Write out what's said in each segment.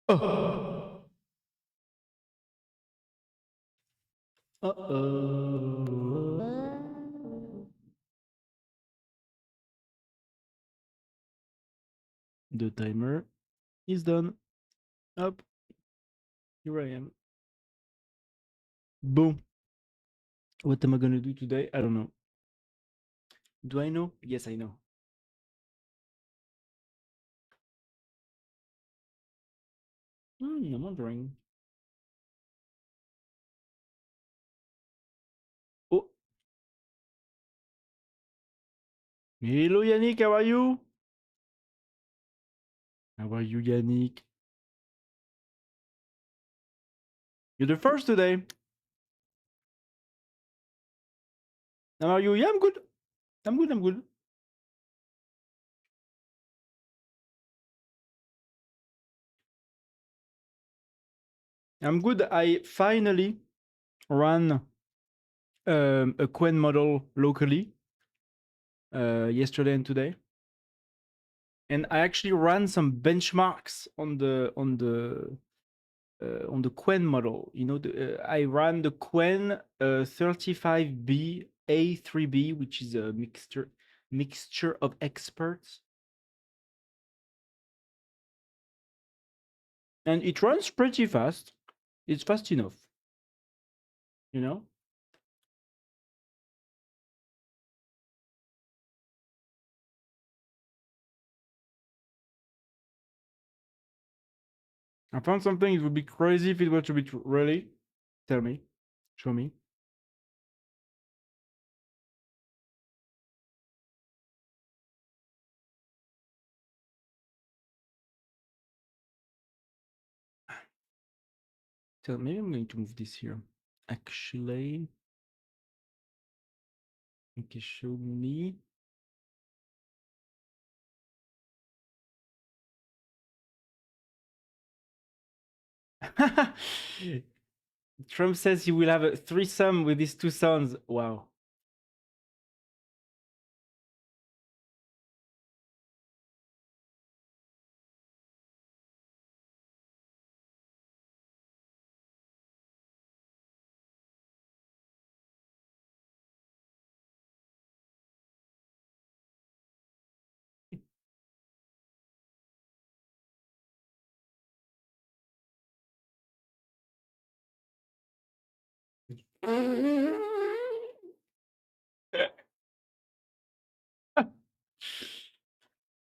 Oh. Uh-oh. The timer is done. Up. Here I am. Boom. What am I gonna do today? I don't know. Do I know? Yes, I know. I'm wondering. Oh. Hello, Yannick. How are you? How are you, Yannick? You're the first today. How are you? Yeah, I'm good. I'm good. I'm good. I'm good. I finally ran a Quen model locally yesterday and today, and I actually ran some benchmarks on the Quen model. You know, I ran the Quen 35B A3B, which is a mixture of experts, and it runs pretty fast. It's fast enough, you know. I found something. It would be crazy if it were to be true. Really? Tell me. Show me. Tell maybe I'm going to move this here. Actually, okay, show me. Trump says he will have a threesome with his two sons. Wow.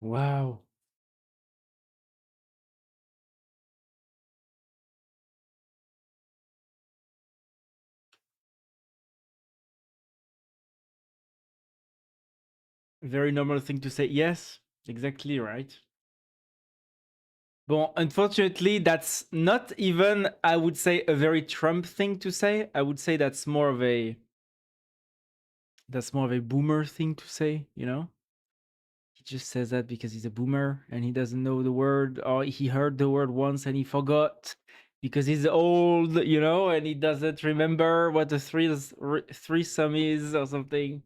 Wow. Very normal thing to say. Yes, exactly right. Bon, unfortunately, that's not even, I would say, a very Trump thing to say. I would say that's more of a boomer thing to say, you know? He just says that because he's a boomer and he doesn't know the word, or he heard the word once and he forgot because he's old, you know, and he doesn't remember what a threesome is or something.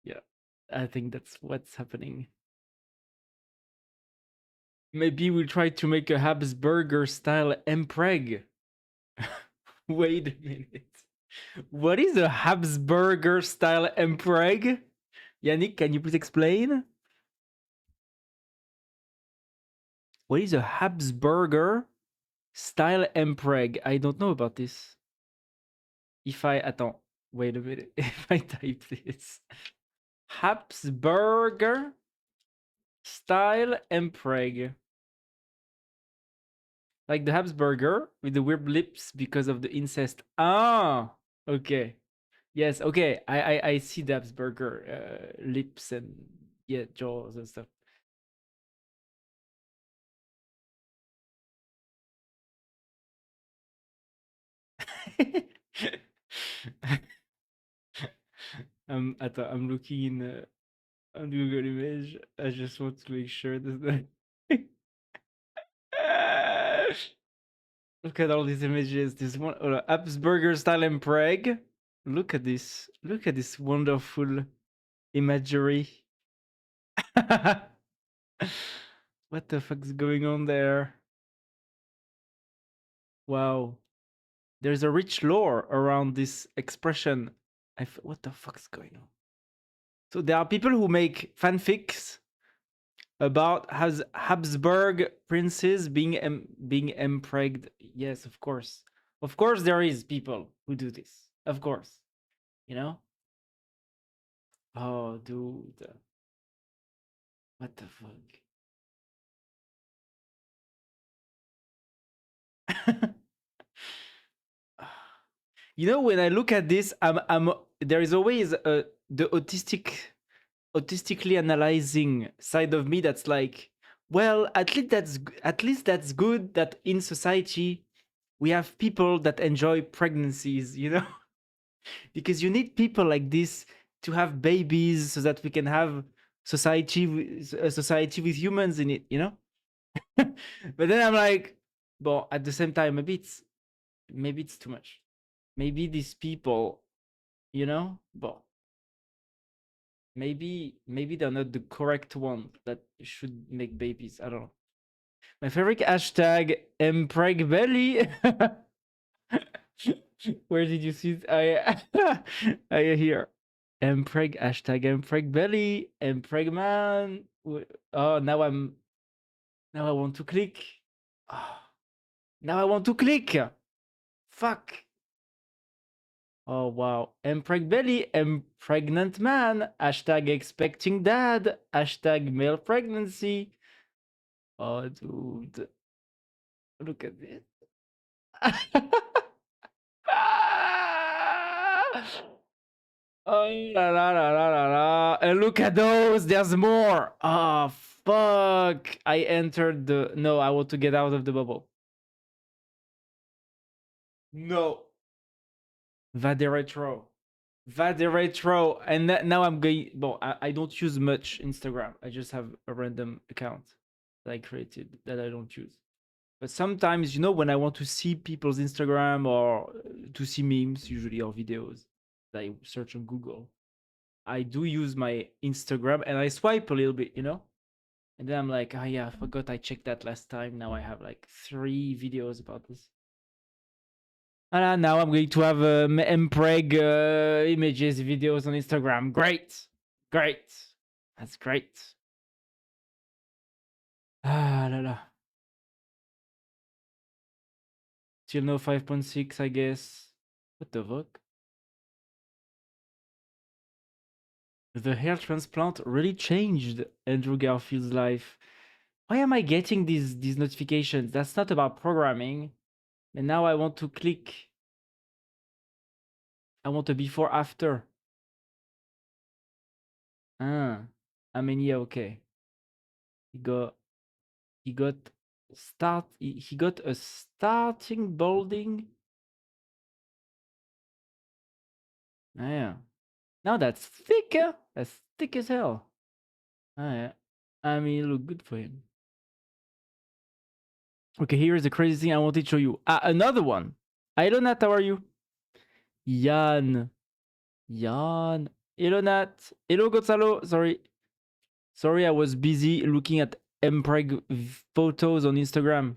Yeah, I think that's what's happening. Maybe we'll try to make a Habsburger style Mpreg. Wait a minute. What is a Habsburger style Mpreg? Yannick, can you please explain? What is a Habsburger style Mpreg? I don't know about this. If I attends, wait a minute. If I type this, Habsburger style Mpreg, like the Habsburger with the weird lips because of the incest. Ah, okay. Yes, okay. I see the Habsburger lips and yeah, jaws and stuff. Attends, I'm looking in on Google Image. I just want to make sure that. Look at all these images. This one, Habsburger style and Prague. Look at this. Look at this wonderful imagery. What the fuck's going on there? Wow. There's a rich lore around this expression. What the fuck's going on? So there are people who make fanfics about Habsburg princes being empregged. Yes, of course. Of course there is people who do this. Of course. You know? Oh, dude. What the fuck? You know, when I look at this, I'm there is always the autistically analyzing side of me that's like, well, at least that's good that in society we have people that enjoy pregnancies, you know, because you need people like this to have babies so that we can have a society with humans in it, you know. But then I'm like, well, at the same time, maybe it's too much. Maybe these people, you know, but maybe they're not the correct one that should make babies. I don't know. My favorite hashtag belly. Where did you see it? I hear mpreg hashtag belly man. Oh, now I want to click. Oh, now I want to click. Fuck. Oh wow. Belly, pregnant man, hashtag expecting dad, hashtag male pregnancy. Oh dude. Look at this. Oh la la la la la la. And look at those, there's more. Oh fuck. I entered the no, I want to get out of the bubble. No. Vade retro. Vade retro. And now I'm going. Well, I don't use much Instagram. I just have a random account that I created that I don't use. But sometimes, you know, when I want to see people's Instagram or to see memes, usually, or videos that I search on Google, I do use my Instagram and I swipe a little bit, you know? And then I'm like, oh yeah, I forgot I checked that last time. Now I have like 3 videos about this. And now I'm going to have mpreg images, videos on Instagram. Great. Great. That's great. Ah, la la. Still no 5.6, I guess. What the fuck? The hair transplant really changed Andrew Garfield's life. Why am I getting these notifications? That's not about programming. And now I want to click. I want a before after. Ah. I mean, yeah, okay. He got he got he got a starting balding. Ah, yeah. Now that's thicker. That's thick as hell. Ah, yeah. I mean, look good for him. Okay, here is the crazy thing I wanted to show you. Another one. Hello, Nat, how are you? Jan. Jan. Hello, Nat. Hello, Gonzalo. Sorry, I was busy looking at mpreg photos on Instagram.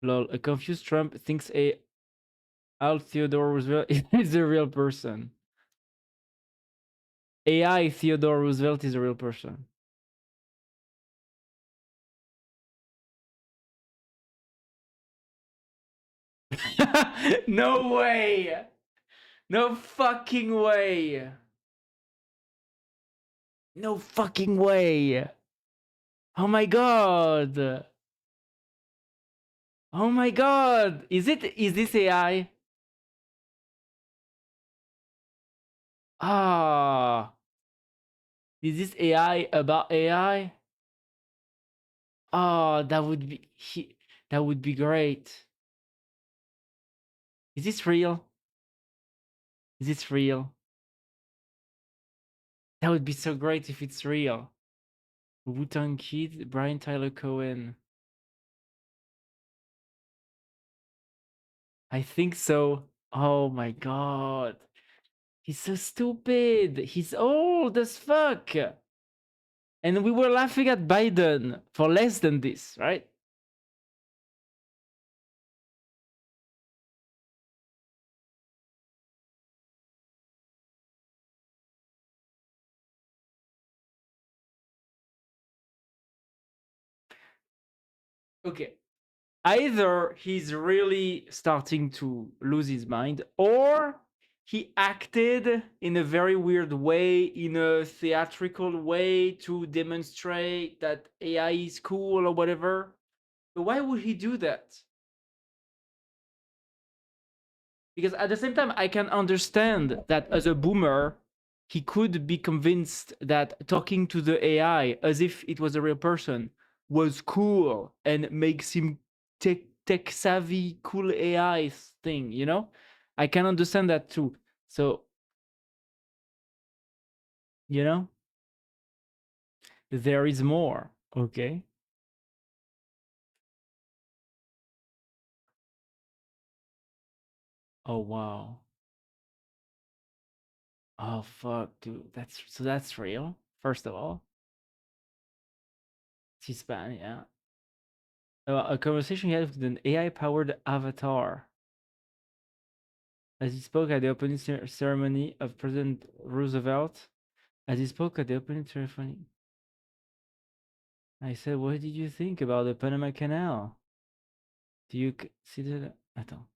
Lol, a confused Trump thinks Al Theodore Roosevelt is a real person. AI Theodore Roosevelt is a real person. No way! No fucking way! No fucking way! Oh my god! Oh my god! Is this AI? Ah, is this AI about AI? Oh, that would be great. Is this real? Is this real? That would be so great if it's real. Wu-Tang Kid, Brian Tyler Cohen. I think so. Oh my god. He's so stupid. He's old as fuck. And we were laughing at Biden for less than this, right? Okay. Either he's really starting to lose his mind, or he acted in a very weird way, in a theatrical way, to demonstrate that AI is cool or whatever. But why would he do that? Because at the same time, I can understand that as a boomer, he could be convinced that talking to the AI as if it was a real person was cool and makes him tech savvy, cool AI thing, you know? I can understand that too. So, you know, there is more. Okay. Oh, wow. Oh, fuck, dude. That's real, first of all. C-SPAN, yeah. A conversation he had with an AI powered avatar. As he spoke at the opening ceremony of President Roosevelt, as he spoke at the opening ceremony, I said, "What did you think about the Panama Canal? Do you consider that?" Attends.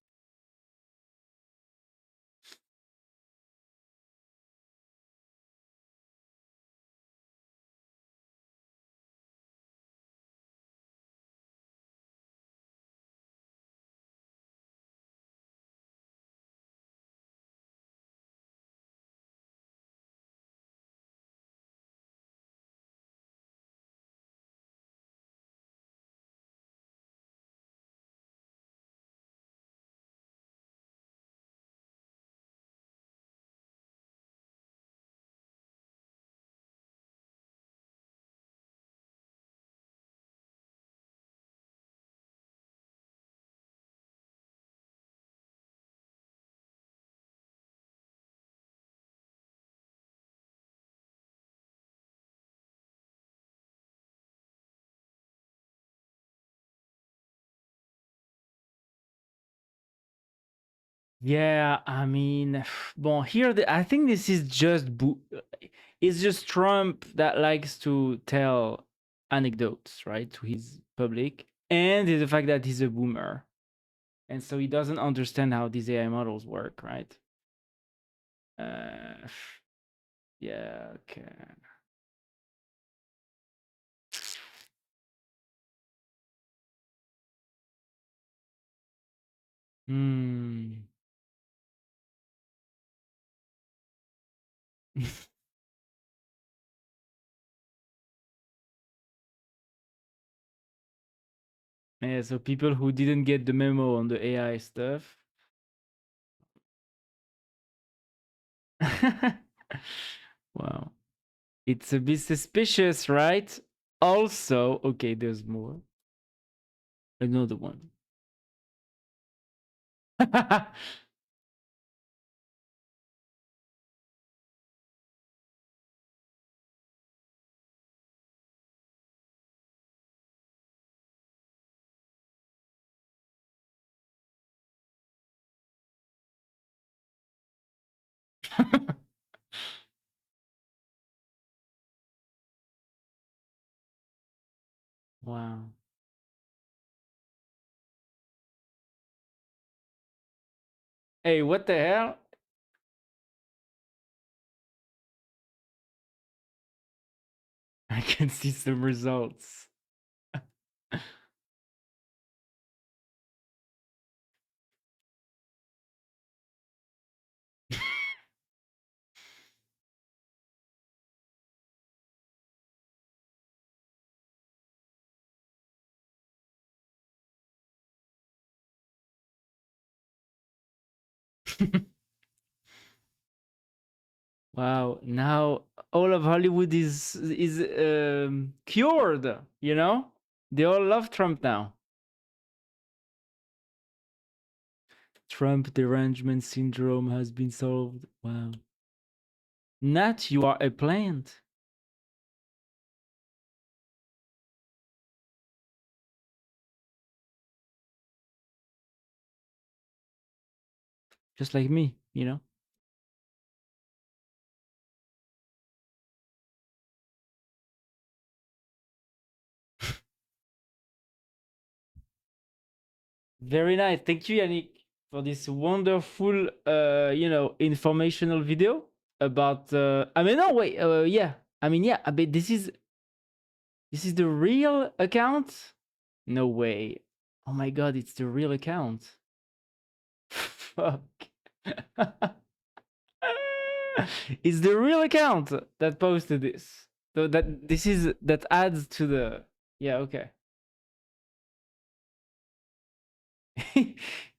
Yeah, I mean, bon, here I think this is just it's just Trump that likes to tell anecdotes, right, to his public, and the fact that he's a boomer, and so he doesn't understand how these AI models work, right? Uh, yeah, okay. Hmm. Yeah, so people who didn't get the memo on the AI stuff. Wow. It's a bit suspicious, right? Also, okay, there's more. Another one. Wow. Hey, what the hell? I can see some results. Wow. Now all of Hollywood is cured, you know? They all love Trump now. Trump derangement syndrome has been solved. Wow. Nat, you are a plant. just like me, you know. Very nice. Thank you, Yannick, for this wonderful, informational video about. I mean, no, wait. Yeah. I mean, yeah. I mean, this is the real account. No way. Oh my god, it's the real account. Fuck. It's the real account that posted this. So that adds to the. Yeah. Okay.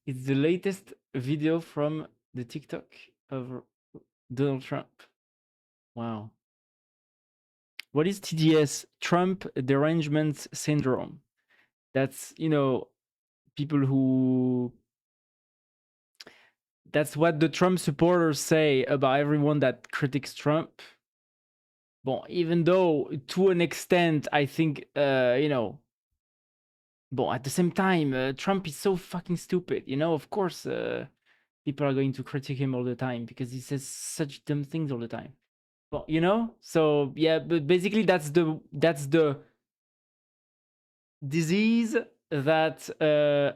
It's the latest video from the TikTok of Donald Trump. Wow. What is TDS? Trump derangement syndrome. That's, people who. That's what the Trump supporters say about everyone that critiques Trump. Bon, even though to an extent, I think, bon, at the same time, Trump is so fucking stupid. Of course, people are going to critique him all the time because he says such dumb things all the time. Well, so yeah, but basically that's the disease that,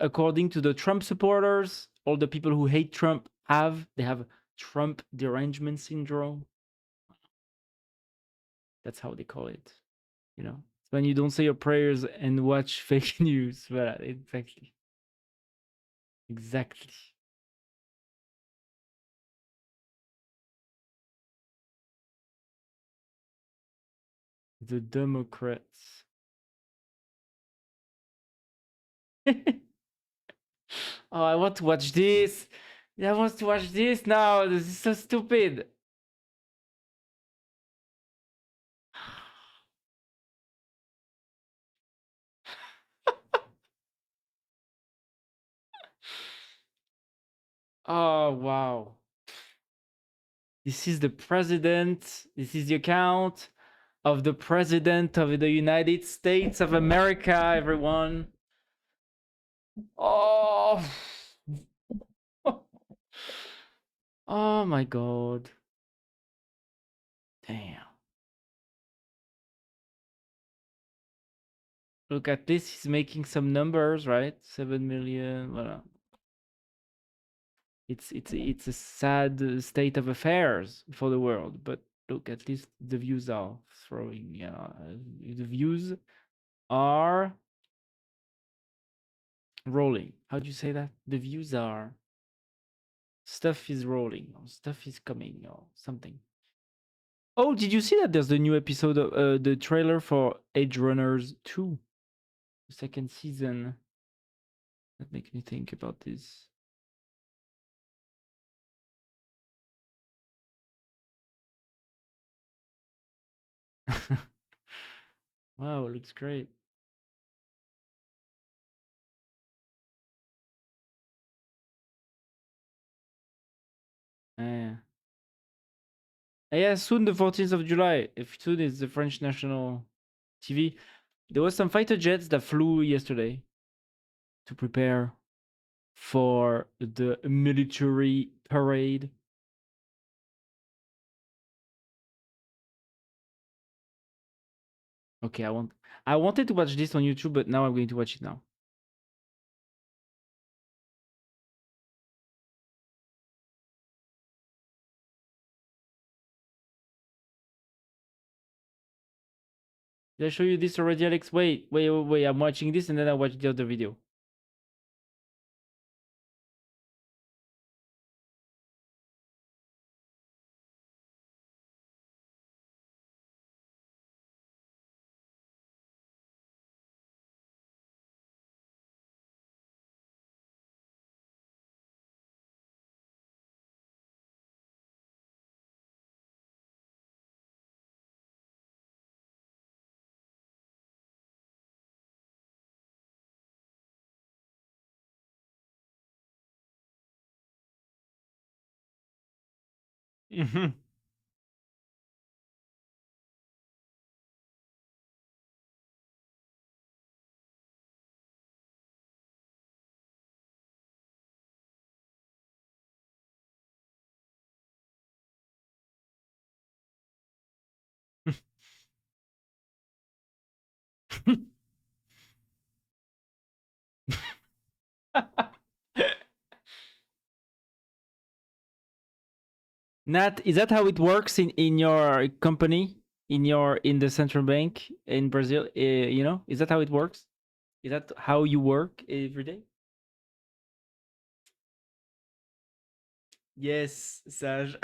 according to the Trump supporters, all the people who hate Trump they have Trump derangement syndrome. That's how they call it. It's when you don't say your prayers and watch fake news. Voilà, exactly. The Democrats. Oh, I want to watch this. I want to watch this now. This is so stupid. Oh, wow. This is the president. This is the account of the president of the United States of America, everyone. Oh. Oh my god. Damn. Look at this. He's making some numbers, right? 7 million. Voilà. It's a sad state of affairs for the world, but look, at least the views are throwing. Yeah, the views are rolling. How do you say that? The views are stuff is rolling or stuff is coming or something. Oh, did you see that there's the new episode of the trailer for Edge Runners 2, the second season? That makes me think about this. Wow, looks great. Yeah. Yeah, soon the 14th of July. If soon is the French national TV. There was some fighter jets that flew yesterday to prepare for the military parade. Okay, I wanted to watch this on YouTube, but now I'm going to watch it now. Did I show you this already, Alex? Wait. I'm watching this and then I watch the other video. Mhm. Nat, is that how it works in your company, in the central bank in Brazil? Is that how it works? Is that how you work every day? Yes, sage.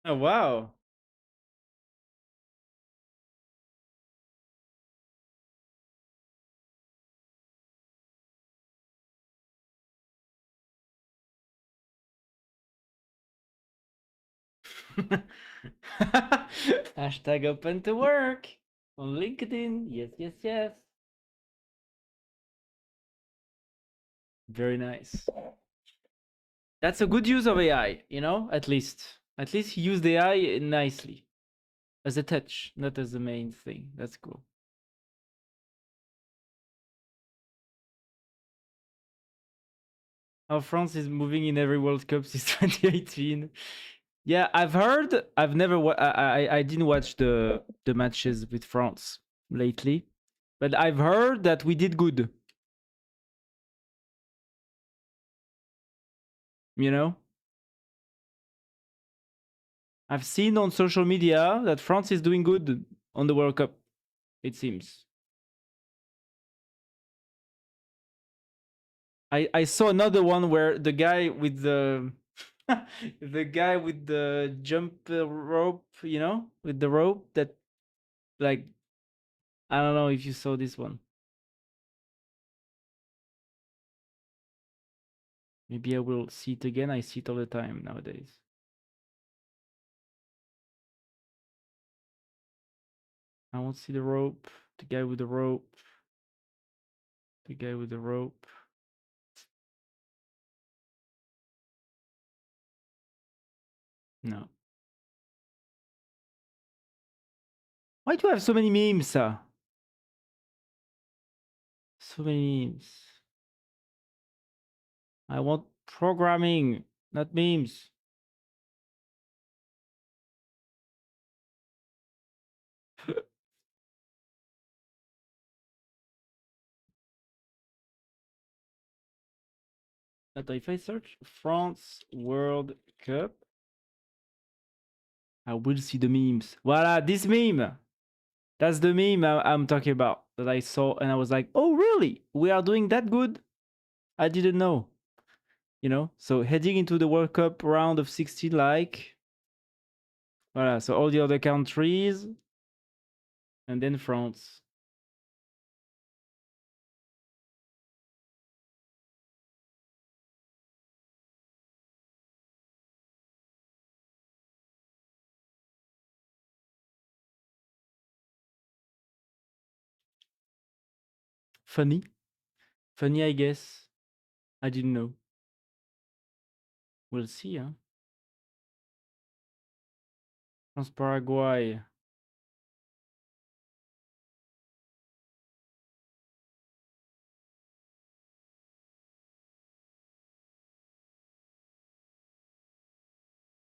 Oh wow. Hashtag open to work on LinkedIn. Yes, yes, yes. Very nice. That's a good use of AI, at least. At least he used AI nicely. As a touch, not as the main thing. That's cool. How France is moving in every World Cup since 2018. Yeah, I've heard. I've never. I didn't watch the matches with France lately, but I've heard that we did good. You know, I've seen on social media that France is doing good on the World Cup. It seems. I saw another one where the guy with the the guy with the jump rope, with the rope that, like, I don't know if you saw this one. Maybe I will see it again. I see it all the time nowadays. I won't see the rope. The guy with the rope. The guy with the rope. No. Why do you have so many memes? So many memes. I want programming, not memes. But if I search France World Cup, I will see the memes. Voila, this meme. That's the meme I'm talking about that I saw, and I was like, oh, really? We are doing that good? I didn't know. So heading into the World Cup round of 16, like, voilà, so all the other countries, and then France. Funny. Funny, I guess. I didn't know. We'll see, huh? France, Paraguay.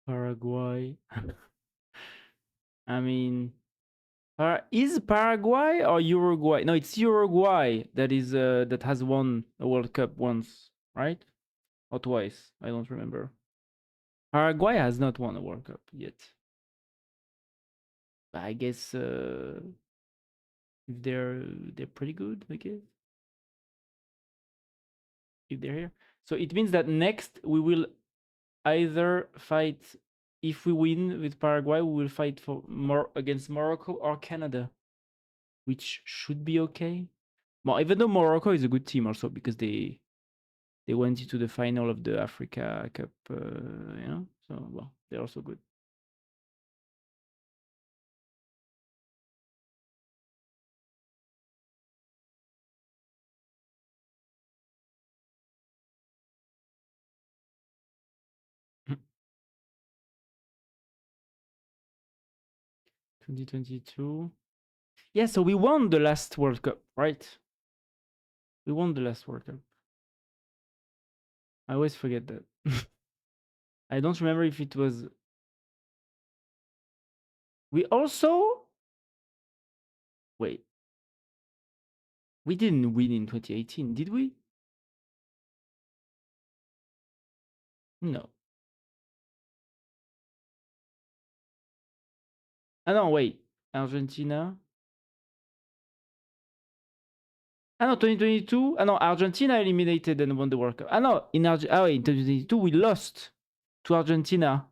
Paraguay. I mean, Is Paraguay or Uruguay? No, it's Uruguay that is that has won a World Cup once, right? Or twice. I don't remember. Paraguay has not won a World Cup yet. But I guess if they're pretty good, I guess. If they're here. So it means that next we will either fight, if we win with Paraguay, we will fight for more against Morocco or Canada, which should be okay. Well, even though Morocco is a good team also because they went into the final of the Africa Cup, you know. So well, they're also good. Mm. 2022. Yeah, so we won the last World Cup, right? We won the last World Cup. I always forget that. I don't remember if it was. We also wait. We didn't win in 2018, did we? No. Ah no, wait. Argentina. Ah no, 2022. Ah no, Argentina eliminated and won the World Cup. Ah no, in wait, in 2022 we lost to Argentina.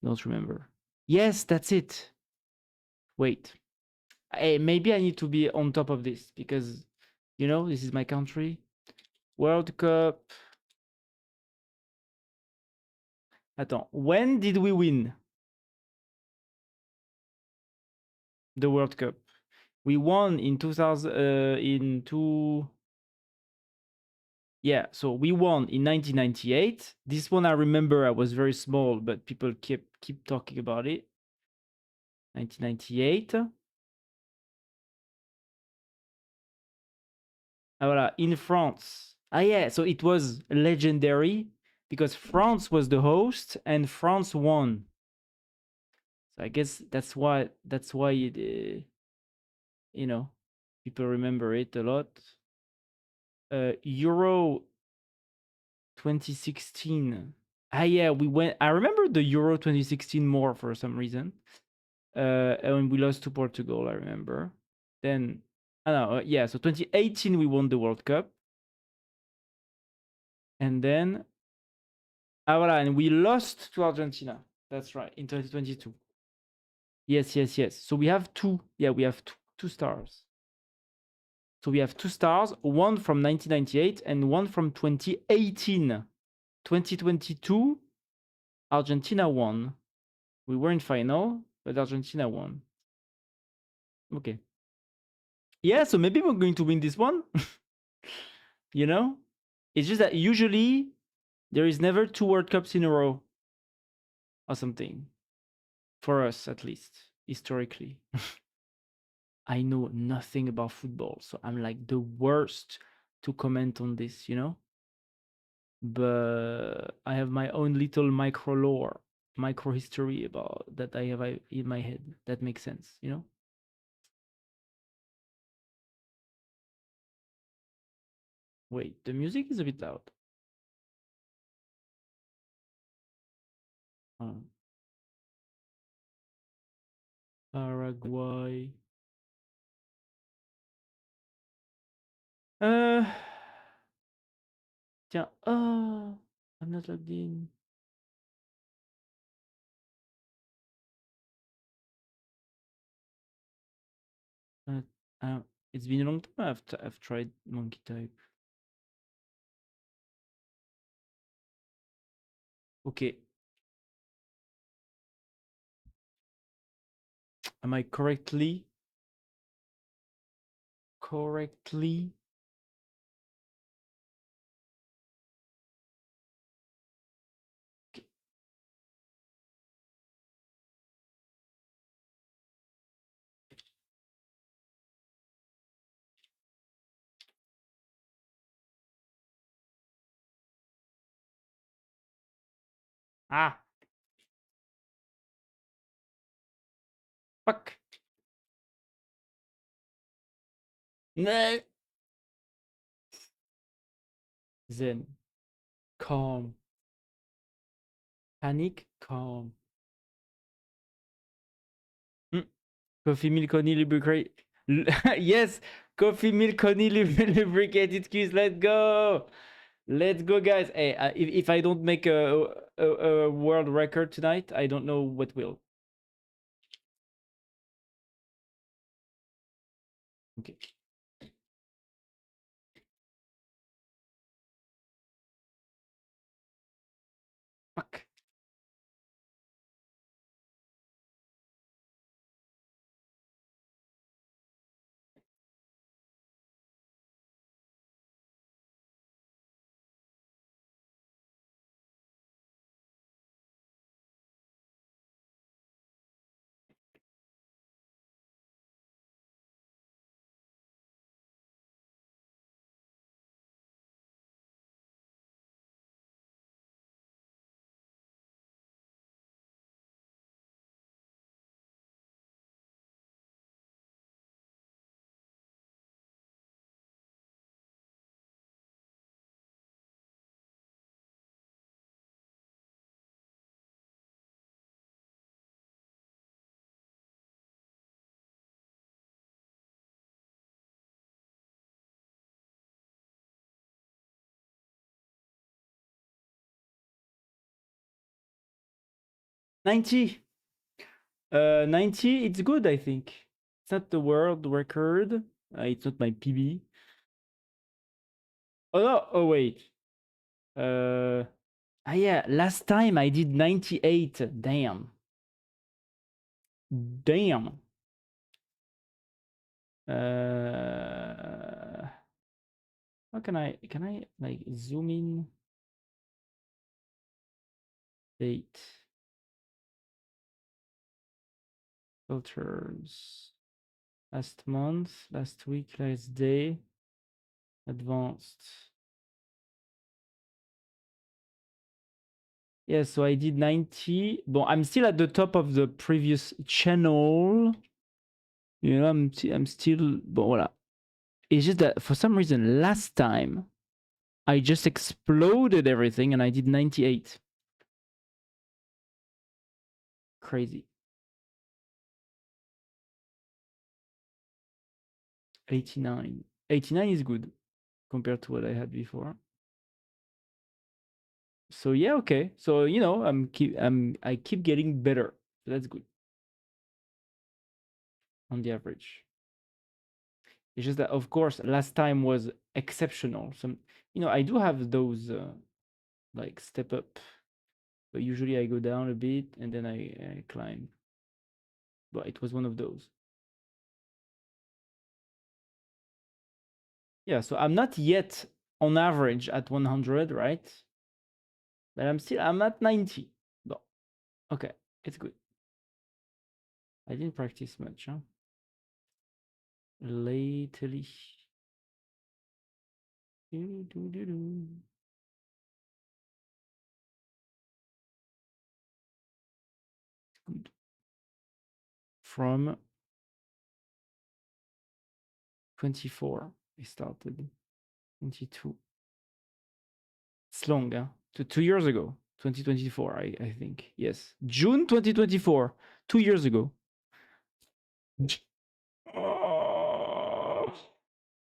Don't remember. Yes, that's it. Wait. Hey, maybe I need to be on top of this because, you know, this is my country. World Cup. Attends, when did we win the World Cup? We won in 2000 in two. Yeah, so we won in 1998. This one I remember I was very small, but people keep talking about it. 1998. Ah, voilà, in France. Ah yeah, so it was legendary because France was the host and France won. So I guess that's why it, you know, people remember it a lot. Euro 2016. Ah yeah, we went. I remember the Euro 2016 more for some reason. And we lost to Portugal. I remember. Then I know. Yeah, so 2018 we won the World Cup, and then voilà, and we lost to Argentina. That's right, in 2022. Yes, yes, yes. So we have two. Yeah, we have two stars. So we have two stars, one from 1998 and one from 2018. 2022, Argentina won. We were in final, but Argentina won. Okay. Yeah, so maybe we're going to win this one. You know? It's just that usually there is never two World Cups in a row or something. For us, at least, historically. I know nothing about football, so I'm like the worst to comment on this, you know? But I have my own little micro lore, micro history about that I have in my head. That makes sense, you know? Wait, the music is a bit loud. Um, Paraguay. Uh, tiens, oh, I'm not logged in. Uh, it's been a long time I've tried monkey type. Okay. Am I correctly? Correctly? Okay. Ah, Fuck. Nah. Zen. Calm. Panic. Calm. Mm. Coffee, milk, honey, lubricate. Yes. Coffee, milk, honey, lubricated keys. Let's go. Let's go, guys. Hey, if I don't make a world record tonight, I don't know what will. Okay. Fuck. $90. 90, it's good, I think. It's not the world record. It's not my PB. Oh no, oh wait. Yeah, last time I did 98. Damn. Damn. How can I like zoom in? Date. Filters. Last month, last week, last day. Advanced. Yeah, so I did 90. Bon, I'm still at the top of the previous channel. You know, I'm still. Bon, voilà. It's just that for some reason, last time, I just exploded everything and I did 98. Crazy. 89. 89 is good compared to what I had before. So yeah, okay. So you know, I keep getting better. So that's good on the average. It's just that, of course, last time was exceptional. Some, you know, I do have those like step up, but usually I go down a bit and then I climb. But it was one of those. Yeah, so I'm not yet on average at 100, right? But I'm at 90. But okay, it's good. I didn't practice much, huh? Lately. Good. From 24, I started. 22. It's long, huh? 2 years ago. 2024, I think. Yes. June 2024. 2 years ago.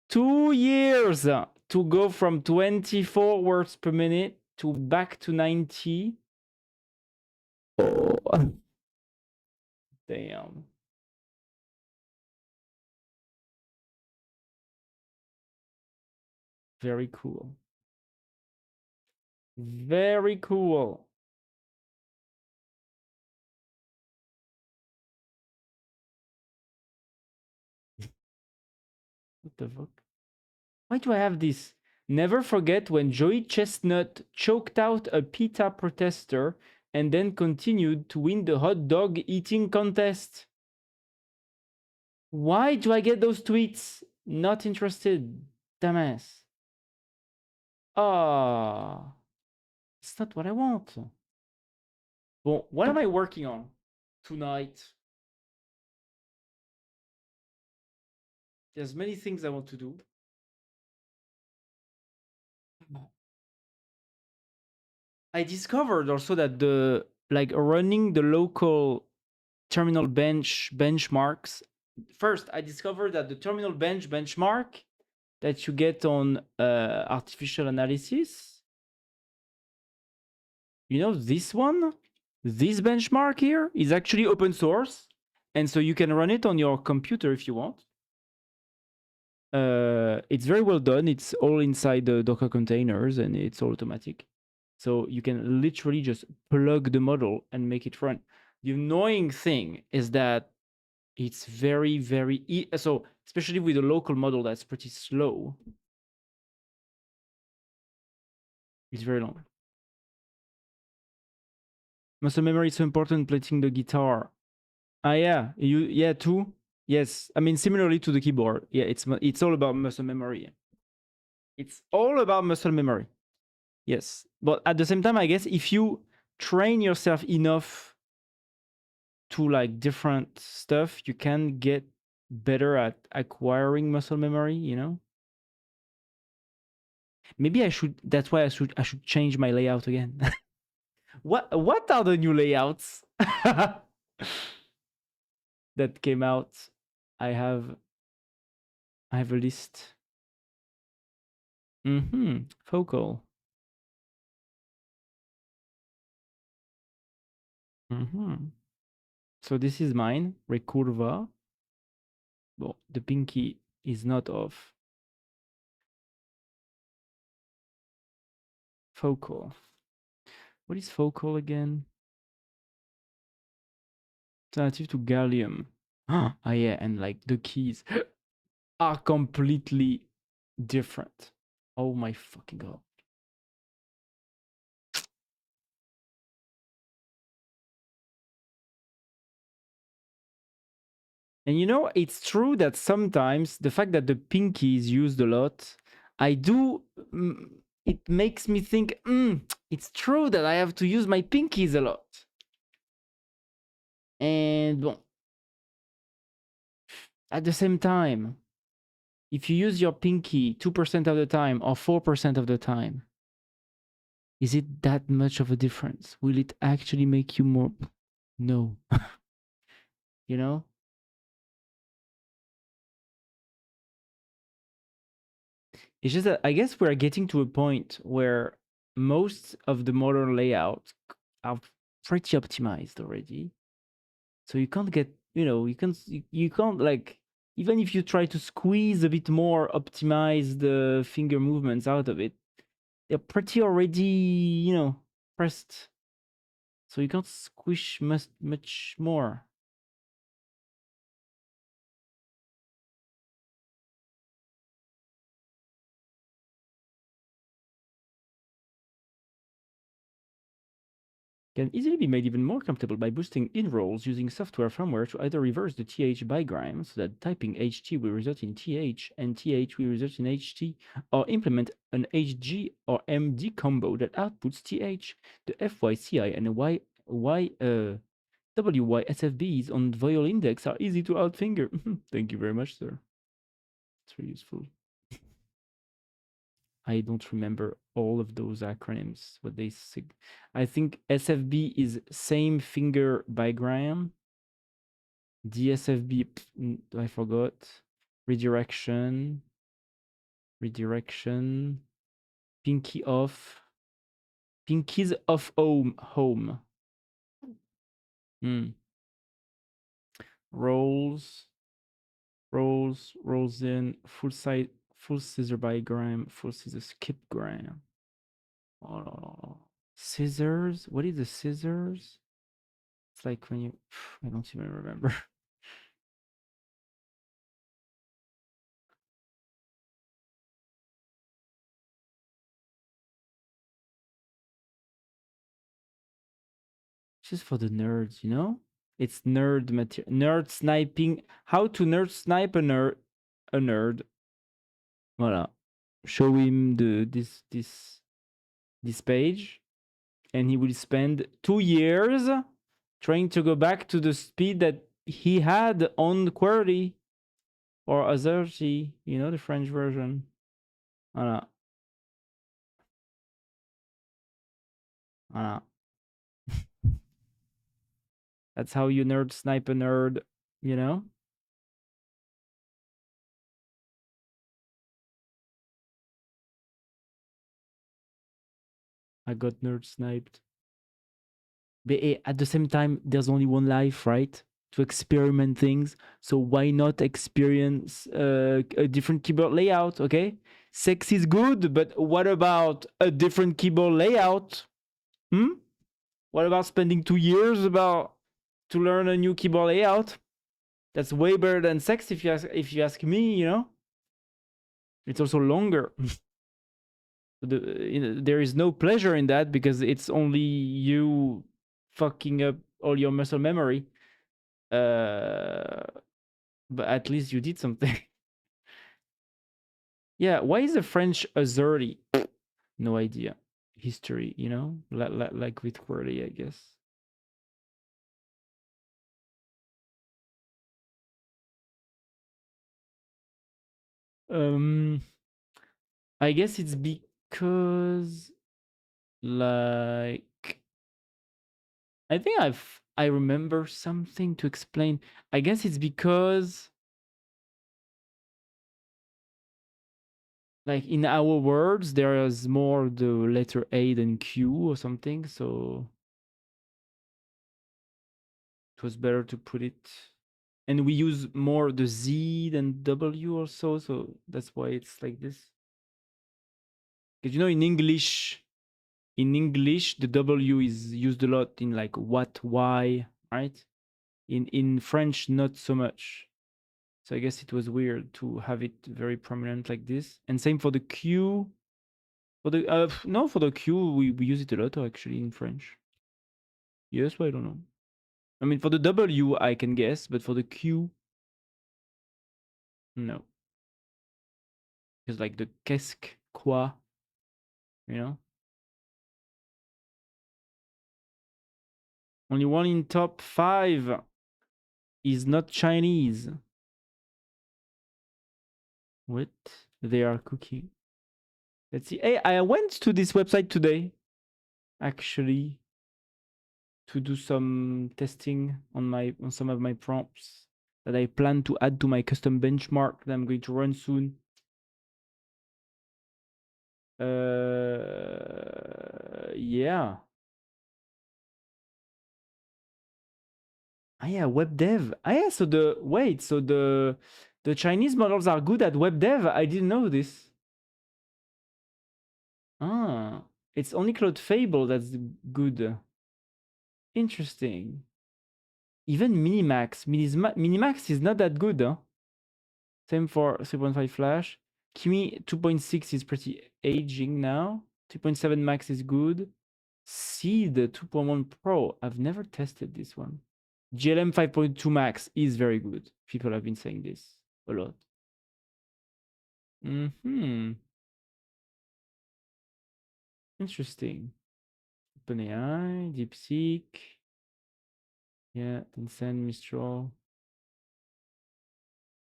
2 years to go from 24 words per minute to back to 90. Oh, damn. Very cool. Very cool. What the fuck? Why do I have this? Never forget when Joey Chestnut choked out a PETA protester and then continued to win the hot dog eating contest. Why do I get those tweets? Not interested. Dumbass. Ah, it's not what I want. Well, what am I working on tonight? There's many things I want to do. I discovered also that the like running the local terminal benchmarks. First, I discovered that the terminal benchmark that you get on artificial analysis, you know, this one, this benchmark here is actually open source. And so you can run it on your computer if you want. It's very well done. It's all inside the Docker containers and it's all automatic. So you can literally just plug the model and make it run. The annoying thing is that it's very, very, so especially with a local model that's pretty slow, it's very long. Muscle memory is so important playing the guitar. Yeah, too. Yes, I mean similarly to the keyboard. Yeah, it's all about muscle memory. It's all about muscle memory. Yes, but at the same time, I guess if you train yourself enough to like different stuff, you can get better at acquiring muscle memory. You know, maybe I should. That's why I should change my layout again. What are the new layouts that came out? I have a list. Focal. So this is mine, recurva. Well, the pinky is not off. Focal. What is focal again? Alternative to gallium. Ah, yeah, and like the keys are completely different. Oh my fucking god. And you know, it's true that sometimes the fact that the pinky is used a lot, it makes me think, it's true that I have to use my pinkies a lot. And bon, at the same time, if you use your pinky 2% of the time or 4% of the time, is it that much of a difference? Will it actually make you more? No. You know? It's just that I guess we're getting to a point where most of the modern layouts are pretty optimized already. So you can't get, you can't like, even if you try to squeeze a bit more optimized finger movements out of it, they're pretty already, pressed. So you can't squish much more. Can easily be made even more comfortable by boosting in-rolls using software firmware to either reverse the TH bigram so that typing HT will result in TH and TH will result in HT, or implement an HG or MD combo that outputs TH. The FYCI and WYSFBs on Voyal Index are easy to outfinger. Thank you very much, sir. It's very useful. I don't remember all of those acronyms. What they say. I think SFB is same finger bigram. DSFB, I forgot. Redirection. Pinky off. Pinkies off home. Rolls in, full scissor bigram, full scissor skipgram. Oh, scissors? What is the scissors? It's like when you, I don't even remember. Just for the nerds, you know? It's nerd material. Nerd sniping. How to nerd snipe a nerd. Voilà. Show him this page, and he will spend 2 years trying to go back to the speed that he had on QWERTY. or Azerty, you know, the French version. Voilà. Voilà. That's how you nerd snipe a nerd, you know? I got nerd sniped. But at the same time, there's only one life, right? To experiment things. So why not experience a different keyboard layout, okay? Sex is good, but what about a different keyboard layout? Hmm? What about spending 2 years about to learn a new keyboard layout? That's way better than sex if you ask me, you know? It's also longer. There is no pleasure in that because it's only you fucking up all your muscle memory. Uh, but at least you did something. Yeah, why is the French azerty? No idea. History, you know, like with Quirly, I guess. Um, I guess it's because like I think I remember something to explain. I guess it's because like in our words there is more the letter A than Q or something, so it was better to put it. And we use more the Z than W or so, so that's why it's like this. Because you know in English the W is used a lot in like what, why, right? In French not so much. So I guess it was weird to have it very prominent like this. And same for the Q. For the no, for the Q we use it a lot actually in French. Yes, but I don't know. I mean for the W I can guess, but for the Q, no. It's like the qu'est-ce, quoi, you know? Only one in top 5 is not Chinese. What? They are cooking. Let's see. Hey, I went to this website today, actually, to do some testing on some of my prompts that I plan to add to my custom benchmark that I'm going to run soon. Yeah. Ah yeah, web dev. Ah yeah, so the Chinese models are good at web dev. I didn't know this. Ah, it's only Claude Fable that's good. Interesting. Even Minimax is not that good, huh? Same for 3.5 Flash. Kimi 2.6 is pretty aging now. 2.7 Max is good. Seed 2.1 Pro. I've never tested this one. GLM 5.2 Max is very good. People have been saying this a lot. Interesting. OpenAI, DeepSeek. Yeah, Tencent, Mistral.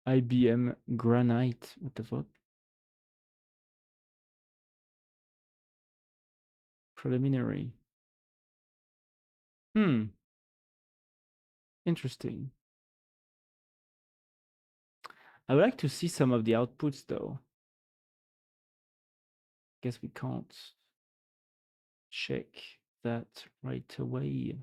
IBM Granite. What the fuck? Preliminary. Interesting. I would like to see some of the outputs though. Guess we can't check that right away.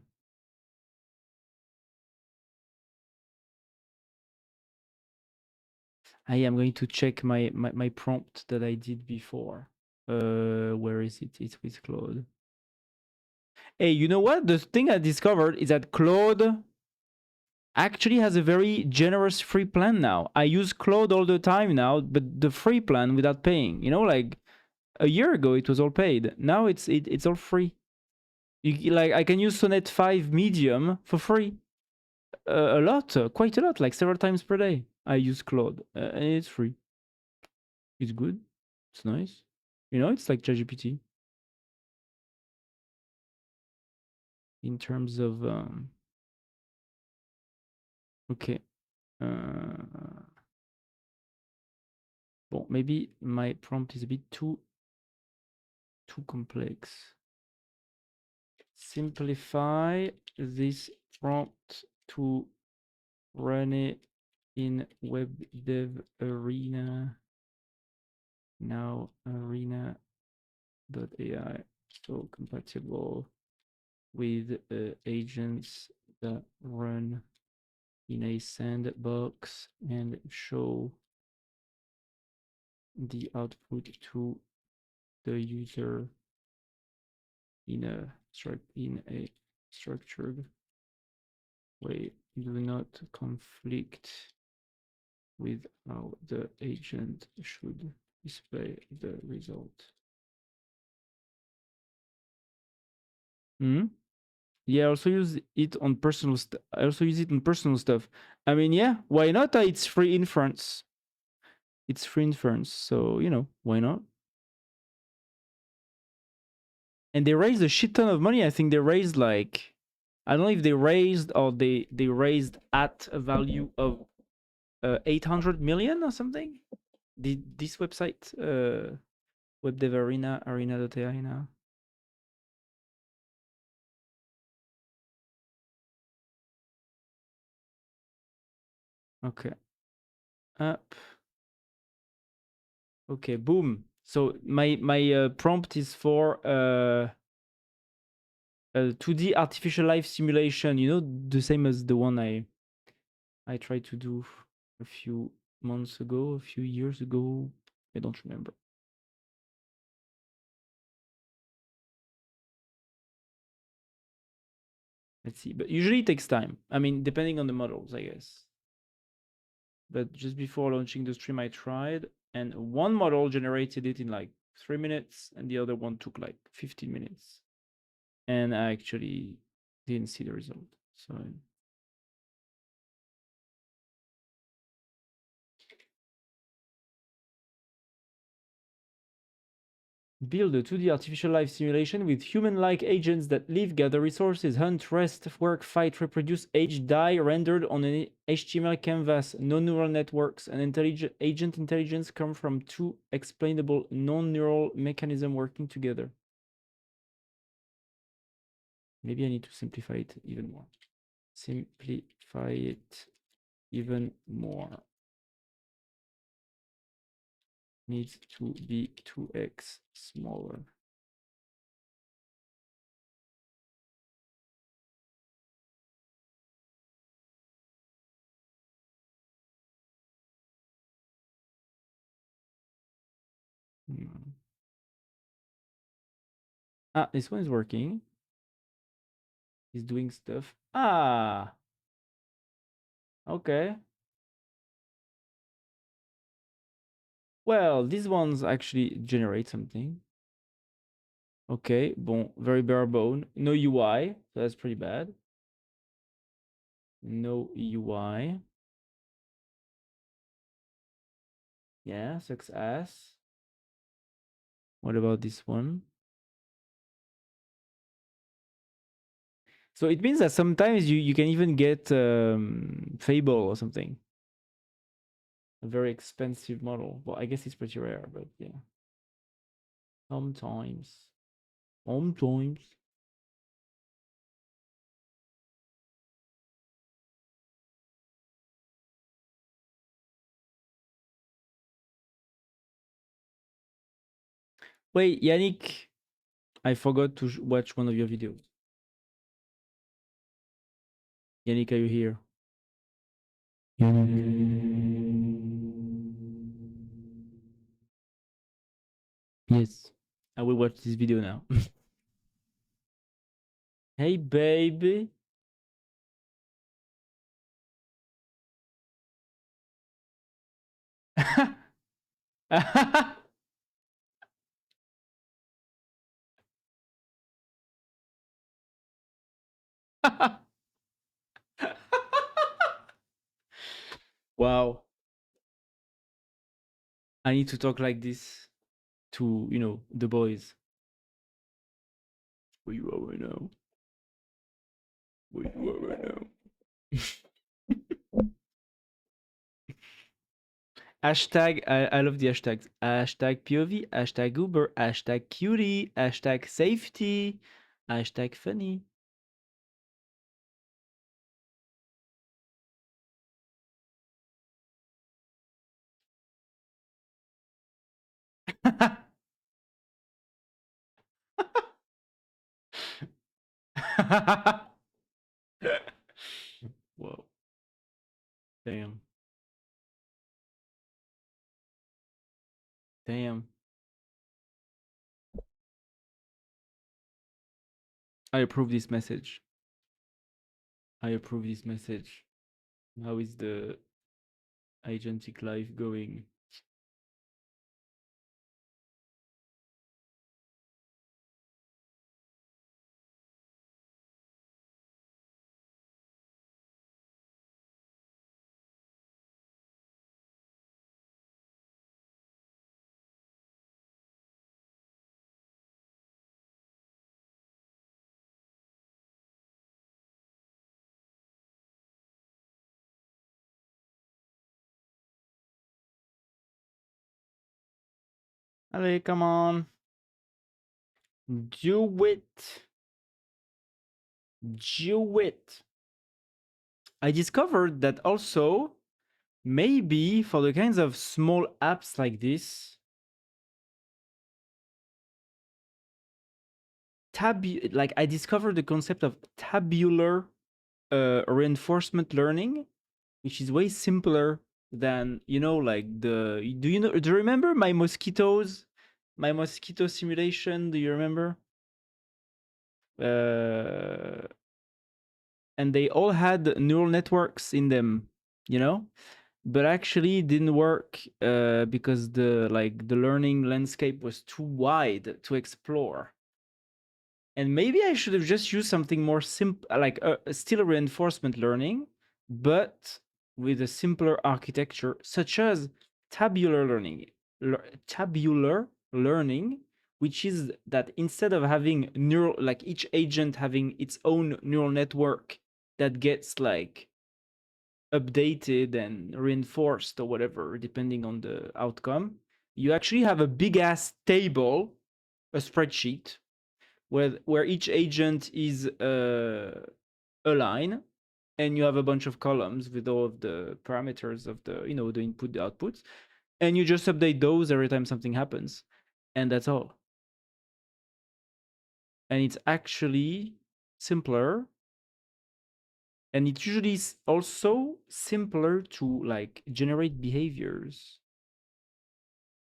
I am going to check my prompt that I did before. Where is it? It's with Claude. Hey, you know what? The thing I discovered is that Claude actually has a very generous free plan now. I use Claude all the time now, but the free plan without paying. You know, like a year ago it was all paid. Now it's all free. Like I can use Sonnet 5 Medium for free. A lot, quite a lot, like several times per day. I use Claude, and it's free. It's good. It's nice. You know, it's like ChatGPT in terms of okay. Well, maybe my prompt is a bit too complex. Simplify this prompt to run it in web dev arena. Now arena.ai, so compatible with agents that run in a sandbox and show the output to the user in a structured way. Do not conflict with how the agent should display the result. Yeah, I also use it on personal stuff. I also use it on personal stuff. I mean, yeah, why not? It's free inference. It's free inference, so why not? And they raised a shit ton of money. I think they raised like, I don't know if they raised or they raised at a value of 800 million or something. This website, web dev arena.ai now. Okay. Up. Okay, boom. So my prompt is for 2D artificial life simulation, the same as the one I tried to do a few months ago, a few years ago. I don't remember. Let's see. But usually it takes time. I mean, depending on the models, I guess. But just before launching the stream, I tried, and one model generated it in like 3 minutes, and the other one took like 15 minutes. And I actually didn't see the result. So build a 2D artificial life simulation with human-like agents that live, gather resources, hunt, rest, work, fight, reproduce, age, die, rendered on an HTML canvas. No neural networks and agent intelligence come from two explainable non-neural mechanisms working together. Maybe I need to simplify it even more. Simplify it even more. Needs to be 2x smaller. Ah, this one is working. He's doing stuff. Ah, okay. Well, these ones actually generate something. Okay, bon, very bare bone. No UI, so that's pretty bad. No UI. Yeah, sucks ass. What about this one? So it means that sometimes you can even get Fable or something. A very expensive model. Well, I guess it's pretty rare, but yeah. Sometimes. Sometimes. Wait, Yannick, I forgot to watch one of your videos. Yannick, are you here? Yes. I will watch this video now. Hey, baby. Wow. I need to talk like this to, the boys. Where you are right now? Where you are right now? Hashtag, I love the hashtags. Hashtag POV, hashtag Uber, hashtag cutie, hashtag safety, hashtag funny. Whoa. Damn. Damn. I approve this message. I approve this message. How is the agentic life going? Allez, come on. Do it. Do it. I discovered that also, maybe for the kinds of small apps like this, like I discovered the concept of tabular reinforcement learning, which is way simpler than, you know, like do you remember my mosquito simulation? Do you remember? And they all had neural networks in them, you know, but actually it didn't work because the learning landscape was too wide to explore. And maybe I should have just used something more simple, like still reinforcement learning, but with a simpler architecture, such as tabular learning. Tabular learning, which is that instead of having like each agent having its own neural network that gets like updated and reinforced or whatever, depending on the outcome, you actually have a big ass table, a spreadsheet where each agent is a line, and you have a bunch of columns with all of the parameters of the, you know, the input, the outputs, and you just update those every time something happens, and that's all. And it's actually simpler, and it's usually also simpler to like generate behaviors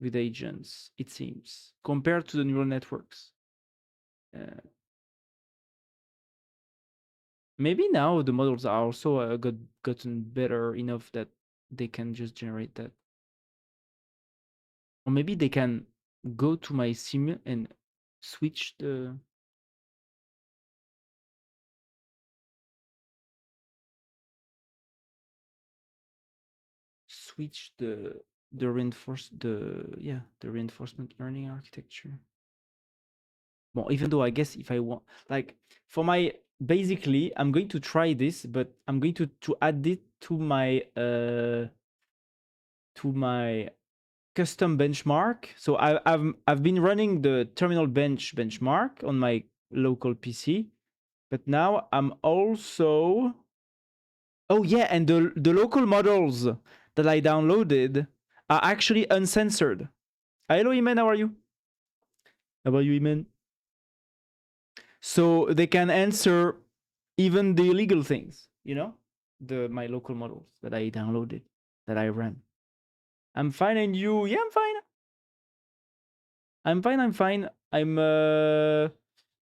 with agents, it seems, compared to the neural networks. Maybe now the models are also gotten better enough that they can just generate that. Or maybe they can go to my sim and switch the the reinforcement learning architecture. Well, even though I guess if I want, like, for my, basically I'm going to try this, but I'm going to add it to my custom benchmark. So I've been running the terminal benchmark on my local PC, but now I'm also, oh yeah, and the local models that I downloaded are actually uncensored. Hello, Iman, how are you? How about you, Iman? So they can answer even the illegal things, you know, my local models that I downloaded, that I ran. I'm fine, and you? Yeah, I'm fine. I'm fine. I'm fine.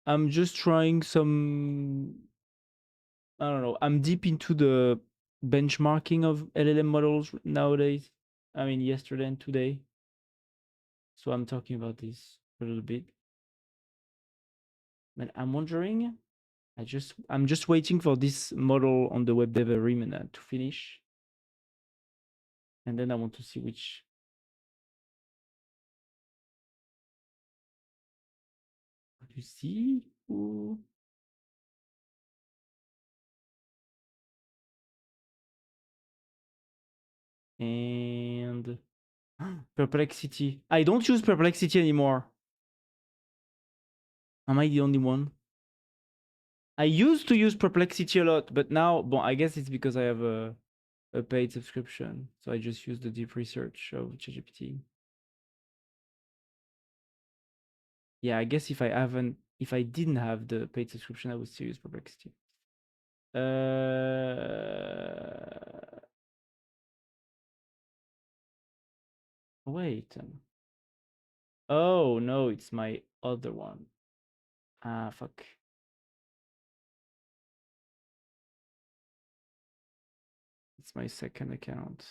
I'm just trying some, I don't know. I'm deep into the benchmarking of LLM models nowadays. I mean, yesterday and today. So I'm talking about this a little bit. But I'm wondering, I'm just waiting for this model on the web dev arena to finish. And then I want to see which. What do you see? Ooh. And Perplexity. I don't use Perplexity anymore. Am I the only one? I used to use Perplexity a lot, but now, bon, I guess it's because I have a paid subscription. So I just use the deep research of ChatGPT. Yeah, I guess if I didn't have the paid subscription, I would still use Perplexity. Wait. Oh no, it's my other one. Ah, fuck. It's my second account.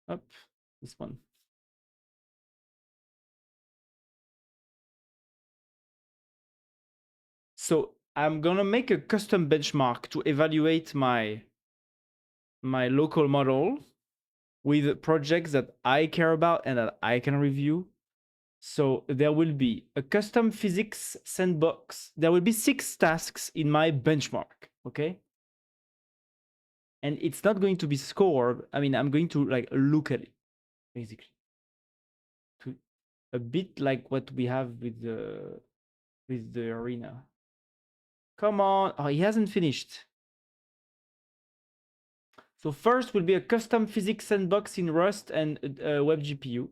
Up, this one. So I'm gonna make a custom benchmark to evaluate my local model with projects that I care about and that I can review. So there will be a custom physics sandbox. There will be 6 tasks in my benchmark, okay? And it's not going to be scored. I mean, I'm going to like look at it, basically. To a bit like what we have with the arena. Come on. Oh, he hasn't finished. So first will be a custom physics sandbox in Rust and Web GPU.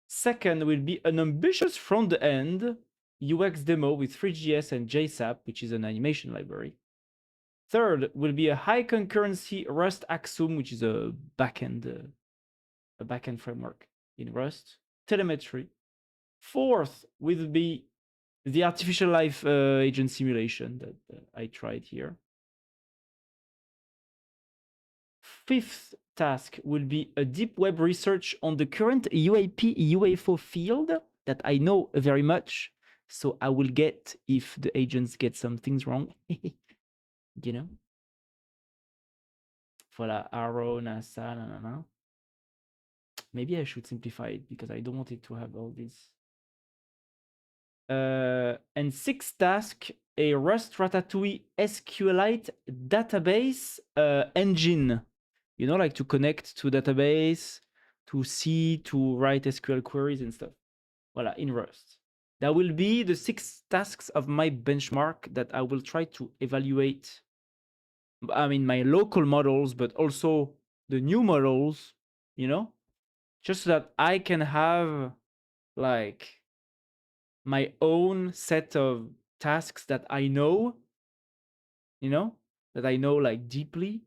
Second will be an ambitious front-end UX demo with 3GS and JSAP, which is an animation library. Third will be a high concurrency Rust Axiom, which is a backend framework in Rust. Telemetry. Fourth will be the artificial life agent simulation that I tried here. Fifth task will be a deep web research on the current UAP UFO field that I know very much. So I will get if the agents get some things wrong. You know? Voilà, Arrow, NASA, no. Maybe I should simplify it because I don't want it to have all this. And sixth task, a Rust Ratatouille SQLite database engine. You know, like to connect to database, to see, to write SQL queries and stuff. Voila, in Rust. That will be the 6 tasks of my benchmark that I will try to evaluate. I mean, my local models, but also the new models, you know, just so that I can have like my own set of tasks that I know, you know, that I know like deeply,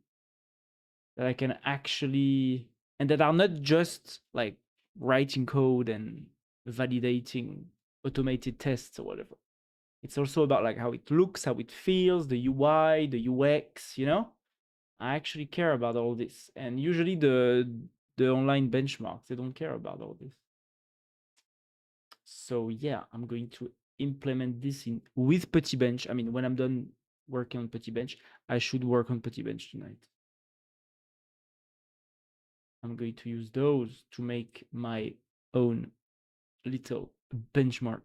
that I can actually, and that are not just like writing code and validating automated tests or whatever. It's also about like how it looks, how it feels, the UI, the UX, you know? I actually care about all this. And usually the online benchmarks, they don't care about all this. So yeah, I'm going to implement this in with Petit Bench. I mean, when I'm done working on Petit Bench, I should work on Petit Bench tonight. I'm going to use those to make my own little benchmark.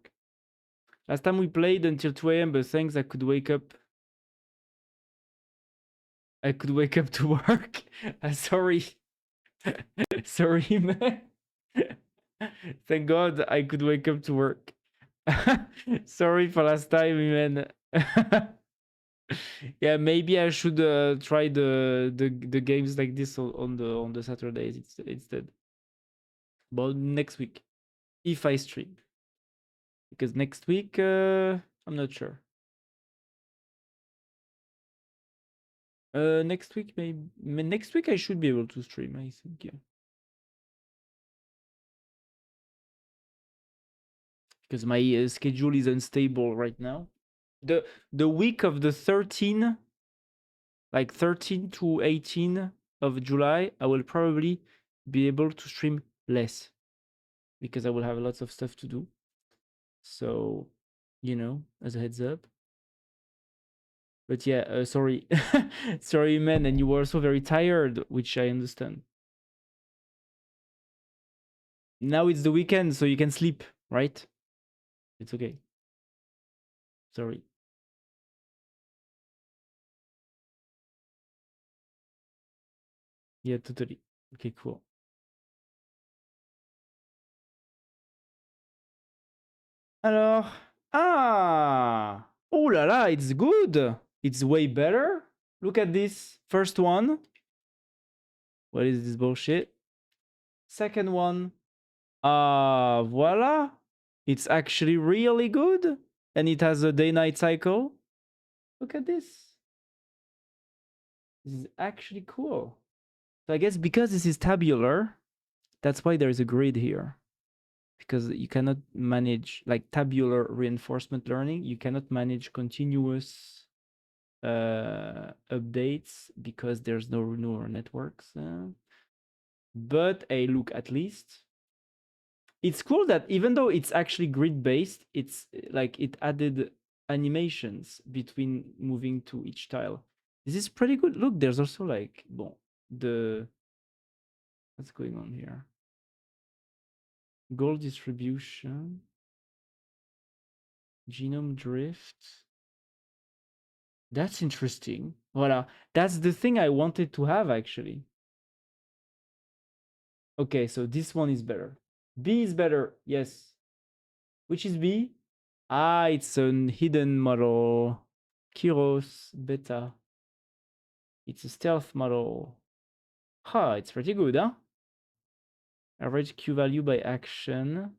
Last time we played until 2 a.m., but thanks, I could wake up. I could wake up to work. Sorry. Sorry, man. Thank God I could wake up to work. Sorry for last time, man. Yeah, maybe I should try the games like this on the Saturdays instead. But next week, if I stream, because next week I'm not sure. Next week maybe. Next week I should be able to stream. I think, yeah. Because my schedule is unstable right now. The week of the 13, like 13 to 18 of July, I will probably be able to stream less because I will have lots of stuff to do. So, you know, as a heads up. But yeah, sorry. Sorry, man. And you were also very tired, which I understand. Now it's the weekend, so you can sleep, right? It's okay. Sorry. Yeah, totally. Okay, cool. Alors, oh la la, it's good. It's way better. Look at this first one. What is this bullshit? Second one. Voila. It's actually really good. And it has a day-night cycle. Look at this. This is actually cool. So I guess because this is tabular, that's why there's a grid here. Because you cannot manage, like tabular reinforcement learning, you cannot manage continuous updates because there's no neural networks. But hey, look, at least it's cool that even though it's actually grid based, it's like it added animations between moving to each tile. This is pretty good. Look, there's also like, bon, the what's going on here? Goal distribution, genome drift. That's interesting. Voila. That's the thing I wanted to have actually. Okay, so this one is better. B is better. Yes. Which is B? Ah, it's a hidden model. Kyros beta. It's a stealth model. Ha, it's pretty good, huh? Average Q value by action.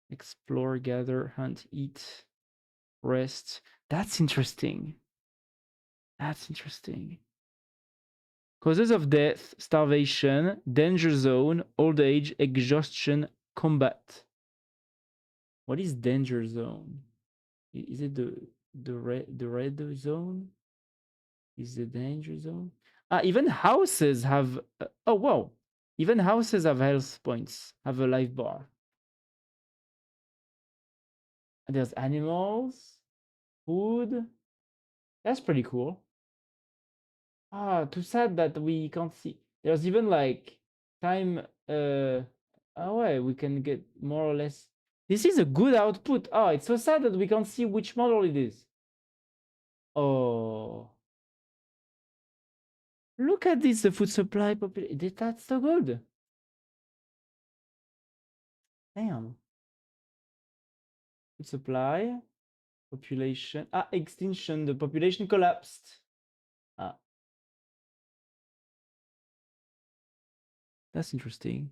Explore, gather, hunt, eat, rest. That's interesting. That's interesting. Causes of death, starvation, danger zone, old age, exhaustion, combat. What is danger zone? Is it the red zone? Is the danger zone? Ah, even houses have. Oh wow! Even houses have health points. Have a life bar. And there's animals, food. That's pretty cool. Ah, too sad that we can't see. There's even like time. Oh wait, we can get more or less. This is a good output. Oh, it's so sad that we can't see which model it is. Oh, look at this, the food supply population. That's so good. Damn. Food supply, population. Ah, extinction. The population collapsed. Ah, that's interesting.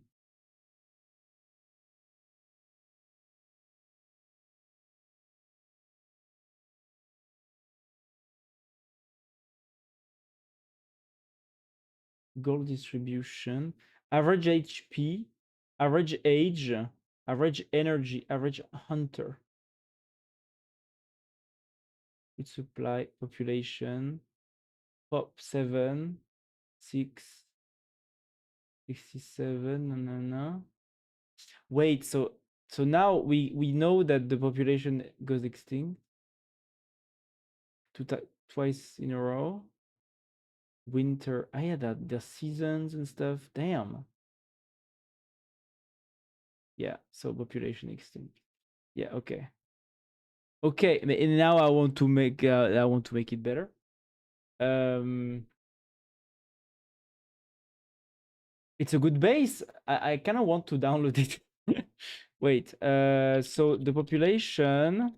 Goal distribution. Average HP, average age, average energy, average hunter. Food supply, population, pop 7, 6, 67, no, no, no. Wait, so now we know that the population goes extinct twice in a row. Winter, yeah, that the seasons and stuff. Damn. Yeah, so population extinct. Yeah, okay. Okay, and now I want to make it better. It's a good base. I kind of want to download it. Wait, so the population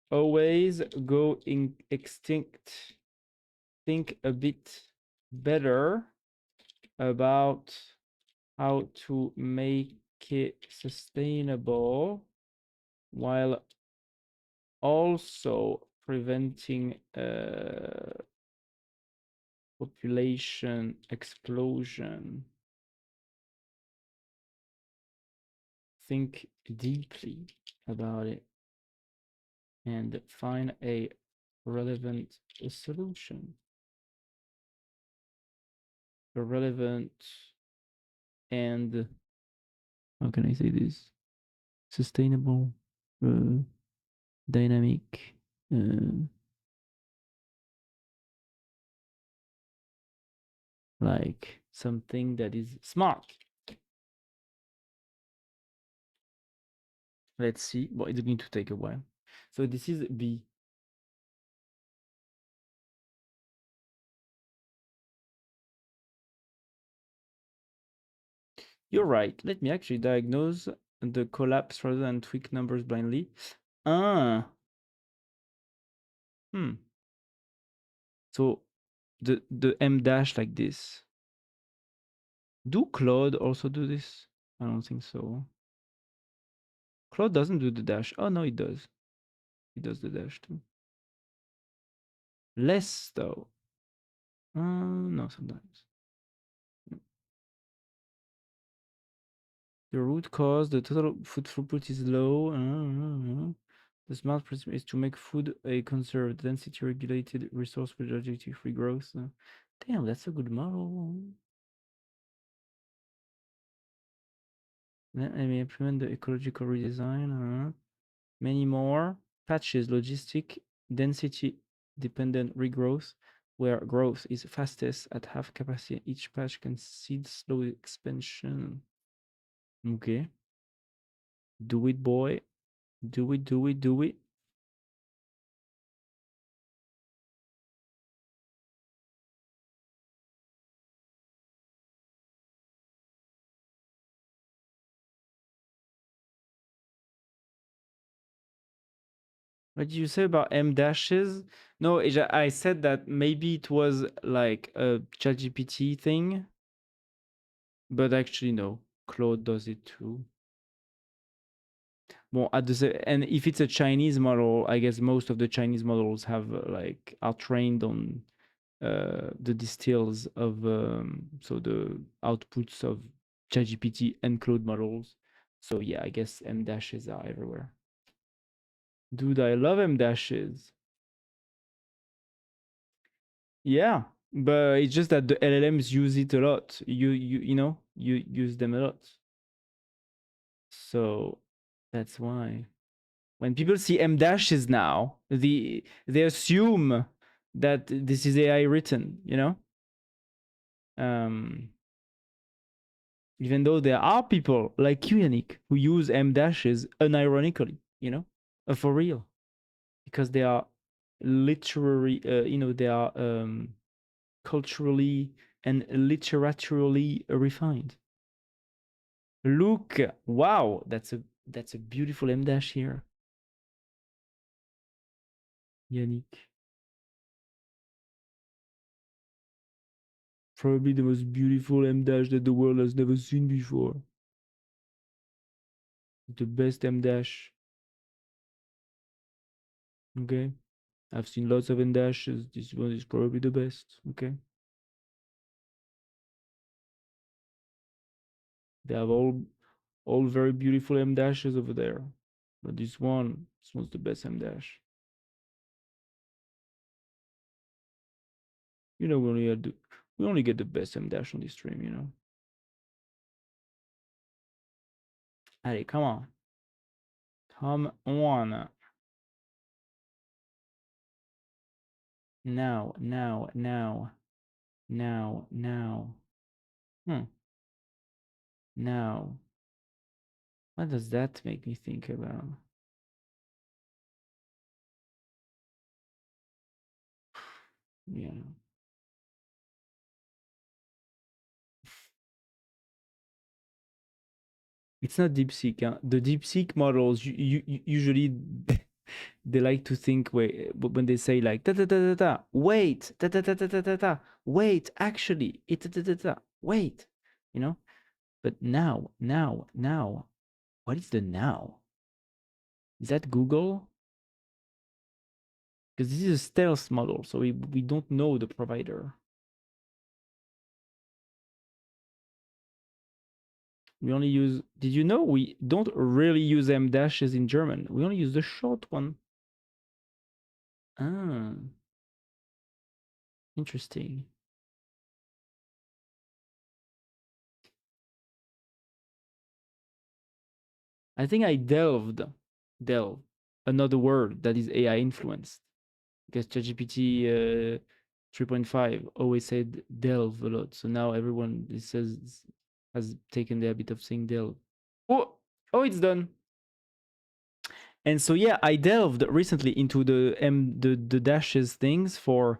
always go in extinct. Think a bit better about how to make it sustainable while also preventing population explosion. Think deeply about it and find a relevant solution. A relevant and how can I say this? Sustainable, dynamic, like something that is smart. Let's see. Well, it's going to take a while. So this is B. You're right. Let me actually diagnose the collapse rather than tweak numbers blindly. Ah. So the M dash like this. Do Claude also do this? I don't think so. Claude doesn't do the dash. Oh no, it does. It does the dash too. Less though. No, sometimes. The root cause, the total food throughput is low. The smart principle is to make food a conserved, density regulated resource with objective free growth. Damn, that's a good model. Then I may implement the ecological redesign. Many more patches, logistic, density dependent regrowth, where growth is fastest at half capacity. Each patch can seed slow expansion. Okay. Do it, boy. Do it, do it, do it. What did you say about M dashes? No, I said that maybe it was like a ChatGPT thing, but actually no, Claude does it too. Well, and if it's a Chinese model, I guess most of the Chinese models have like are trained on the distills of so the outputs of ChatGPT and Claude models. So yeah, I guess M dashes are everywhere. Dude, I love M dashes. Yeah, but it's just that the LLMs use it a lot. You use them a lot. So that's why when people see M dashes now, they assume that this is AI written, Um, even though there are people like you, Yannick, who use M dashes unironically, for real, because they are literary, they are culturally and literaturally refined. Look, wow, that's a beautiful M dash here, Yannick. Probably the most beautiful M dash that the world has never seen before. The best M dash. Okay, I've seen lots of M dashes. This one is probably the best. Okay, they have all very beautiful M dashes over there, but this one's the best M dash. We only get the best M dash on this stream. Allez, come on. Come on. Now, now, now, now, now. Now. What does that make me think about? Yeah. It's not DeepSeek. Huh? The DeepSeek models usually they like to think when they say like da da da da da wait da da da da da da da wait actually it da da da da wait, But now, what is the now? Is that Google? Because this is a stealth model, so we don't know the provider. We only use. Did you know we don't really use M dashes in German? We only use the short one. Ah, interesting. I think I delve another word that is AI influenced because ChatGPT 3.5 always said delve a lot, so now everyone has taken the habit of saying delve. Oh, it's done. And so yeah, I delved recently into the dashes things for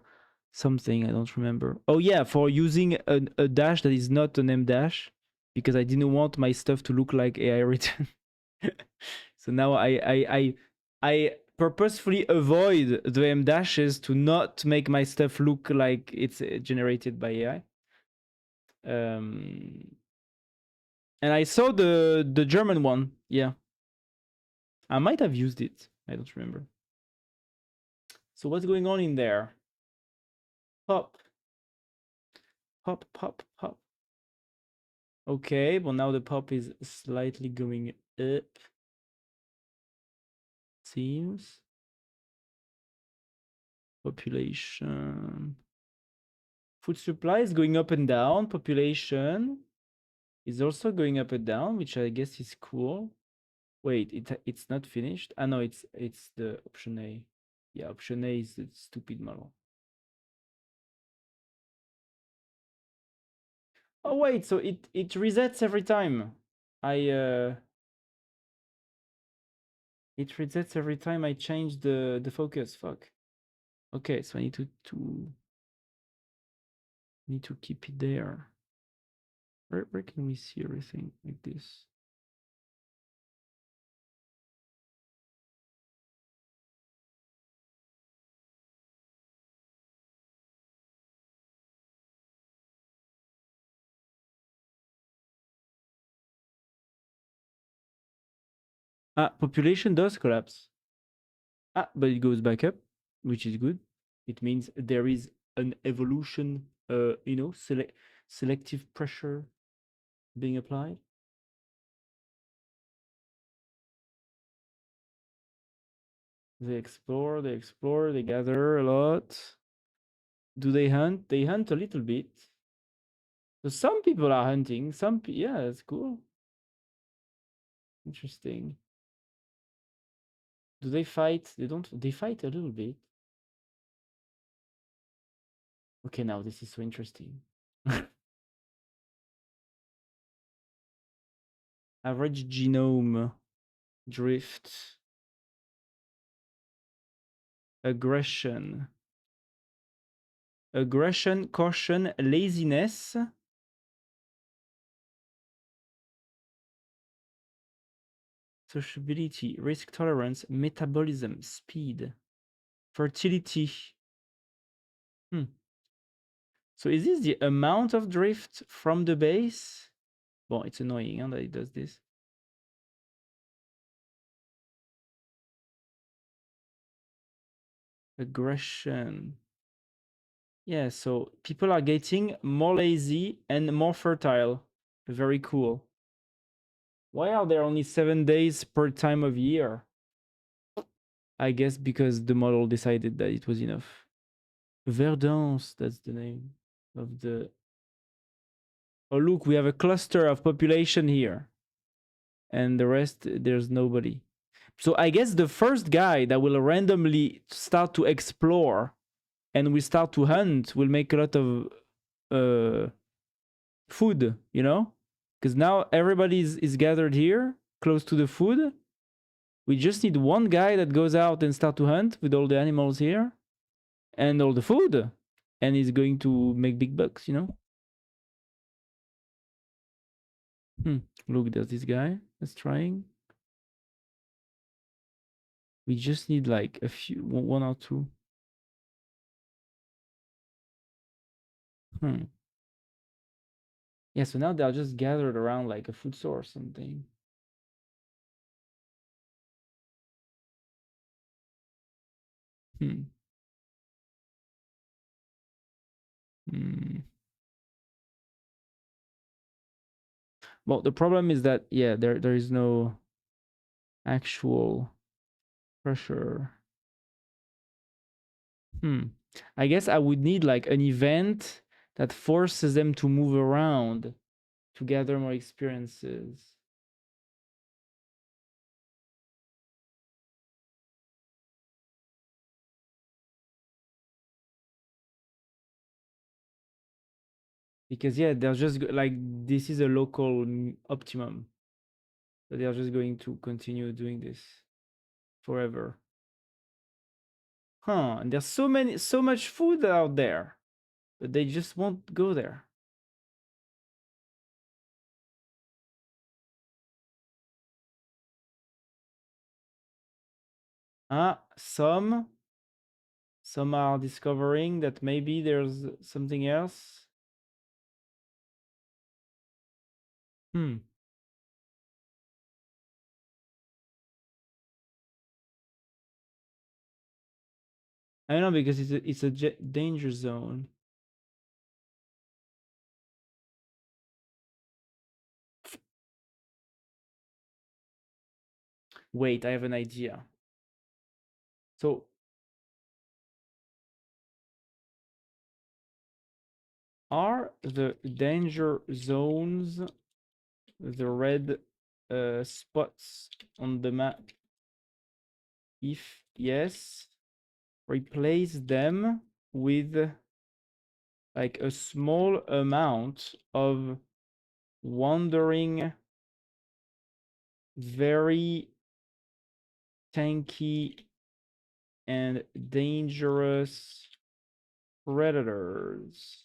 something I don't remember. Oh yeah, for using a dash that is not an M dash. because I didn't want my stuff to look like AI written. So now I purposefully avoid the M dashes to not make my stuff look like it's generated by AI. And I saw the German one. Yeah, I might have used it. I don't remember. So what's going on in there? Pop, pop, pop, pop. Okay, well now the pop is slightly going up. Seems. Population. Food supply is going up and down. Population is also going up and down, which I guess is cool. Wait, it's not finished. Ah no, it's the option A. Yeah, option A is the stupid model. Oh wait, so it resets every time. It resets every time I change the focus. Fuck. Okay, so I need to keep it there. Where can we see everything like this? Ah, population does collapse. Ah, but it goes back up, which is good. It means there is an evolution, selective pressure being applied. They explore, they gather a lot. Do they hunt? They hunt a little bit. So some people are hunting. Yeah, that's cool. Interesting. Do they fight? They don't. They fight a little bit. Okay, now this is so interesting. Average genome drift. Aggression. Aggression, caution, laziness. Sociability, risk tolerance, metabolism, speed, fertility. So is this the amount of drift from the base? Well, it's annoying that it does this. Aggression. Yeah, so people are getting more lazy and more fertile. Very cool. Why are there only 7 days per time of year? I guess because the model decided that it was enough. Verdance, that's the name of the... Oh, look, we have a cluster of population here. And the rest, there's nobody. So I guess the first guy that will randomly start to explore and will start to hunt will make a lot of food, Because now everybody is gathered here, close to the food. We just need one guy that goes out and start to hunt with all the animals here and all the food. And he's going to make big bucks, Look, there's this guy that's trying. We just need like a few, one or two. Yeah, so now they're just gathered around like a food source or something. Hmm. Well, the problem is that, yeah, there is no actual pressure. I guess I would need like an event that forces them to move around to gather more experiences. Because, yeah, they're just like, this is a local optimum. So they are just going to continue doing this forever. And there's so much food out there, but they just won't go there. Some are discovering that maybe there's something else. I don't know, because it's a danger zone. Wait, I have an idea. So are the danger zones the red spots on the map? If yes, replace them with like a small amount of wandering, very tanky and dangerous predators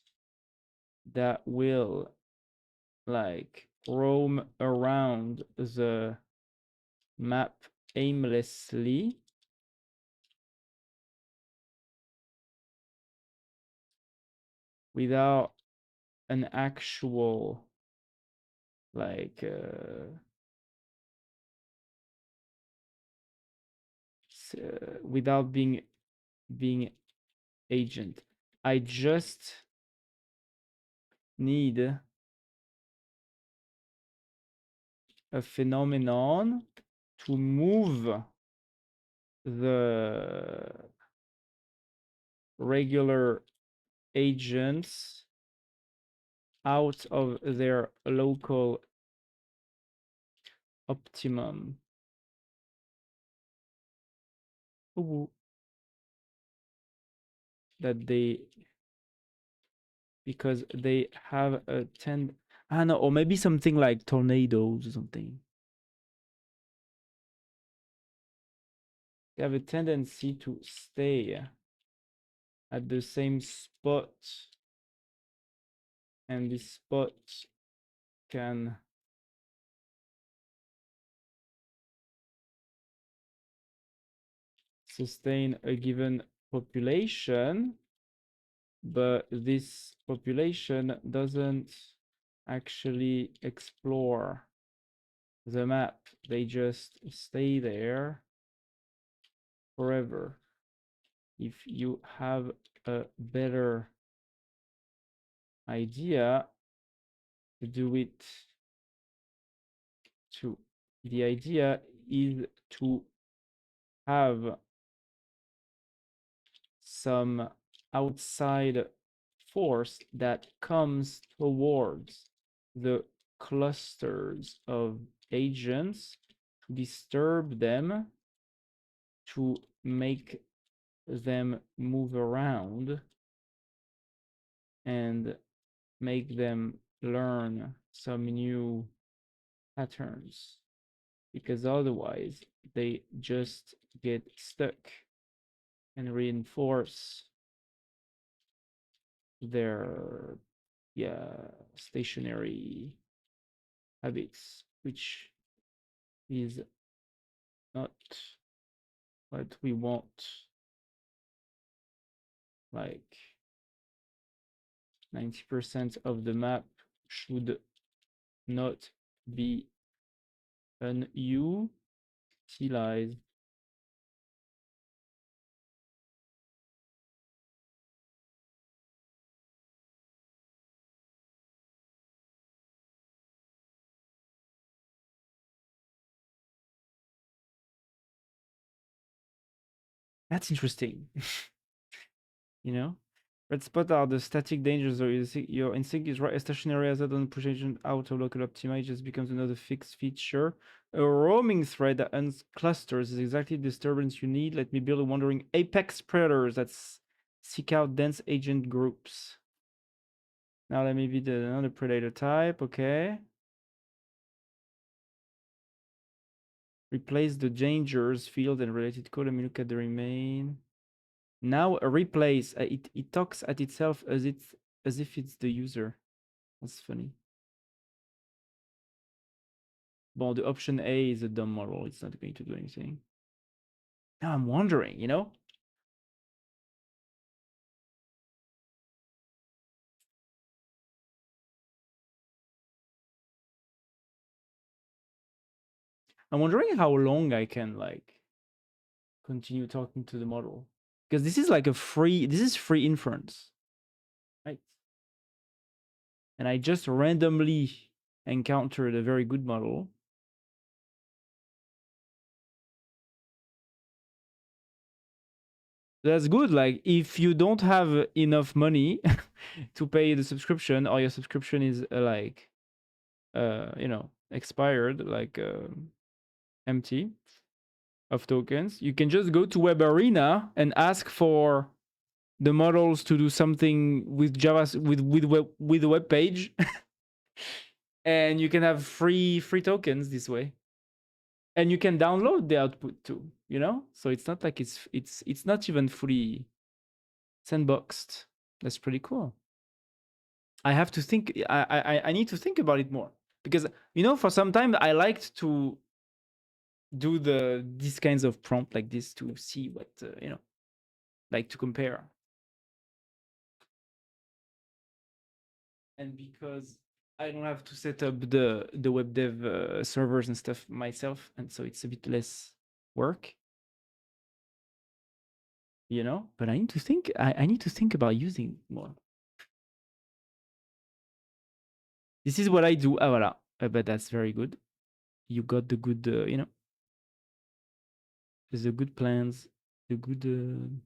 that will like roam around the map aimlessly without an actual like without being agent. I just need a phenomenon to move the regular agents out of their local optimum. Ooh. That they, because they have a I don't know, or maybe something like tornadoes or something. They have a tendency to stay at the same spot, and this spot can sustain a given population, but this population doesn't actually explore the map. They just stay there forever. If you have a better idea, do it too. The idea is to have some outside force that comes towards the clusters of agents to disturb them, to make them move around and make them learn some new patterns, because otherwise they just get stuck and reinforce their stationary habits, which is not what we want. Like 90% of the map should not be unutilized. That's interesting. You know, red spot are the static dangers, or your instinct is right. A stationary hazard on projection out of local optima just becomes another fixed feature. A roaming thread that unclusters is exactly the disturbance you need. Let me build a wandering apex predators that seek out dense agent groups. Now let me be another predator type. Okay. Replace the dangers field and related code. Let me look at the remain. Now replace. It talks at itself as if it's the user. That's funny. Well, the option A is a dumb model. It's not going to do anything. Now I'm wondering, I'm wondering how long I can like continue talking to the model, because this is like this is free inference, right? And I just randomly encountered a very good model. That's good. Like if you don't have enough money to pay the subscription, or your subscription is like expired, like empty of tokens, you can just go to Web Arena and ask for the models to do something with Java with a web page, and you can have free tokens this way, and you can download the output too. So it's not like it's not even fully sandboxed. That's pretty cool. I have to think. I need to think about it more, because for some time I liked to do these kinds of prompt like this to see what like to compare. And because I don't have to set up the web dev servers and stuff myself, and so it's a bit less work, But I need to think. I need to think about using more. This is what I do. Ah, voilà. But that's very good. You got the good, the good plans, the good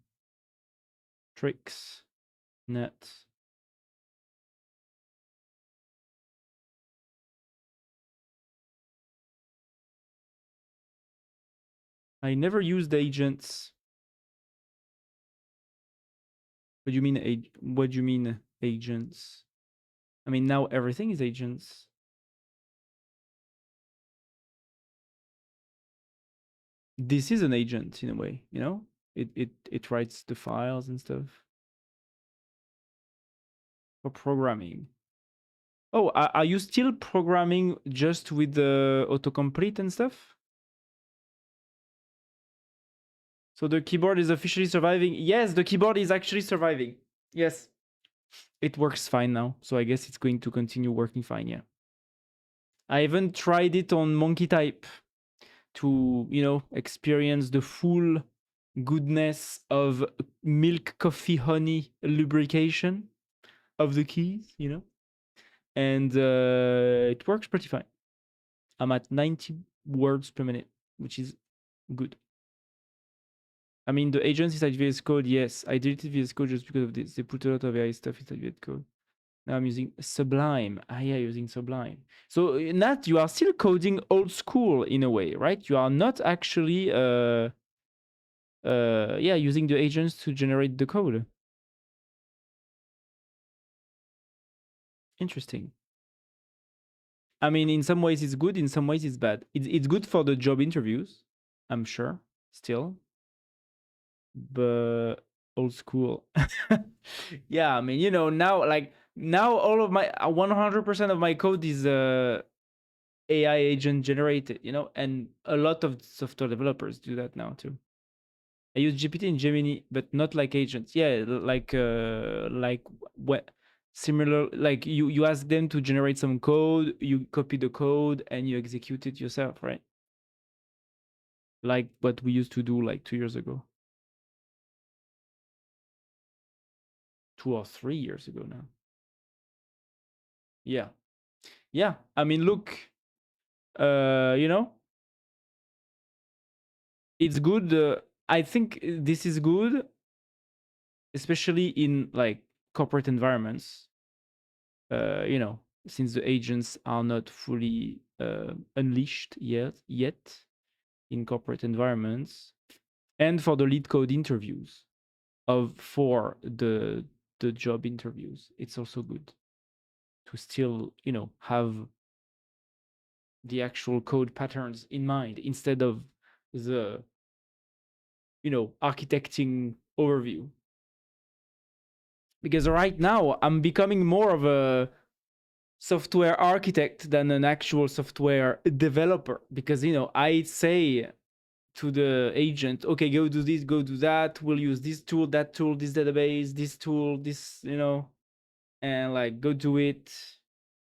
tricks, nets. I never used agents. What do you mean? What do you mean agents? I mean, now everything is agents. This is an agent in a way, It writes the files and stuff for programming. Oh, are you still programming just with the autocomplete and stuff? So the keyboard is officially surviving? Yes, the keyboard is actually surviving. Yes. It works fine now, so I guess it's going to continue working fine, yeah. I even tried it on monkey type to, experience the full goodness of milk, coffee, honey lubrication of the keys, and it works pretty fine. I'm at 90 words per minute, which is good. I mean, the agents inside VS Code, yes. I deleted VS Code just because of this. They put a lot of AI stuff inside VS Code. Now I'm using Sublime. Yeah, using Sublime. So, Nat, you are still coding old school in a way, right? You are not actually, using the agents to generate the code. Interesting. I mean, in some ways it's good, in some ways it's bad. It's good for the job interviews, I'm sure, still. But old school. Yeah, I mean, now all of my 100% of my code is AI agent generated, and a lot of software developers do that now too. I use GPT and Gemini, but not like agents. Yeah, like what similar, like you ask them to generate some code, you copy the code and you execute it yourself, right? Like what we used to do like 2 years ago. 2 or 3 years ago now. Yeah. Yeah. I mean, look, it's good. I think this is good, especially in like corporate environments. Since the agents are not fully unleashed yet in corporate environments, and for the lead code interviews for the job interviews, it's also good to still have the actual code patterns in mind instead of the architecting overview. Because right now I'm becoming more of a software architect than an actual software developer, because I say to the agent, okay, go do this, go do that, we'll use this tool, that tool, this database, this tool, this, and like go do it,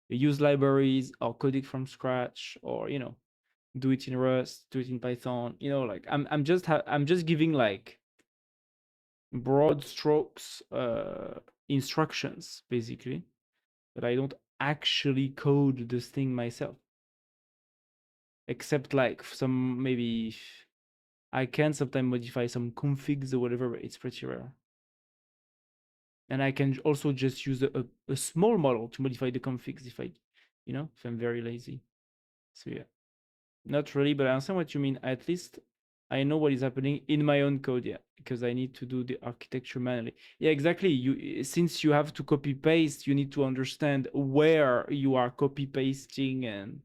use libraries or code it from scratch, or do it in Rust, do it in Python, like I'm just giving like broad strokes instructions basically, but I don't actually code this thing myself, except like some maybe I can sometimes modify some configs or whatever, but it's pretty rare. And I can also just use a small model to modify the configs if if I'm very lazy. So yeah, not really, but I understand what you mean. At least I know what is happening in my own code, yeah, because I need to do the architecture manually. Yeah, exactly. Since you have to copy paste, you need to understand where you are copy pasting and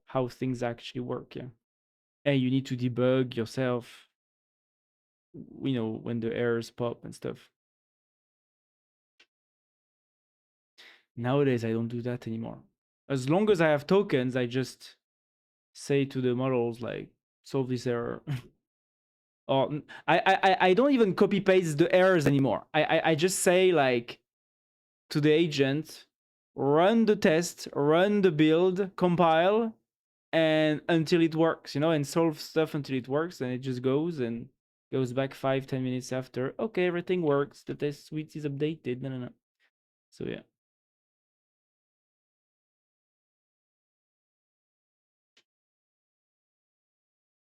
how things actually work, yeah. And you need to debug yourself, when the errors pop and stuff. Nowadays, I don't do that anymore. As long as I have tokens, I just say to the models like, solve this error. Or I don't even copy paste the errors anymore. I just say like to the agent, run the test, run the build, compile, and until it works, and solve stuff until it works, and it just goes back 5-10 minutes after. Okay, everything works. The test suite is updated. No. So yeah.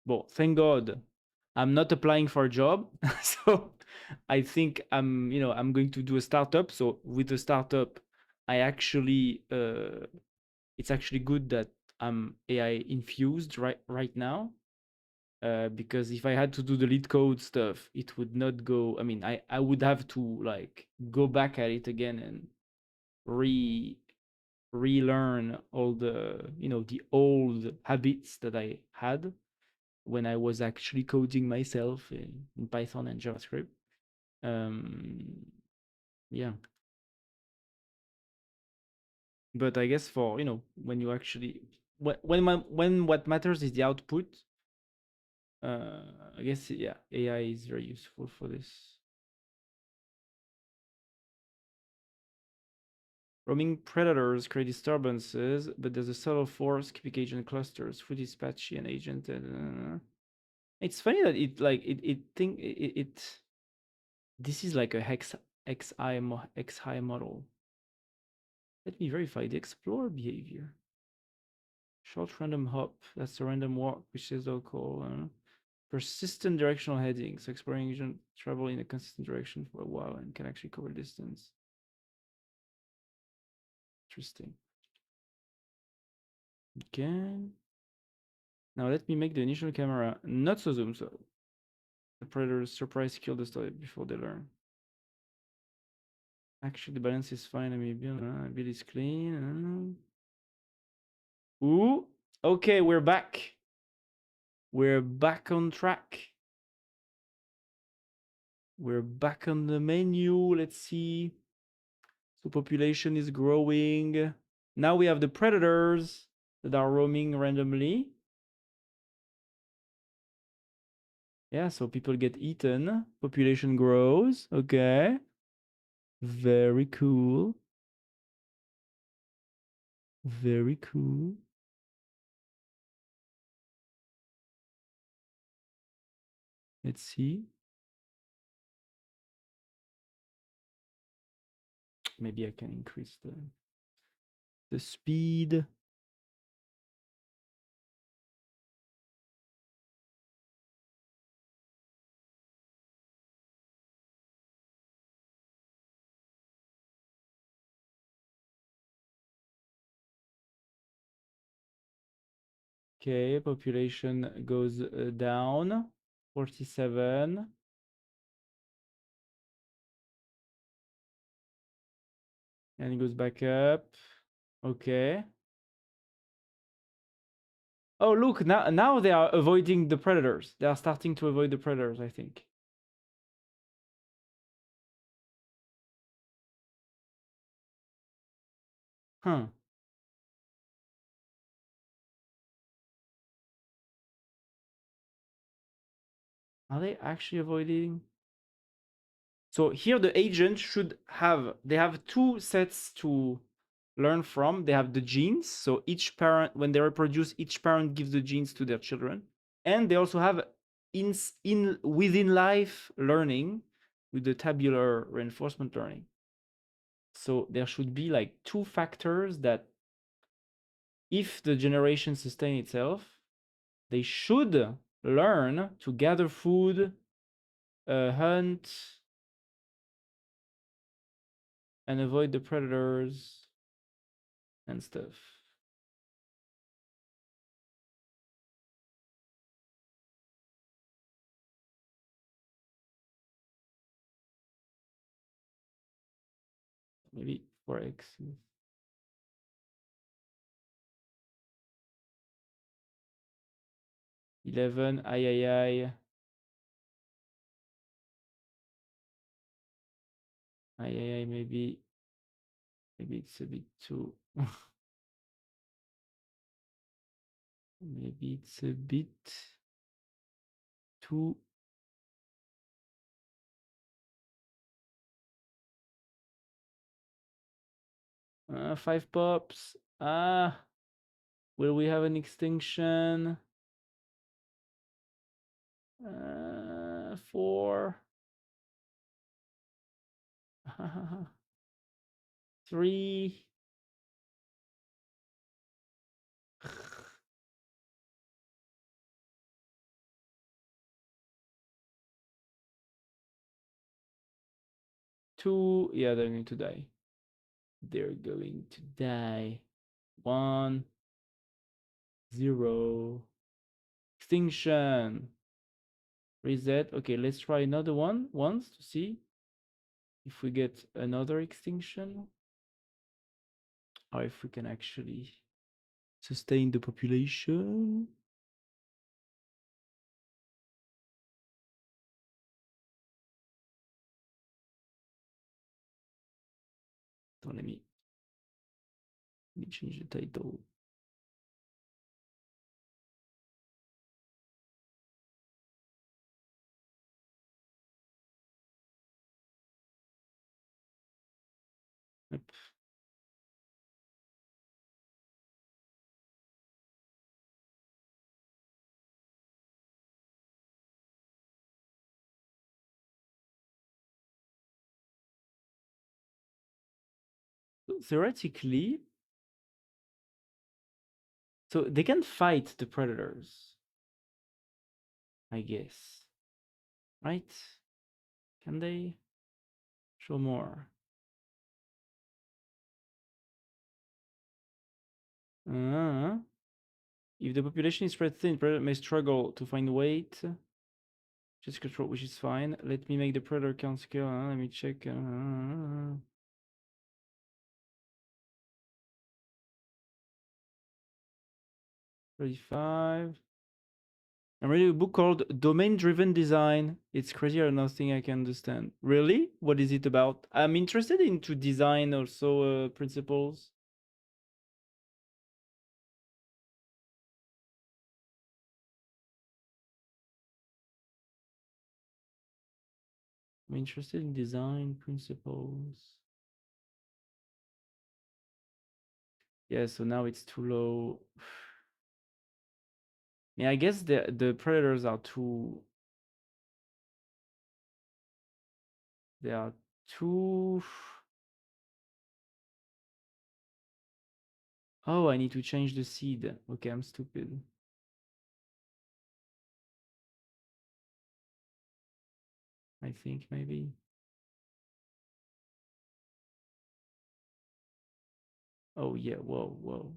Well, thank God I'm not applying for a job. So I think I'm going to do a startup. So with the startup, I actually it's actually good that I'm AI infused right now. Because if I had to do the lead code stuff, it would not go. I mean, I would have to like go back at it again and relearn all the old habits that I had when I was actually coding myself in Python and JavaScript. Um, yeah, but I guess for when you actually when what matters is the output. I guess yeah, AI is very useful for this. Roaming predators create disturbances, but there's a subtle force keeping agent clusters. Food is patchy and agent. It's funny that it this is like a hex xi model. Let me verify the explorer behavior. Short random hop, that's a random walk, which is local. Persistent directional heading, so exploring agent travel in a consistent direction for a while and can actually cover distance. Interesting. Okay. Now let me make the initial camera not so zoom, so the predators surprise kill the story before they learn. Actually, the balance is fine. I mean, build is clean. Ooh, okay, we're back. We're back on track. We're back on the menu. Let's see. So population is growing. Now we have the predators that are roaming randomly. Yeah, so people get eaten. Population grows. Okay. Very cool. Very cool. Let's see. Maybe I can increase the speed. Okay, population goes down. 47. And it goes back up. Okay. Oh, look, now they are avoiding the predators. They are starting to avoid the predators, I think. Huh. Are they actually avoiding? So here the agent should have, they have two sets to learn from. They have the genes. So each parent, when they reproduce, each parent gives the genes to their children. And they also have within life learning with the tabular reinforcement learning. So there should be like two factors that if the generation sustain itself, they should learn to gather food, hunt, and avoid the predators and stuff. Maybe 4x. 11, aïe aïe aïe. Aïe aïe aïe, maybe it's a bit too. Maybe it's a bit too. Five pops. Will we have an extinction? 4. 3. 2. Yeah, they're going to die. They're going to die. 1. 0. Extinction. Reset. Okay, let's try another one once to see if we get another extinction. Or if we can actually sustain the population. Don't let me change the title. Yep. Theoretically, so they can fight the predators, I guess. Right? Can they? Show more. If the population is spread thin, predator may struggle to find weight. Just control, which is fine. Let me make the predator count scale. Let me check. 35. I'm reading a book called Domain Driven Design. It's crazier than nothing I can understand. Really? What is it about? I'm interested into design also principles. I'm interested in design principles. Yeah, so now it's too low. Yeah, I guess the predators are too. They are too. Oh, I need to change the seed. Okay, I'm stupid. I think maybe. Oh yeah, whoa, whoa.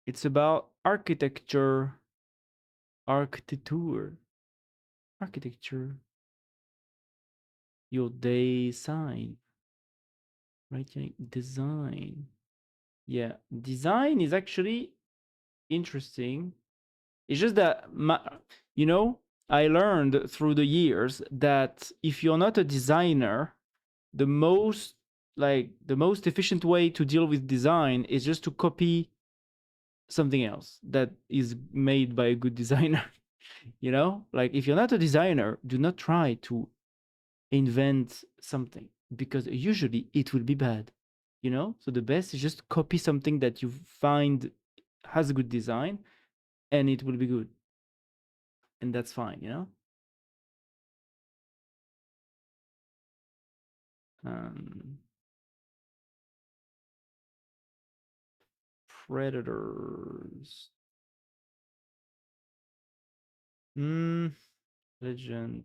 It's about architecture. Architecture. Architecture. Your day sign. Right? Design. Yeah, design is actually interesting. It's just that, you know, I learned through the years that if you're not a designer, the most efficient way to deal with design is just to copy something else that is made by a good designer. Like if you're not a designer, do not try to invent something, because usually it will be bad. So the best is just copy something that you find has a good design, and it will be good, and that's fine. um Predators. Legend.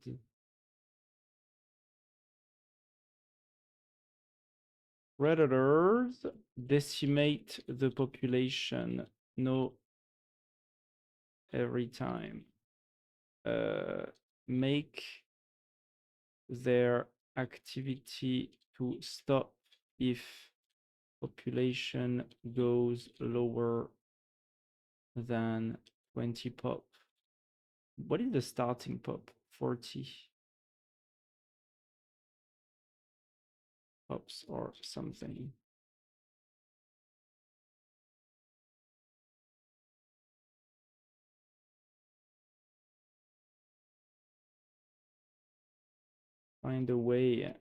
Predators decimate the population. No, every time. Make their activity to stop if population goes lower than 20 pop. What is the starting pop? 40 pops or something. Find a way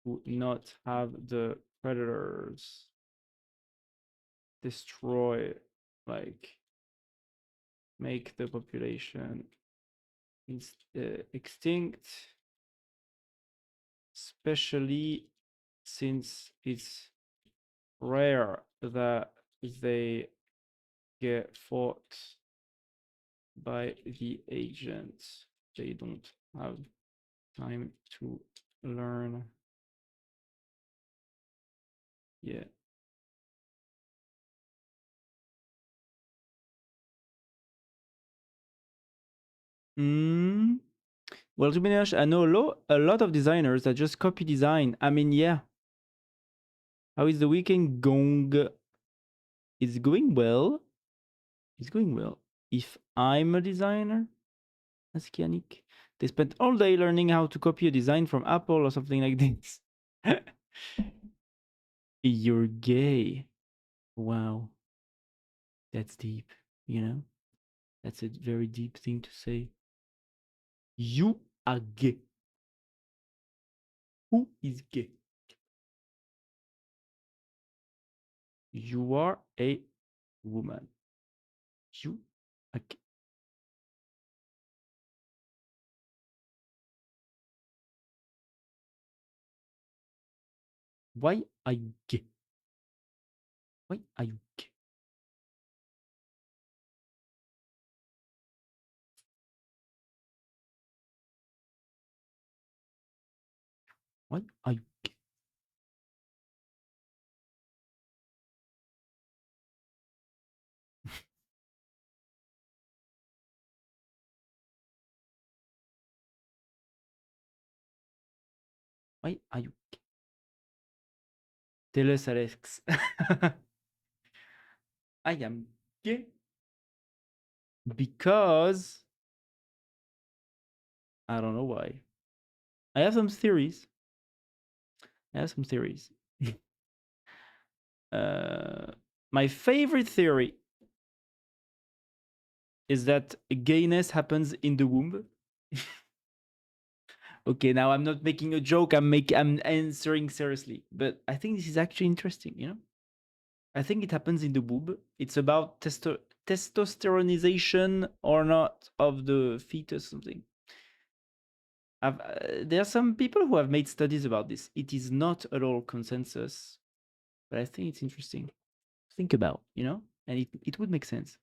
to not have the predators destroy, like make the population extinct, especially since it's rare that they get fought by the agents. They don't have time to learn. Yeah. Well, to be honest, I know a lot of designers that just copy design. I mean, yeah. How is the weekend going? It's going well. It's going well. If I'm a designer, ask Yannick. They spent all day learning how to copy a design from Apple or something like this. You're gay. Wow. That's deep. That's a very deep thing to say. You are gay. Who is gay? You are a woman. You are gay. Why are you gay? Why are you gay? Why are you gay? Why are you gay? Tell us, Alex. I am gay because I don't know why. I have some theories. My favorite theory is that gayness happens in the womb. Okay, now I'm not making a joke. I'm answering seriously, but I think this is actually interesting. I think it happens in the womb. It's about testosteronization or not of the fetus, something. There are some people who have made studies about this. It is not at all consensus, but I think it's interesting to think about, and it would make sense.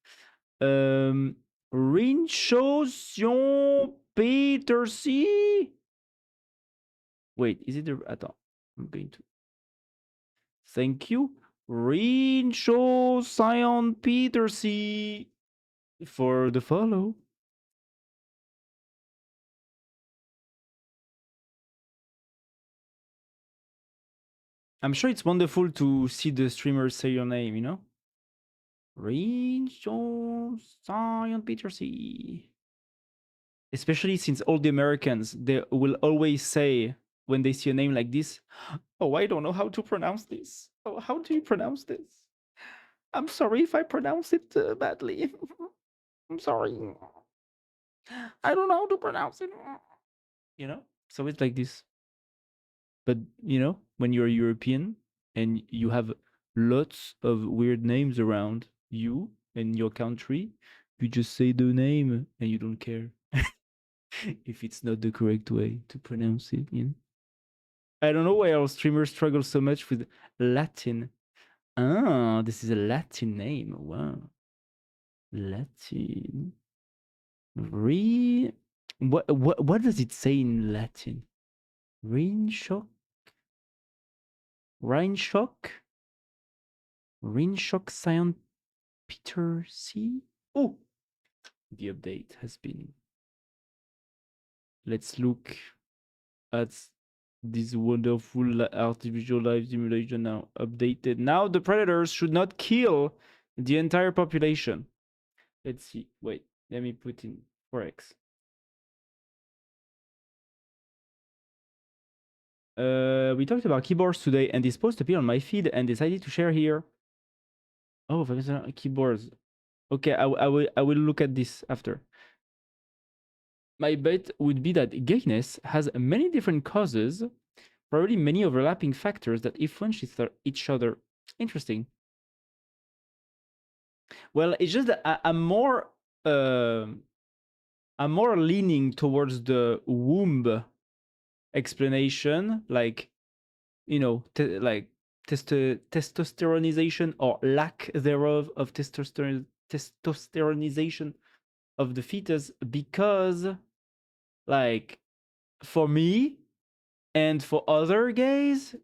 Rinchosian Petersi. Wait, is it the? Attends, I'm going to. Thank you, Rinchosian Petersi, for the follow. I'm sure it's wonderful to see the streamers say your name. Rinchosian Petersi. Especially since all the Americans, they will always say when they see a name like this, "Oh, I don't know how to pronounce this. Oh, how do you pronounce this?" I'm sorry if I pronounce it badly. I'm sorry. I don't know how to pronounce it. You know? So it's like this. But, you know, when you're European and you have lots of weird names around you and your country, you just say the name and you don't care if it's not the correct way to pronounce it. You know? I don't know why our streamers struggle so much with Latin. Ah, this is a Latin name. Wow. Latin. What does it say in Latin? Rhinshock? Rhinshock? Rhinshock Sion Peter C? Oh, the update has been. Let's look at this wonderful artificial life simulation now updated. Now the predators should not kill the entire population. Let's see. Wait, let me put in 4x. We talked about keyboards today and it's supposed to be on my feed and decided to share here. Oh, keyboards. Okay, I will look at this after. My bet would be that gayness has many different causes, probably many overlapping factors that influence each other. Interesting. Well, it's just that I'm more leaning towards the womb explanation, like, you know, like testosteronization or lack thereof of testosteronization of the fetus, because, like, for me and for other gays,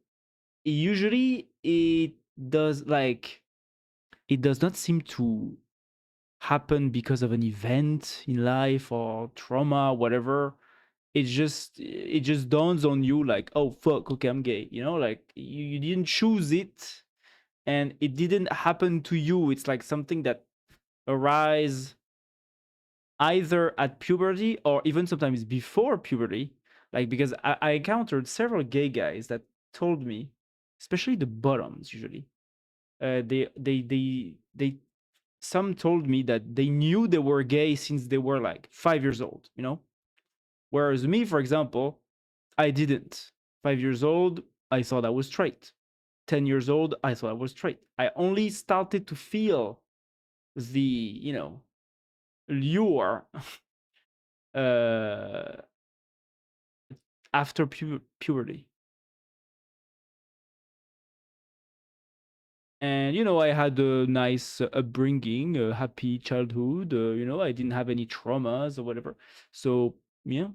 usually it does not seem to happen because of an event in life or trauma, whatever. It just dawns on you like, oh fuck, okay, I'm gay. You know, like you didn't choose it and it didn't happen to you. It's like something that arise either at puberty or even sometimes before puberty. Like, because I encountered several gay guys that told me, especially the bottoms usually, they some told me that they knew they were gay since they were like 5 years old, you know? Whereas me, for example, I didn't. 5 years old, I thought I was straight. 10 years old, I thought I was straight. I only started to feel the, you know, lure uh, after puberty. And, you know, I had a nice upbringing, a happy childhood. You know, I didn't have any traumas or whatever. So, yeah,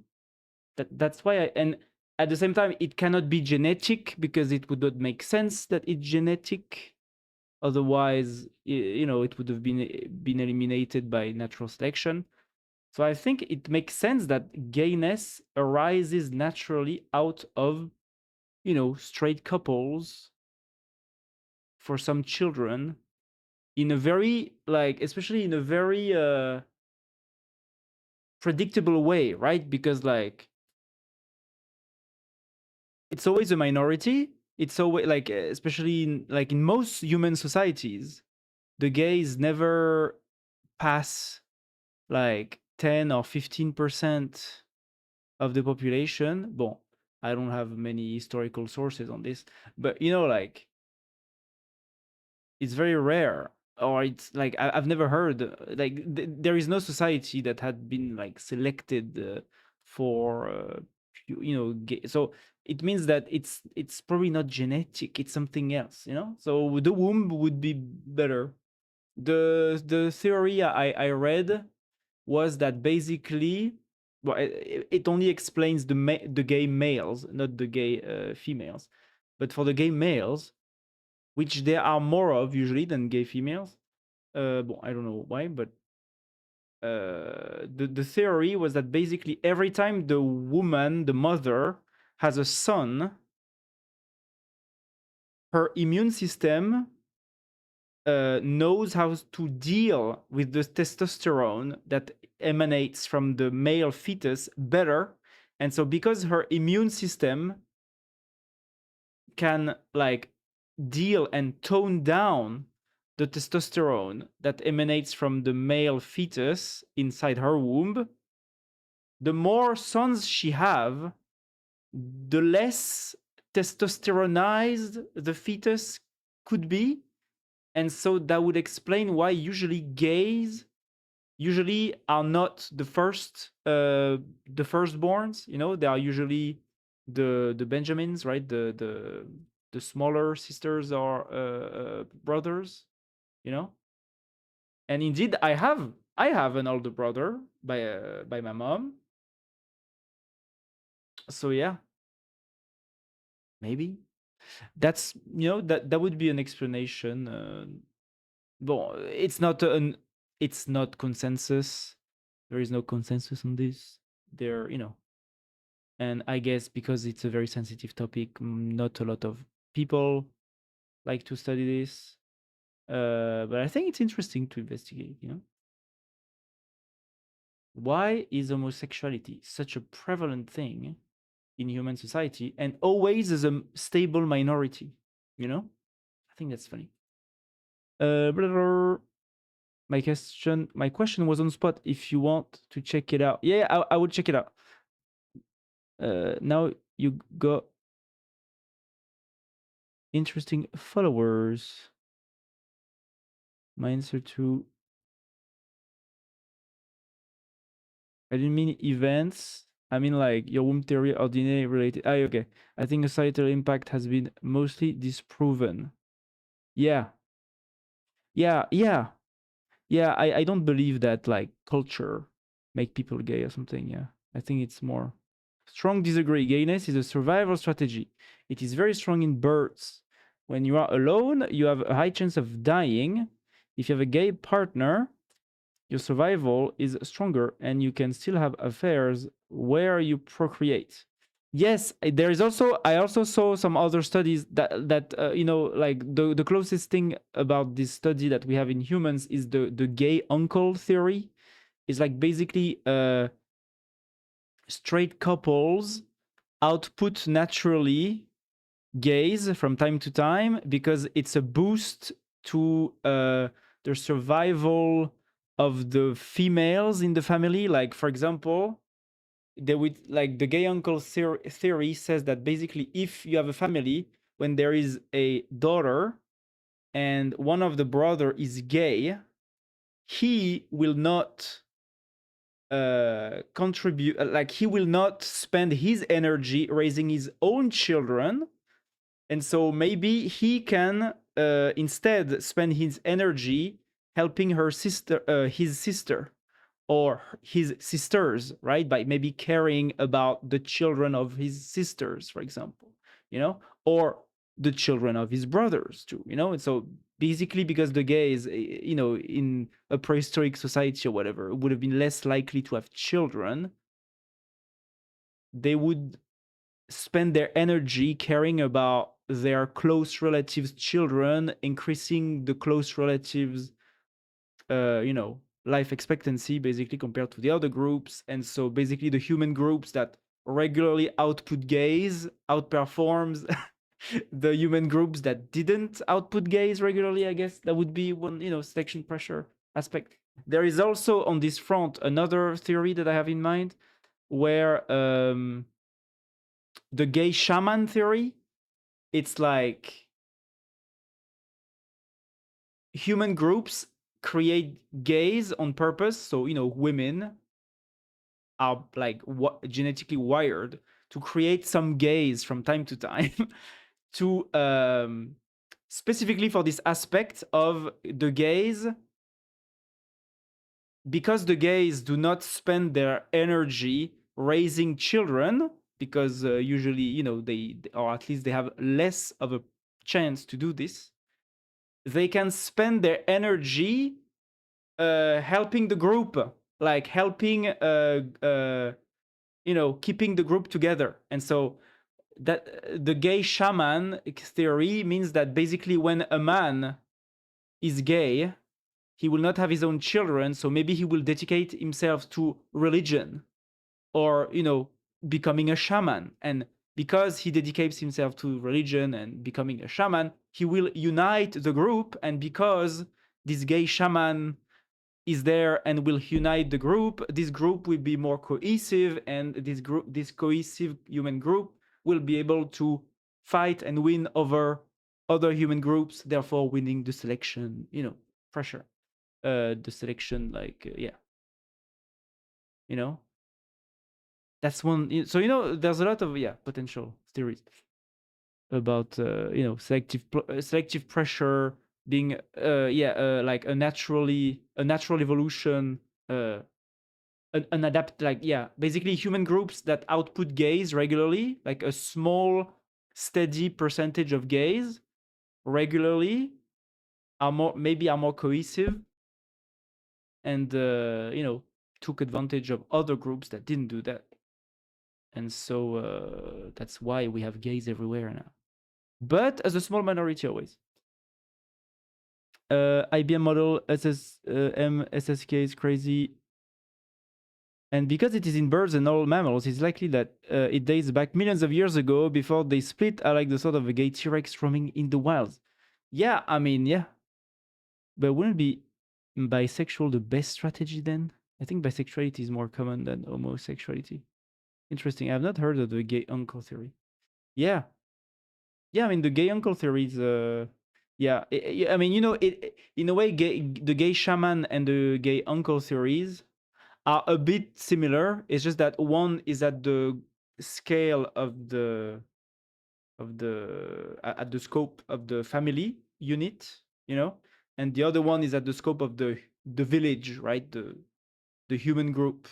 that's why and at the same time, it cannot be genetic because it would not make sense that it's genetic. Otherwise, you know, it would have been eliminated by natural selection. So I think it makes sense that gayness arises naturally out of, you know, straight couples for some children in a very, like, especially in a very predictable way, right? Because, like, it's always a minority. It's always like, especially in most human societies, the gays never pass like 10 or 15% of the population. Bon, I don't have many historical sources on this, but, you know, like, it's very rare. Or it's like I've never heard like there is no society that had been like selected for you know, so it means that it's probably not genetic, it's something else, you know. So the womb would be better. The theory I read was that basically, well, it only explains the gay males, not the gay females. But for the gay males, which there are more of usually than gay females, well, I don't know why, but the theory was that basically every time the woman, the mother, has a son, her immune system knows how to deal with the testosterone that emanates from the male fetus better. And so because her immune system can, like, deal and tone down the testosterone that emanates from the male fetus inside her womb, the more sons she have, the less testosteronized the fetus could be. And so that would explain why usually gays usually are not the firstborns. You know, they are usually the Benjamins, right? The smaller sisters or brothers, you know. And indeed, I have an older brother by my mom. So yeah, maybe that's, you know, that would be an explanation. Well, it's not consensus. There is no consensus on this. There, you know, and I guess because it's a very sensitive topic, not a lot of people like to study this. But I think it's interesting to investigate. You know, why is homosexuality such a prevalent thing in human society and always as a stable minority? You know, I think that's funny. Blah, blah, blah. My question was on spot. If you want to check it out, yeah, I would check it out. Now you got interesting followers. My answer to I didn't mean events. I mean like your womb theory or DNA related. Ah, okay. I think societal impact has been mostly disproven. Yeah. Yeah. Yeah. Yeah. I don't believe that like culture make people gay or something. Yeah. I think it's more strong disagree. Gayness is a survival strategy. It is very strong in birds. When you are alone, you have a high chance of dying. If you have a gay partner, your survival is stronger and you can still have affairs where you procreate. Yes, there is also, I also saw some other studies that you know, like the closest thing about this study that we have in humans is the gay uncle theory. It's like basically straight couples output naturally gays from time to time because it's a boost to the survival of the females in the family. Like, for example, they would like the gay uncle theory says that basically if you have a family when there is a daughter and one of the brother is gay, he will not contribute, like he will not spend his energy raising his own children. And so maybe he can instead spend his energy helping his sister or his sisters, right? By maybe caring about the children of his sisters, for example, you know, or the children of his brothers too, you know. And so basically, because the gays, you know, in a prehistoric society or whatever, would have been less likely to have children, they would spend their energy caring about their close relatives' children, increasing the close relatives, you know, life expectancy basically compared to the other groups. And so basically the human groups that regularly output gays outperforms the human groups that didn't output gays regularly. I guess that would be one, you know, selection pressure aspect. There is also on this front another theory that I have in mind where the gay shaman theory, it's like human groups create gays on purpose. So, you know, women are like genetically wired to create some gays from time to time to specifically for this aspect of the gays, because the gays do not spend their energy raising children, because usually, you know, they, or at least they have less of a chance to do this, they can spend their energy helping the group, like helping you know, keeping the group together. And so that the gay shaman theory means that basically when a man is gay, he will not have his own children, so maybe he will dedicate himself to religion or, you know, becoming a shaman. And because he dedicates himself to religion and becoming a shaman, he will unite the group, and because this gay shaman is there and will unite the group, this group will be more cohesive, and this cohesive human group will be able to fight and win over other human groups, therefore winning the selection, pressure. The selection, yeah, that's one. So there's a lot of potential theories about selective pressure being like a natural evolution, an adapt, basically human groups that output gays regularly, like a small steady percentage of gays regularly are more cohesive, and took advantage of other groups that didn't do that, and so that's why we have gays everywhere now, but as a small minority always. IBM model SSM SSK is crazy. And because it is in birds and all mammals, it's likely that it dates back millions of years ago before they split, like the sort of a gay T-Rex roaming in the wilds. Yeah, I mean, yeah. But wouldn't be bisexual the best strategy then? I think bisexuality is more common than homosexuality. Interesting. I've not heard of the gay uncle theory. Yeah. Yeah, I mean, the gay uncle theory is... yeah, I mean, in a way, the gay shaman and the gay uncle theories are a bit similar. It's just that one is at the scale of the at the scope of the family unit, and the other one is at the scope of the village, right? The human group.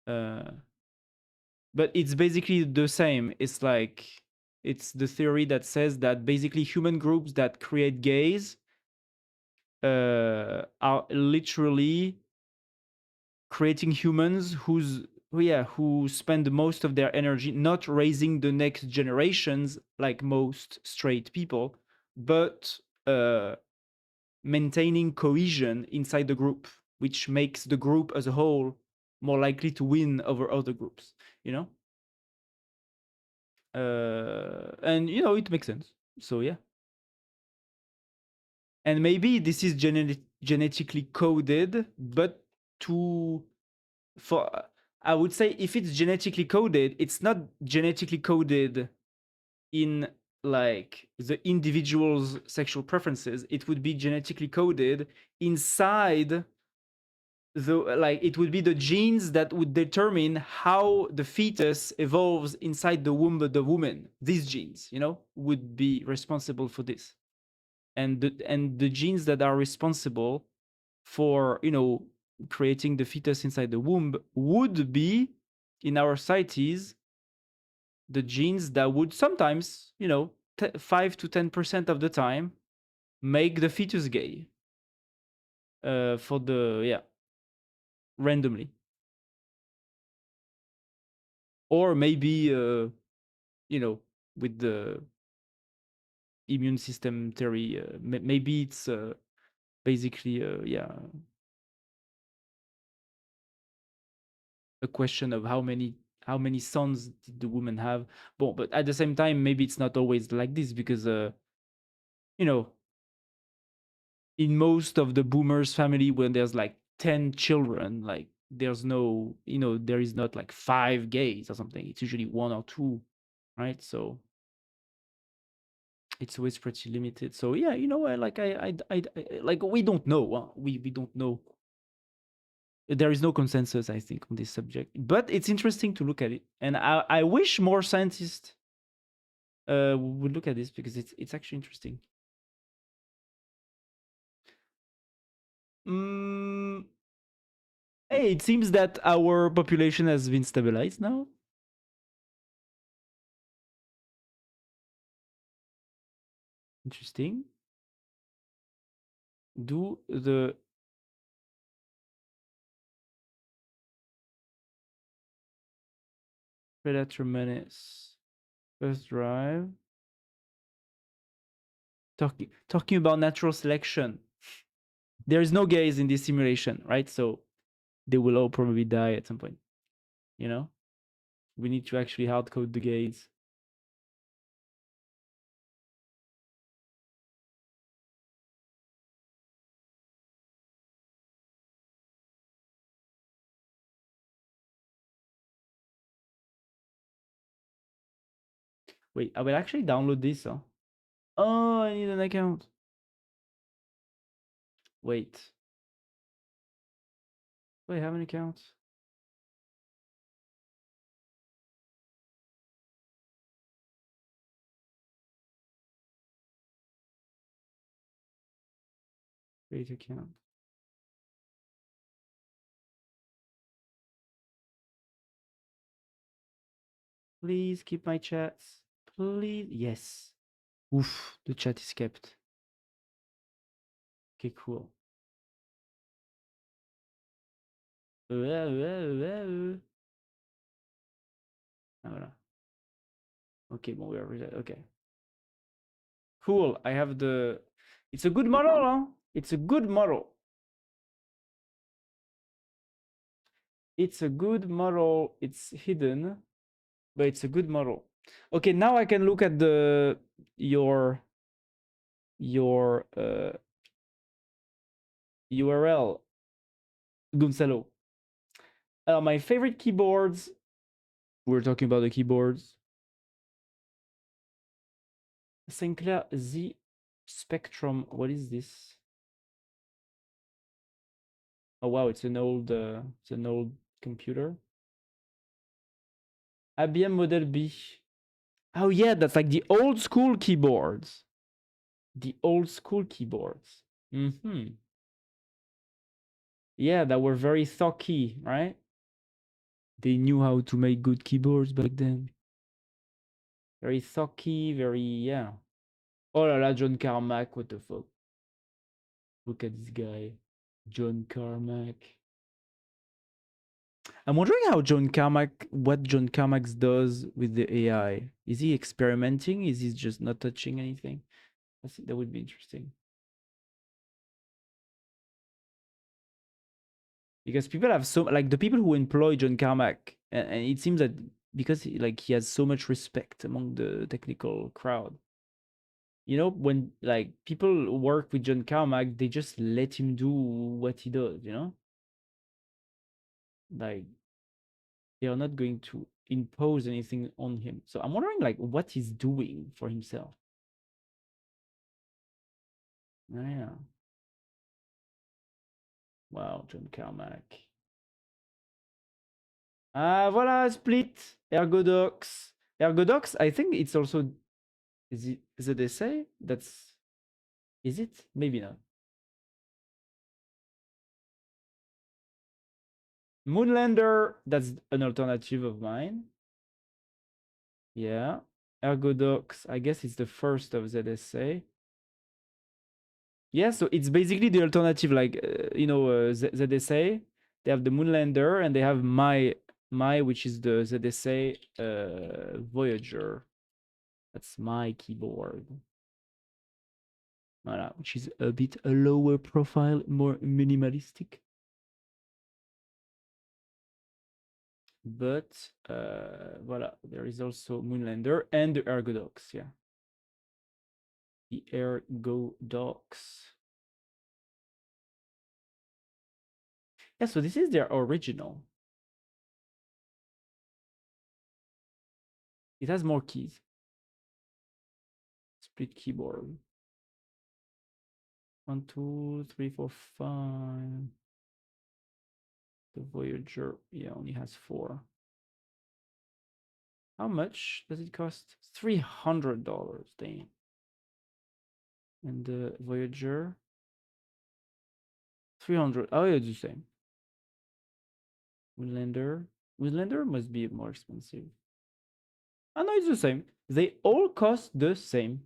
But it's basically the same. It's like it's the theory that says that basically human groups that create gays are literally creating humans who spend most of their energy not raising the next generations like most straight people, but maintaining cohesion inside the group, which makes the group as a whole more likely to win over other groups, and it makes sense. So yeah, and maybe this is genetically coded, but to for I would say if it's genetically coded, it's not genetically coded in like the individual's sexual preferences. It would be genetically coded inside it would be the genes that would determine how the fetus evolves inside the womb of the woman. These genes, would be responsible for this, and the genes that are responsible for creating the fetus inside the womb would be, in our societies, the genes that would sometimes 5 to 10% of the time make the fetus gay, for the randomly, or maybe with the immune system theory, maybe it's basically a question of how many sons did the woman have. But at the same time, maybe it's not always like this, because in most of the boomers family, when there's like 10 children, like there's no there is not like 5 gays or something. It's usually 1 or 2, right? So it's always pretty limited. So yeah, I like, we don't know. We don't know. There is no consensus, I think, on this subject, but it's interesting to look at it, and I wish more scientists would look at this, because it's actually interesting. Hey, it seems that our population has been stabilized now. Interesting. Do the Predator Menace first drive talking about natural selection? There is no gays in this simulation, right? So they will all probably die at some point. We need to actually hard code the gays. Wait, I will actually download this. Huh? Oh, I need an account. Wait. Do I have an account? Create account. Please keep my chats. Please. Yes. Oof, the chat is kept. Okay, cool. Ah, voilà. Okay, bon, we are okay. Cool. I have the. It's a good model, huh? It's a good model. It's a good model. It's hidden, but it's a good model. Okay, now I can look at the your URL, Gonzalo. My favorite keyboards. We're talking about the keyboards. Sinclair Z Spectrum. What is this? Oh wow, it's an old computer. IBM Model B. Oh yeah, that's like the old school keyboards. The old school keyboards. Mm-hmm. Yeah, that were very thocky, right? They knew how to make good keyboards back then. Very thocky, very, yeah. Oh la la, John Carmack, what the fuck? Look at this guy. John Carmack. I'm wondering how what John Carmack does with the AI. Is he experimenting? Is he just not touching anything? That would be interesting. Because people have like the people who employ John Carmack, and it seems that because he has so much respect among the technical crowd. You know, when like people work with John Carmack, they just let him do what he does, you know? Like they are not going to impose anything on him. So I'm wondering like what he's doing for himself. Yeah. Wow, John Carmack. Ah, voilà, Split, Ergodox. Ergodox, I think it's also the essay. Is it? Maybe not. Moonlander, that's an alternative of mine. Yeah. Ergodox, I guess it's the first of ZSA. Yeah, so it's basically the alternative, like, ZSA. They have the Moonlander and they have my which is the ZSA Voyager. That's my keyboard. Voilà, which is a bit a lower profile, more minimalistic. But voilà, there is also Moonlander and the Ergodox, yeah. The Ergodox. Yeah, so this is their original. It has more keys. Split keyboard. 1, 2, 3, 4, 5. The Voyager, yeah, only has 4. How much does it cost? $300, dang. And the Voyager, 300. Oh, yeah, it's the same. Windlander must be more expensive. Oh, no, it's the same. They all cost the same.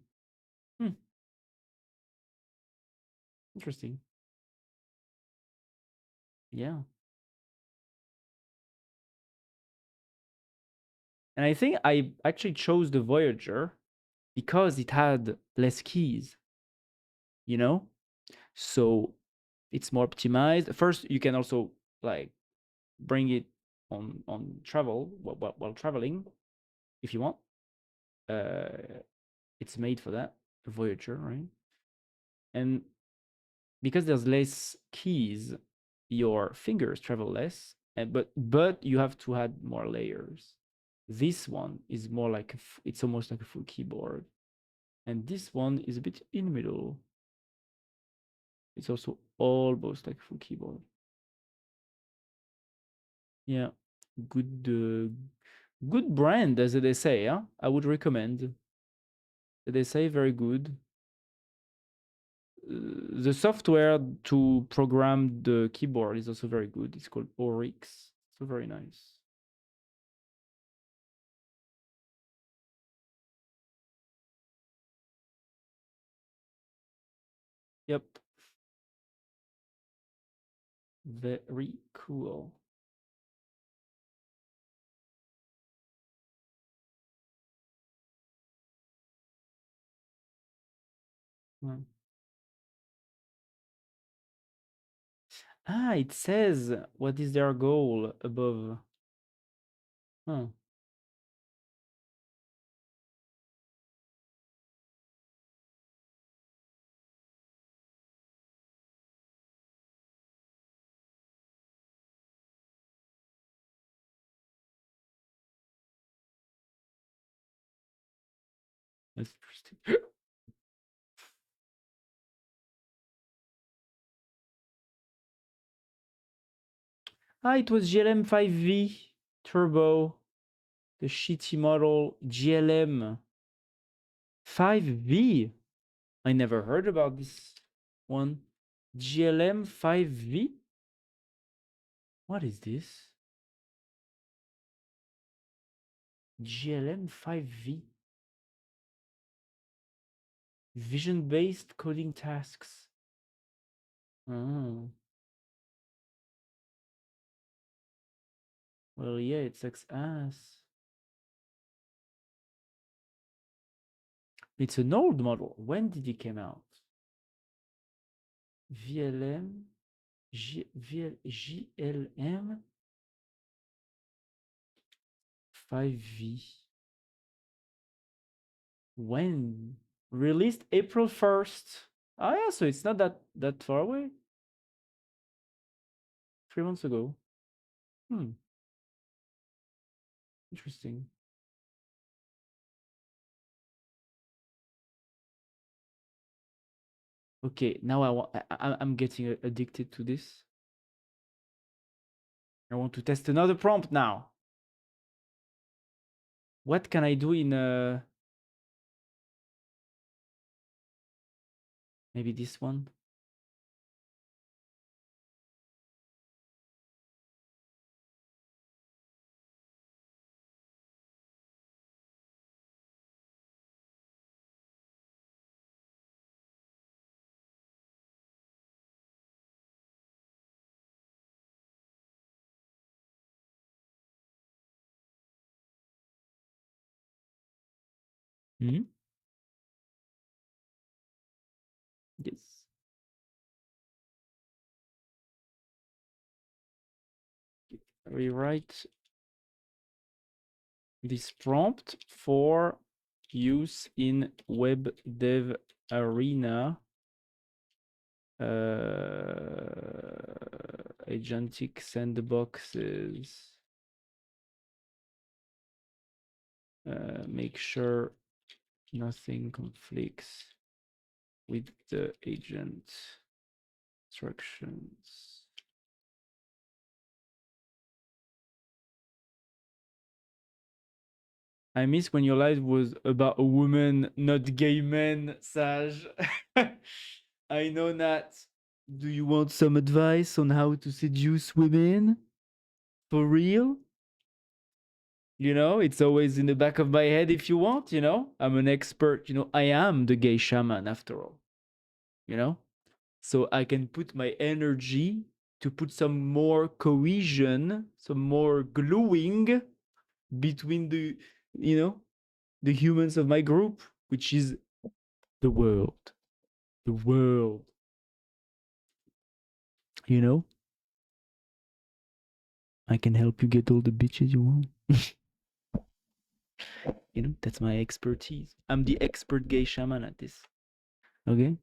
Interesting. Yeah. And I think I actually chose the Voyager because it had less keys, you know? So it's more optimized. First, you can also like bring it on travel while traveling if you want. It's made for that, the Voyager, right? And because there's less keys, your fingers travel less, and but you have to add more layers. This one is more like it's almost like a full keyboard, and this one is a bit in the middle. It's also almost like a full keyboard. Yeah, good brand, as they say. Huh? I would recommend. They say very good. The software to program the keyboard is also very good. It's called Oryx. So very nice. Yep. Very cool. Hmm. Ah, it says what is their goal above. Huh. That's interesting. Ah, it was GLM 5V Turbo, the shitty model GLM 5V. I never heard about this one. GLM 5V? What is this? GLM 5V. Vision-based coding tasks. Oh. Well, yeah, it sucks ass. It's an old model. When did it come out? VLM? GLM 5V. When? Released April 1st. Ah, yeah, so it's not that far away. 3 months ago. Hmm. Interesting. Okay, now I'm getting addicted to this. I want to test another prompt now. What can I do in maybe this one? Hmm? Yes. Rewrite this prompt for use in web dev arena. Agentic sandboxes. Make sure nothing conflicts with the agent instructions. I miss when your life was about a woman, not gay men, Sage. I know that. Do you want some advice on how to seduce women? For real? You know, it's always in the back of my head if you want, you know? I'm an expert, you know, I am the gay shaman after all, you know? So I can put my energy to put some more cohesion, some more gluing between the, you know, the humans of my group, which is the world. The world. You know? I can help you get all the bitches you want. You know, that's my expertise. I'm the expert gay shaman at this. Okay?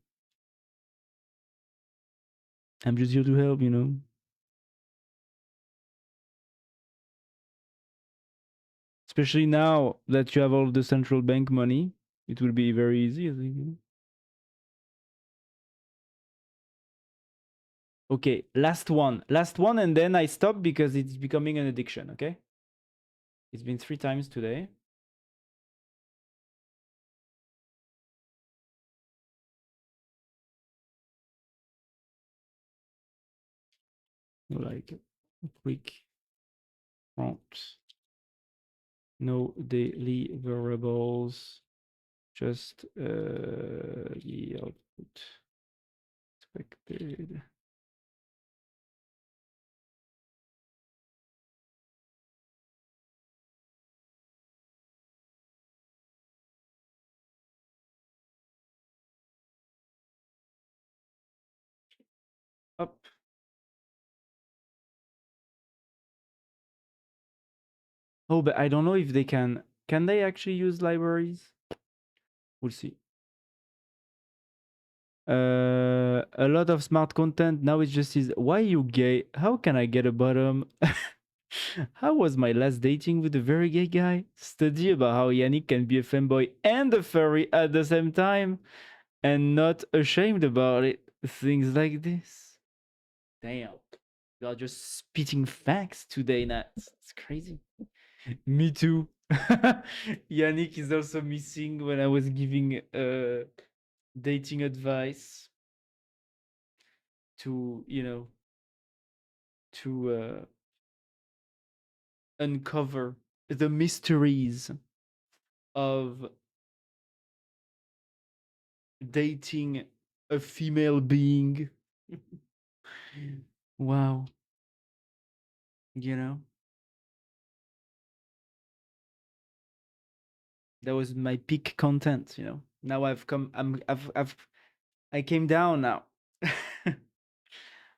I'm just here to help, you know? Especially now that you have all the central bank money, it will be very easy, I think. Okay, last one, and then I stop because it's becoming an addiction. Okay, it's been 3 times today. Like quick prompt, no deliverables, just the output expected. Up. Oh, but I don't know if they can. Can they actually use libraries? We'll see. A lot of smart content. Now it just is, why you gay? How can I get a bottom? How was my last dating with a very gay guy? Study about how Yannick can be a femboy and a furry at the same time and not ashamed about it. Things like this. Damn. You are just spitting facts today, Nat. It's crazy. Me too. Yannick is also missing when I was giving dating advice to, to uncover the mysteries of dating a female being. Wow. You know, that was my peak content, Now I've come I came down now.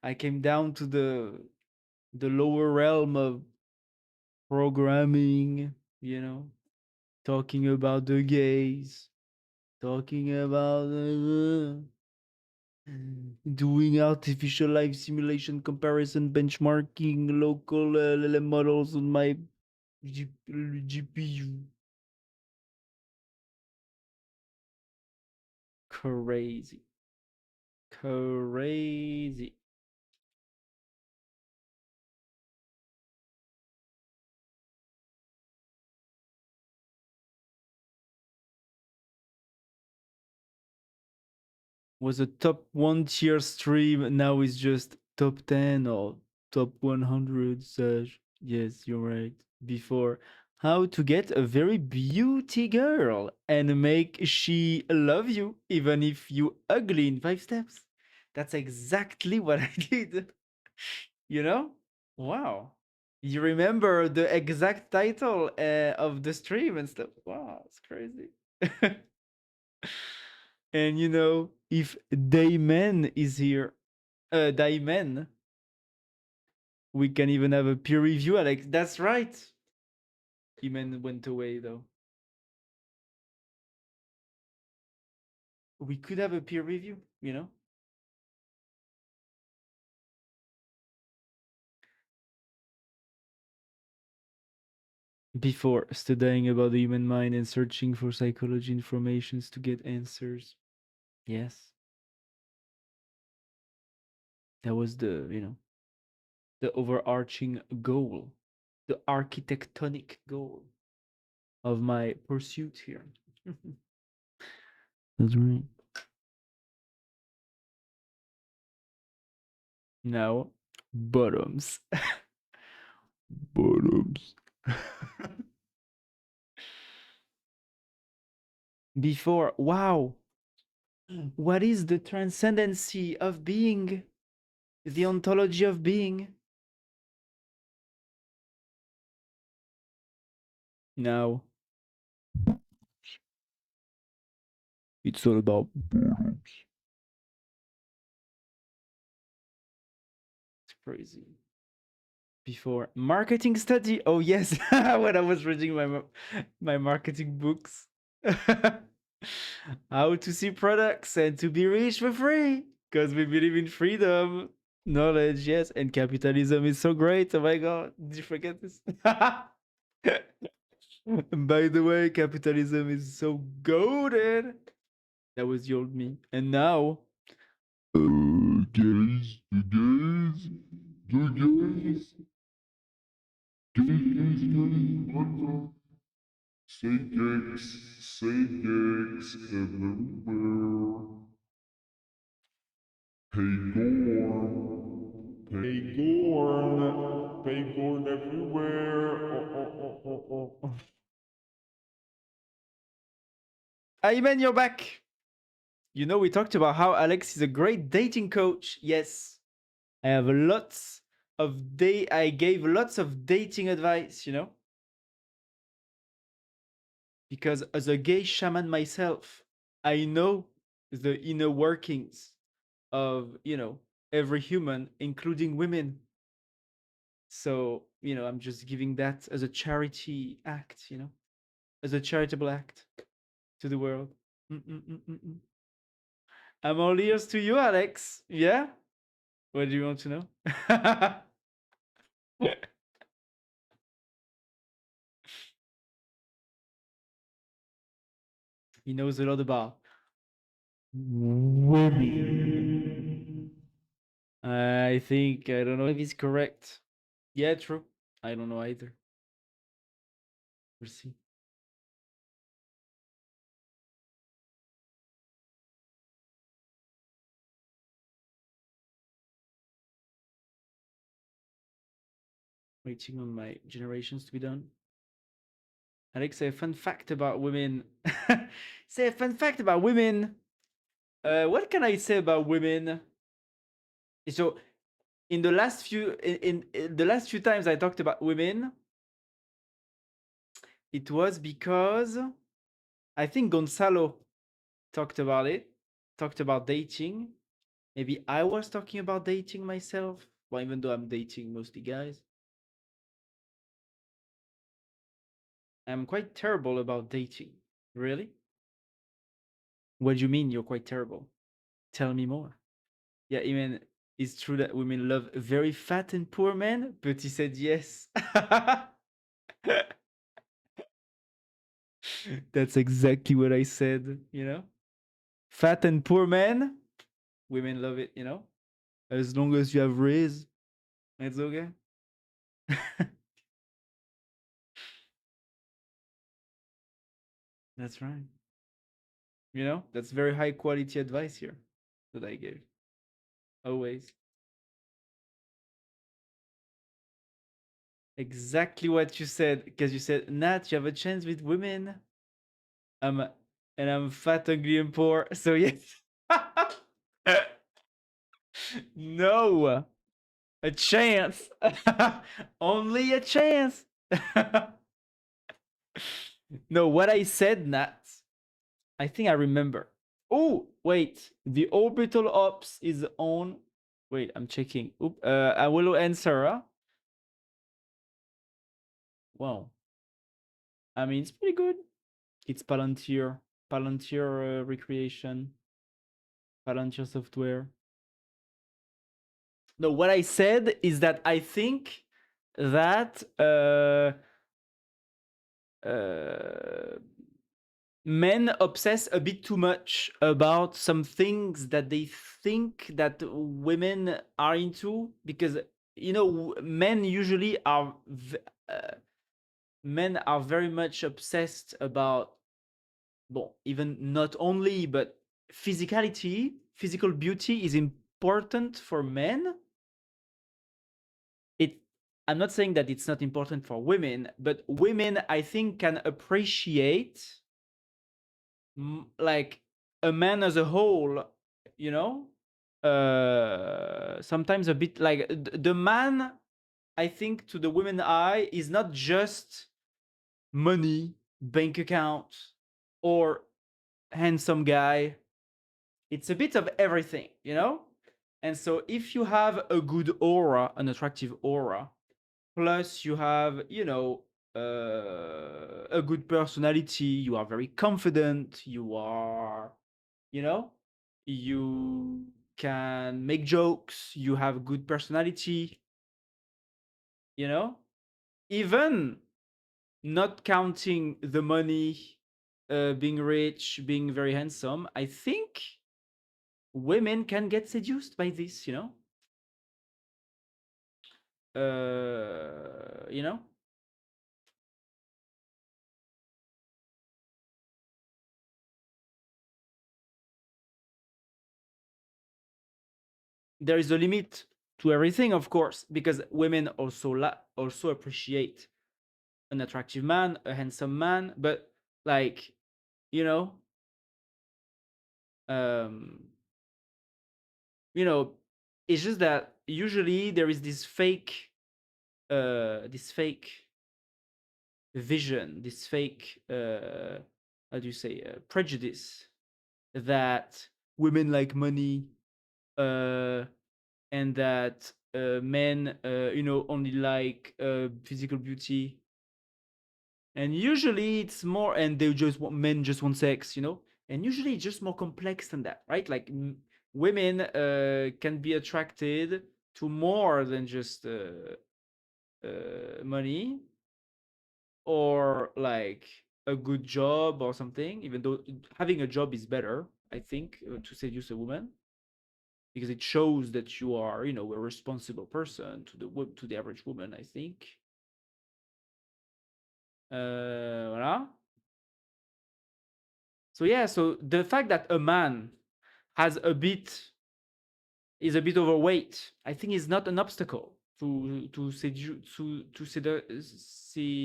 I came down to the lower realm of programming, talking about the gays, talking about doing artificial life simulation comparison, benchmarking local LLM models on my GPU. Crazy. Crazy. Was a top 1 tier stream, now it's just top 10 or top 100 such. Yes, you're right. Before, how to get a very beauty girl and make she love you even if you ugly in 5 steps. That's exactly what I did. You know? Wow. You remember the exact title of the stream and stuff. Wow, it's crazy. And if Dayman is here, Dayman, we can even have a peer review, Alex. That's right. Iman went away though. We could have a peer review, Before studying about the human mind and searching for psychology informations to get answers. Yes. That was the overarching goal, the architectonic goal of my pursuit here. That's right. Now, bottoms. Bottoms. Before, wow. What is the transcendency of being? The ontology of being? Now, it's all about bottoms. It's crazy. Before, marketing study. Oh yes, when I was reading my marketing books. How to see products and to be rich for free. Because we believe in freedom, knowledge, yes, and capitalism is so great. Oh my god, did you forget this? By the way, capitalism is so goaded. That was the old me. And now, guys, you guys, you guys, guys, say gigs everywhere. Pay Gorn everywhere. Ayman, you're back. You know, we talked about how Alex is a great dating coach. Yes, I have lots of I gave lots of dating advice, you know, because as a gay shaman myself, I know the inner workings of, you know, every human, including women. So, you know, I'm just giving that as a charity act, you know, as a charitable act to the world. Mm-mm-mm-mm-mm. I'm all ears to you, Alex. Yeah? What do you want to know? He knows a lot about women. I think, I don't know if he's correct. Yeah, true. I don't know either. We'll see. Waiting on my generations to be done. Alex, say a fun fact about women. Say a fun fact about women. What can I say about women? So, in the last few in the last few times I talked about women, it was because I think Gonzalo talked about it, talked about dating. Maybe I was talking about dating myself. Well, even though I'm dating mostly guys, I'm quite terrible about dating. Really? What do you mean you're quite terrible? Tell me more. Yeah, even it's true that women love very fat and poor men, but he said yes. That's exactly what I said, you know? Fat and poor men, women love it, you know? As long as you have rays, it's okay. That's right. You know, that's very high quality advice here that I gave. Always. Exactly what you said, because you said, Nat, you have a chance with women. I'm and I'm fat, ugly, and poor. So yes. No. A chance. Only a chance. No, what I said, Nat, I think I remember. Oh, wait. The orbital ops is on. Wait, I'm checking. Oop, I will answer. Huh? Wow. I mean, it's pretty good. It's Palantir. Palantir recreation. Palantir software. No, what I said is that I think that men obsess a bit too much about some things that they think that women are into, because you know men usually are men are very much obsessed about, well, even not only, but physicality, physical beauty is important for men. it I'm not saying that it's not important for women, but women, I think, can appreciate like a man as a whole, you know, sometimes a bit like the man, I think, to the women eye is not just money, bank account, or handsome guy. It's a bit of everything, you know. And so if you have a good aura, an attractive aura, plus you have, you know, a good personality, you are very confident, you are, you know, you can make jokes, you have good personality, you know, even not counting the money, being rich, being very handsome, I think women can get seduced by this, you know? You know? There is a limit to everything, of course, because women also appreciate an attractive man, a handsome man, but like, you know, um, you know, it's just that usually there is this fake vision, this fake, how do you say, prejudice that women like money, uh, and that men, only like physical beauty. And usually it's more, and they just want men just want sex, you know. And usually it's just more complex than that, right? Like women can be attracted to more than just money or like a good job or something. Even though having a job is better, I think, to seduce a woman because it shows that you are, a responsible person to the average woman. I think. Voilà. So yeah, so the fact that a man has a bit is a bit overweight, I think is not an obstacle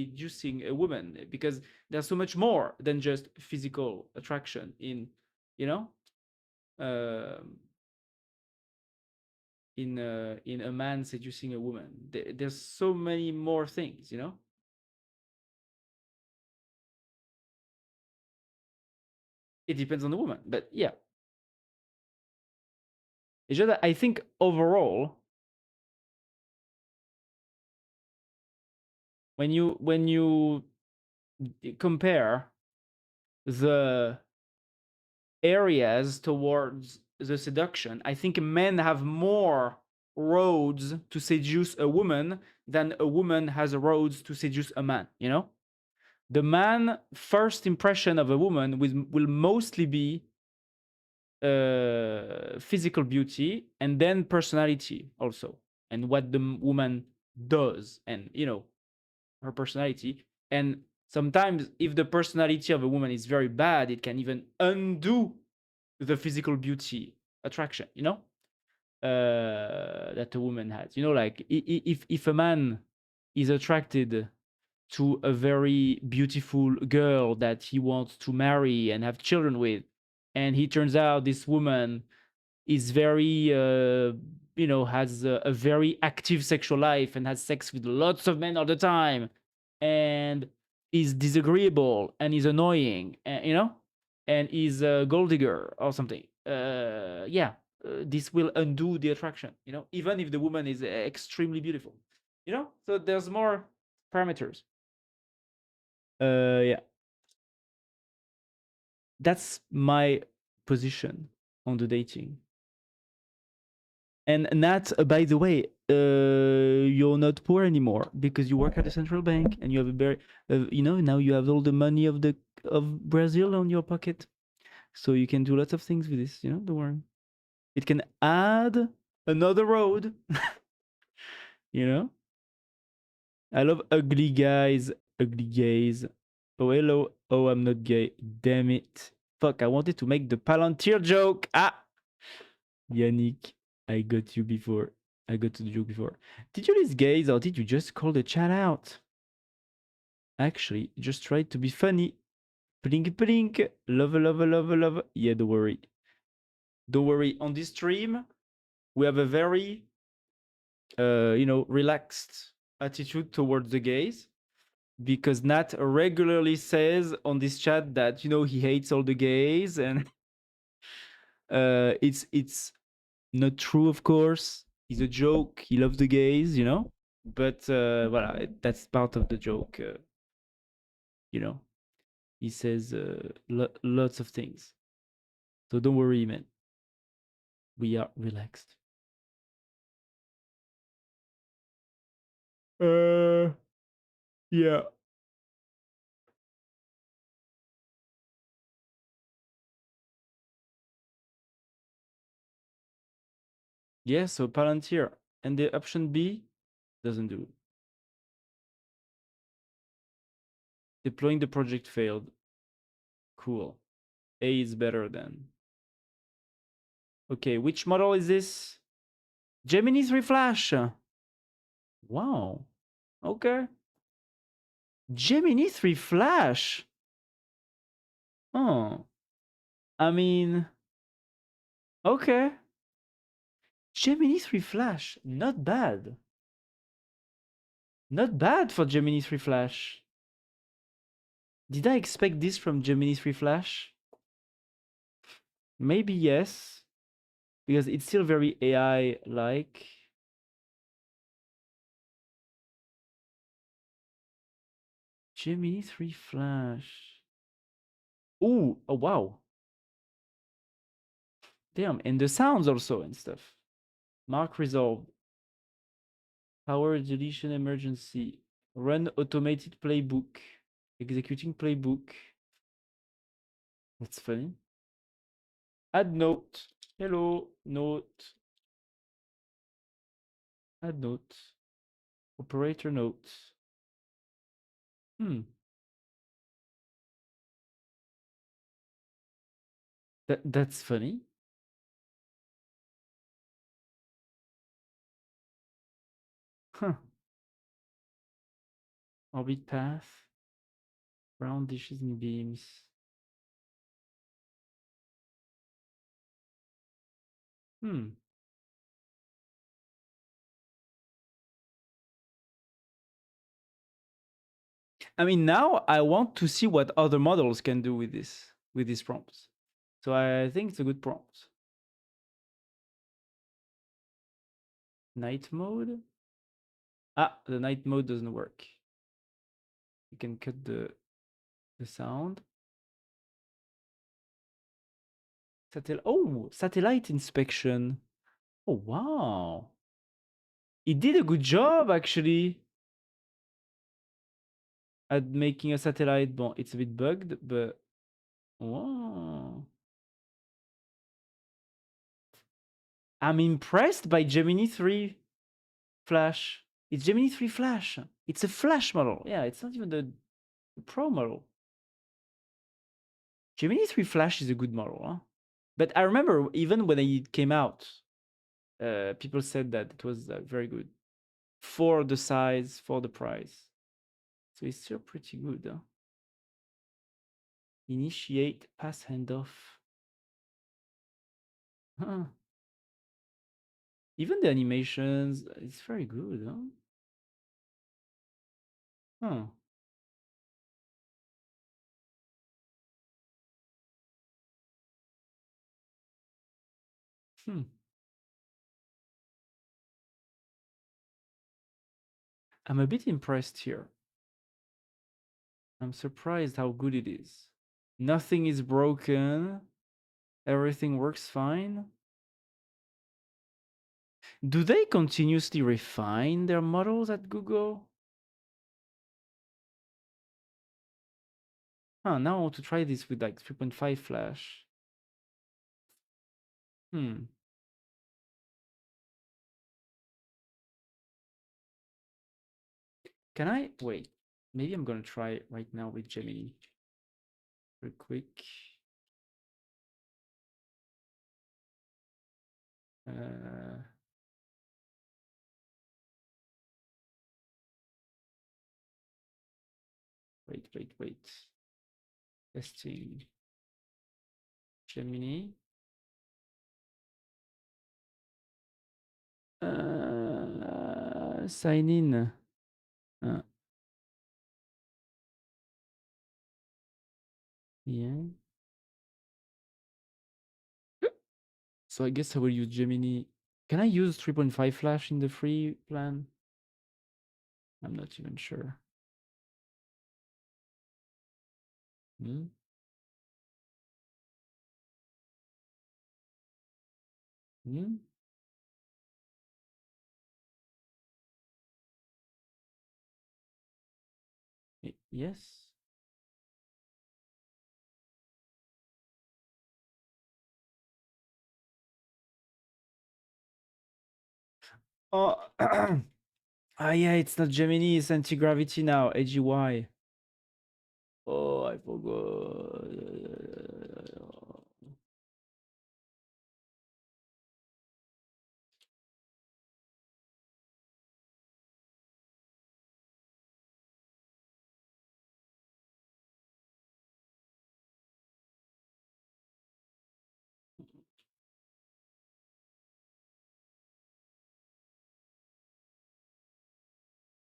seducing a woman because there's so much more than just physical attraction you know um, in a man seducing a woman. There's so many more things, you know. It depends on the woman, but yeah, it's just that I think overall when you compare the areas towards the seduction, I think men have more roads to seduce a woman than a woman has roads to seduce a man, you know? The man first impression of a woman will mostly be physical beauty and then personality also, and what the woman does, and her personality. And sometimes if the personality of a woman is very bad, it can even undo the physical beauty attraction, that a woman has. Like if a man is attracted to a very beautiful girl that he wants to marry and have children with, and he turns out this woman is very has a very active sexual life and has sex with lots of men all the time, and is disagreeable and is annoying, and is a gold digger or something. Yeah, this will undo the attraction, even if the woman is extremely beautiful, so there's more parameters. Yeah, that's my position on the dating. And Nat, by the way, you're not poor anymore because you work at a central bank and you have a very, now you have all the money of Brazil on your pocket, so you can do lots of things with this. Don't worry. It can add another road. you know. I love ugly guys, ugly gays. Oh hello. Oh, I'm not gay. Damn it. Fuck! I wanted to make the Palantir joke. Ah. Yannick, I got you before. I got to the joke before. Did you list gays or did you just call the chat out? Actually, just try to be funny. Blink, blink. Love, love, love, love. Yeah, don't worry. Don't worry. On this stream, we have a very, relaxed attitude towards the gays because Nat regularly says on this chat that, he hates all the gays and it's not true, of course. He's a joke. He loves the gays, But voilà, that's part of the joke. You know, he says lots of things. So don't worry, man. We are relaxed. Uh, yeah. Yeah, so Palantir. And the option B doesn't do. Deploying the project failed. Cool. A is better then. Okay, which model is this? Gemini 3 Flash. Wow. Okay. Gemini 3 Flash. Oh. I mean, okay. Gemini 3 Flash. Not bad. Not bad for Gemini 3 Flash. Did I expect this from Gemini 3 Flash? Maybe yes. Because it's still very AI-like. Gemini 3 Flash. Ooh, oh wow. Damn, and the sounds also and stuff. Mark resolved. Power deletion emergency. Run automated playbook. Executing playbook. That's funny. Add note. Hello, note. Add note. Operator note. That's funny. Huh. Orbit path. Round dishes and beams. I mean, now I want to see what other models can do with these prompts. So I think it's a good prompt. Night mode. Ah, the night mode doesn't work. You can cut the sound. Satellite inspection. Oh, wow. It did a good job, actually, at making a satellite. Bon, it's a bit bugged, but wow. I'm impressed by Gemini 3 Flash. It's Gemini 3 Flash. It's a Flash model. Yeah, it's not even the Pro model. Gemini 3 Flash is a good model, huh? But I remember even when it came out, people said that it was very good for the size, for the price. So it's still pretty good, huh? Initiate pass handoff. Huh. Even the animations, it's very good, huh? Huh. Hmm. I'm a bit impressed here. I'm surprised how good it is. Nothing is broken. Everything works fine. Do they continuously refine their models at Google? Huh, now I want to try this with like 3.5 Flash. Hmm. Can I wait? Maybe I'm gonna try it right now with Gemini. Real quick. Uh, wait. Testing Gemini. Sign in. Yeah. So I guess I will use Gemini. Can I use 3.5 Flash in the free plan? I'm not even sure. Hmm? Hmm? Yes. Oh, ah, yeah, it's not Gemini, it's anti-gravity now. AGY. Oh, I forgot.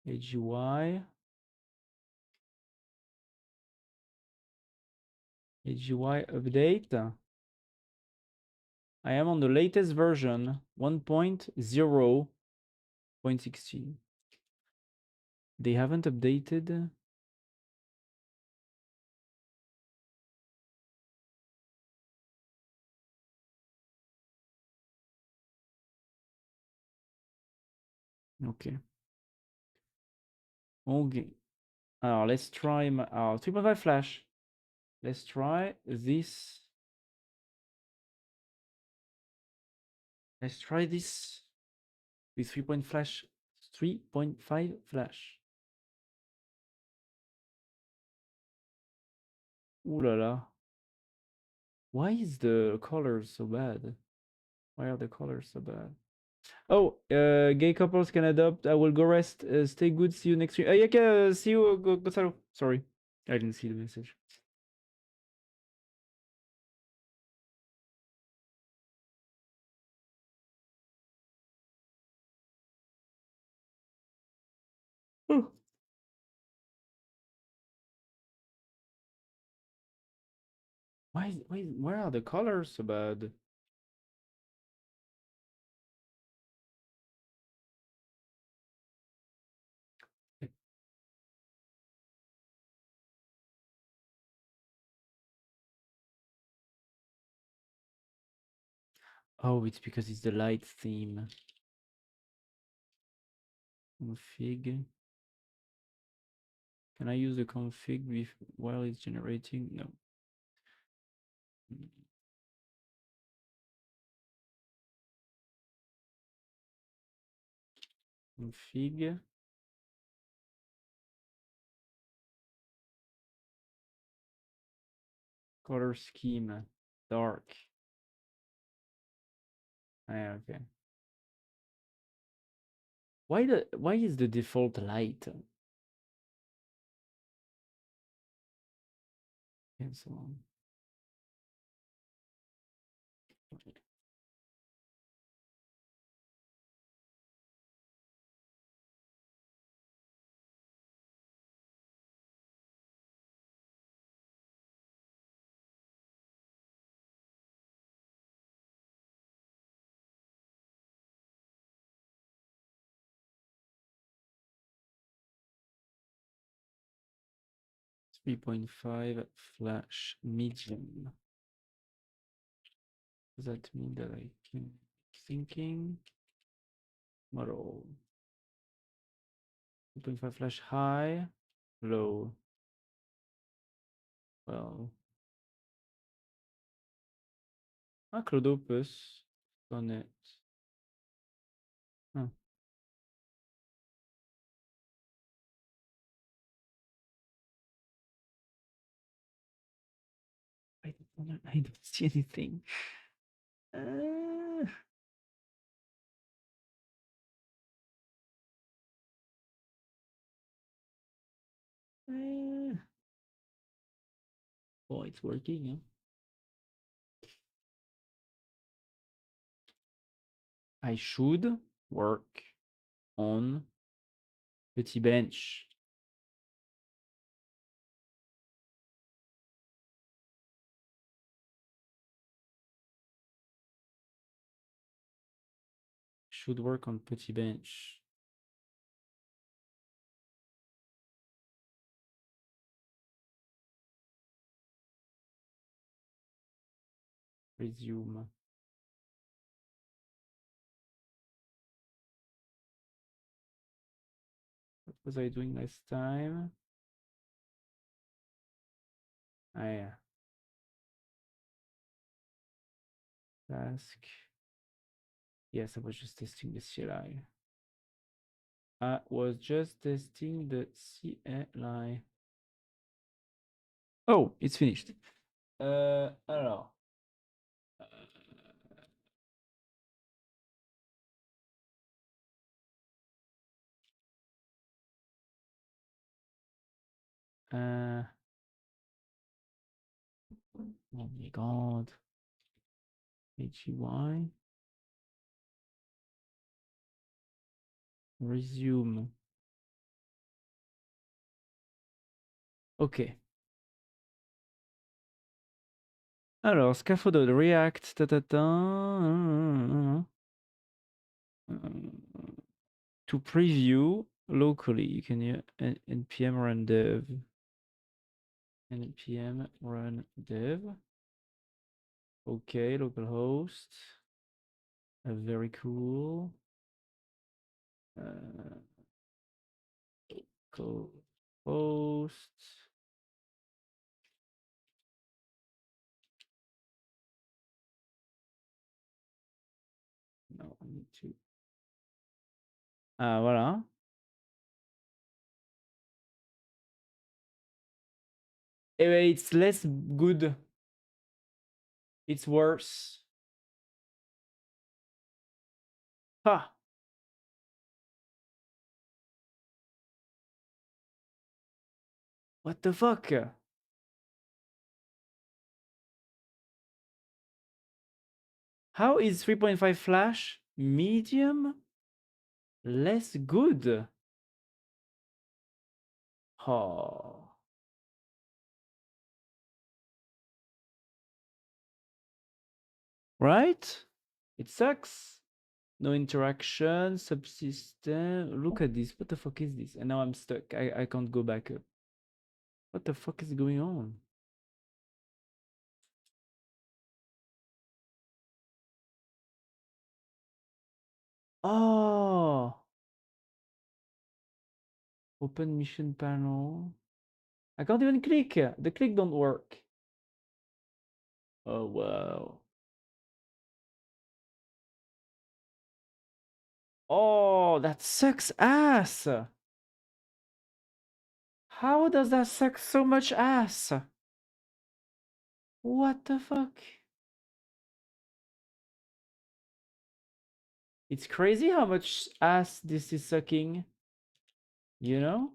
AGY. AGY update. I am on the latest version, 1.0.16. They haven't updated. Okay. Okay. Let's try my 3.5 flash. Let's try this. Let's try this with 3.5 flash. Ooh la la. Why is the color so bad? Why are the colors so bad? Oh, gay couples can adopt. I will go rest. Stay good. See you next week. Yeah, see you, Gonzalo. Sorry, I didn't see the message. Oh. Why are the colors so bad? Oh, it's because it's the light theme. Config. Can I use the config while it's generating? No. Config. Color scheme. Dark. Okay. Why is the default light? Cancel. 3.5 flash medium. Does that mean that I can thinking model 2.5 flash high, low? Well, Clodopus on it. Huh. I don't see anything. Uh, uh, oh, it's working. Yeah? I should work on Petit Bench. Should work on Petit Bench. Resume. What was I doing last time? Yeah. Task. Yes, I was just testing the CLI. I was just testing the CLI. Oh, it's finished. Alors. Oh my god. HEY. Resume. Ok. Alors, scaffolded React, to preview locally, you can use npm run dev. npm run dev. Okay, localhost. Very cool. Host. No, I need to. Ah, voilà. It's less good. It's worse. Ha! What the fuck? How is 3.5 Flash medium less good? Oh. Right? It sucks. No interaction, subsystem. Look at this. What the fuck is this? And now I'm stuck. I can't go back up. What the fuck is going on? Oh. Open mission panel. I can't even click. The click don't work. Oh, wow. Oh, that sucks ass. How does that suck so much ass? What the fuck? It's crazy how much ass this is sucking. You know?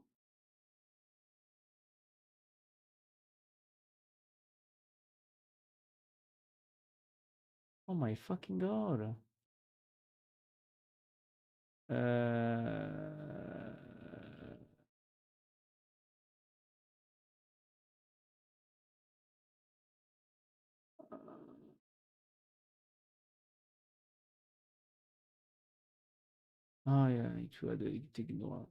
Oh my fucking god. Oh yeah, tu vas t'ignorer.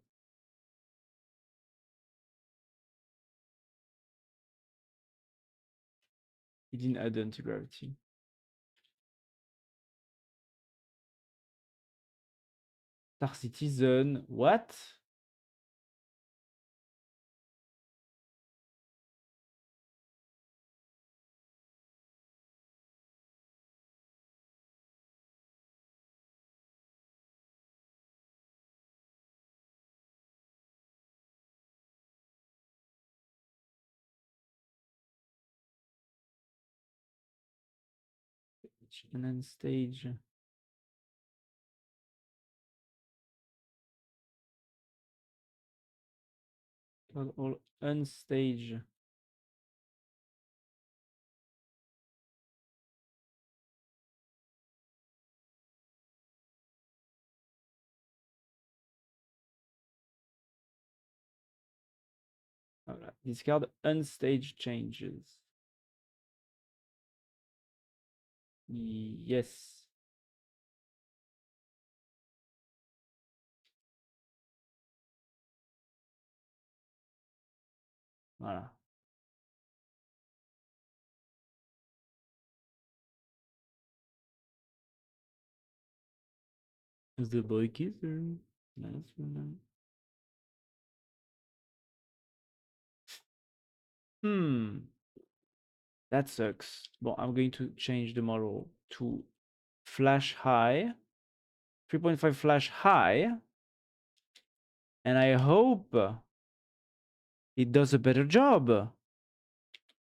He didn't add anti-gravity. Star Citizen, what? And then stage. All unstage. Voilà. Discard unstage changes. Yes. Voilà. Is the boy kisser? Nice one. That sucks. Well, I'm going to change the model to flash high. 3.5 flash high. And I hope it does a better job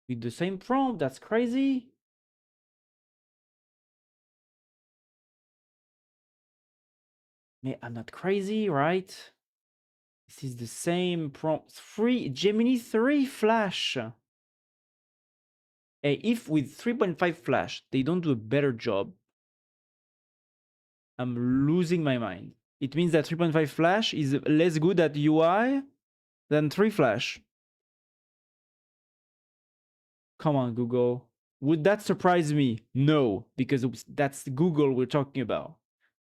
with the same prompt. That's crazy. I'm not crazy, right? This is the same prompt. Gemini 3 Flash. Hey, if with 3.5 Flash they don't do a better job, I'm losing my mind. It means that 3.5 Flash is less good at UI than 3 Flash. Come on, Google. Would that surprise me? No, because that's Google we're talking about.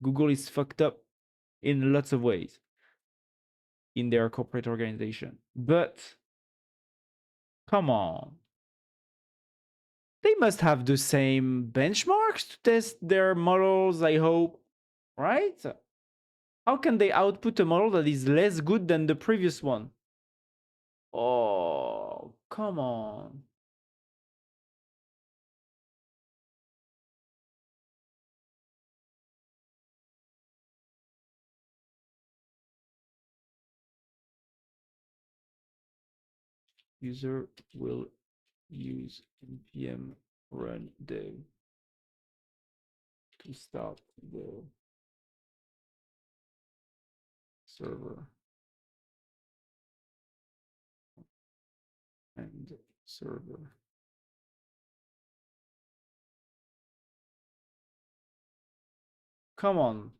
Google is fucked up in lots of ways in their corporate organization. But come on. They must have the same benchmarks to test their models, I hope. Right? How can they output a model that is less good than the previous one? Oh, come on. User will use npm run dev to start the server and server. Come on.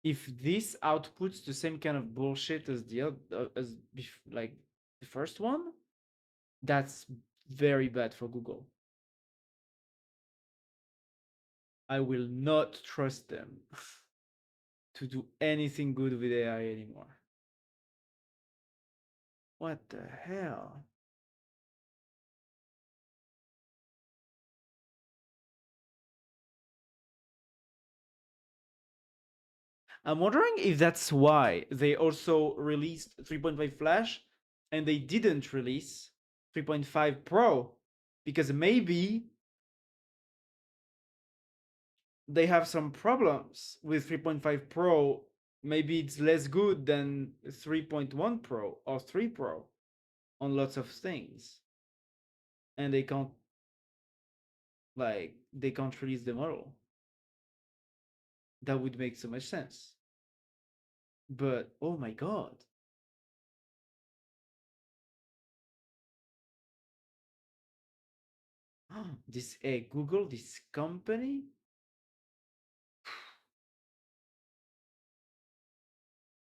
If this outputs the same kind of bullshit as the other, like the first one, that's very bad for Google. I will not trust them to do anything good with AI anymore. What the hell? I'm wondering if that's why they also released 3.5 Flash and they didn't release 3.5 Pro, because maybe they have some problems with 3.5 Pro. Maybe it's less good than 3.1 Pro or 3 Pro on lots of things. And they can't release the model. That would make so much sense. But oh my god. This Google, this company,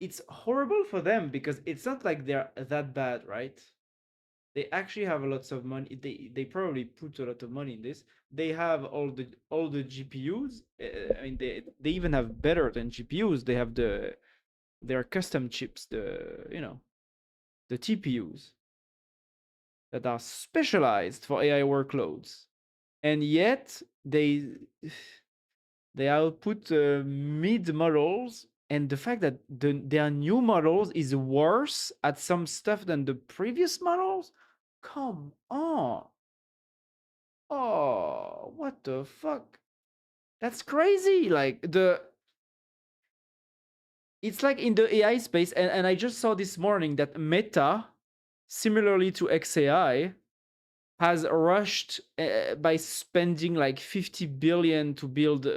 it's horrible for them because it's not like they're that bad, right? They actually have lots of money. They probably put a lot of money in this. They have all the GPUs. I mean, they even have better than GPUs. They have their custom chips, the TPUs that are specialized for AI workloads, and yet they output mid models, and the fact that their new models is worse at some stuff than the previous models. Come on. Oh, what the fuck? That's crazy. It's like in the AI space, and I just saw this morning that Meta, similarly to XAI, has rushed by spending like 50 billion to build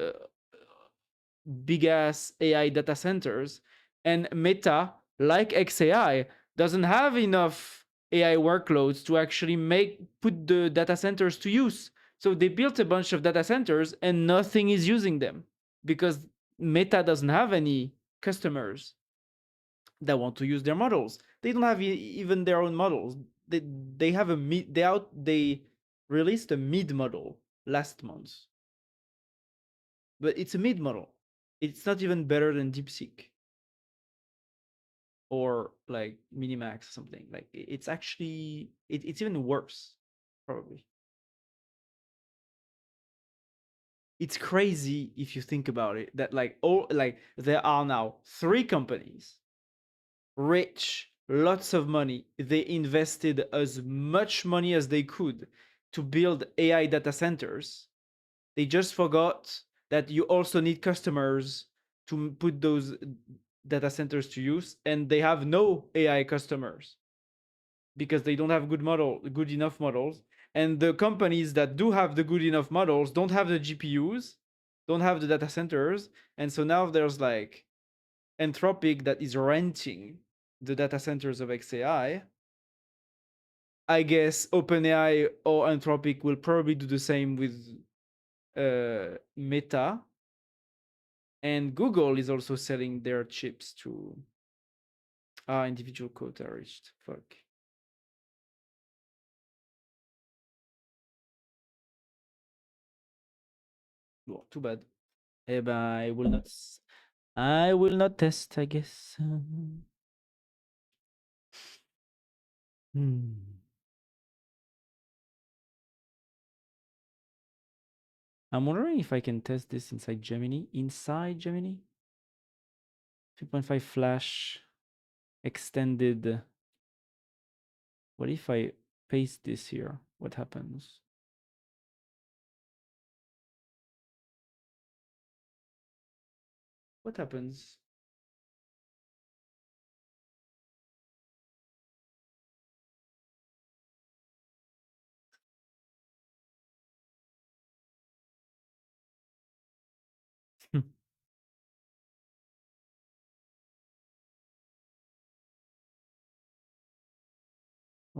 big ass AI data centers, and Meta, like XAI, doesn't have enough AI workloads to actually put the data centers to use. So they built a bunch of data centers and nothing is using them because Meta doesn't have any customers that want to use their models. They don't have even their own models. They have a mid they released a mid model last month, but it's a mid model. It's not even better than DeepSeek or like Minimax or something. Like it's actually it's even worse, probably. It's crazy if you think about it that there are now 3 companies, rich, lots of money. They invested as much money as they could to build AI data centers. They just forgot that you also need customers to put data centers to use, and they have no AI customers because they don't have good enough models. And the companies that do have the good enough models don't have the GPUs, don't have the data centers, and so now there's like Anthropic that is renting the data centers of XAI. I guess OpenAI or Anthropic will probably do the same with Meta, and Google is also selling their chips to individual quota reached. Fuck. Well, too bad. Eh ben, I will not test, I guess. Hmm. I'm wondering if I can test this inside Gemini. Inside Gemini? 2.5 flash extended. What if I paste this here? What happens? What happens?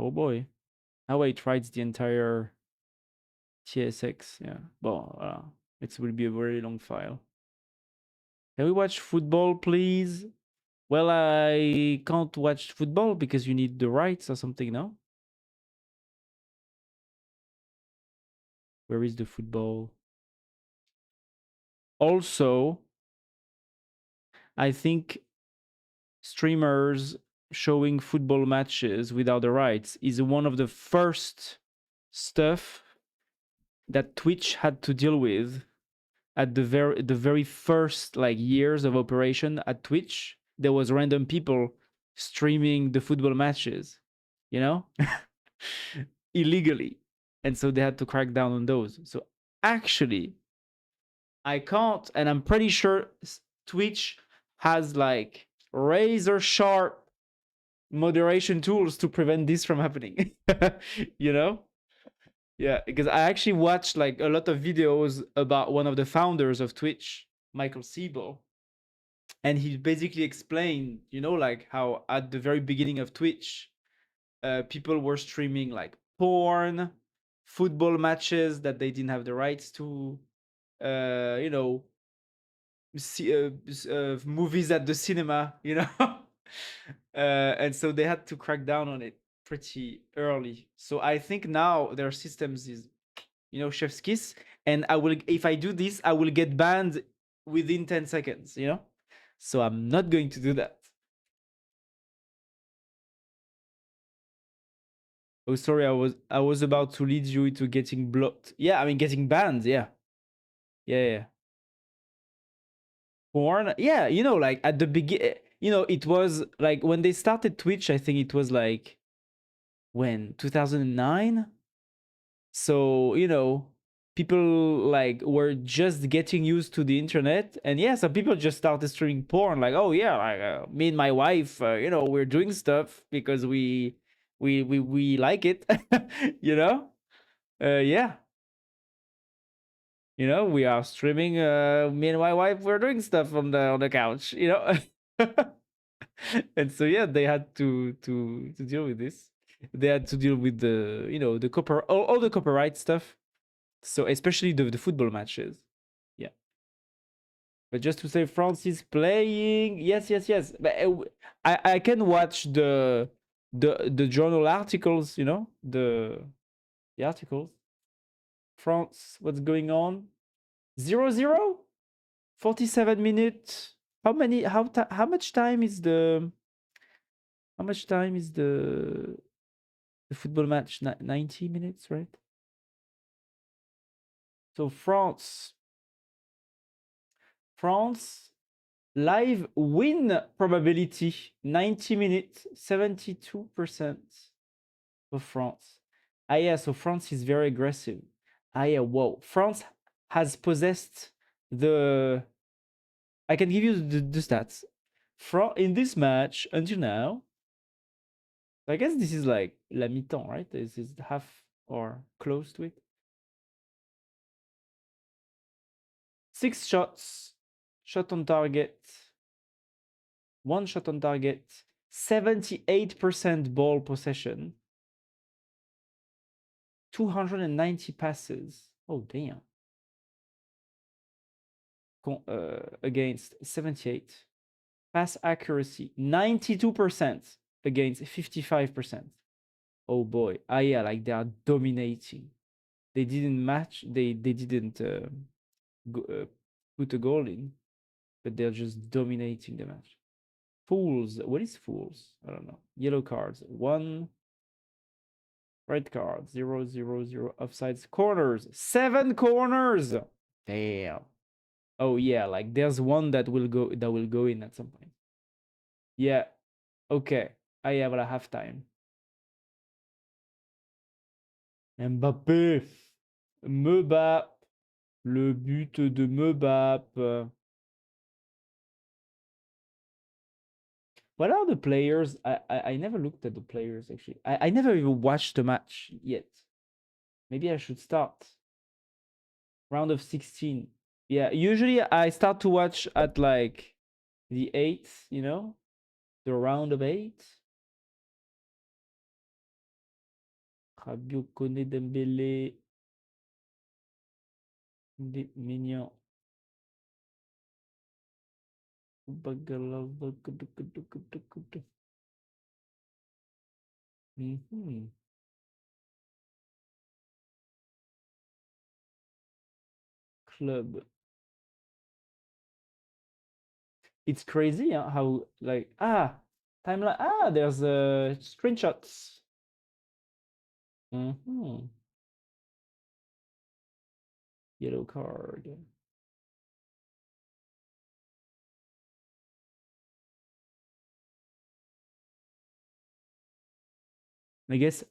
Oh boy. How it writes the entire TSX. Yeah. Well, it will be a very long file. Can we watch football, please? Well, I can't watch football because you need the rights or something, no? Where is the football? Also, I think streamers showing football matches without the rights is one of the first stuff that Twitch had to deal with at the very first like years of operation at Twitch. There was random people streaming the football matches, you know, illegally, and so they had to crack down on those. So actually, I can't, and I'm pretty sure Twitch has like razor sharp moderation tools to prevent this from happening. You know? Yeah, because I actually watched like a lot of videos about one of the founders of Twitch, Michael Siebel, and he basically explained, like how at the very beginning of Twitch, people were streaming like porn, football matches that they didn't have the rights to, you know, movies at the cinema, and so they had to crack down on it pretty early. So I think now their systems is, chef's kiss, and if I do this, I will get banned within 10 seconds, So I'm not going to do that. Oh, sorry, I was about to lead you into getting blocked. Yeah, I mean getting banned. Yeah, yeah. Porn. Yeah, like at the begin, it was like when they started Twitch. I think it was like when 2009. So people like were just getting used to the internet, and yeah, some people just started streaming porn. Like, oh yeah, like me and my wife, we're doing stuff because we like it, you know. Yeah, we are streaming. Me and my wife, we're doing stuff on the couch, and so yeah, they had to deal with this. They had to deal with the all the copyright stuff. So especially the football matches. Yeah. But just to say, France is playing. Yes, yes, yes. But I can watch the journal articles. The articles. France, what's going on? 0-0. 47 minutes. How much time is the football match? 90 minutes, right? So France live win probability 90 minutes, 72% for France. Yeah, so France is very aggressive. Yeah, whoa. France has possessed the. I can give you the stats. From in this match until now, I guess this is like la mi-temps, right? This is half or close to it. 6 shots, shot on target, 1 shot on target, 78% ball possession, 290 passes. Oh, damn. Against 78. Pass accuracy, 92% against 55%. Oh boy. Ah, yeah, like they are dominating. They didn't match, they didn't go, put a goal in, but they're just dominating the match. Fools. What is fools? I don't know. Yellow cards. 1. Red card. 0, 0, 0. Offsides. Corners. 7 corners. Damn. Oh yeah, like there's one that will go in at some point. Yeah. Okay. I have a halftime. Mbappé. Mbappé. Le but de Mbappé. What are the players? I never looked at the players actually. I never even watched the match yet. Maybe I should start. Round of 16. Yeah, usually I start to watch at like the 8th, you know? The round of 8. Rabiot, Koné, Dembélé. Mignon. Mhm. Club. It's crazy how like timeline there's screenshots. Mhm. Yellow card. I guess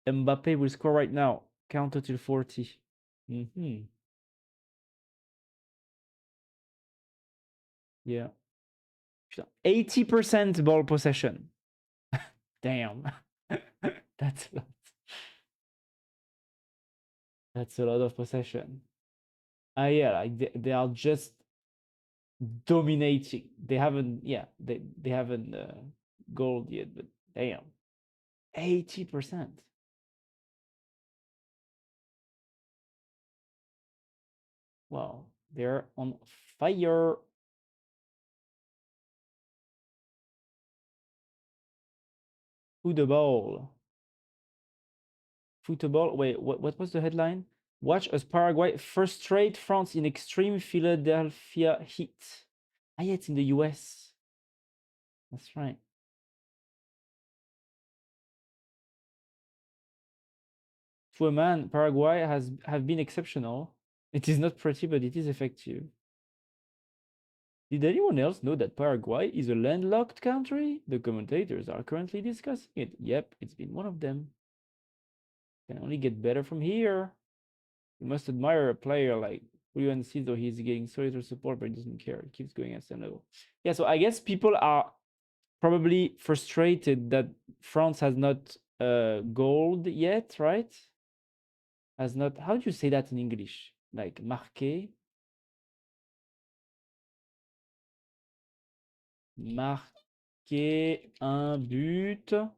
Mbappe will score right now. Counter till 40. Mhm. Yeah. 80% ball possession. Damn. That's a lot. That's a lot of possession. Yeah, like they are just dominating. They haven't, yeah, they haven't gold yet, but damn. 80%. Wow, they're on fire. Football. Football. Wait, what was the headline? Watch as Paraguay frustrate France in extreme Philadelphia heat. Ah, yeah, it's in the US. That's right. To a man, Paraguay have been exceptional. It is not pretty, but it is effective. Did anyone else know that Paraguay is a landlocked country? The commentators are currently discussing it. Yep, it's been one of them. Can only get better from here. You must admire a player like Julian Cizo. He's getting so little support, but he doesn't care. He keeps going at same level. Yeah, so I guess people are probably frustrated that France has not gold yet, right? Has not. How do you say that in English? Like marqué, marqué un but,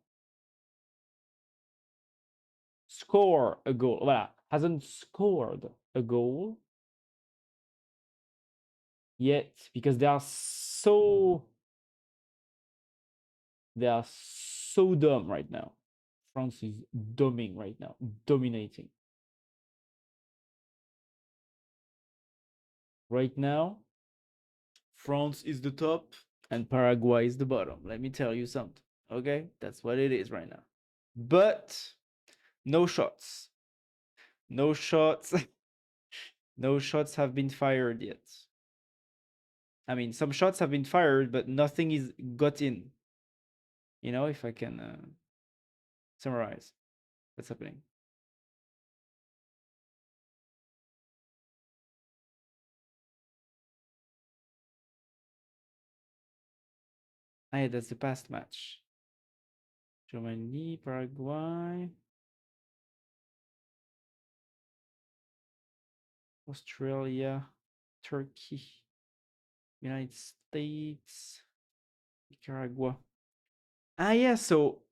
score a goal. Voilà, hasn't scored a goal yet because they are so dumb right now. France is dumbing right now, dominating. Right now, France is the top and Paraguay is the bottom. Let me tell you something. Okay, that's what it is right now. But no shots. No shots. No shots have been fired yet. I mean, some shots have been fired, but nothing is got in. You know, if I can summarize what's happening. Ah, yeah, that's the past match. Germany, Paraguay, Australia, Turkey, United States, Nicaragua. Ah, yeah, so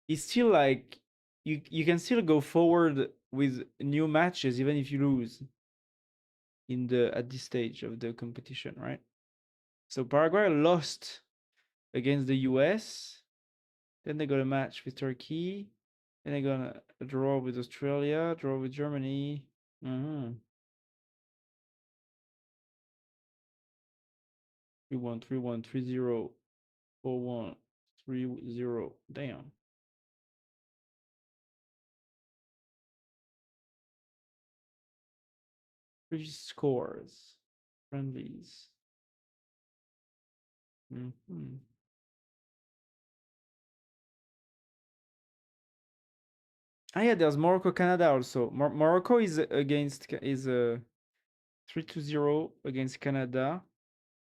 it's still like you can still go forward with new matches even if you lose in the at this stage of the competition, right? So Paraguay lost against the US, then they got a match with Turkey, then they got a draw with Australia, draw with Germany. Mm-hmm. 3-1, 3-1, 3-0, 4-1, 3-0. Damn. Previous scores. Friendlies. Mm-hmm. Ah, yeah, there's Morocco, Canada also. Morocco is against is 3-0 against Canada,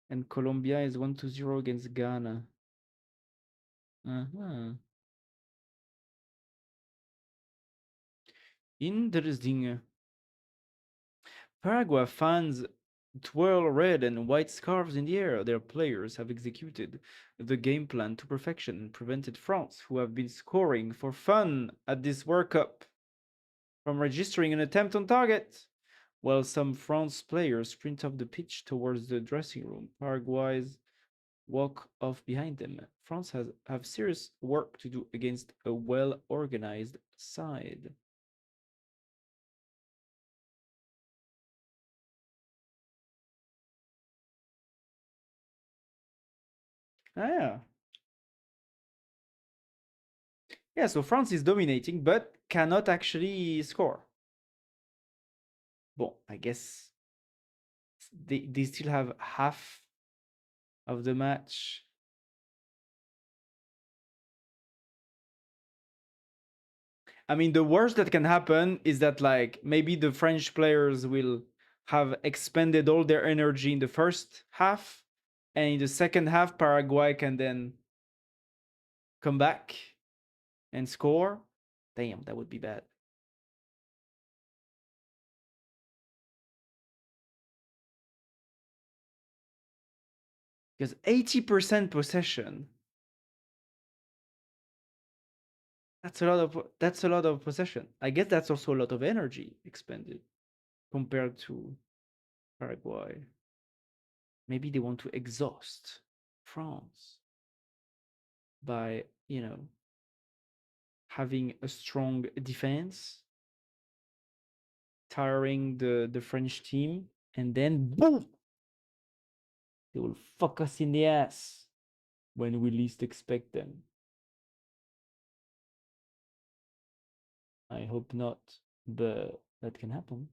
and Colombia is 1-0 against Ghana. Uh-huh. Interesting. Paraguay fans twirl red and white scarves in the air. Their players have executed the game plan to perfection and prevented France, who have been scoring for fun at this World Cup, from registering an attempt on target. While some France players sprint up the pitch towards the dressing room, Paraguay's walk off behind them. France have serious work to do against a well-organized side. Ah, yeah. Yeah, so France is dominating, but cannot actually score. Bon, I guess they still have half of the match. I mean, the worst that can happen is that, like, maybe the French players will have expended all their energy in the first half, and in the second half, Paraguay can then come back and score. Damn, that would be bad. Because 80% possession, that's a lot of possession. I guess that's also a lot of energy expended compared to Paraguay. Maybe they want to exhaust France by, having a strong defense, tiring the French team, and then boom, they will fuck us in the ass when we least expect them. I hope not, but that can happen.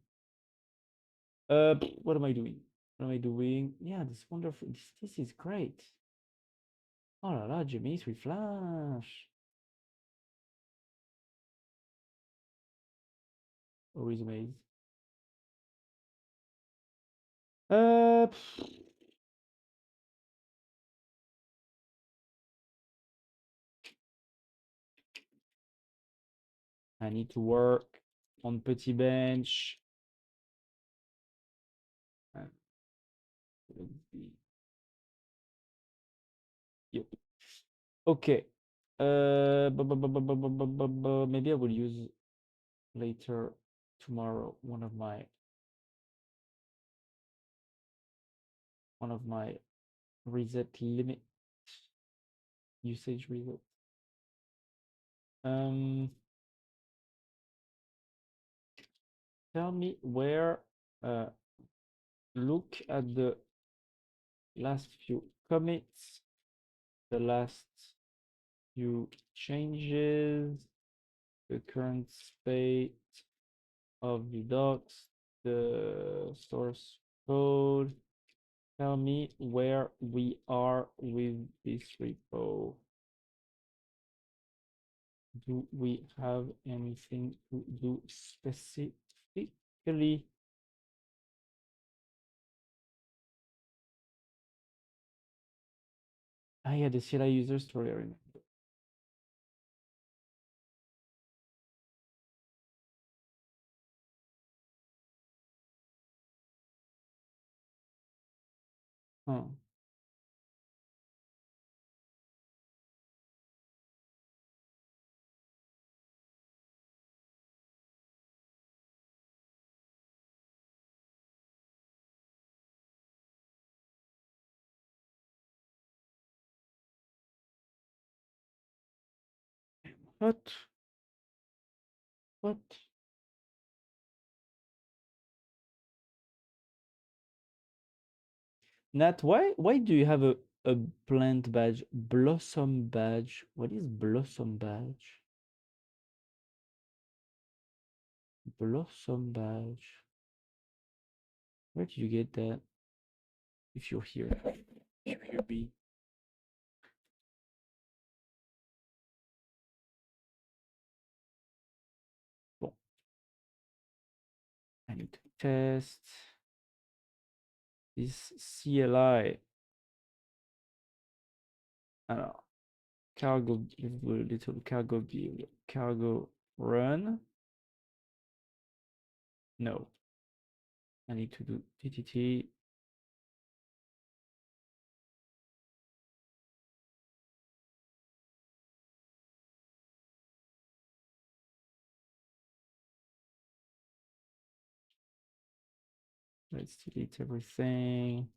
What am I doing? What am I doing? Yeah, this wonderful. This is great. Oh la la, Jimmy, we flash. Always amazed. Uh, I need to work on Petit Bench. Yep. Okay. Maybe I will use later tomorrow one of my reset limit usage reset. Tell me where. Look at the last few commits, the last few changes, the current state of the docs, the source code. Tell me where we are with this repo. Do we have anything to do specifically? Ah, yeah, the CLI user story. I remember. Oh. What? What? Nat, why do you have a plant badge? Blossom badge. What is blossom badge? Blossom badge. Where did you get that? If you're here. If you're here, B. Bon. I need to test this CLI. Alors, cargo give little cargo build. Cargo run. No. I need to do TTT. Let's delete everything.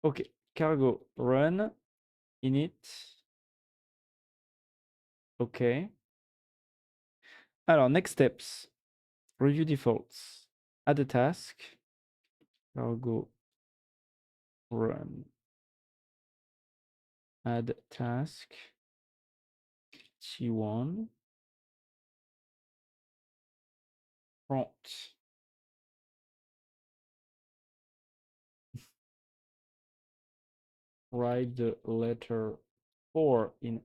Okay, cargo run init. Okay. Alors, next steps. Review defaults. Add a task. Cargo run. Add task. T1. Prompt. Write the letter 4 in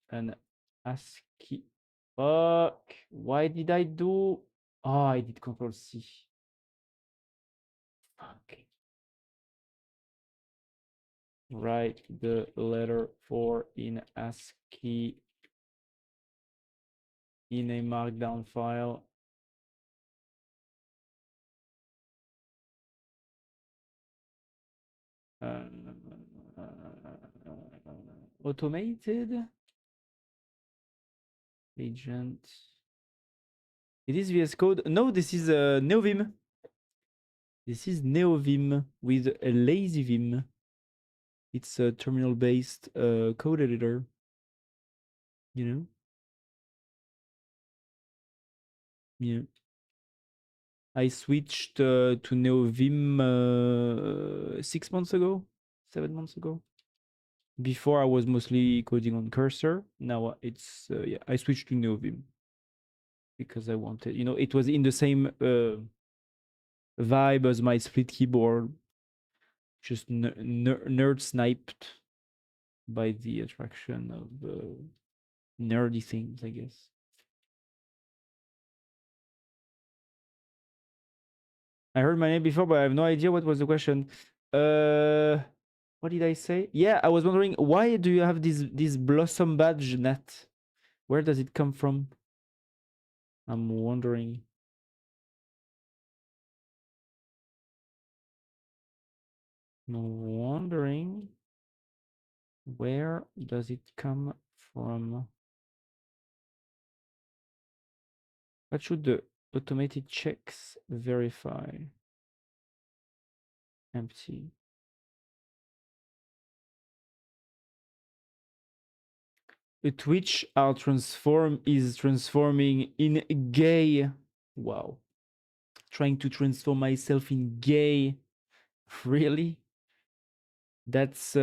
an ASCII. Fuck. Why did I do? Oh, I did Control C. Fuck. Write the letter 4 in ASCII in a markdown file. Automated agent. It is VS Code. No, this is NeoVim. This is NeoVim with a lazy Vim. It's a terminal-based code editor. You know? Yeah. I switched to NeoVim 6 months ago, 7 months ago. Before I was mostly coding on Cursor. Now it's yeah, I switched to NeoVim because I wanted, you know, it was in the same vibe as my split keyboard, just nerd sniped by the attraction of nerdy things, I guess. I heard my name before, but I have no idea what was the question. What did I say? Yeah, I was wondering, why do you have this blossom badge, Nat? Where does it come from? I'm wondering. Where does it come from? What should the automated checks verify? Empty. A Twitch is transforming in gay. Wow. Trying to transform myself in gay. Really? That's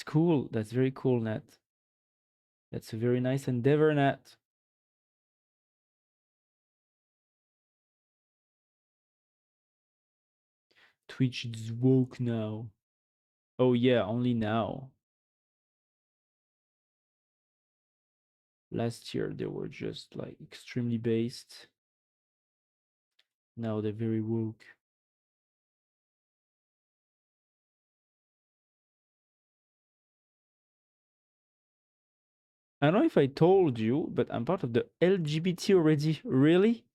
cool. That's very cool, Nat. That's a very nice endeavor, Nat. Twitch is woke now. Oh yeah, only now. Last year they were just like extremely based. Now they're very woke. I don't know if I told you, but I'm part of the LGBT already. Really?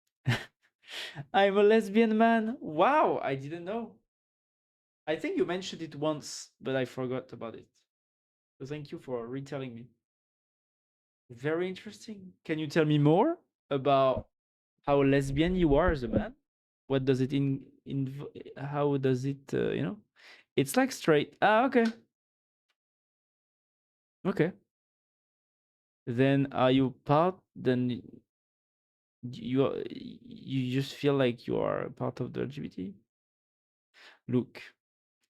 I'm a lesbian man. Wow, I didn't know. I think you mentioned it once, but I forgot about it. So thank you for retelling me. Very interesting. Can you tell me more about how lesbian you are as a man? What does it how does it, It's like straight. Ah, okay. Okay. Then are you part then you just feel like you are part of the LGBT? Look,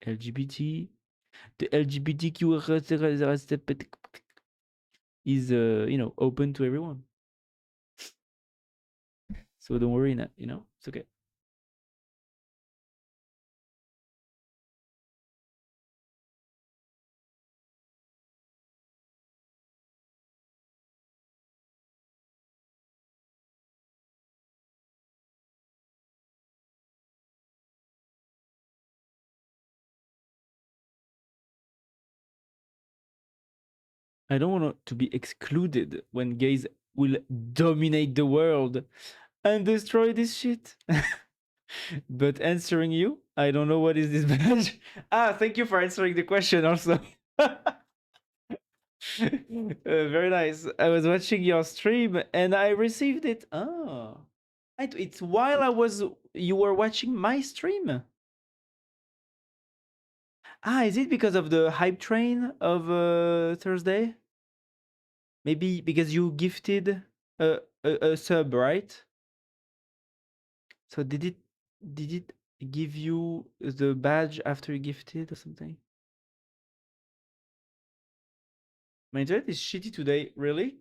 LGBT, the LGBTQ is open to everyone. So don't worry, it's okay. I don't want to be excluded when gays will dominate the world and destroy this shit. But answering you, I don't know what is this badge. Thank you for answering the question also. Very nice. I was watching your stream and I received it. Oh, it's while you were watching my stream. Is it because of the hype train of Thursday? Maybe because you gifted a sub, right? So did it give you the badge after you gifted or something? My internet is shitty today. Really?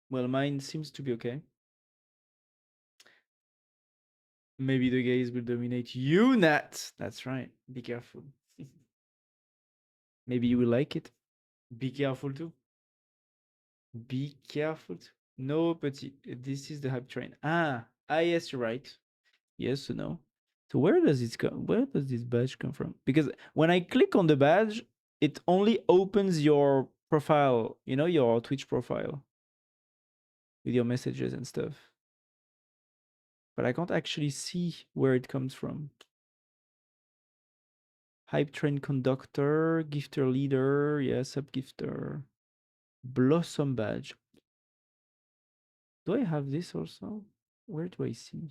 Well, mine seems to be okay. Maybe the gays will dominate you, Nat. That's right. Be careful. Maybe you will like it. Be careful too. Be careful. No, petit. This is the hype train. Yes, you're right. Yes or no? So where does this come? Where does this badge come from? Because when I click on the badge, it only opens your profile. Your Twitch profile with your messages and stuff. But I can't actually see where it comes from. Hype train conductor, gifter leader, yeah, sub gifter, blossom badge. Do I have this also? Where do I see?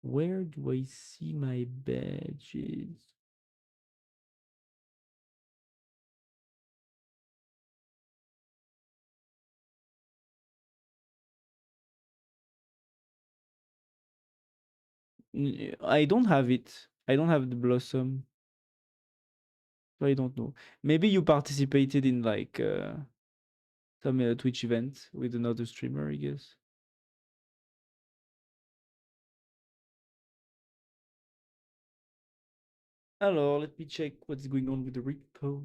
Where do I see my badges? I don't have it. I don't have the blossom. So I don't know. Maybe you participated in like some Twitch event with another streamer, I guess. Alors, let me check what's going on with the repo.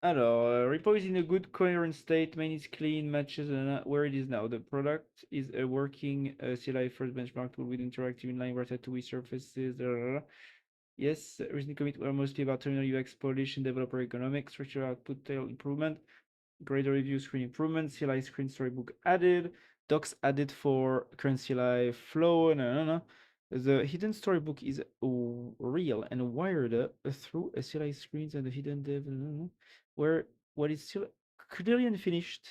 Alors, repo is in a good coherent state. Main is clean, matches where it is now. The product is a working CLI first benchmark tool with interactive inline ratatouille surfaces. Yes, recent commit were mostly about terminal UX polish and developer economics, structural output tail improvement, greater review screen improvement, CLI screen storybook added, docs added for current CLI flow. No. The hidden storybook is real and wired through a CLI screens and the hidden dev. Where what is still clearly unfinished.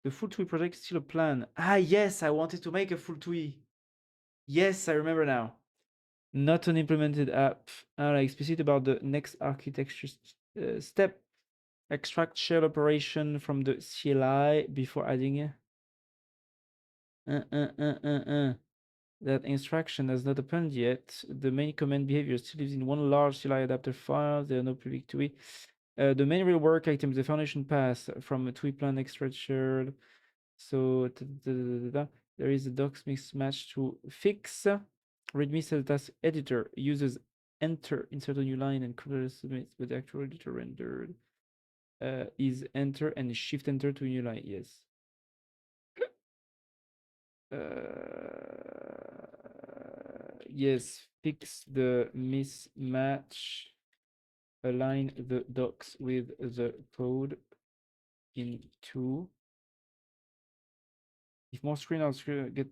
The full TUI project is still a plan. Yes, I wanted to make a full TUI. Yes, I remember now. Not an implemented app. Explicit about the next architecture step. Extract shell operation from the CLI before adding it. That instruction has not happened yet. The main command behavior still lives in one large CLI adapter file. There are no public TUI. The main real work items, the foundation path from a TUI plan extract shared. So there is a docs mismatch to fix. Readme says task editor uses enter, insert a new line, and submits with the actual editor rendered. Is enter and shift enter to a new line. Yes. Yes, fix the mismatch. Align the docs with the code in two. If more screen, I'll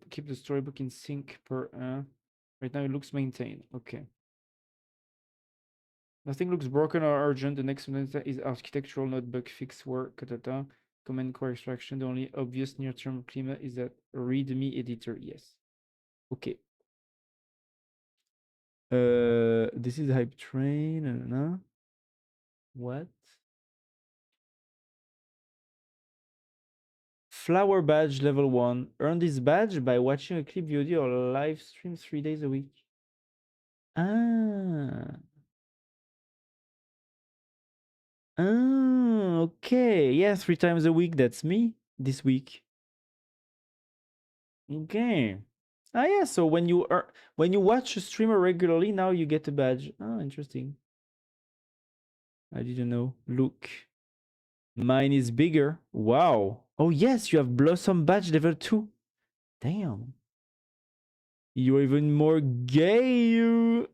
keep the storybook in sync per. Right now it looks maintained. Okay. Nothing looks broken or urgent. The next one is architectural, not bug fix work. Command core extraction. The only obvious near-term cleanup is that README editor. Yes. Okay. This is hype train. What? Flower badge level 1. Earn this badge by watching a clip video or live stream 3 days a week. Ah. Ah, okay. Yeah, 3 times a week. That's me this week. Okay. Ah, yeah. So when you watch a streamer regularly, now you get a badge. Oh, interesting. I didn't know. Look, mine is bigger. Wow. Oh yes, you have Blossom badge level 2. Damn. You're even more gay. You.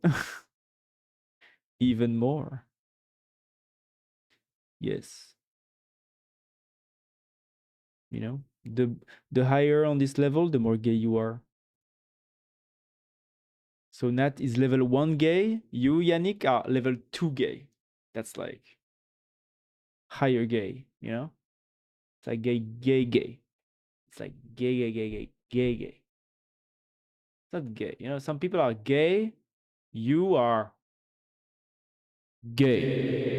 Even more. Yes. You know, the higher on this level, the more gay you are. So Nat is level 1 gay. You, Yannick, are level 2 gay. That's like higher gay, you know? It's like gay, gay, gay. It's like gay, gay, gay, gay, gay, gay. It's not gay. You know, some people are gay. You are gay.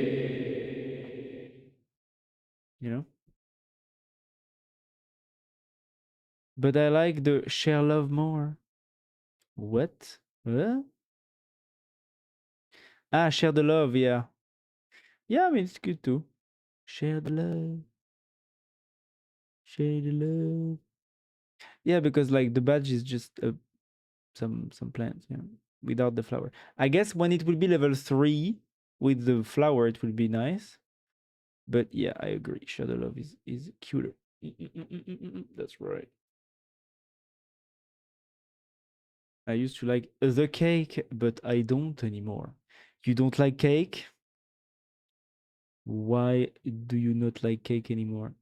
You know? But I like the share love more. What? What? Ah, share the love, yeah. Yeah, I mean, it's good too. Share the love. Share the love. Yeah, because like the badge is just some plants, yeah, without the flower. I guess when it will be level 3 with the flower, it will be nice. But yeah, I agree. Shadow Love is cuter. That's right. I used to like the cake, but I don't anymore. You don't like cake? Why do you not like cake anymore?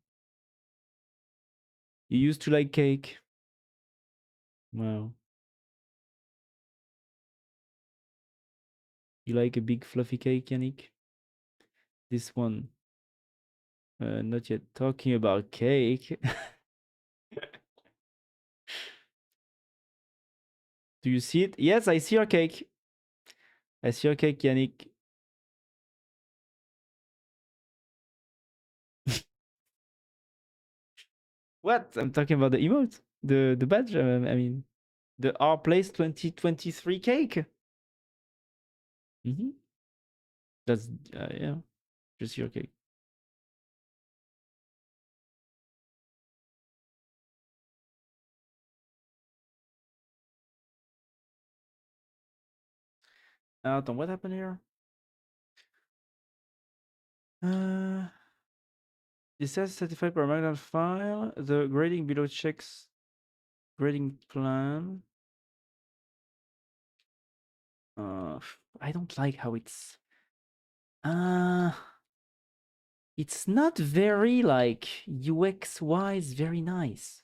You used to like cake. Wow. You like a big fluffy cake, Yannick? This one. Not yet talking about cake. Do you see it? Yes, I see your cake. I see your cake, Yannick. What? I'm talking about the emote, the badge. I mean, the R Place 2023 cake. Mm-hmm. That's yeah, just your cake. Attends, what happened here? It says certified per magnet file. The grading below checks grading plan. I don't like how it's. It's not very like UX wise very nice.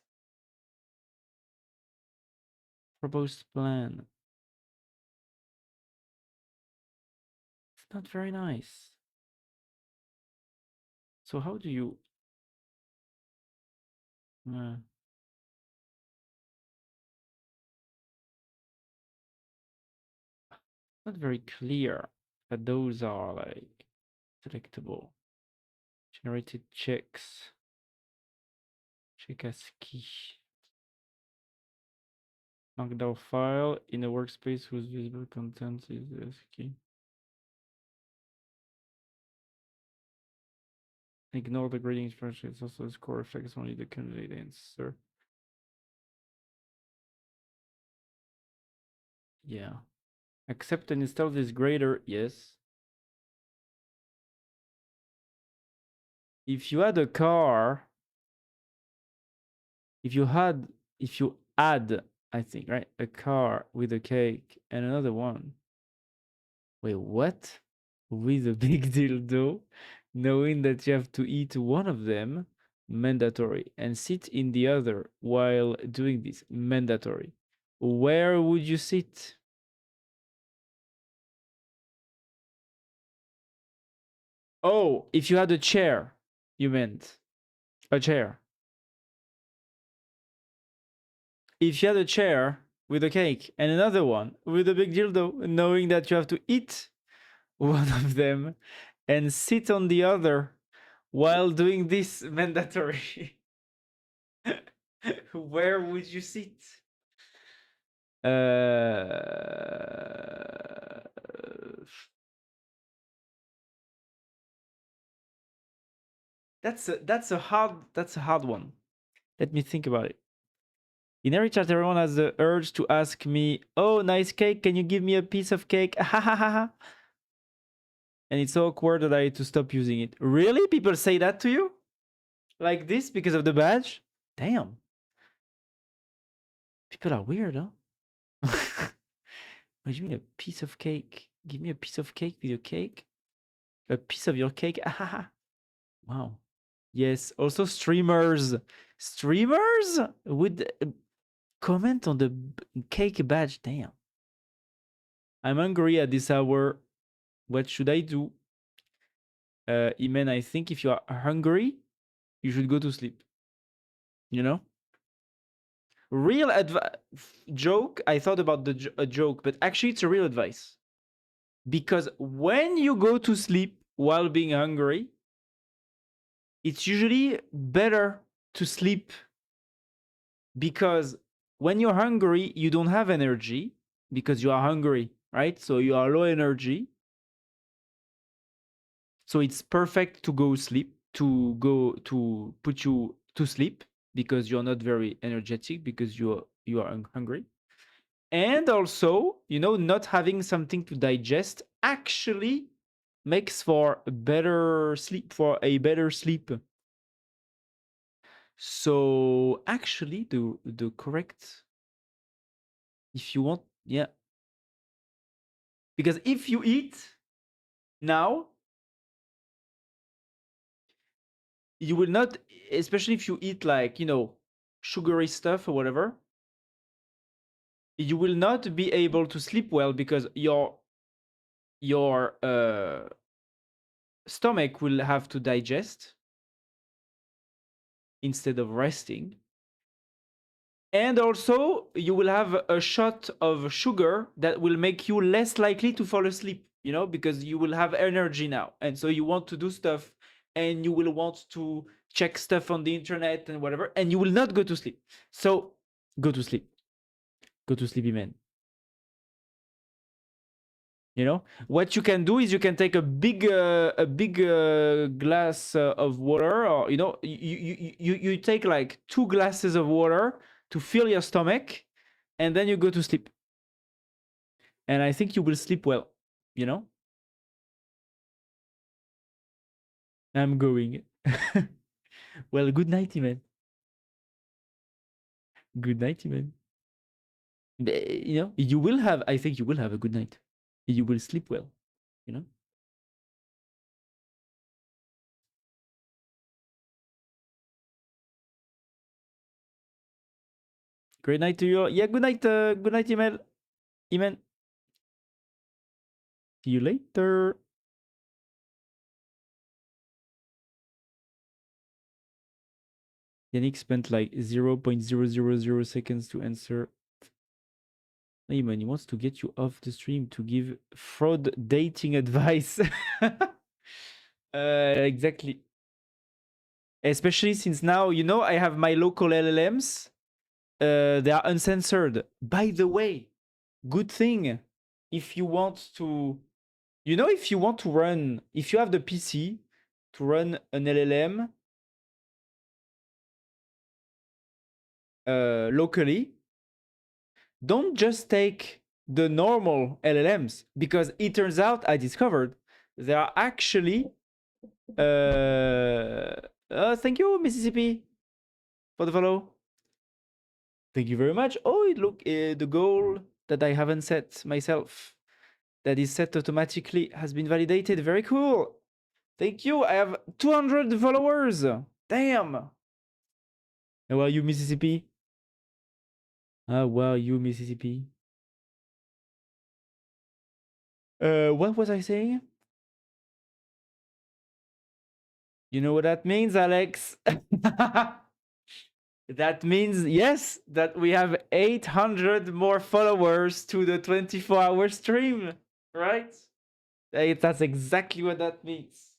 Proposed plan. It's not very nice. So how do you? Not very clear that those are like selectable. Generated checks. Check as key. Markdown file in a workspace whose visible content is as key. Ignore the grading expression. It's also a score reflects only the candidate answer. Yeah. Accept and install this grader. Yes. If you had a car, if you add, I think, right? A car with a cake and another one. Wait, what? With a big dildo, knowing that you have to eat one of them, mandatory, and sit in the other while doing this, mandatory. Where would you sit? Oh, if you had a chair, you meant a chair. If you had a chair with a cake and another one with a big dildo, knowing that you have to eat one of them and sit on the other while doing this mandatory, where would you sit? That's a hard one. Let me think about it. In every chat, everyone has the urge to ask me, "Oh, nice cake! Can you give me a piece of cake?" Ha ha ha ha. And it's so awkward that I had to stop using it. Really? People say that to you? Like this because of the badge? Damn. People are weird, huh? What do you mean a piece of cake? Give me a piece of cake with your cake? A piece of your cake? Ah, ha, ha. Wow. Yes. Also, streamers. Streamers would comment on the cake badge. Damn. I'm hungry at this hour. What should I do? Iman, I think if you are hungry, you should go to sleep. You know? Real joke. I thought about a joke, but actually, it's a real advice. Because when you go to sleep while being hungry, it's usually better to sleep, because when you're hungry, you don't have energy because you are hungry, right? So you are low energy. So it's perfect to go sleep, to put you to sleep, because you're not very energetic because you are hungry. And also, not having something to digest actually makes for a better sleep, So actually, the correct, if you want, yeah, because if you eat now, you will not, especially if you eat like sugary stuff or whatever, you will not be able to sleep well because your stomach will have to digest instead of resting. And also, you will have a shot of sugar that will make you less likely to fall asleep, because you will have energy now. And so you want to do stuff, and you will want to check stuff on the internet and whatever, and you will not go to sleep. So go to sleep. Go to sleepy man. What you can do is you can take a big glass of water, or you take like 2 glasses of water to fill your stomach, and then you go to sleep, and I think you will sleep well. I'm going. Well, good night, man. Good night, man. You will have, I think you will have a good night. You will sleep well. Great night to you. Yeah, good night. Good night, Iman. Iman. See you later. Yannick spent like 0.000 seconds to answer. Iman, he wants to get you off the stream to give fraud dating advice. Exactly. Especially since now, I have my local LLMs. They are uncensored. By the way, good thing if you want to, if you want to run, if you have the PC to run an LLM locally, don't just take the normal LLMs, because it turns out I discovered there are actually thank you, Mississippi, for the follow. Thank you very much. Oh, look, the goal that I haven't set myself, that is set automatically, has been validated. Very cool. Thank you. I have 200 followers. Damn. How are you, Mississippi? How are you, Mississippi? What was I saying? You know what that means, Alex? That means, yes, that we have 800 more followers to the 24-hour stream, right? That's exactly what that means.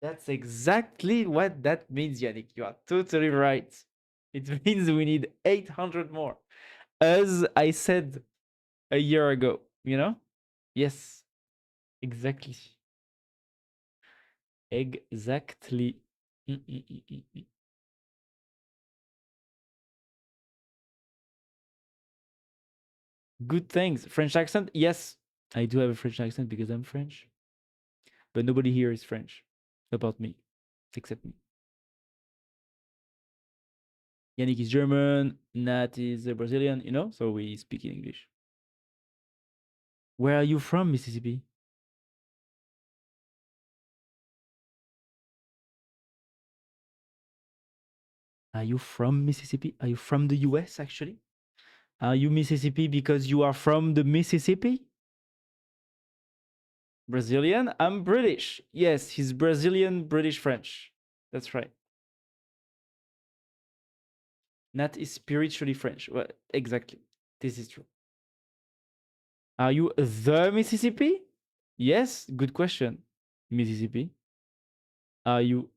That's exactly what that means, Yannick. You are totally right. It means we need 800 more. As I said a year ago, you know? Yes, exactly. Exactly. Mm. Good things. French accent? Yes, I do have a French accent because I'm French. But nobody here is French about me, except me. Yannick is German, Nat is a Brazilian, you know? So we speak in English. Where are you from, Mississippi? Are you from Mississippi? Are you from the US, actually? Are you Mississippi because you are from the Mississippi? Brazilian? I'm British. Yes, he's Brazilian, British, French. That's right. Nat is spiritually French. Well, exactly. This is true. Are you the Mississippi? Yes, good question. Mississippi. Are you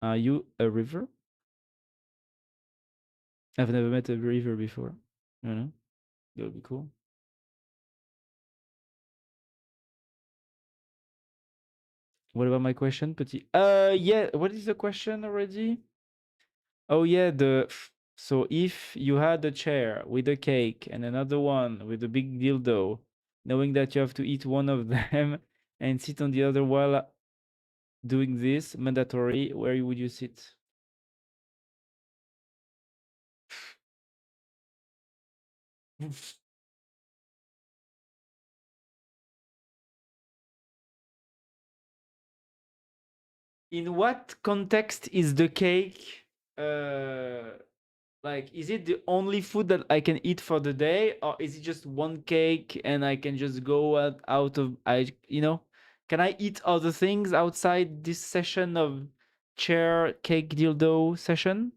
a river? I've never met a river before. You know? That would be cool. What about my question, Petit? Yeah, what is the question already? Oh yeah, so if you had a chair with a cake and another one with a big dildo, knowing that you have to eat one of them and sit on the other while doing this mandatory, where would you sit? In what context is the cake like, is it the only food that I can eat for the day, or is it just one cake and I can just go out of can I eat other things outside this session of chair cake dildo session?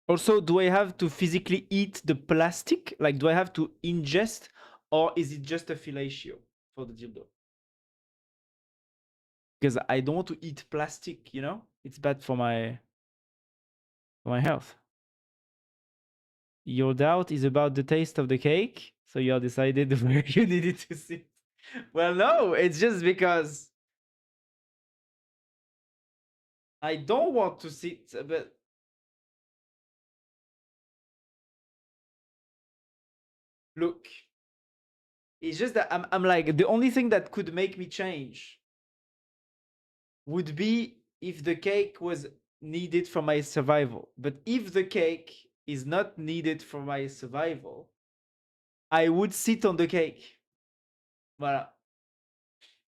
Also, do I have to physically eat the plastic? Like, do I have to ingest, or is it just a fellatio for the dildo? Because I don't want to eat plastic, you know? It's bad for my health. Your doubt is about the taste of the cake, so you are decided where you needed to sit. Well, no, it's just because I don't want to sit, but look, it's just that I'm like, the only thing that could make me change would be if the cake was needed for my survival. But if the cake is not needed for my survival, I would sit on the cake. Voilà.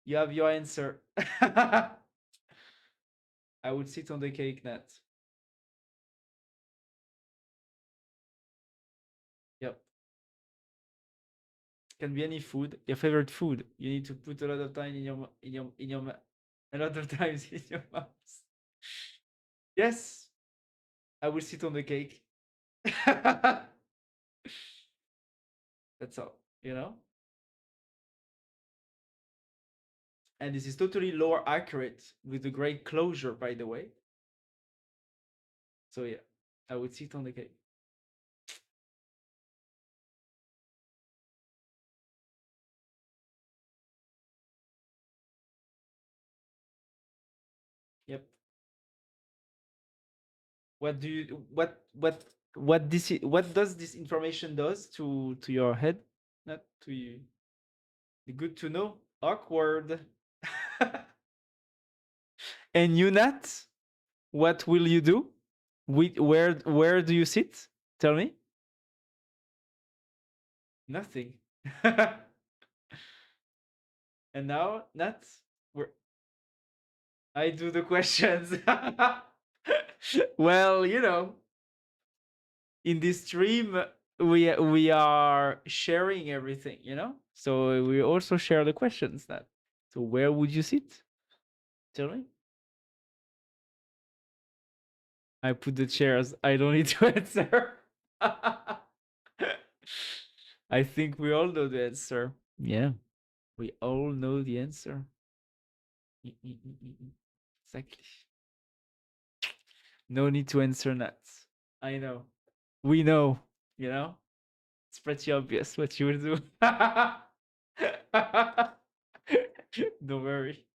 You have your answer. I would sit on the cake, Nat. Yep. Can be any food. Your favorite food. You need to put a lot of time a lot of times in your mouth. Yes, I will sit on the cake. That's all, you know? And this is totally lore accurate with a great closure, by the way. So yeah, I would sit on the cake. Yep. What do you what what does this information does to your head? Not to you. Good to know. Awkward. And you, Nat, what will you do? Where do you sit? Tell me. Nothing. And now, Nat, where I do the questions. Well, in this stream, we are sharing everything, So we also share the questions, Nat. So where would you sit? Tell me. I put the chairs. I don't need to answer. I think we all know the answer. Yeah, we all know the answer. Exactly. No need to answer nuts. I know. We know, you know? It's pretty obvious what you will do. Don't worry.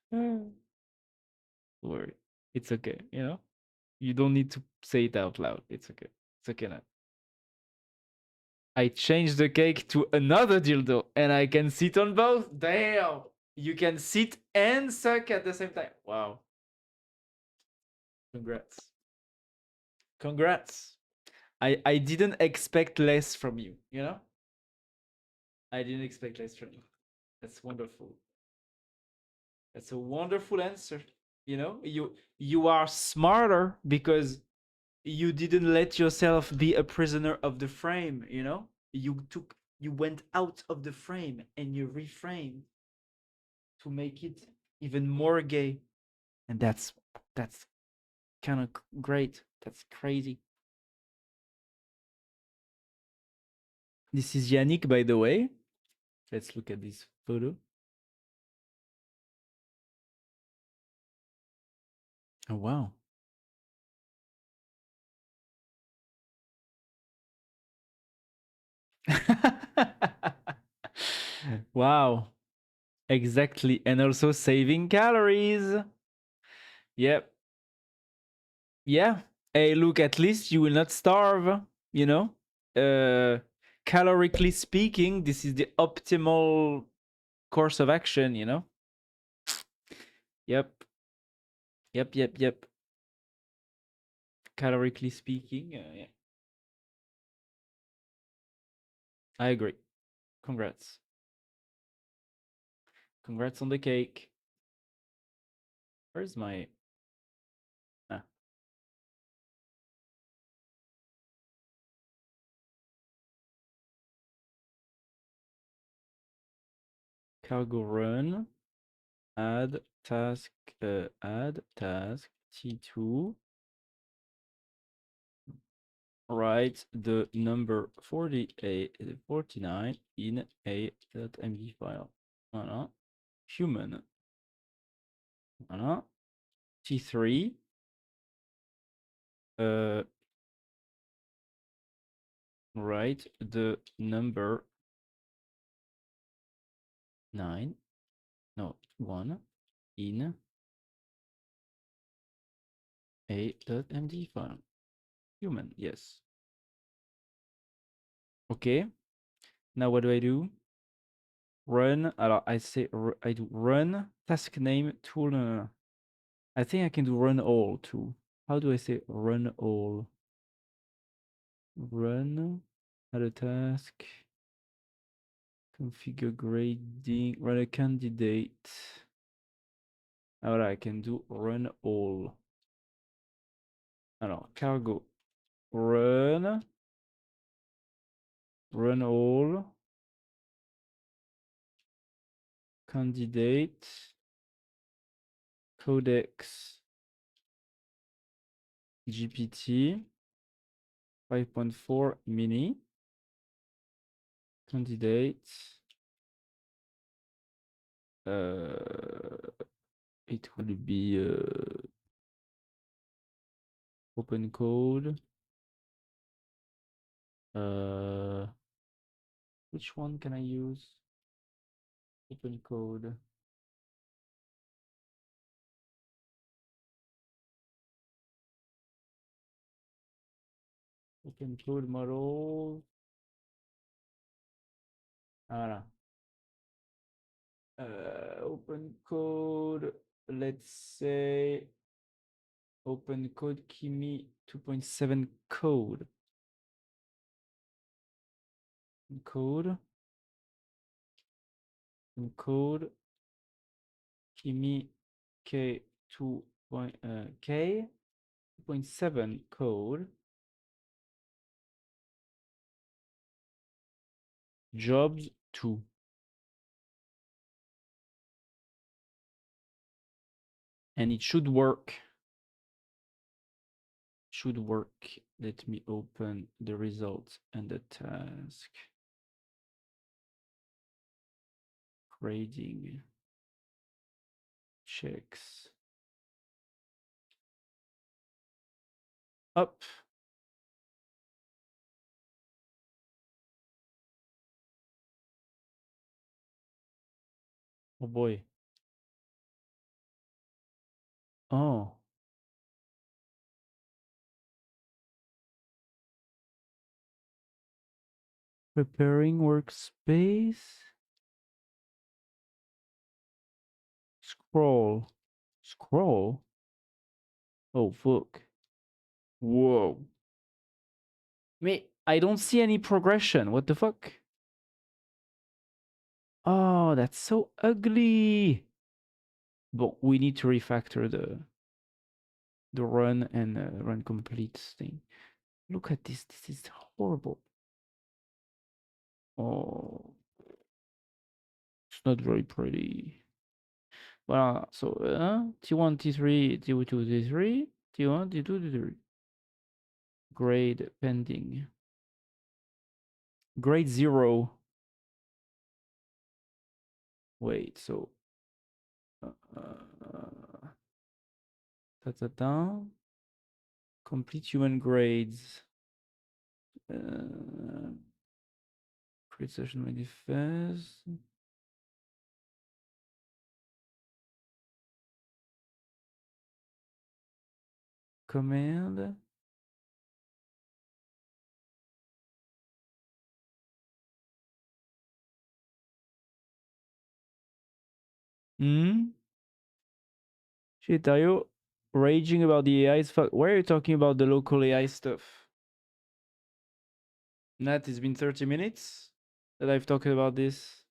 Don't worry. It's okay, You don't need to say it out loud. It's okay. It's okay now. I changed the cake to another dildo and I can sit on both. Damn. You can sit and suck at the same time. Wow. Congrats. Congrats. I didn't expect less from you, I didn't expect less from you. That's wonderful. That's a wonderful answer. You are smarter because you didn't let yourself be a prisoner of the frame, you went out of the frame and you reframed to make it even more gay. And that's kind of great. That's crazy. This is Yannick, by the way. Let's look at this photo. Oh, wow. Wow. Exactly. And also saving calories. Yep. Yeah. Hey, look, at least you will not starve, calorically speaking, this is the optimal course of action, Yep. Yep. Calorically speaking, yeah. I agree. Congrats. Congrats on the cake. Where's my... Ah. Cargo run. Add task T2. Write the number 49 in a.md file. Voilà. Human. Voilà. T3. Write the number 9. No, 1 in a.md file. Human, yes. Okay. Now what do I do? Run. Alors, I do run task name tool. I think I can do run all too. How do I say run all? Run, add a task, configure grading, run a candidate. Alright, I can do run all. Alors, cargo, run all, candidate, codex, GPT, 5.4 mini, candidate, it will be open code. Which one can I use? Open code. Open code model. Voilà. Open code, let's say open code Kimi 2.7 code. Code. Code Kimi K2. K 2.7 code. Jobs 2. And it should work. Should work. Let me open the results and the task. Grading. Checks. Up. Oh boy. Oh. Preparing workspace. Scroll. Scroll? Oh, fuck. Whoa. Wait, I don't see any progression. What the fuck? Oh, that's so ugly. But we need to refactor the run and run complete thing. Look at this. This is horrible. Oh, it's not very pretty. Well, so T1, T3, T2, T3, T1, T2, T3. Grade pending. Grade 0. Wait, so ta-ta-ta. Complete human grades. Create session manifest. Command. Shit, are you raging about the AI's fuck? Why are you talking about the local AI stuff? Nat, it's been 30 minutes that I've talked about this.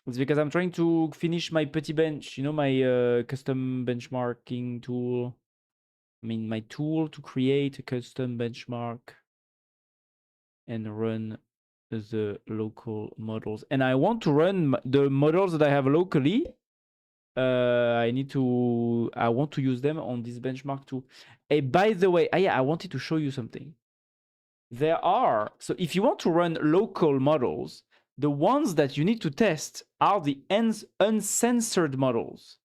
It's because I'm trying to finish my Petit Bench, you know, my custom benchmarking tool. I mean, my tool to create a custom benchmark and run the local models. And I want to run the models that I have locally. I want to use them on this benchmark too. Hey, by the way, yeah, I wanted to show you something. So if you want to run local models, the ones that you need to test are the uncensored models.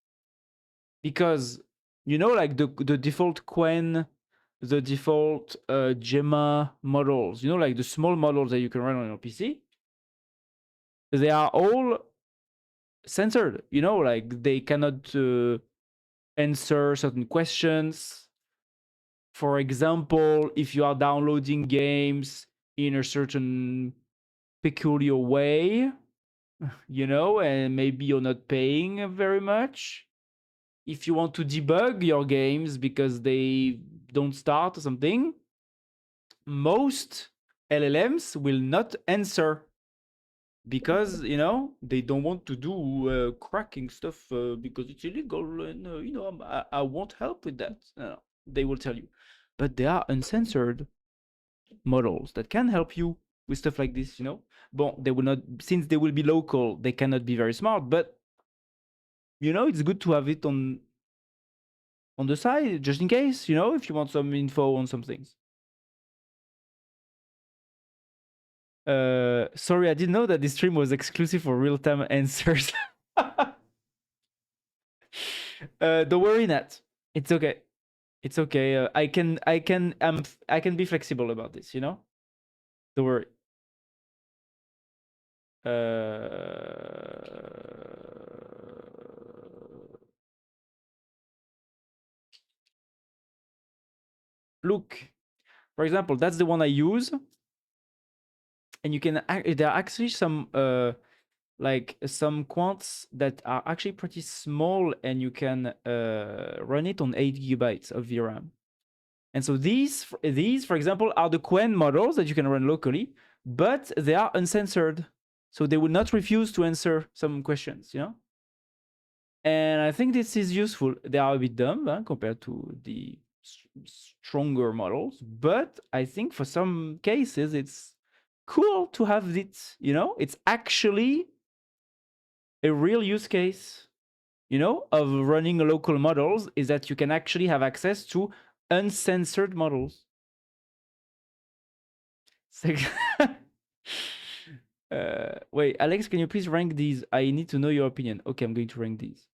Because, you know, like the default Quen, the default Gemma models, you know, like the small models that you can run on your PC, they are all censored, you know, like they cannot answer certain questions. For example, if you are downloading games in a certain peculiar way, you know, and maybe you're not paying very much. If you want to debug your games because they don't start or something, most LLMs will not answer because, you know, they don't want to do cracking stuff because it's illegal and, you know, I won't help with that. They will tell you. But they are uncensored models that can help you with stuff like this, you know. Bon, they will not, since they will be local, they cannot be very smart, but you know, it's good to have it on the side just in case, you know, if you want some info on some things. Sorry, I didn't know that this stream was exclusive for real-time answers. Don't worry, Nat. It's okay. It's okay. I can be flexible about this, you know. Don't worry. Look, For example, that's the one I use, and you can there are actually some like some quants that are actually pretty small, and you can run it on 8 GB of VRAM. And so these, for example, are the Quen models that you can run locally, but they are uncensored, so they will not refuse to answer some questions, you know. And I think this is useful. They are a bit dumb compared to the stronger models, but I think for some cases it's cool to have it. You know, it's actually a real use case, you know, of running local models is that you can actually have access to uncensored models. Wait, Alex, can you please rank these? I need to know your opinion. Okay, I'm going to rank these.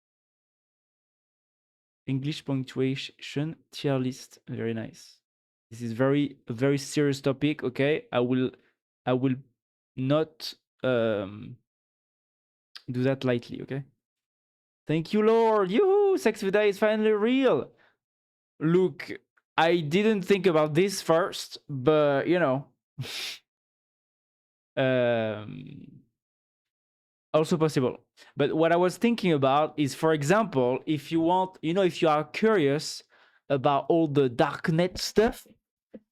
English punctuation tier list. Very nice. This is a very serious topic. Okay, I will not do that lightly. Okay. Thank you, Lord. Yoo-hoo! Sex Vida is finally real. Look, I didn't think about this first, but you know, also possible. But what I was thinking about is, for example, if you want, you know, if you are curious about all the darknet stuff,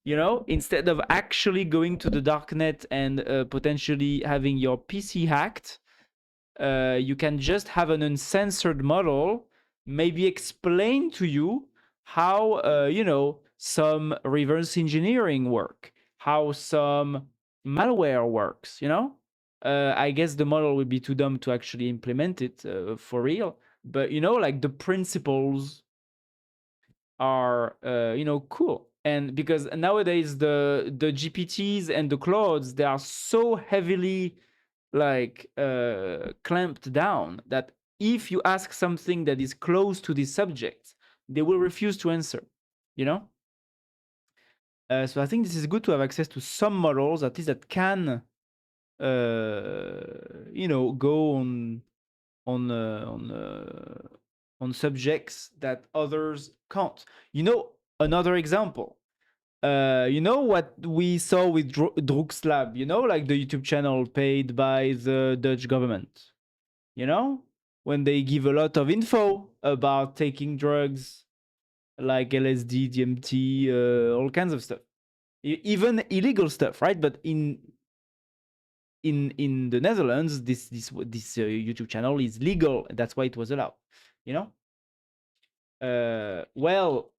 you know, instead of actually going to the darknet and potentially having your PC hacked, you can just have an uncensored model, maybe explain to you how, you know, some reverse engineering work, how some malware works, you know. I guess the model would be too dumb to actually implement it for real, but you know, like the principles are you know, cool. And because nowadays the GPTs and the Claudes, they are so heavily like clamped down that if you ask something that is close to this subject, they will refuse to answer, you know. So I think this is good to have access to some models at least that can you know, go on on subjects that others can't. You know, another example. You know what we saw with Drugslab, you know, like the YouTube channel paid by the Dutch government, you know, when they give a lot of info about taking drugs like LSD, DMT, all kinds of stuff, even illegal stuff, right? But in the Netherlands, this YouTube channel is legal. That's why it was allowed, you know. Well,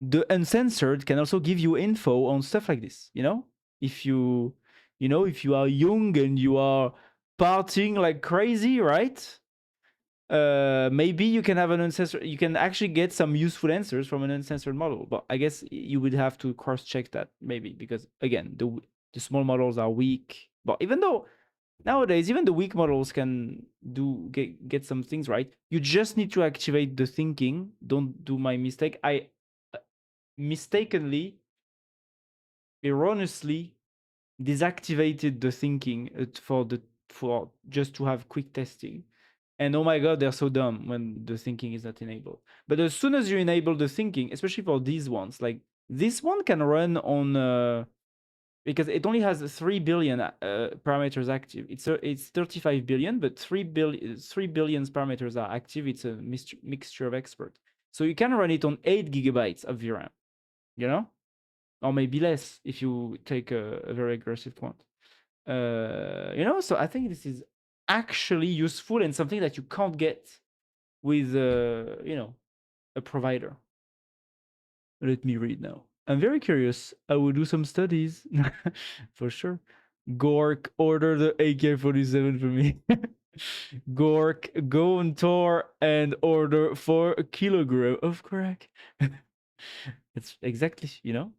the uncensored can also give you info on stuff like this, you know. If you, you know, if you are young and you are partying like crazy, right? Maybe you can have an uncensored, you can actually get some useful answers from an uncensored model, but I guess you would have to cross check that maybe, because again, the small models are weak. But even though nowadays even the weak models can get some things right, you just need to activate the thinking. Don't do my mistake. I mistakenly, erroneously deactivated the thinking for just to have quick testing. And oh my god, they're so dumb when the thinking is not enabled. But as soon as you enable the thinking, especially for these ones, like this one can run on because it only has 3 billion parameters active. It's 35 billion, but 3 billion parameters are active. It's a mixture of experts. So you can run it on 8 GB of VRAM, you know, or maybe less if you take a very aggressive quant. You know, so I think this is actually useful and something that you can't get with you know, a provider. Let me read now. I'm very curious. I will do some studies for sure. Gork, order the AK-47 for me. Gork, go on tour and order 4 kilograms of crack. It's exactly, you know.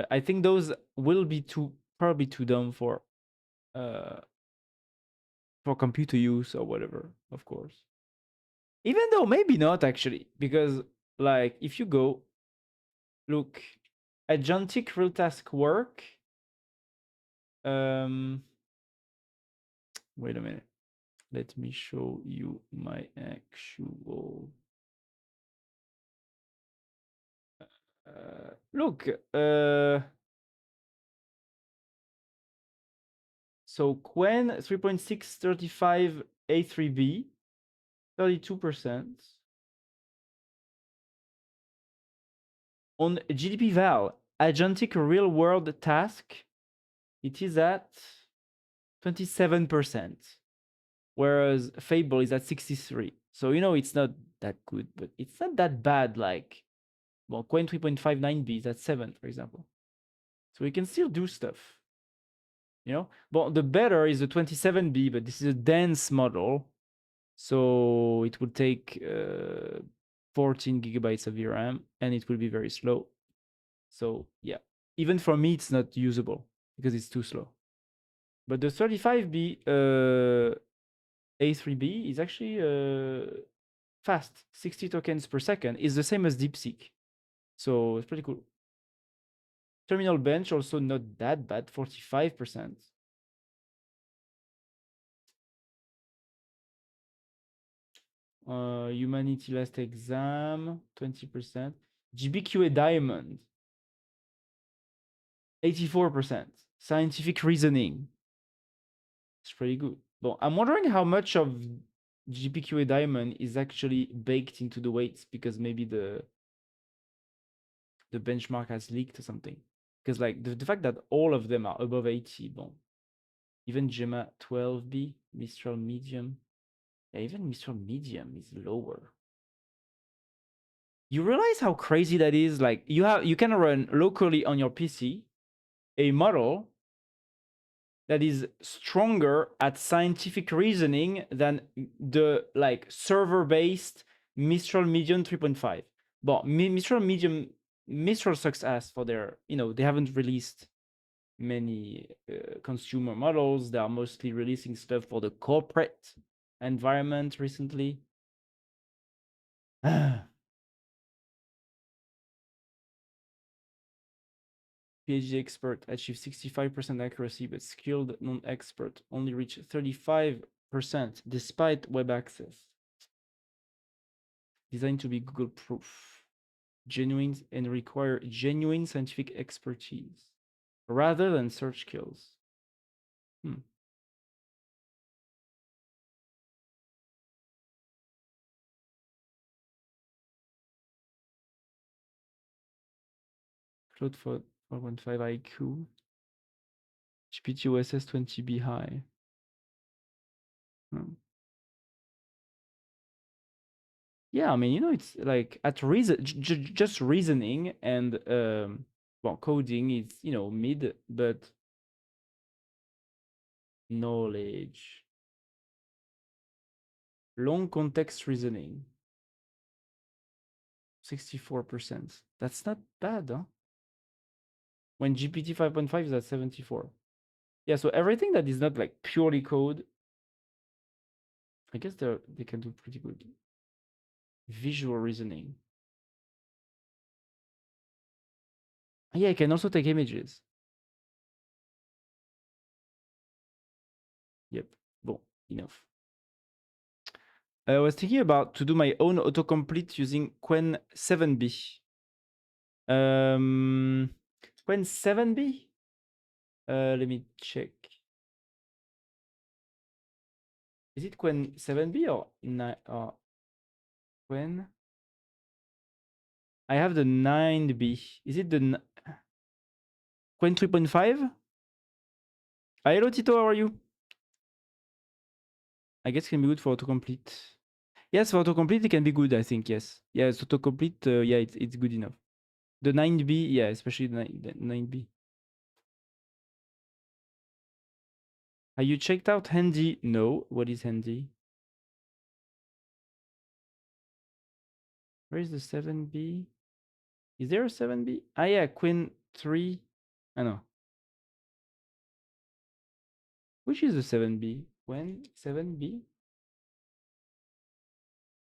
I think those will be probably too dumb uh for computer use or whatever, of course. Even though maybe not actually, because like if you go look agentic real task work, um wait a minute, let me show you my actual Look, so Quen 3.635 A3B, 32%. On GDP val, agentic real world task, it is at 27%, whereas Fable is at 63. So you know it's not that good, but it's not that bad. Like, well, Quen 3.59B is at 7, for example. So we can still do stuff, you know. But the better is the 27B, but this is a dense model, so it would take 14 gigabytes of VRAM, and it will be very slow. So yeah, even for me, it's not usable because it's too slow. But the 35B A3B is actually fast. 60 tokens per second is the same as DeepSeek. So it's pretty cool. Terminal bench also not that bad, 45%. Humanity last exam, 20%. GBQA Diamond, 84%. Scientific reasoning, it's pretty good. Well, I'm wondering how much of GPQA Diamond is actually baked into the weights because maybe the benchmark has leaked or something. Because like the fact that all of them are above 80, bon. Even Gemma 12B, Mistral Medium. Yeah, even Mistral Medium is lower. You realize how crazy that is? Like you can run locally on your PC a model that is stronger at scientific reasoning than the like server-based Mistral Medium 3.5. But Mistral Medium, Mistral sucks ass for their, you know, they haven't released many consumer models. They are mostly releasing stuff for the corporate environment recently. PhD expert achieved 65% accuracy, but skilled non-expert only reached 35% despite web access. Designed to be Google proof, genuine and require genuine scientific expertise rather than search skills. Claude for 4.5 IQ, GPT OSS 20B high. Yeah, I mean, you know, it's like at reason, just reasoning and well, coding is, you know, mid, but knowledge, long context reasoning, 64%. That's not bad, huh? When GPT 5.5 is at 74. Yeah, so everything that is not like purely code, I guess they can do pretty good. Visual reasoning. Yeah, I can also take images. Yep. Bon, enough. I was thinking about to do my own autocomplete using Quen 7B. Quen 7B? Let me check. Is it Quen 7B or Quen? I have the 9B. Is it the Quen 3.5? Hello Tito, how are you? I guess it can be good for autocomplete. Yes, for autocomplete it can be good, I think, yes. Yes, autocomplete, yeah, it's good enough. The 9B, yeah, especially the 9B. Have you checked out Handy? No. What is Handy? Where is the 7B? Is there a 7B? Ah, yeah, Queen 3. I know. Which is the 7B? When 7B?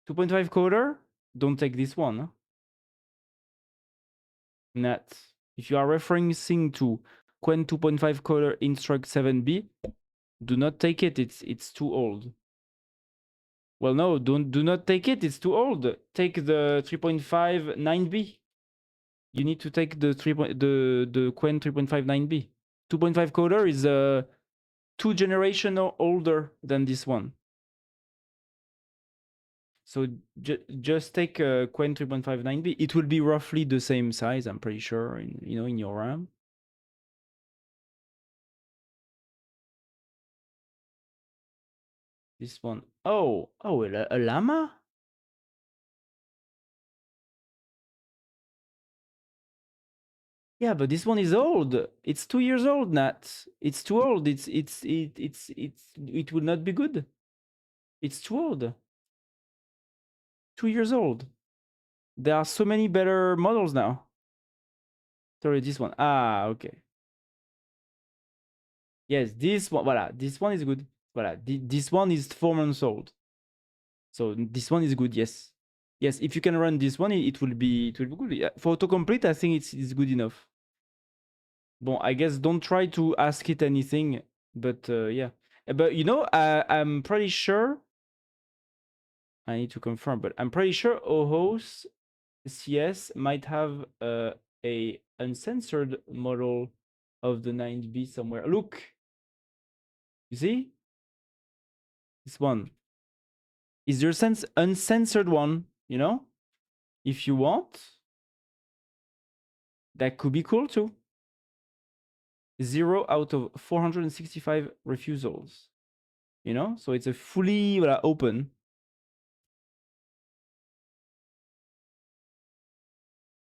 2.5 coder? Don't take this one. Huh? Not. If you are referencing to Quen 2.5 coder instruct 7B, do not take it. It's too old. Well, no, do not take it. It's too old. Take the 3.5 9B. You need to take the the Quen 3.59b. 2.5 coder is 2 generations older than this one. So just take Quen 3.59b. It will be roughly the same size, I'm pretty sure, in in your RAM. This one. Oh, a llama? Yeah, but this one is old. It's 2 years old, Nat. It's too old. It will not be good. It's too old. 2 years old. There are so many better models now. Sorry, this one. Ah, okay. Yes, this one. Voilà, this one is good. Voilà, this one is 4 months old. So this one is good. Yes, yes. If you can run this one, it will be good. Yeah. For autocomplete, I think it's good enough. Bon, I guess don't try to ask it anything, but yeah. But I'm pretty sure. I need to confirm, but I'm pretty sure OHOS CS might have a uncensored model of the 9B somewhere. Look, you see this one. Is there uncensored one? If you want, that could be cool too. 0 out of 465 refusals. So it's a fully open.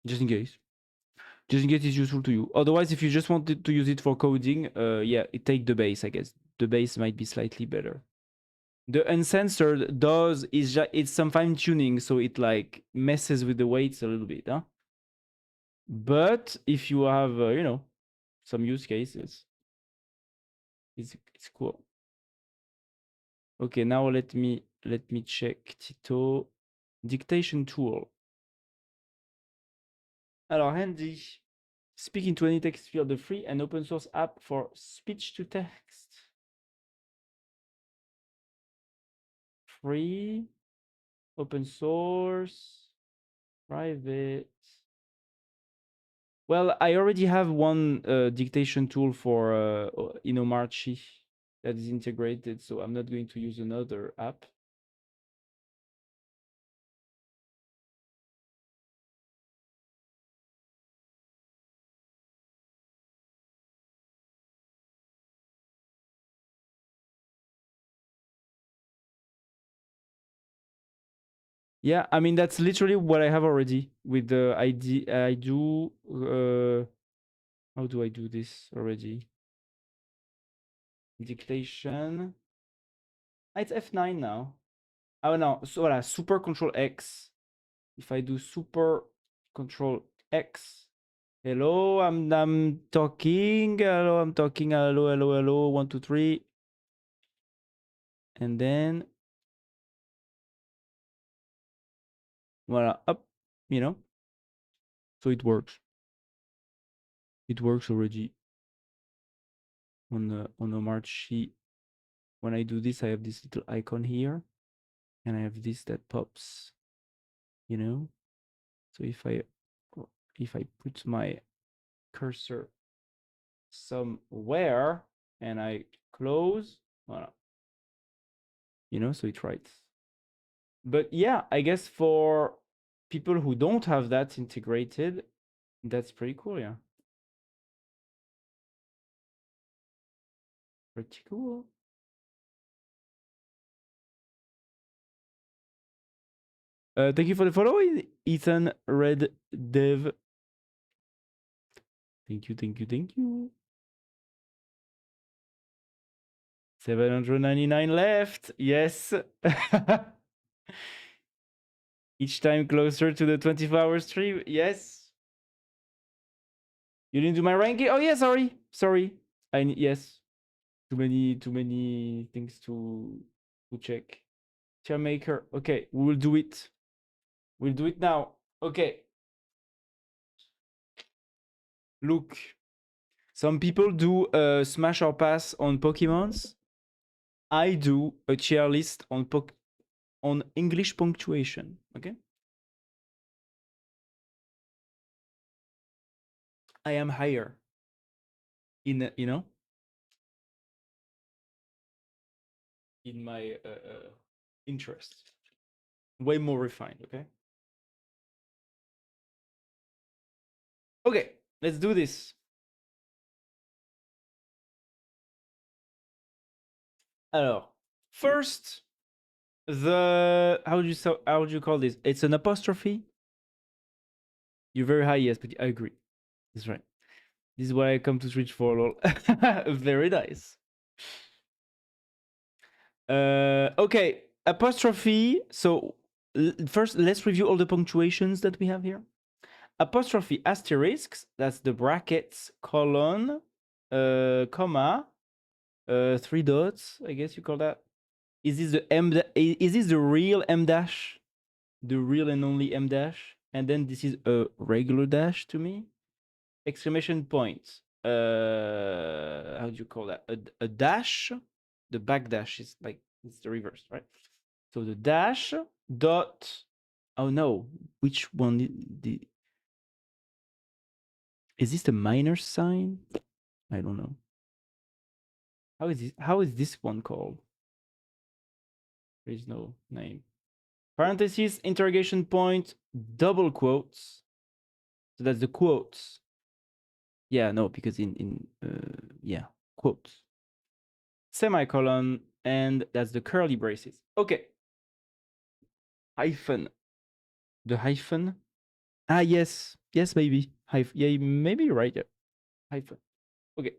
Just in case. Just in case it's useful to you. Otherwise, if you just wanted to use it for coding, yeah, take the base, I guess. The base might be slightly better. The uncensored it's some fine tuning, so it like messes with the weights a little bit, huh? But if you have, some use cases, it's cool. Okay, now let me check Tito dictation tool. Alors, Handy. Speak into any text field, the free and open source app for speech to text. Free, open source, private. Well, I already have one dictation tool for Inomarchi that is integrated, so I'm not going to use another app. Yeah, I mean that's literally what I have already with the ID. I do. How do I do this already? Dictation. It's F9 now. Oh no, so voilà, super control X. If I do super control X, hello, I'm talking. Hello, I'm talking. Hello, hello, hello. 1, 2, 3, and then voilà, up. So it works. It works already on the March sheet. When I do this, I have this little icon here, and I have this that pops. So if I put my cursor somewhere and I close, voilà. So it writes. But yeah, I guess for people who don't have that integrated, that's pretty cool, yeah. Pretty cool. Thank you for the follow, Ethan Red Dev. Thank you, thank you, thank you. 799 left. Yes. Each time closer to the 24-hour stream. Yes. You didn't do my ranking? Oh yeah, sorry. Yes. Too many things to check. Tier maker. Okay, we will do it. We'll do it now. Okay. Look. Some people do smash or pass on Pokemons. I do a tier list on English punctuation. Okay. I am higher in in my interest. Way more refined. Okay, let's do this. Alors, first, how would you call this? It's an apostrophe. You're very high, yes, but I agree. That's right. This is what I come to Twitch for. Lol. Very nice. Okay, apostrophe. So first, let's review all the punctuations that we have here. Apostrophe, asterisks. That's the brackets, colon, comma, 3 dots. I guess you call that. Is this the M? Is this the real M dash? The real and only M dash? And then this is a regular dash to me. Exclamation point. How do you call that? A dash. The back dash is like it's the reverse, right? So the dash dot. Oh no, which one? Is this the minus sign? I don't know. How is this? How is this one called? There is no name. Parentheses, interrogation point, double quotes. So that's the quotes. Yeah, no, because yeah, quotes. Semicolon, and that's the curly braces. Okay. Hyphen. The hyphen. Ah, yes. Yes, maybe. Yeah, maybe you're right. Yeah. Hyphen. Okay.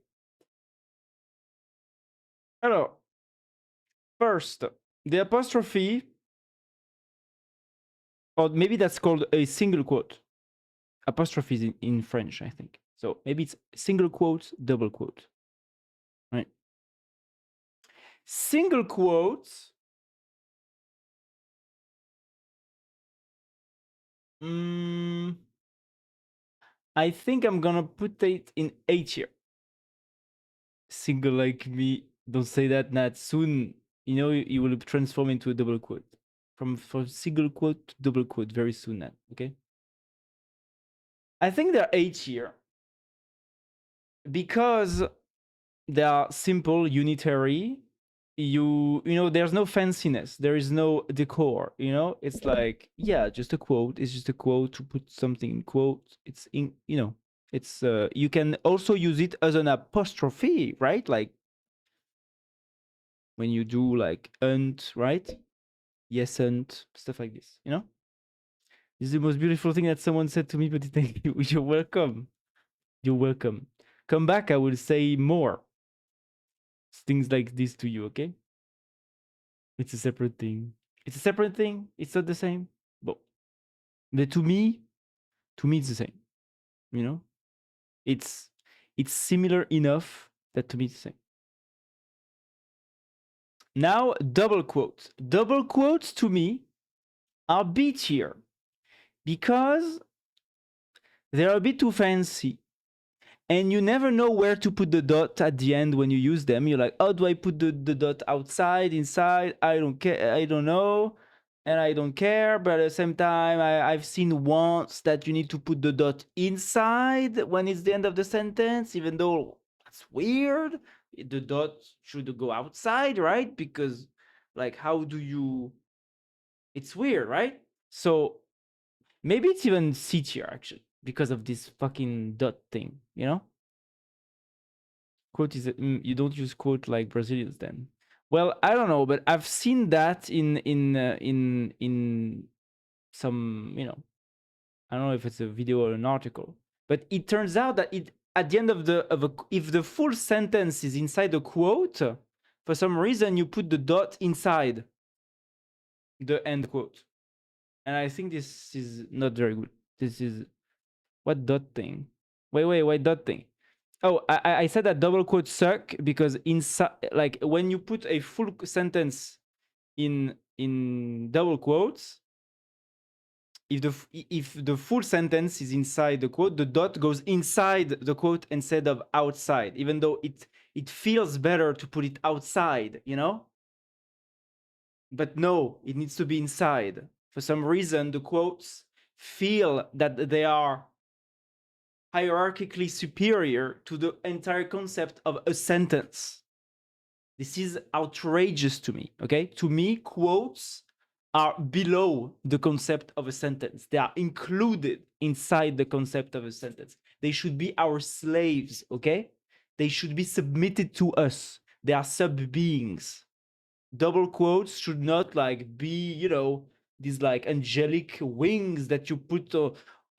Alors, first, the apostrophe, or maybe that's called a single quote. Apostrophe is in French, I think. So maybe it's single quote, double quote. Right. Single quotes. I think I'm gonna put it in A tier. Single like me, don't say that, Nat. Soon, you will transform into a double quote. From single quote to double quote very soon, Nat. Okay. I think they're A tier because they are simple, unitary. There's no fanciness. There is no decor. It's like, yeah, just a quote. It's just a quote to put something in quote. It's in, it's you can also use it as an apostrophe, right? Like when you do like "ant," right? Yes, "ant," stuff like this. This is the most beautiful thing that someone said to me. But thank you. You're welcome. You're welcome. Come back. I will say more things like this to you. Okay. It's a separate thing. It's a separate thing. It's not the same. But to me, it's the same. It's similar enough that to me it's the same. Now, double quotes. Double quotes to me are B tier because they're a bit too fancy. And you never know where to put the dot at the end when you use them. You're like, oh, do I put the dot outside, inside? I don't care. I don't know. And I don't care. But at the same time, I've seen once that you need to put the dot inside when it's the end of the sentence, even though that's weird. The dot should go outside, right? Because, like, how do you. It's weird, right? So maybe it's even C tier, actually, because of this fucking dot thing, Quote is you don't use quote like Brazilians then. Well, I don't know, but I've seen that in some, I don't know if it's a video or an article, but it turns out that at the end if the full sentence is inside the quote, for some reason you put the dot inside the end quote. And I think this is not very good. This is what dot thing? Wait, dot thing. Oh, I said that double quotes suck because inside, like when you put a full sentence in double quotes, if the full sentence is inside the quote, the dot goes inside the quote instead of outside, even though it feels better to put it outside, But no, it needs to be inside. For some reason, the quotes feel that they are hierarchically superior to the entire concept of a sentence. This is outrageous to me, okay? To me, quotes are below the concept of a sentence. They are included inside the concept of a sentence. They should be our slaves, okay? They should be submitted to us. They are sub beings. Double quotes should not like be, you know, these like angelic wings that you put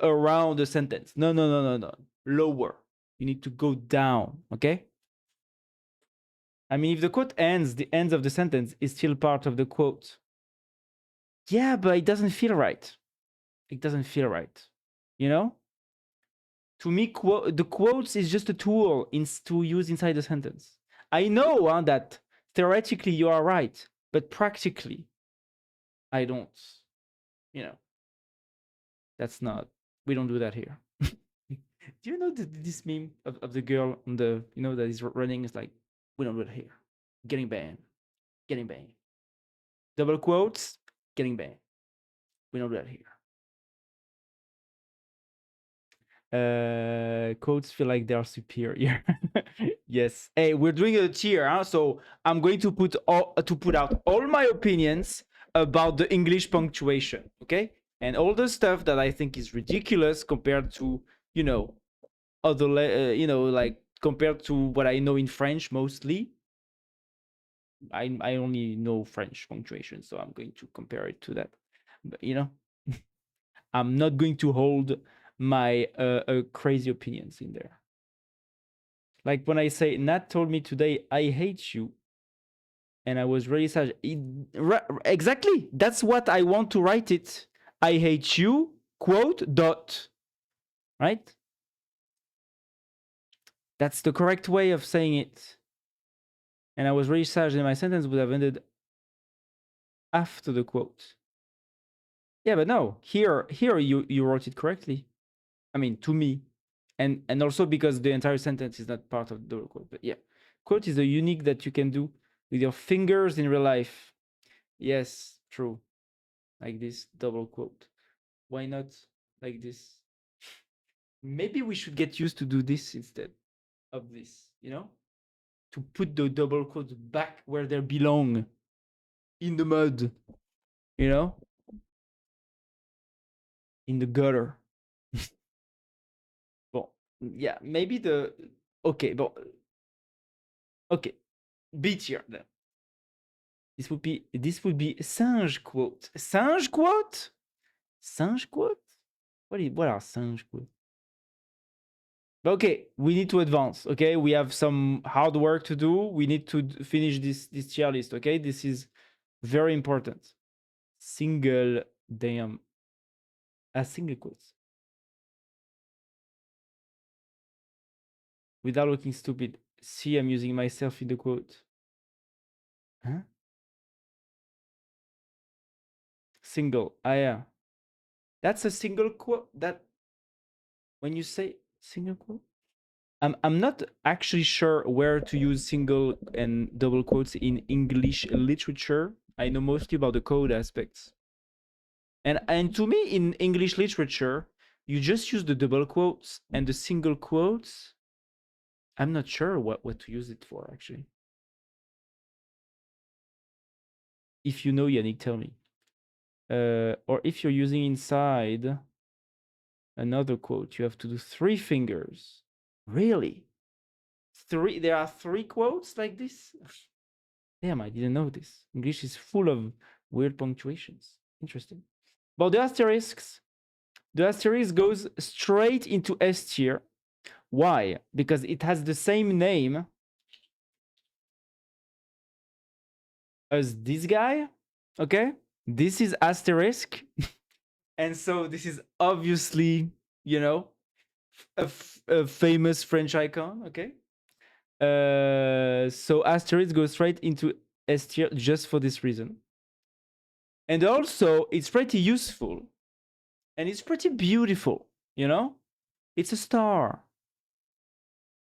around a sentence. No, no, no, no, no. Lower. You need to go down, okay? I mean, if the quote ends, the ends of the sentence is still part of the quote. Yeah, but it doesn't feel right. It doesn't feel right. You know? To me, the quotes is just a tool to use inside the sentence. I know that theoretically you are right, but practically, I don't. You know, that's not, we don't do that here. Do you know this meme of the girl on the, you know, that is running? It's like, we don't do it here. Getting banned. Getting banned. Double quotes, getting banned. We don't do that here. Quotes feel like they are superior. Yes. Hey, we're doing a tier, huh? So I'm going to put out all my opinions about the English punctuation, okay? And all the stuff that I think is ridiculous compared to, you know, other, you know, like compared to what I know in French mostly. I only know French punctuation, so I'm going to compare it to that. But, you know, I'm not going to hold my crazy opinions in there. Like when I say, Nat told me today, I hate you. And I was really sad. Exactly. That's what I want to write it. I hate you, quote, dot. Right? That's the correct way of saying it. And I was really sad that my sentence would have ended after the quote. Yeah, but no. Here you wrote it correctly. I mean, to me. And also because the entire sentence is not part of the quote. But yeah. Quote is a unique that you can do with your fingers in real life. Yes, true. Like this double quote. Why not like this? Maybe we should get used to do this instead of this, you know? To put the double quotes back where they belong, in the mud, you know? In the gutter. Bon, yeah, maybe the... Okay, bon. Okay, B tier then. This would be singe quote. Singe quote? Singe quote? What are singe quote? But okay, we need to advance. Okay, we have some hard work to do. We need to finish this tier list. Okay, this is very important. Single damn. A single quotes. Without looking stupid. See, I'm using myself in the quote. Huh? Single. Ah, yeah. That's a single quote. That when you say single quote, I'm not actually sure where to use single and double quotes in English literature. I know mostly about the code aspects. And to me, in English literature, you just use the double quotes and the single quotes. I'm not sure what to use it for, actually. If you know, Yannick, tell me. Or if you're using inside another quote, you have to do 3 fingers. Really? 3? There are 3 quotes like this? Damn, I didn't know this. English is full of weird punctuations. Interesting. But the asterisk goes straight into S tier. Why? Because it has the same name as this guy. Okay? This is asterisk. And so this is obviously, you know, a famous French icon. Okay? So asterisk goes straight into S tier just for this reason. And also, it's pretty useful. And it's pretty beautiful, you know? It's a star.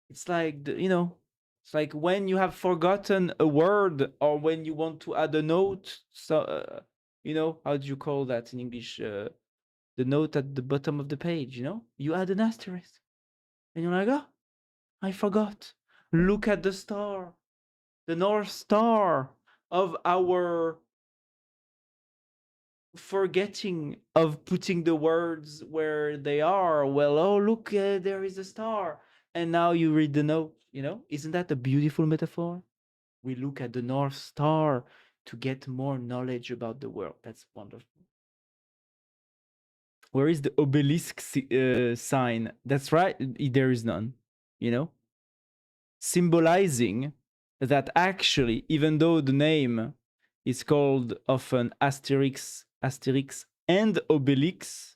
It's like, you know, it's like when you have forgotten a word or when you want to add a note. So, you know, how do you call that in English? The note at the bottom of the page, you know? You add an asterisk. And you're like, oh, I forgot. Look at the star, the North Star of our forgetting of putting the words where they are. Well, oh, look, there is a star. And now you read the note, you know? Isn't that a beautiful metaphor? We look at the North Star to get more knowledge about the world. That's wonderful. Where is the obelisk sign? That's right, there is none, you know? Symbolizing that actually, even though the name is called often Asterix and Obelix,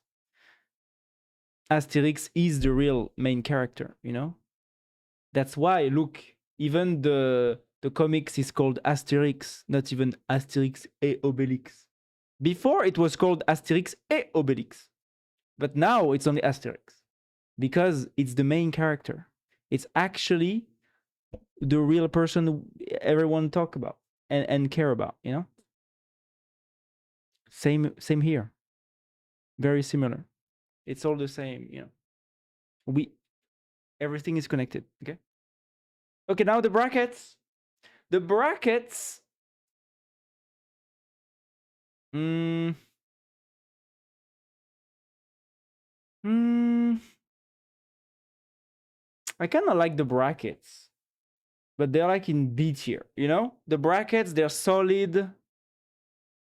Asterix is the real main character, you know? That's why, look, even the comics is called Asterix, not even Asterix et Obelix. Before it was called Asterix et Obelix, but now it's only Asterix because it's the main character. It's actually the real person everyone talk about and care about, you know? Same here. Very similar. It's all the same, you know. Everything is connected, okay? Okay, now the brackets. The brackets. Mm, mm, I kind of like the brackets, but they're like in B tier, you know? The brackets, they're solid.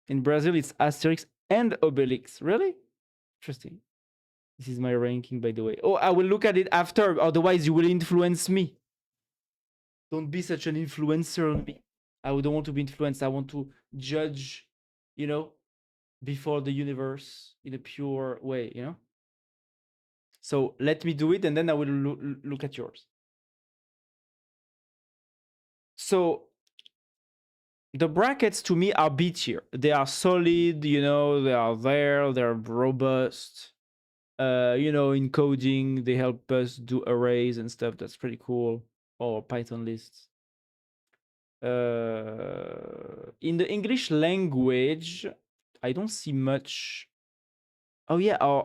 In Brazil, it's Asterix and Obelix. Really? Interesting. This is my ranking, by the way. Oh, I will look at it after. Otherwise, you will influence me. Don't be such an influencer on me. I don't want to be influenced. I want to judge, you know, before the universe in a pure way, you know? So let me do it and then I will look at yours. So the brackets to me are B tier. They are solid, you know, they are there, they're robust. You know, in coding, they help us do arrays and stuff. That's pretty cool. Or Python lists. In the English language, I don't see much. Oh yeah,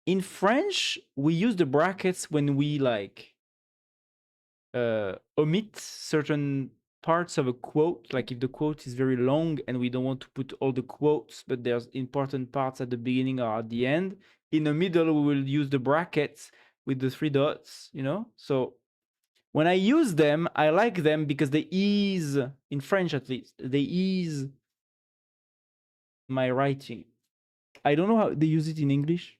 in French, we use the brackets when we like omit certain parts of a quote, like if the quote is very long and we don't want to put all the quotes, but there's important parts at the beginning or at the end. In the middle, we will use the brackets with the 3 dots, you know? So when I use them, I like them because they ease, in French at least, they ease my writing. I don't know how they use it in English,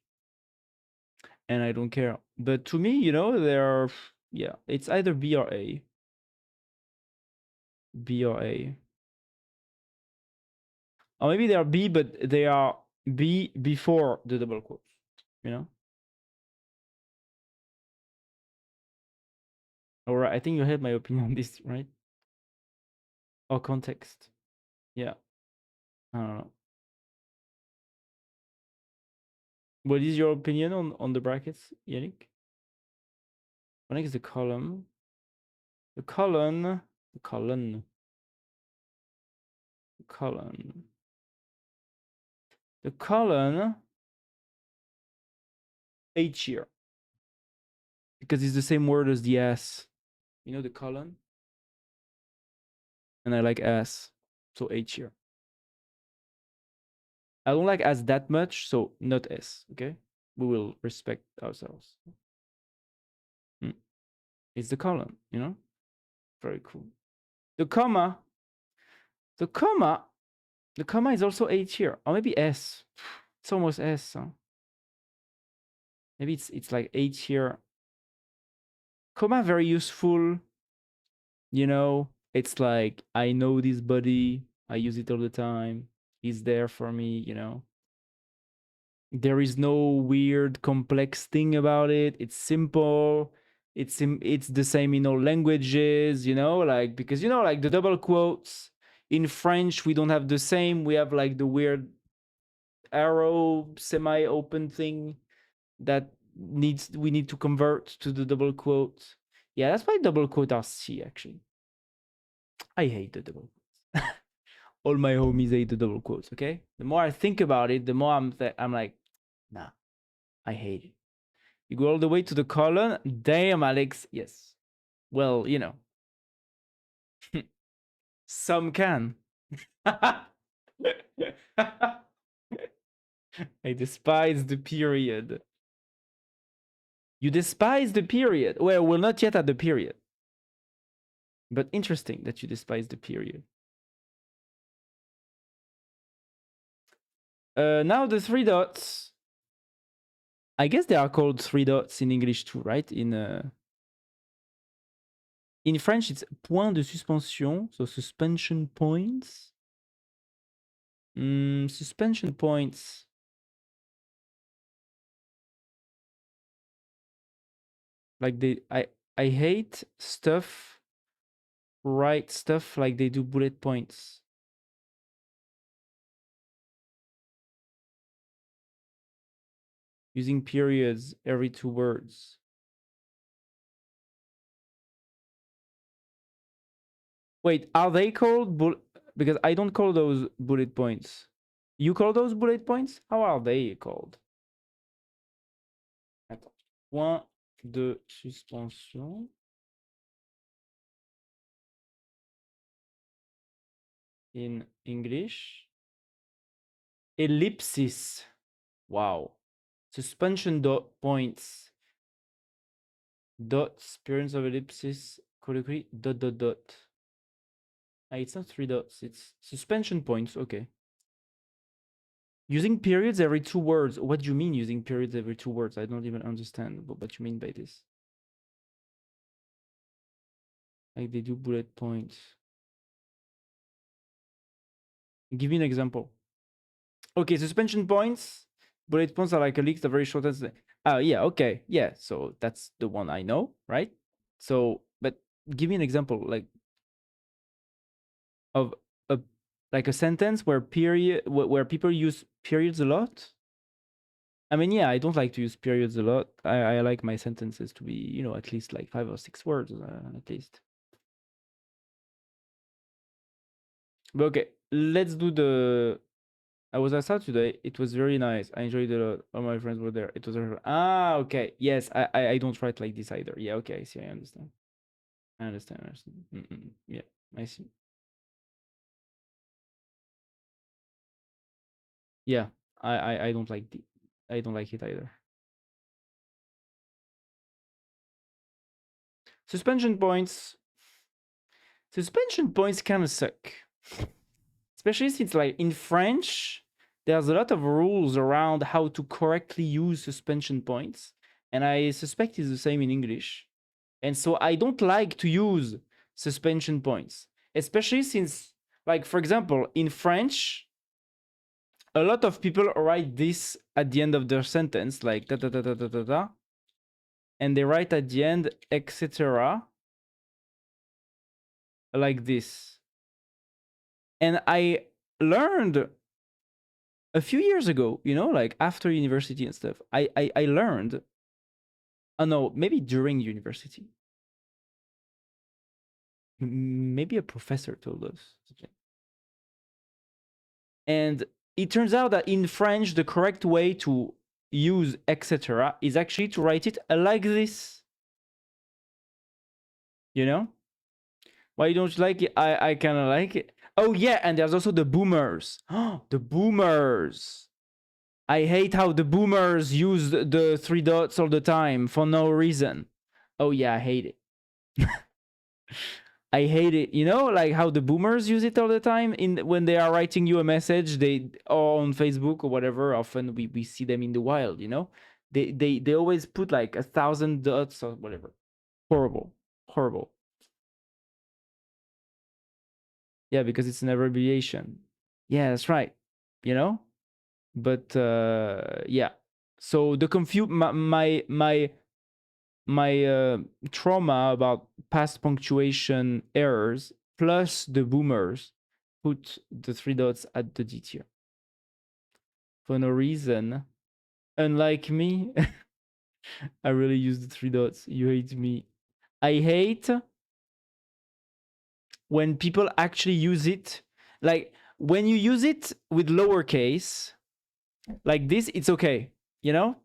and I don't care. But to me, you know, they're, yeah, it's either B or A. B or A. Or maybe they are B, but they are B before the double quotes, you know? All right, I think you had my opinion on this, right? Or context. Yeah, I don't know. What is your opinion on the brackets, Yannick? What is the column? The column, the column, the column. The column, H here. Because it's the same word as the S. You know the column? And I like S, so H here. I don't like S that much, so not S, okay? We will respect ourselves. It's the column, you know? Very cool. The comma, the comma, the comma is also H here, or maybe S. It's almost S, huh? Maybe it's like H here. Comma very useful, you know? It's like, I know this body, I use it all the time. It's there for me, you know? There is no weird complex thing about it. It's simple. It's the same in all languages, you know, like, because, you know, like the double quotes in French, we don't have the same. We have like the weird arrow semi-open thing that we need to convert to the double quote. Yeah, that's why double quote are C actually. I hate the double quotes. All my homies hate the double quotes, okay? The more I think about it, the more I'm like, nah, I hate it. You go all the way to the colon. Damn, Alex. Yes. Well, you know, some can. I despise the period. You despise the period. Well, we're not yet at the period. But interesting that you despise the period. Now the three dots. I guess they are called three dots in English too, right? In French, it's point de suspension, so suspension points. Suspension points. Like I hate stuff. Write stuff like they do bullet points. Using periods every 2 words. Wait, are they called because I don't call those bullet points. You call those bullet points? How are they called? Attends. Point de suspension. In English. Ellipsis. Wow. Suspension dot points. Dots, appearance of ellipsis, colloquially, dot, dot, dot. It's not 3 dots, it's suspension points, okay. Using periods every 2 words. What do you mean using periods every 2 words? I don't even understand what you mean by this. Like they do bullet points. Give me an example. Okay, suspension points. Bullet points are like a list of very short. Oh, yeah, okay. Yeah, so that's the one I know, right? So, but give me an example, like of a like a sentence where where people use periods a lot. I mean, yeah, I don't like to use periods a lot. I like my sentences to be, you know, at least like 5 or 6 words at least. But okay, let's do the. I was outside today. It was very nice. I enjoyed it a lot. All my friends were there. It was okay. Yes, I don't write like this either. Yeah, okay. I see. I understand. I understand. I understand. Yeah, I see. Yeah, I don't like I don't like it either. Suspension points. Suspension points kind of suck. Especially since, like, in French, there's a lot of rules around how to correctly use suspension points. And I suspect it's the same in English. And so I don't like to use suspension points. Especially since, like, for example, in French, a lot of people write this at the end of their sentence, like da da da da da da da. And they write at the end, etc. like this. And I learned a few years ago, you know, like after university and stuff, I learned, oh no, maybe during university. Maybe a professor told us. And it turns out that in French, the correct way to use etc. is actually to write it like this. You know? Why you don't like it? I kind of like it. Oh yeah, and there's also the boomers. The boomers. I hate how the boomers use the 3 dots all the time for no reason. Oh yeah, I hate it. I hate it. You know, like how the boomers use it all the time when they are writing you a message, they or on Facebook or whatever. Often we see them in the wild. You know, they always put like 1,000 dots or whatever. Horrible, horrible. Yeah, because it's an abbreviation. Yeah, that's right. You know, but yeah. So the my trauma about past punctuation errors plus the boomers put the 3 dots at the D tier for no reason. Unlike me, I really use the 3 dots. You hate me. I hate when people actually use it. Like when you use it with lowercase, like this, it's okay, you know?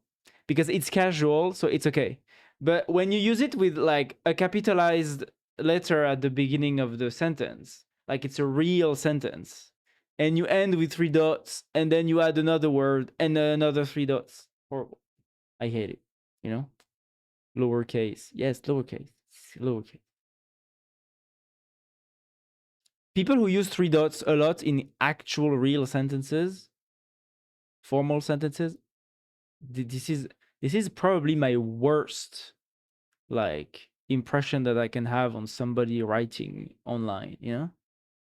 because it's casual, so it's okay. But when you use it with like a capitalized letter at the beginning of the sentence, like it's a real sentence, and you end with 3 dots, and then you add another word and another 3 dots. Horrible. I hate it. You know, lowercase. Yes, lowercase. Lowercase. People who use 3 dots a lot in actual real sentences, formal sentences, this is probably my worst like impression that I can have on somebody writing online, you know?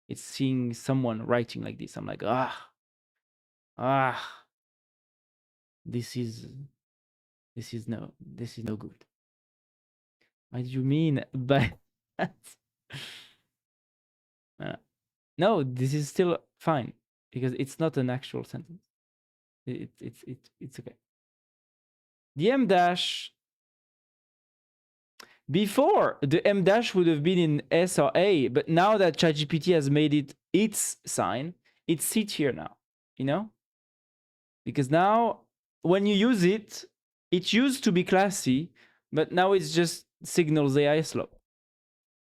It's seeing someone writing like this. I'm like, ah, this is no good. What do you mean by that? No, this is still fine because it's not an actual sentence. It's okay. The M dash, before the M dash would have been in S or A, but now that ChatGPT has made it its sign, it's sit here now, you know? Because now when you use it, it used to be classy, but now it's just signals AI slow.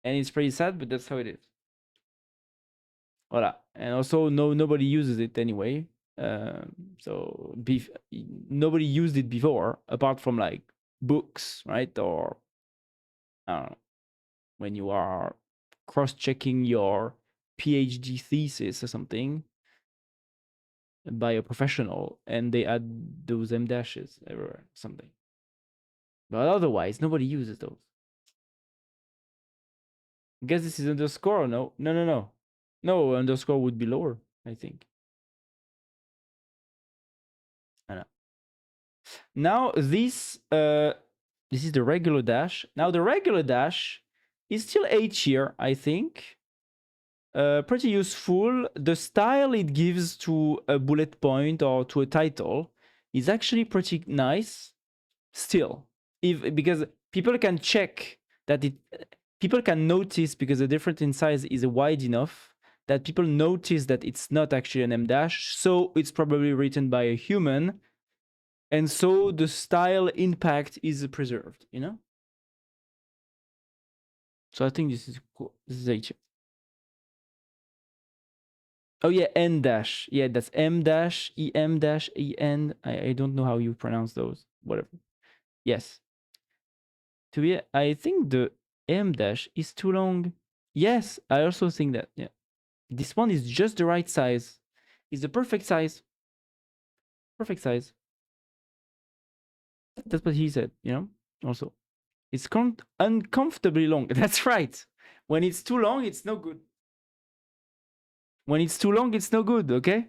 And it's pretty sad, but that's how it is. Voila. And also nobody uses it anyway. So nobody used it before, apart from like books, right? Or I don't know, when you are cross-checking your PhD thesis or something by a professional, and they add those M dashes everywhere, something. But otherwise, nobody uses those. I guess this is underscore or no? No. No, underscore would be lower, I think. I know. Now this is the regular dash. Now the regular dash is still H here, I think. Pretty useful. The style it gives to a bullet point or to a title is actually pretty nice. Still, because people can check that people can notice, because the difference in size is wide enough that people notice that it's not actually an M dash, so it's probably written by a human, and so the style impact is preserved, you know? So I think this is cool. This is H. Oh yeah, N dash. Yeah, that's M dash, EM dash, EN. I don't know how you pronounce those. Whatever. Yes. To be, I think the M dash is too long. Yes, I also think that. Yeah. This one is just the right size. It's the perfect size. Perfect size. That's what he said, you know? Also. It's uncomfortably long. That's right. When it's too long, it's no good. When it's too long, it's no good, okay?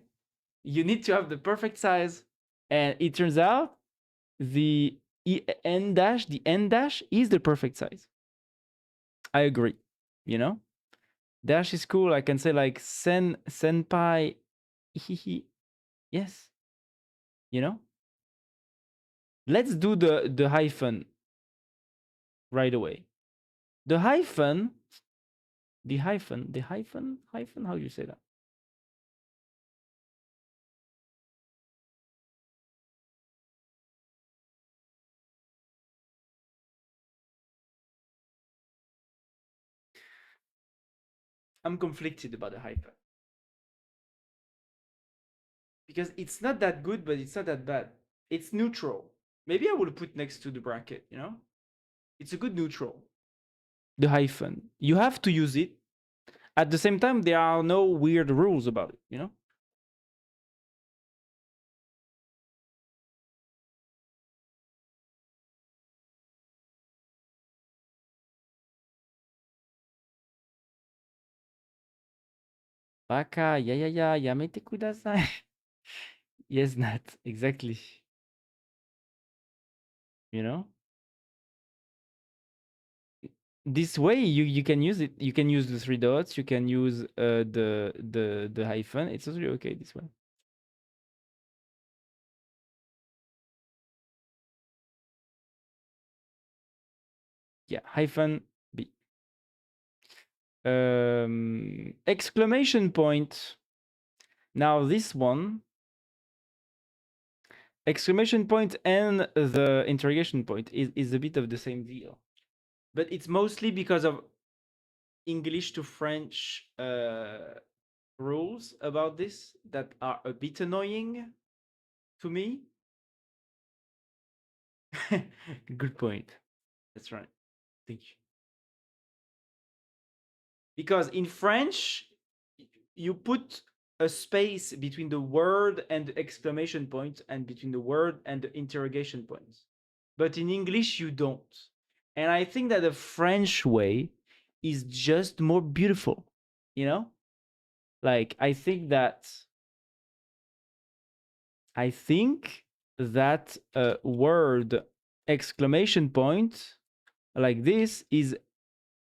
You need to have the perfect size. And it turns out the N dash, the N dash is the perfect size. I agree. You know? Dash is cool. I can say like senpai, hihi. Yes. You know? Let's do the hyphen right away. The hyphen, hyphen, how do you say that? I'm conflicted about the hyphen. Because it's not that good, but it's not that bad. It's neutral. Maybe I will put next to the bracket, you know? It's a good neutral. The hyphen. You have to use it. At the same time, there are no weird rules about it, you know? Baka, ya, yamete kudasai. Yes, Nat, exactly. You know? This way you can use it. You can use the 3 dots, you can use the hyphen. It's totally okay this way. Yeah, hyphen B. Exclamation point. Now this one, exclamation point and the interrogation point is a bit of the same deal, but it's mostly because of English to French rules about this that are a bit annoying to me. Good point. That's right. Thank you. Because in French, you put a space between the word and the exclamation point and between the word and the interrogation point. But in English, you don't. And I think that the French way is just more beautiful, you know? Like, I think that a word exclamation point like this is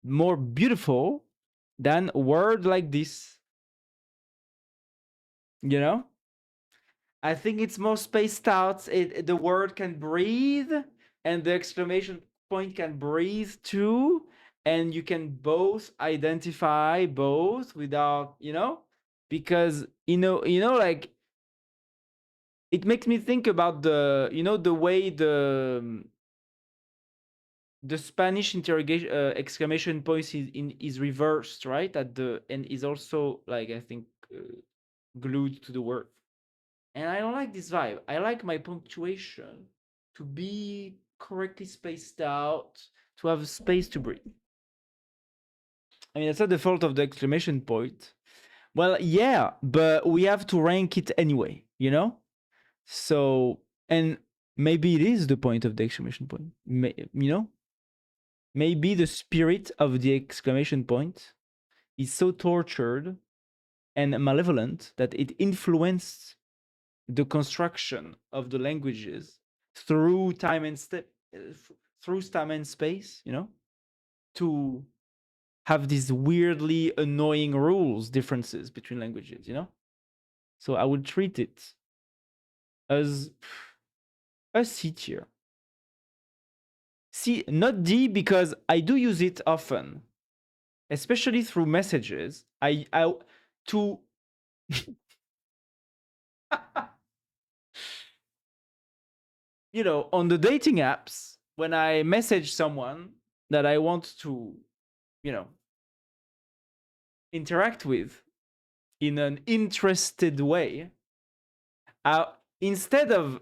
more beautiful than a word like this. You know, I think it's more spaced out. The word can breathe, and the exclamation point can breathe too, and you can both identify both without, because like it makes me think about the way the Spanish interrogation exclamation point is reversed, right? And is also like I think glued to the word. And I don't like this vibe. I like my punctuation to be correctly spaced out, to have space to breathe. I mean, that's not the fault of the exclamation point. Well, yeah, but we have to rank it anyway, So, and maybe it is the point of the exclamation point, Maybe the spirit of the exclamation point is so tortured and malevolent that it influenced the construction of the languages through time and through time and space, to have these weirdly annoying rules differences between languages, So I would treat it as a C tier. C, not D, because I do use it often, especially through messages. I to on the dating apps, when I message someone that I want to, interact with in an interested way, instead of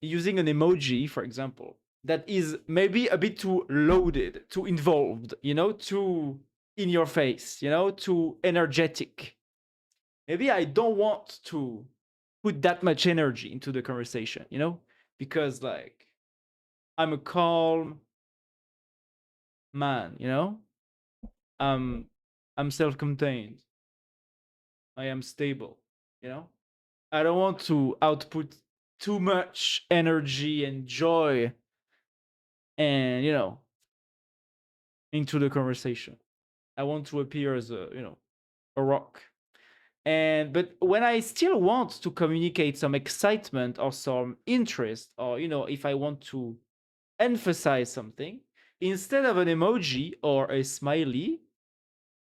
using an emoji, for example, that is maybe a bit too loaded, too involved, too in your face, too energetic. Maybe I don't want to put that much energy into the conversation, because like I'm a calm man, I'm self-contained. I am stable, I don't want to output too much energy and joy and, into the conversation. I want to appear as a rock. But when I still want to communicate some excitement or some interest, or, if I want to emphasize something, instead of an emoji or a smiley,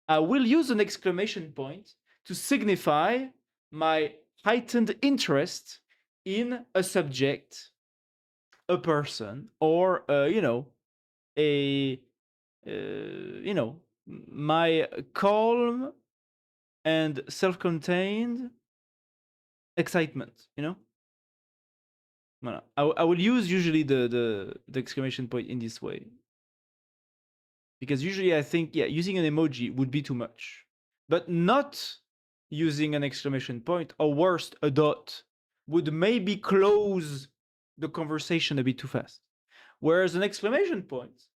I will use an exclamation point to signify my heightened interest in a subject, a person, or a my calm and self-contained excitement. I will use usually the exclamation point in this way, because usually I think using an emoji would be too much, but not using an exclamation point, or worst, a dot, would maybe close the conversation a bit too fast. Whereas an exclamation point,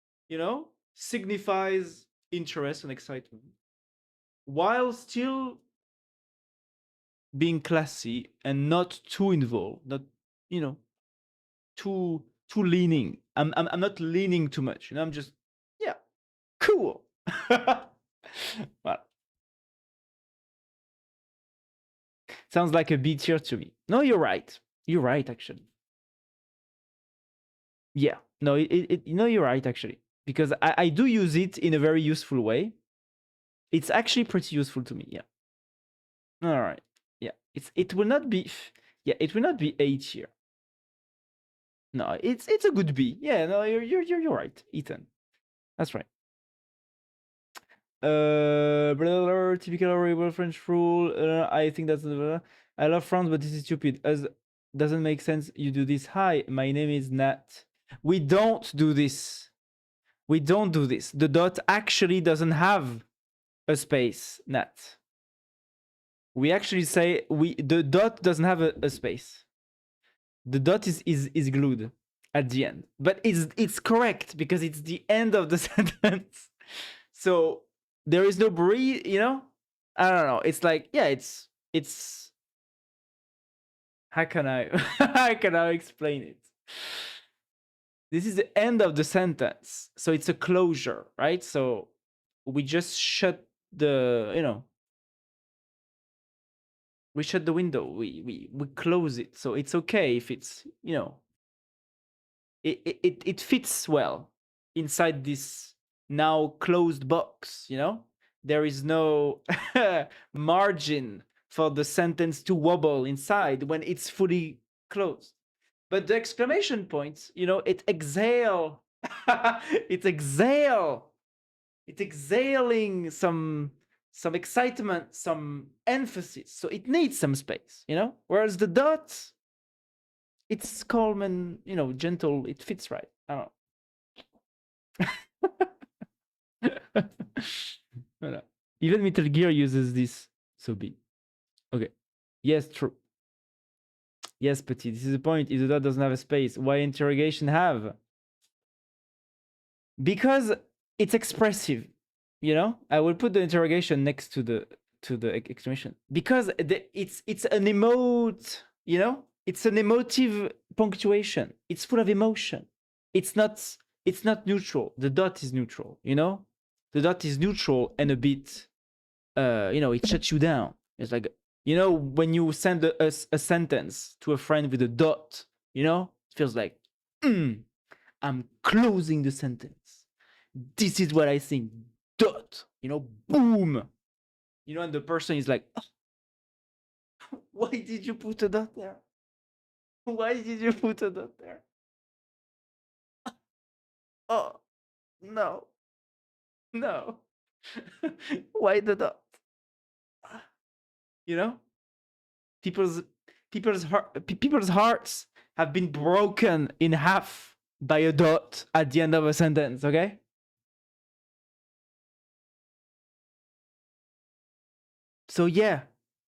signifies interest and excitement while still being classy and not too involved, not, too leaning. I'm not leaning too much, I'm just, yeah, cool. Well, sounds like a B tier to me. No, you're right. You're right, actually. Yeah, no, you're right, actually, because I do use it in a very useful way. It's actually pretty useful to me. Yeah. All right. Yeah. It will not be. Yeah, it will not be A tier. No, it's a good B. Yeah, no, you're right, Ethan. That's right. Typical horrible French rule. I think that's. I love France, but this is stupid. As doesn't make sense. You do this. Hi, my name is Nat. We don't do this. We don't do this. The dot actually doesn't have a space, Nat. We actually say the dot doesn't have a space. The dot is glued at the end, but it's correct because it's the end of the sentence. So there is no breathe. I don't know. It's like, yeah, it's. How can I how can I explain it? This is the end of the sentence, so it's a closure, right? So we just shut the we shut the window. We close it, so it's okay if it's it fits well inside this now closed box. There is no margin for the sentence to wobble inside when it's fully closed. But the exclamation points, it exhale. It's exhaling some excitement, some emphasis. So it needs some space. Whereas the dot, it's calm and gentle. It fits right. I don't know. Voilà. Even Metal Gear uses this. So B. Okay. Yes, true. Yes, Petit. This is the point. If the dot doesn't have a space, why interrogation have? Because it's expressive. I will put the interrogation next to the exclamation because it's an emote. It's an emotive punctuation. It's full of emotion. It's not neutral. The dot is neutral. The dot is neutral and a bit. It shuts you down. It's like when you send a sentence to a friend with a dot. It feels like I'm closing the sentence. This is what I think. Dot. Boom. And the person is like, oh, why did you put a dot there? Why did you put a dot there? Oh, no. No. Why the dot? You know? People's people's hearts have been broken in half by a dot at the end of a sentence, okay? So yeah,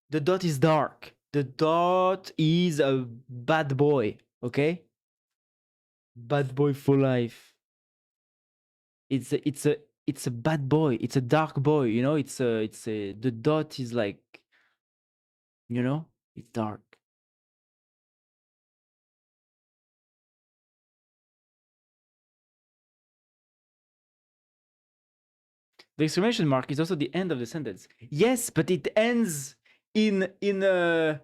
the dot is dark. The dot is a bad boy, okay? Bad boy for life. It's a bad boy. It's a dark boy. The dot is like, it's dark. The exclamation mark is also the end of the sentence. Yes, but it ends in a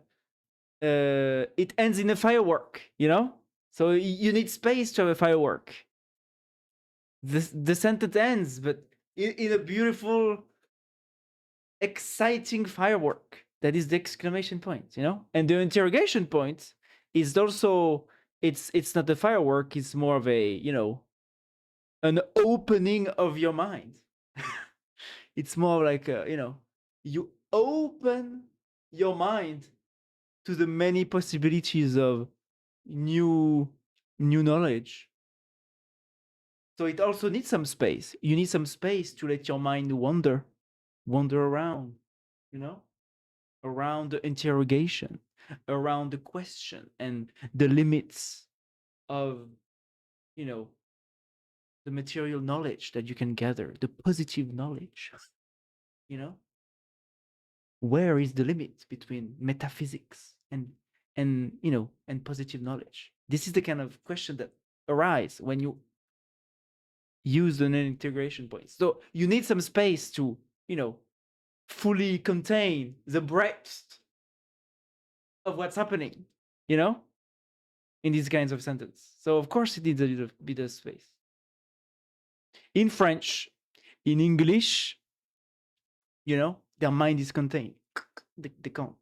firework. So you need space to have a firework. The sentence ends, but in a beautiful, exciting firework. That is the exclamation point, and the interrogation point is also it's not a firework. It's more of a an opening of your mind. It's more like you open your mind to the many possibilities of new knowledge. So it also needs some space. You need some space to let your mind wander around, around the interrogation, around the question and the limits of, the material knowledge that you can gather, the positive knowledge. Where is the limit between metaphysics and positive knowledge? This is the kind of question that arise when you use an integration point. So you need some space to fully contain the breadth of what's happening in these kinds of sentences. So of course it needs a little bit of space. In French, in English, their mind is contained. They can't.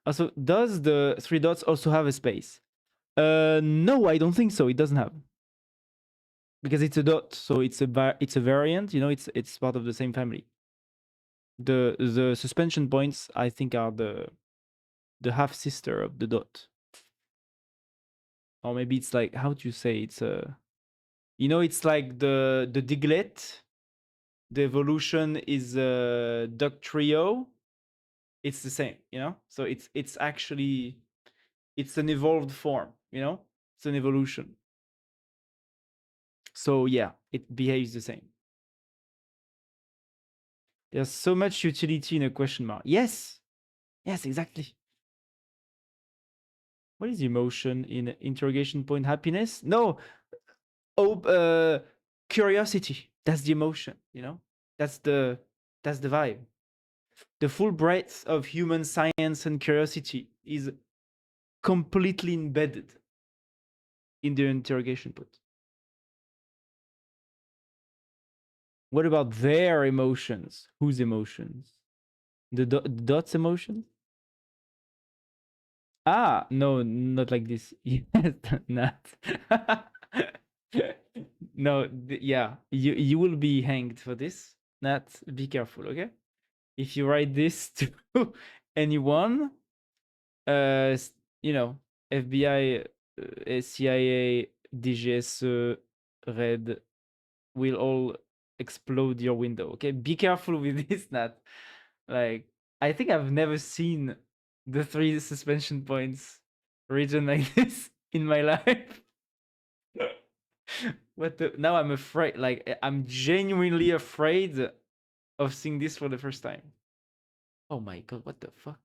Also, does the three dots also have a space? No, I don't think so. It doesn't have, because it's a dot, so it's a variant. You know, it's part of the same family. The suspension points, I think, are the half sister of the dot, or maybe it's like, how do you say, it's a, you know, it's like the diglet. The evolution is duck trio. It's the same, you know. So it's actually, it's an evolved form, you know. It's an evolution. So yeah, it behaves the same. There's so much utility in a question mark. Yes, yes, exactly. What is emotion in interrogation point? Happiness? No. Curiosity. That's the emotion, you know. That's the vibe. The full breadth of human science and curiosity is completely embedded in the interrogation point. What about their emotions? Whose emotions? The dot's emotions? Ah, no, not like this. Yes, not. No, yeah, you will be hanged for this. Nat, be careful, okay? If you write this to anyone, uh, you know, FBI, CIA, DGS, Red will all explode your window. Okay, be careful with this, Nat. Like, I think I've never seen the three suspension points written like this in my life. What the? Now I'm afraid. Like, I'm genuinely afraid of seeing this for the first time. Oh my god! What the fuck?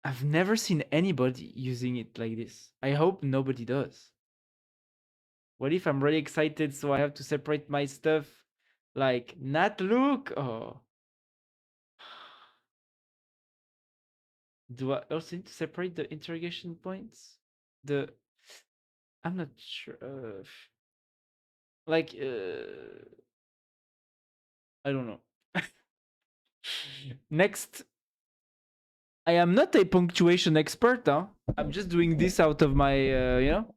I've never seen anybody using it like this. I hope nobody does. What if I'm really excited, so I have to separate my stuff? Like, not look. Oh. Do I also need to separate the interrogation points? I'm not sure. Like, I don't know. Next, I am not a punctuation expert, huh? I'm just doing this out of my, you know.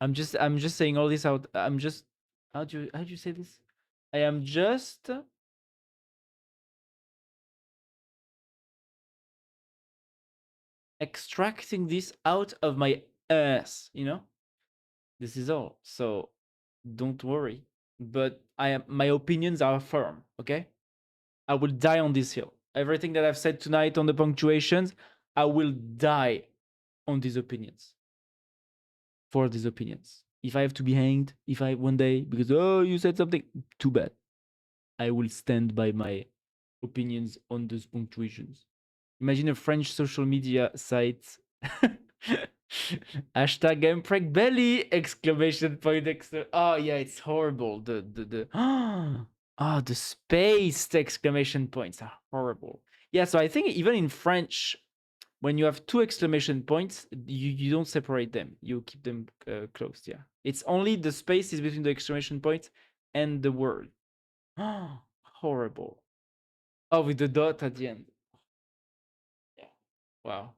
I'm just saying all this out. I'm just, how do you say this? I am just extracting this out of my ass, you know. This is all. So don't worry. But my opinions are firm, okay? I will die on this hill. Everything that I've said tonight on the punctuations, I will die on these opinions. For these opinions. If I have to be hanged, if I one day, because, oh, you said something, too bad. I will stand by my opinions on those punctuations. Imagine a French social media site. Hashtag Gamepreg belly! Exclamation point! Oh yeah, it's horrible. The the spaced exclamation points are horrible. Yeah, so I think even in French, when you have two exclamation points, you don't separate them. You keep them closed. Yeah, it's only the spaces between the exclamation point and the word. Horrible. Oh, with the dot at the end. Yeah. Wow.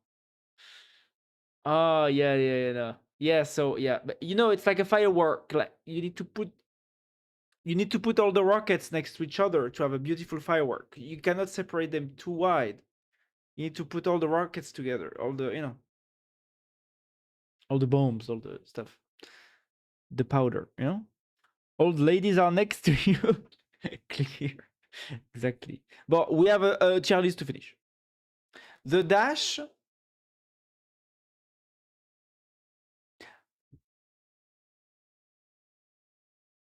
Oh yeah, no. Yeah, so yeah, but you know, it's like a firework. Like you need to put all the rockets next to each other to have a beautiful firework. You cannot separate them too wide. You need to put all the rockets together, all the, all the bombs, all the stuff, the powder. Old ladies are next to you. Clear. Exactly. But we have a tier list to finish. The dash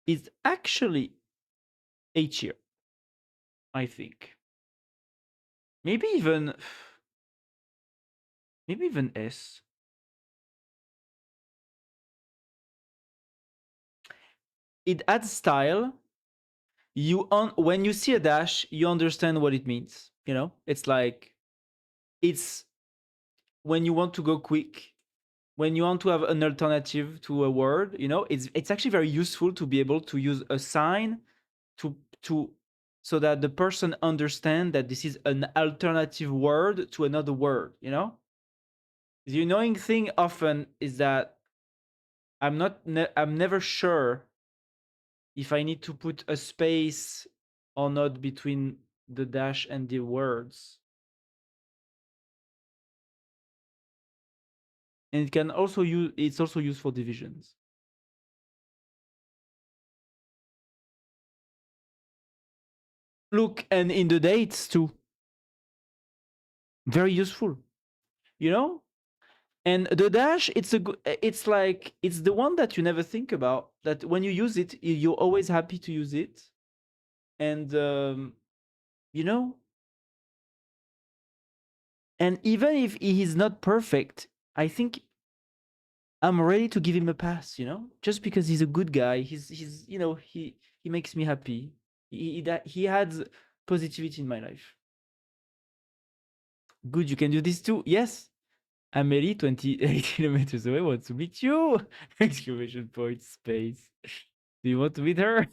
is actually A tier, I think. Maybe even S. It adds style. When you see a dash, you understand what it means. It's like, it's when you want to go quick, when you want to have an alternative to a word. It's actually very useful to be able to use a sign to to so that the person understand that this is an alternative word to another word, you know? The annoying thing often is that I'm never sure if I need to put a space or not between the dash and the words. And it can also use it's also used for divisions. Look, and in the dates too. Very useful. You know? And the dash, it's like it's the one that you never think about. That when you use it, you're always happy to use it. And you know, and even if he is not perfect, I think I'm ready to give him a pass, you know, just because he's a good guy. He's you know he makes me happy. He adds positivity in my life. Good, you can do this too. Yes, Amelie, 28 kilometers away, wants to meet you! Exclamation point space. Do you want to meet her?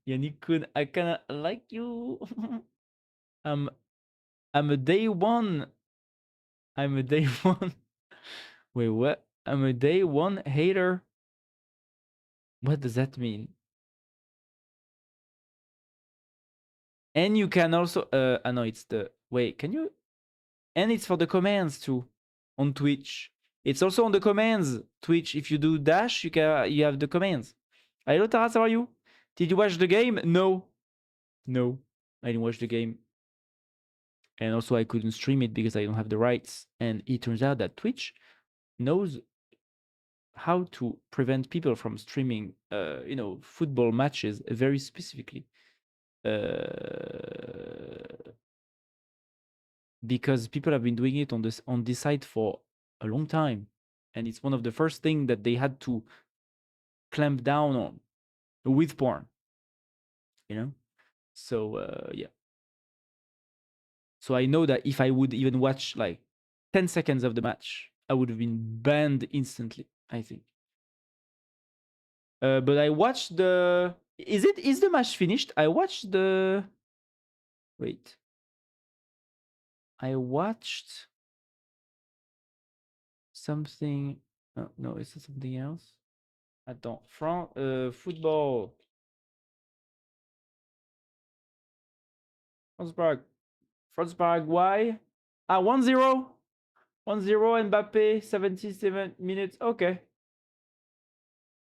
Yannick-kun, I kinda like you. I'm I'm a day one. I'm a day one. Wait, what? I'm a day one hater. What does that mean? And you can also I know it's the wait, can you and it's for the commands too on Twitch. It's also on the commands Twitch. If you do dash, you have the commands. Hello Taras, how are you? Did you watch the game? No. No. I didn't watch the game. And also I couldn't stream it because I don't have the rights. And it turns out that Twitch knows how to prevent people from streaming you know, football matches very specifically. Because people have been doing it on this site for a long time, and it's one of the first things that they had to clamp down on with porn, you know. So yeah. So I know that if I would even watch like 10 seconds of the match, I would have been banned instantly, I think. But I watched the is the match finished? I watched the wait. I watched something. Oh, no, is it something else? Attends, football. France Paraguay. Ah, 1-0. 1-0 Mbappe, 77 minutes. Okay.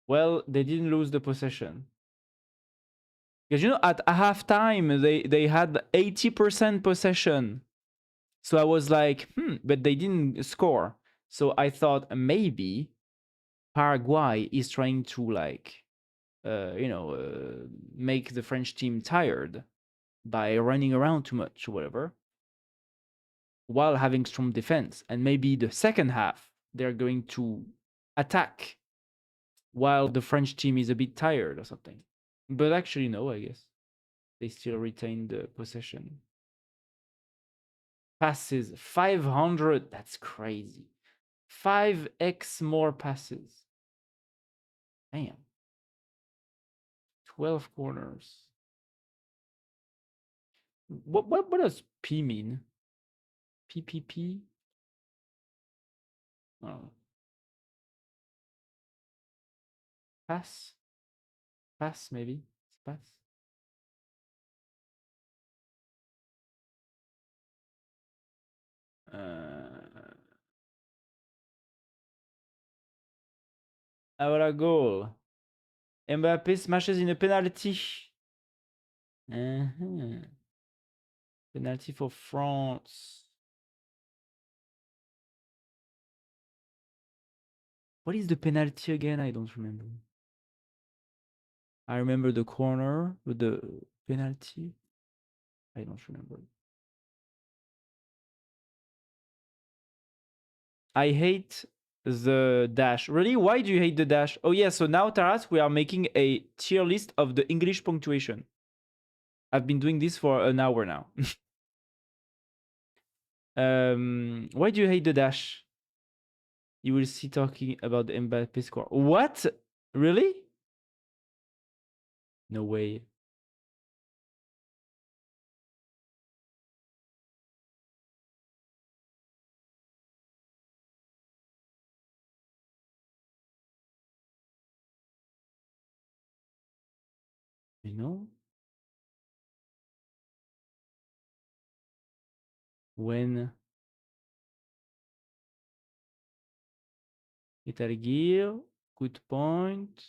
Well, they didn't lose the possession. Because you know, at halftime, they had 80% possession. So I was like, but they didn't score. So I thought maybe Paraguay is trying to like, you know, make the French team tired by running around too much or whatever, while having strong defense. And maybe the second half, they're going to attack while the French team is a bit tired or something. But actually, no, I guess. They still retain the possession. Passes, 500. That's crazy. 5x more passes. Damn. 12 corners. What does P mean? PPP? Oh. Pass? Pass, maybe? Pass? Our goal. Mbappe smashes in a penalty. Penalty for France. What is the penalty again? I don't remember. I remember the corner with the penalty. I don't remember. I hate the dash. Really? Why do you hate the dash? Oh yeah, so now Taras, we are making a tier list of the English punctuation. I've been doing this for an hour now. Why do you hate the dash? You will see talking about the Mbappe score. What? Really? No way. You know? When Metal Gear, good point.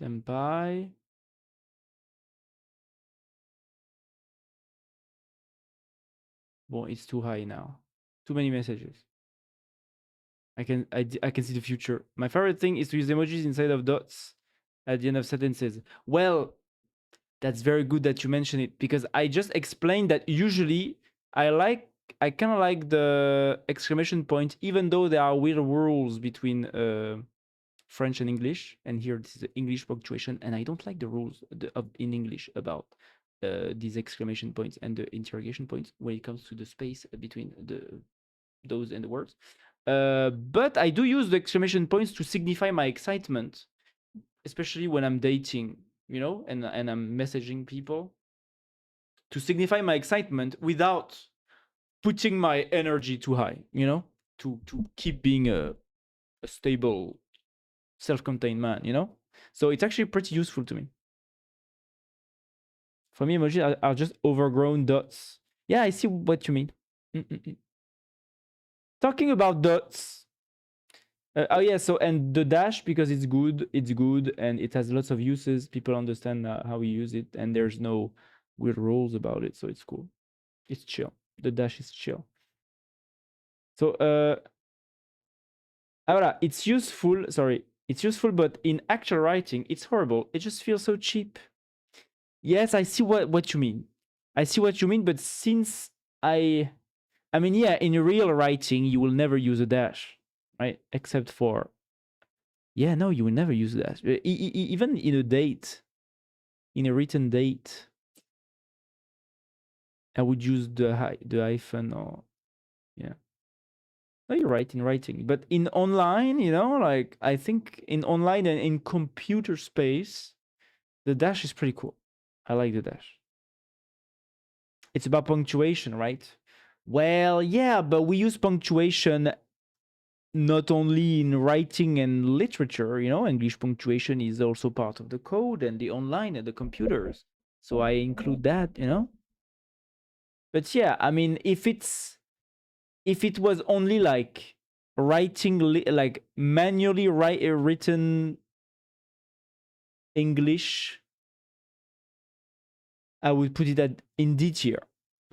Senpai. Well, it's too high now. Too many messages. I can see the future. My favorite thing is to use emojis inside of dots at the end of sentences. Well, that's very good that you mention it because I just explained that usually I kind of like the exclamation point, even though there are weird rules between French and English. And here this is the English punctuation, and I don't like the rules in English about these exclamation points and the interrogation points when it comes to the space between those and the words. But I do use the exclamation points to signify my excitement, especially when I'm dating, and I'm messaging people to signify my excitement without putting my energy too high, to keep being a stable, self-contained man, So it's actually pretty useful to me. For me, emojis are just overgrown dots. Yeah, I see what you mean. Mm-mm-mm. Talking about dots. Oh yeah, so and the dash, because it's good, and it has lots of uses. People understand how we use it, and there's no weird rules about it, so it's cool. It's chill. The dash is chill. So ahora, it's useful. Sorry, it's useful, but in actual writing, it's horrible. It just feels so cheap. Yes, I see what you mean. I see what you mean, but since I mean, yeah, in real writing, you will never use a dash, right? Except for, yeah, no, you will never use a dash. Even in a date, in a written date, I would use the hyphen or, yeah. No, you're right in writing, but in online, like I think in online and in computer space, the dash is pretty cool. I like the dash. It's about punctuation, right? Well, yeah, but we use punctuation not only in writing and literature, English punctuation is also part of the code and the online and the computers. So I include that. But yeah, I mean, if it was only like writing, like manually written English, I would put it in D tier.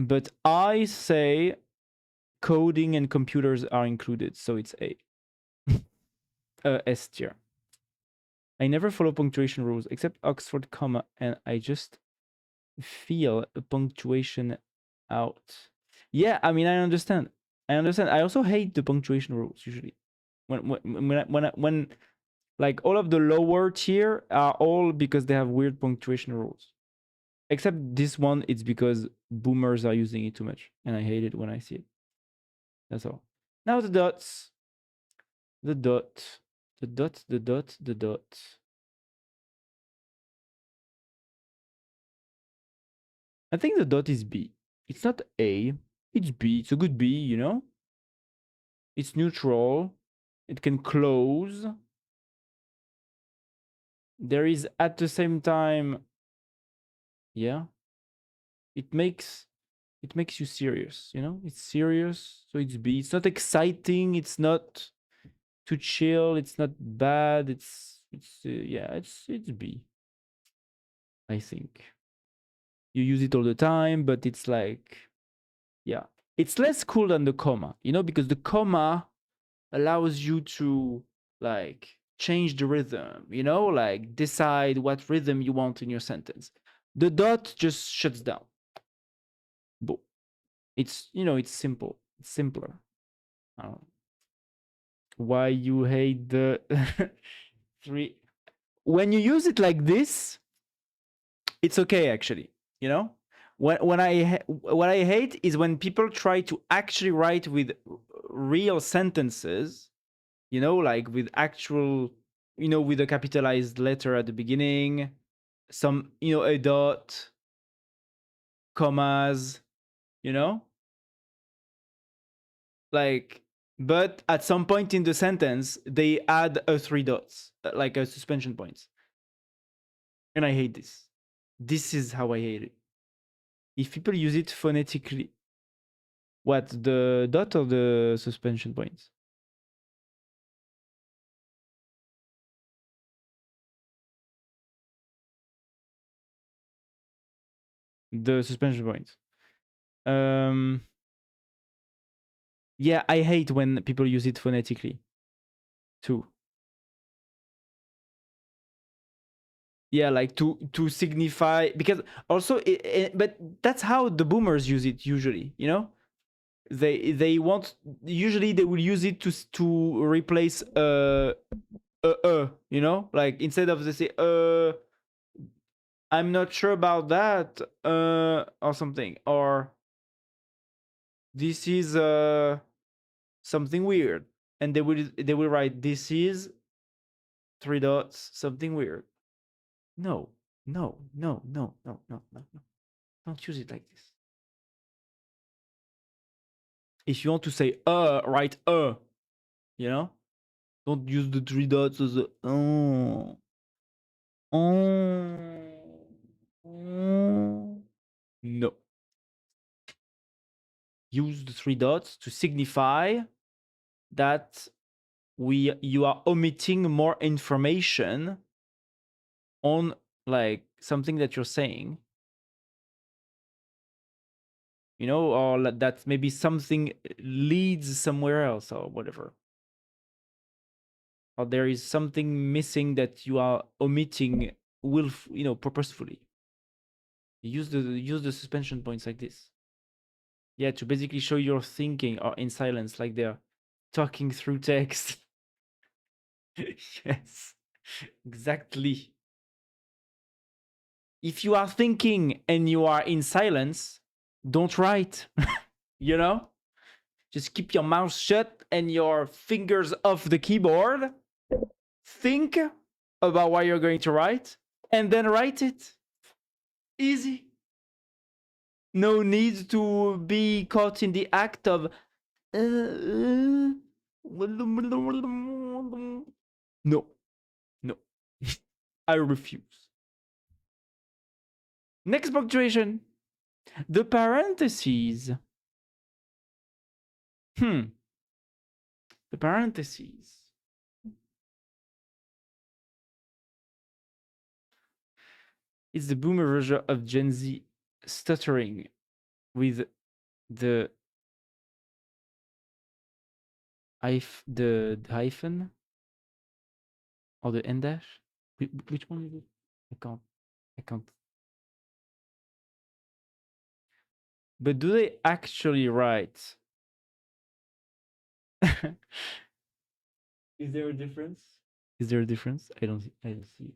But I say coding and computers are included, so it's A. S tier. I never follow punctuation rules except Oxford comma, and I just feel a punctuation out. Yeah, I mean, I understand. I also hate the punctuation rules usually. When like all of the lower tier are all because they have weird punctuation rules. Except this one, it's because boomers are using it too much, and I hate it when I see it. That's all. Now the dots. The dot. The dot, the dot, the dot. I think the dot is B. It's not A. It's B. It's a good B. It's neutral. It can close. There is at the same time, yeah. It makes you serious, It's serious, so it's B. It's not exciting. It's not too chill. It's not bad. Yeah. It's B. I think you use it all the time, but it's like, yeah, it's less cool than the comma, because the comma allows you to like change the rhythm, like decide what rhythm you want in your sentence. The dot just shuts down. Boom. It's simple. It's simpler. Why you hate the three? When you use it like this, it's okay actually. What I hate is when people try to actually write with real sentences you know, like with actual, you know, with a capitalized letter at the beginning, some, you know, a dot, commas, you know, like, but at some point in the sentence they add a three dots, like a suspension points, and I hate this. This is how I hate it. If people use it phonetically, what, the dot or the suspension points? The suspension points. Yeah, I hate when people use it phonetically too. Yeah, like to signify, because also but that's how the boomers use it usually, you know. They want, usually they will use it to replace you know, like instead of they say I'm not sure about that or something, or this is something weird, and they will write this is three dots something weird. No, no, no, no, no, no, no, no. Don't use it like this. If you want to say write you know? Don't use the three dots as a no. Use the three dots to signify that you are omitting more information on, like, something that you're saying, you know, or that maybe something leads somewhere else or whatever, or there is something missing that you are omitting, you know, purposefully. Use the suspension points like this. Yeah, to basically show you're thinking or in silence, like they're talking through text. Yes, exactly. If you are thinking and you are in silence, don't write. You know, just keep your mouth shut and your fingers off the keyboard. Think about what you're going to write and then write it. Easy. No need to be caught in the act of no, no. I refuse. Next punctuation. The parentheses. The parentheses. It's the boomer version of Gen Z stuttering with the the hyphen or the end dash. Which one is it? I can't. I can't. But do they actually write? Is there a difference? Is there a difference? I don't. I don't see.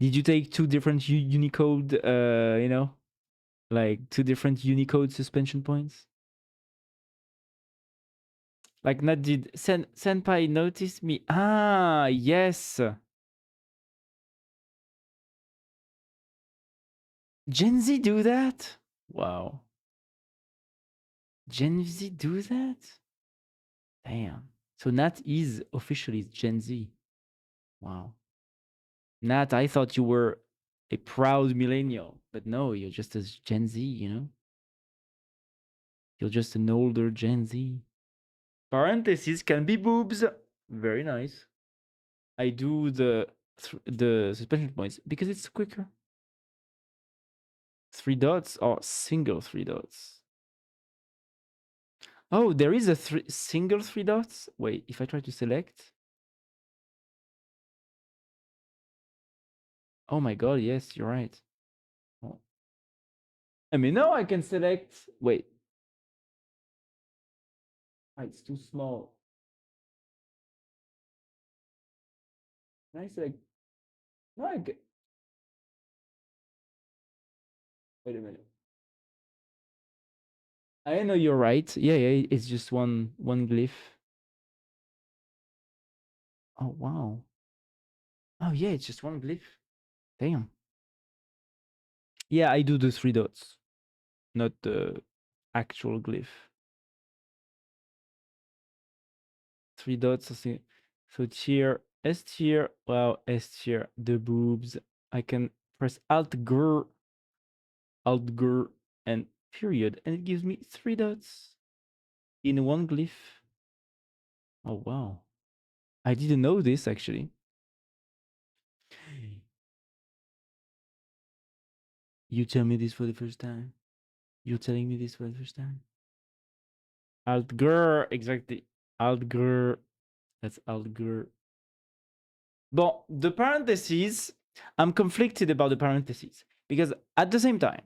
Did you take two different Unicode? You know, like two different Unicode suspension points. Like, not did senpai notice me? Ah, yes. Gen Z do that? Wow. Gen Z do that? Damn. So Nat is officially Gen Z. Wow. Nat, I thought you were a proud millennial, but no, you're just a Gen Z, you know? You're just an older Gen Z. Parentheses can be boobs. Very nice. I do the suspension points because it's quicker. Three dots or single three dots? Oh, there is a single three dots? Wait, if I try to select. Oh my god, yes, you're right. Oh. I mean, no, I can select. Wait. Ah, it's too small. Can I select? No, I can. Wait a minute. I know you're right. Yeah, yeah, it's just one glyph. Oh wow. Oh yeah, it's just one glyph. Damn. Yeah, I do the 3 dots, not the actual glyph. 3 dots. So tier, S tier. Wow, S tier. The boobs. I can press Alt gr, and period, and it gives me 3 dots in one glyph. Oh wow, I didn't know this actually. You tell me this for the first time. You're telling me this for the first time. Alt gr, exactly. Alt gr. That's Alt gr. Bon, the parentheses, I'm conflicted about the parentheses because at the same time,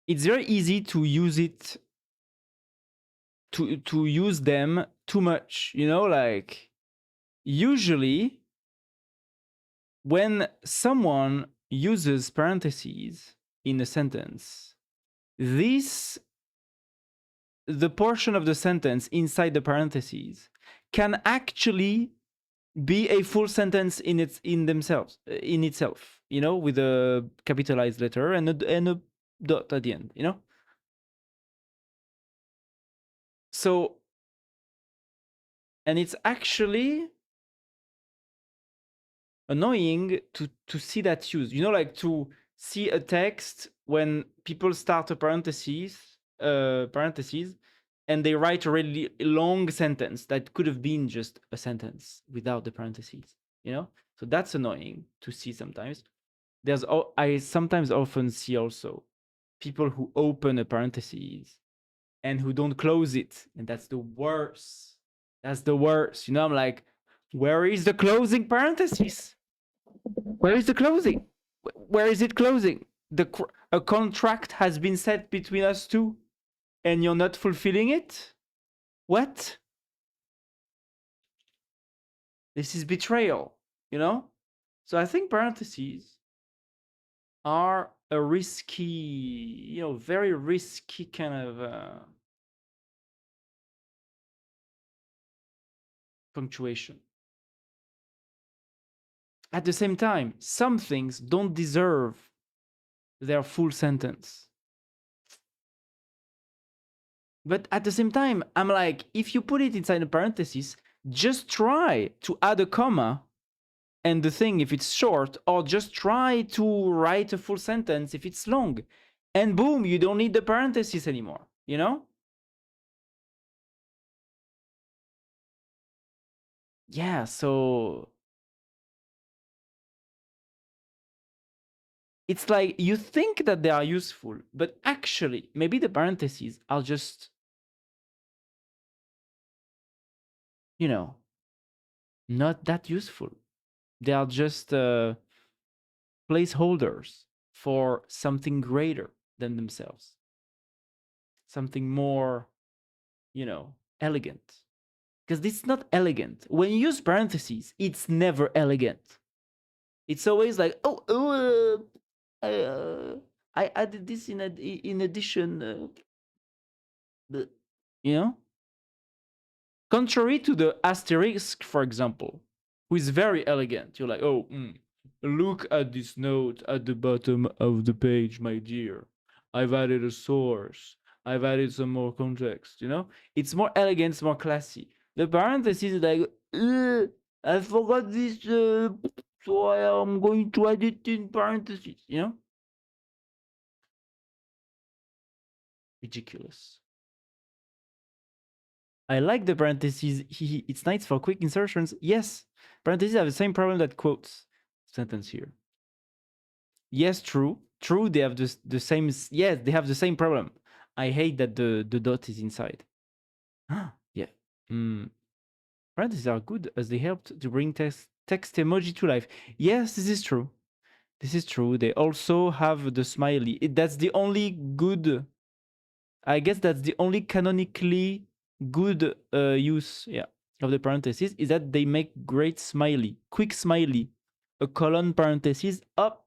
it's very easy to use it to use them too much, you know, like usually when someone uses parentheses in a sentence, this the portion of the sentence inside the parentheses can actually be a full sentence in itself, you know, with a capitalized letter and a dot at the end, you know. So, and it's actually annoying to see that used, you know, like to see a text when people start a parentheses and they write a really long sentence that could have been just a sentence without the parentheses, you know. So that's annoying to see sometimes. I sometimes often see also people who open a parentheses and who don't close it, and that's the worst. That's the worst. You know, I'm like, where is the closing parentheses? Where is the closing? Where is it closing? A contract has been set between us two, and you're not fulfilling it. What? This is betrayal. You know. So I think parentheses are a risky, you know, very risky kind of punctuation. At the same time, some things don't deserve their full sentence. But at the same time, I'm like, if you put it inside a parenthesis, just try to add a comma and the thing if it's short, or just try to write a full sentence if it's long. And boom, you don't need the parenthesis anymore, you know? Yeah, so it's like you think that they are useful, but actually, maybe the parentheses are just, you know, not that useful. They are just placeholders for something greater than themselves, something more, you know, elegant. Because it's not elegant. When you use parentheses, it's never elegant. It's always like, I added this in addition, you know. Contrary to the asterisk, for example, who is very elegant. You're like, oh, look at this note at the bottom of the page, my dear. I've added a source. I've added some more context, you know? It's more elegant, it's more classy. The parentheses is like, I forgot this, so I am going to add it in parentheses, you know? Ridiculous. I like the parentheses. It's nice for quick insertions. Yes, parentheses have the same problem that quotes. Sentence here. Yes, true. True, they have the same. Yes, they have the same problem. I hate that the dot is inside. Yeah. Parentheses are good as they helped to bring text emoji to life. Yes, this is true. This is true. They also have the smiley. That's the only good. I guess that's the only canonically good use, yeah, of the parentheses is that they make great smiley, quick smiley, a colon parenthesis up.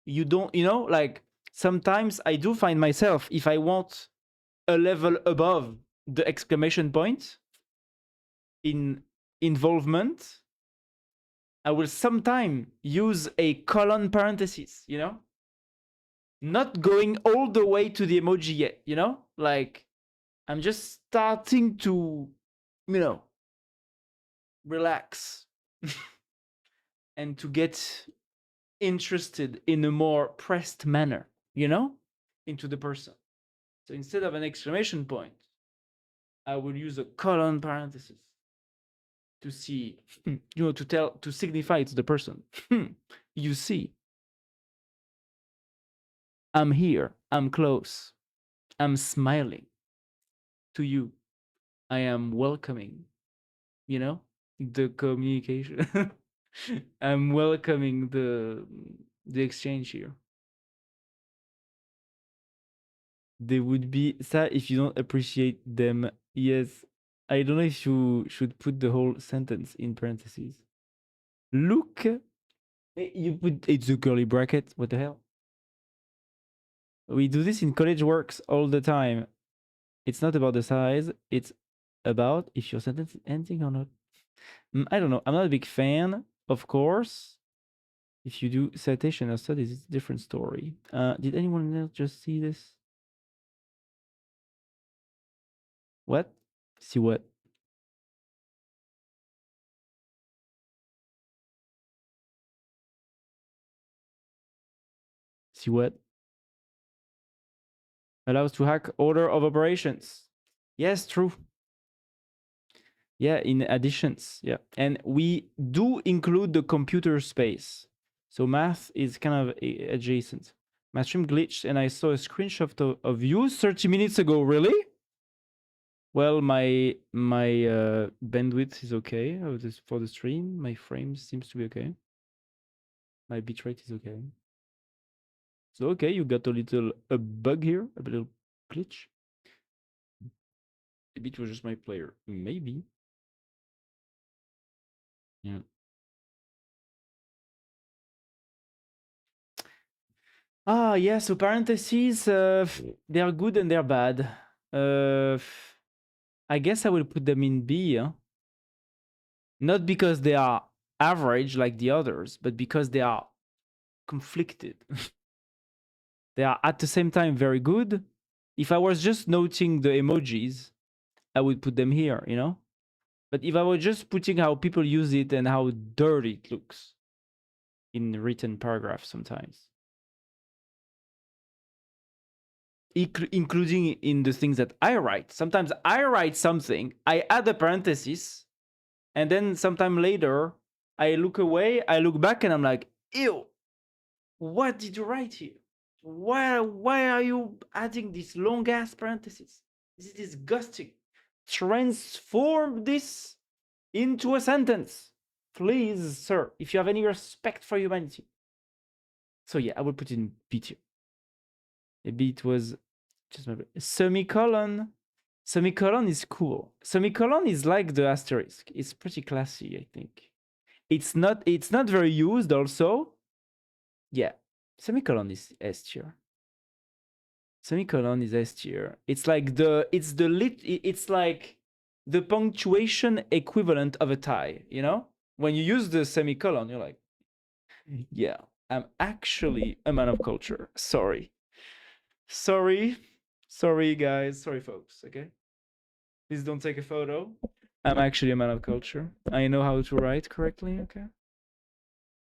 You don't, you know, like sometimes I do find myself, if I want a level above the exclamation point in involvement, I will sometime use a colon parenthesis, you know? Not going all the way to the emoji yet, you know? Like, I'm just starting to, you know, relax and to get interested in a more pressed manner, you know, into the person. So instead of an exclamation point, I will use a colon parenthesis to see, you know, to signify to the person, you see, I'm here, I'm close, I'm smiling to you, I am welcoming, you know, the communication. I'm welcoming the exchange here. They would be sad if you don't appreciate them. Yes, I don't know if you should put the whole sentence in parentheses. Look, you put it's a curly bracket. What the hell? We do this in college works all the time. It's not about the size. It's about if your sentence is ending or not. I don't know. I'm not a big fan, of course. If you do citation or studies, it's a different story. Did anyone else just see this? What? See what? See what? Allows to hack order of operations. Yes, true. Yeah, in additions. Yeah. And we do include the computer space. So math is kind of adjacent. My stream glitched and I saw a screenshot of you 30 minutes ago. Really? Well, my bandwidth is okay for the stream. My frames seems to be okay. My bitrate is okay. So okay, you got a bug here, a little glitch. Maybe it was just my player. Maybe. Yeah. Ah, yeah. So parentheses, they are good and they're bad. Uh, I guess I will put them in B. Huh? Not because they are average like the others, but because they are conflicted. They are at the same time very good. If I was just noting the emojis, I would put them here, you know? But if I was just putting how people use it and how dirty it looks in written paragraphs sometimes, including in the things that I write. Sometimes I write something, I add a parenthesis, and then sometime later, I look away, I look back, and I'm like, ew, what did you write here? Why are you adding this long ass parenthesis? This is disgusting. Transform this into a sentence. Please, sir, if you have any respect for humanity. So yeah, I will put it in B tier. Maybe it was just my semicolon. Semicolon is cool. Semicolon is like the asterisk. It's pretty classy, I think. It's not very used also. Yeah. Semicolon is S tier. Semicolon is S tier. It's like it's like the punctuation equivalent of a tie, you know? When you use the semicolon, you're like, yeah, I'm actually a man of culture. Sorry. Sorry. Sorry, guys. Sorry, folks. Okay. Please don't take a photo. I'm actually a man of culture. I know how to write correctly. Okay.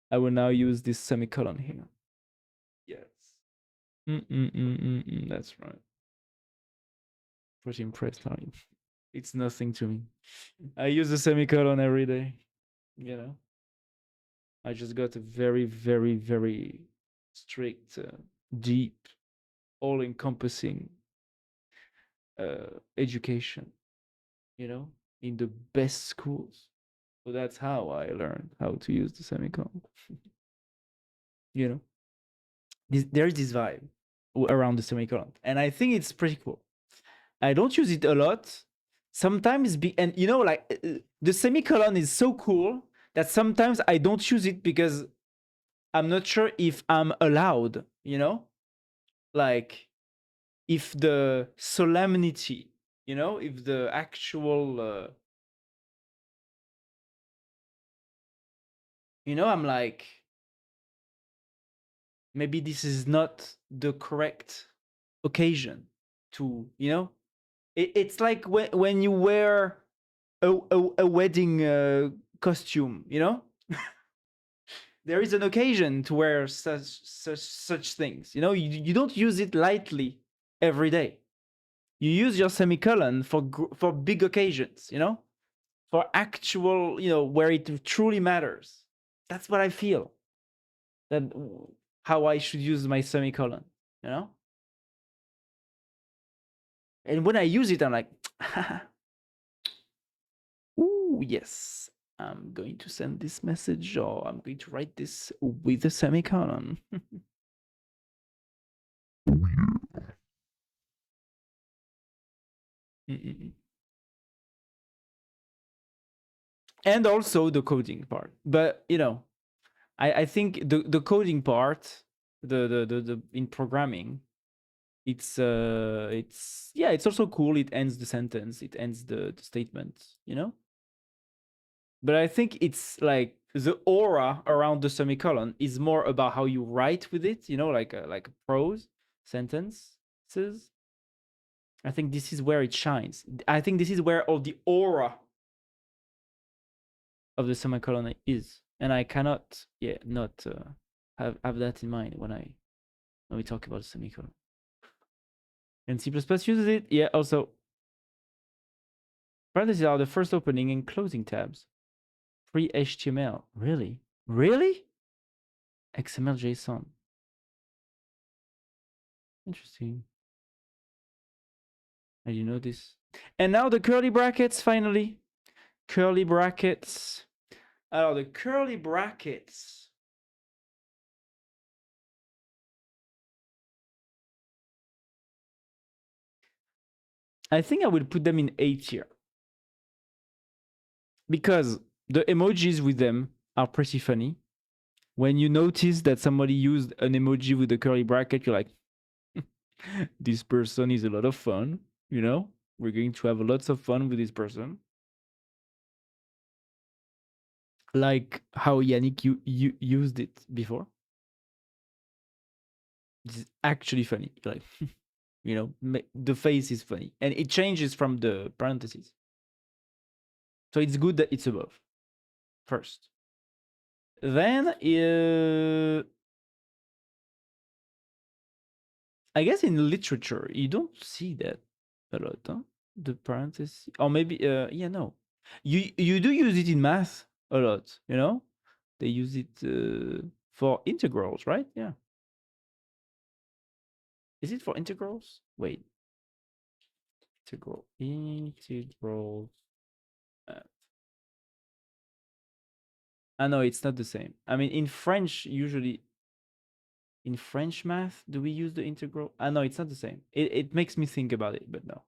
I will now use this semicolon here. Yes. That's right. Pretty impressed, are you? It's nothing to me. I use a semicolon every day. You know. I just got a very, very, very strict, deep, all-encompassing education. You know, in the best schools. So that's how I learned how to use the semicolon. You know, there is this vibe around the semicolon, and I think it's pretty cool. I don't use it a lot. Sometimes, and you know, like the semicolon is so cool that sometimes I don't use it because I'm not sure if I'm allowed. You know, like if the solemnity, you know, if the actual you know, I'm like, maybe this is not the correct occasion to, you know, it's like when you wear a wedding costume, you know, there is an occasion to wear such things, you know, you don't use it lightly every day. You use your semicolon for big occasions, you know, for actual, you know, where it truly matters. That's what I feel, that how I should use my semicolon, you know. And when I use it, I'm like, ooh, yes, I'm going to send this message, or I'm going to write this with a semicolon. And also the coding part. But you know, I think the coding part, the in programming, it's yeah, it's also cool. It ends the sentence, it ends the statement, you know. But I think it's like the aura around the semicolon is more about how you write with it, you know, like a prose sentences. I think this is where it shines. I think this is where all the aura of the semicolon is, and I cannot, yeah, not have that in mind when we talk about semicolon. And C++ uses it, yeah. Also, parentheses are the first opening and closing tabs. Pre-HTML, really, really? XML JSON. Interesting. I didn't know this. And now the curly brackets, finally. Curly brackets. Alors, the curly brackets. I think I will put them in A tier. Because the emojis with them are pretty funny. When you notice that somebody used an emoji with a curly bracket, you're like, this person is a lot of fun, you know? We're going to have lots of fun with this person. Like how Yannick you used it before. It's actually funny. Like, you know, the face is funny. And it changes from the parentheses. So it's good that it's above first. Then, I guess in literature, you don't see that a lot, huh? The parentheses. Or maybe, yeah, no. You do use it in math a lot, you know? They use it for integrals, right? Yeah. Is it for integrals? Wait. Integrals. No, it's not the same. I mean, in French, usually, in French math, do we use the integral? No, it's not the same. It makes me think about it, but no.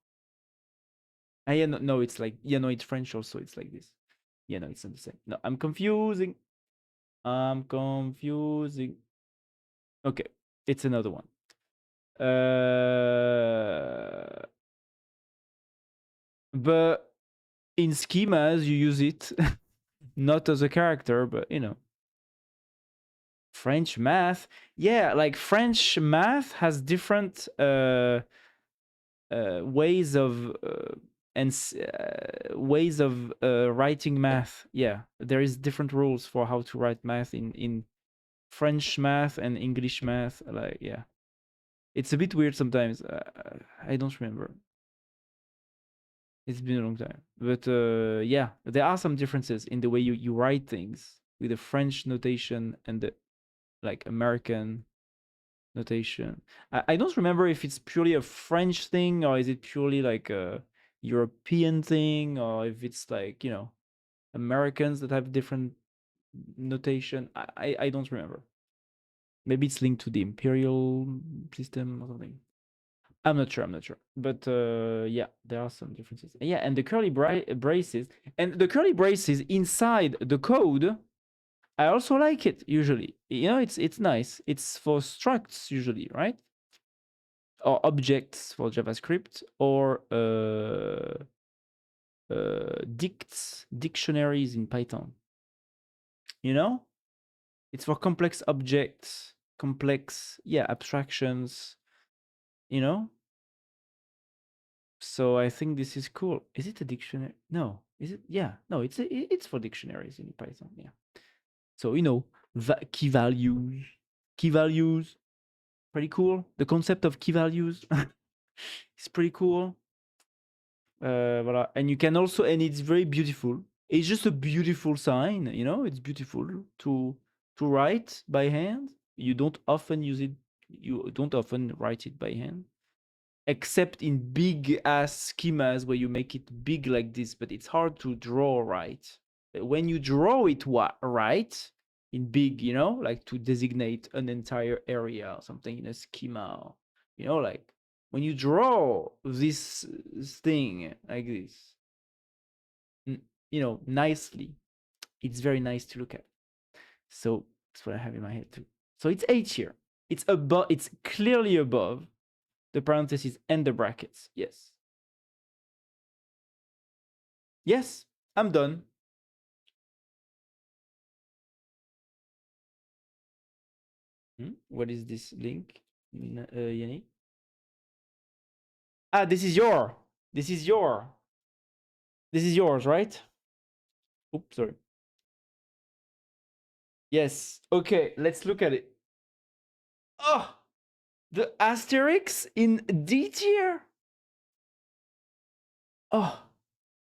Yeah, no, it's like, yeah, no, it's French also. It's like this. Yeah, no, it's not the same. No, I'm confusing. Okay, it's another one. But in schemas, you use it not as a character, but you know. French math, yeah, like French math has different ways of ways of writing math. Yeah, there is different rules for how to write math in French math and English math. Like, yeah, it's a bit weird sometimes. I don't remember. It's been a long time, but yeah, there are some differences in the way you write things with the French notation and the like American notation. I don't remember if it's purely a French thing or is it purely like a European thing, or if it's like, you know, Americans that have different notation. I don't remember. Maybe it's linked to the imperial system or something. I'm not sure. I'm not sure. But yeah, there are some differences. Yeah, and the curly braces and the curly braces inside the code, I also like it usually. You know, it's nice. It's for structs usually, right? or objects for JavaScript, or dictionaries in Python. You know, it's for complex objects, complex, yeah, abstractions. You know, so I think this is cool. Is it a dictionary? No, is it? Yeah, no, it's for dictionaries in Python. Yeah. So you know, key values, pretty cool. The concept of key values is pretty cool. Voilà. And you can also, and it's very beautiful. It's just a beautiful sign, you know. It's beautiful to write by hand. You don't often use it. You don't often write it by hand, except in big ass schemas where you make it big like this. But it's hard to draw right. But when you draw it right in big, you know, like to designate an entire area or something in a schema, you know, like when you draw this thing like this, you know, nicely, it's very nice to look at. So that's what I have in my head too. So it's 8 here. It's above. It's clearly above the parentheses and the brackets. Yes. Yes, I'm done. What is this link, Yannick? Ah, this is your. This is your. This is yours, right? Oops, sorry. Yes. Okay, let's look at it. Oh, the asterisk in D tier. Oh,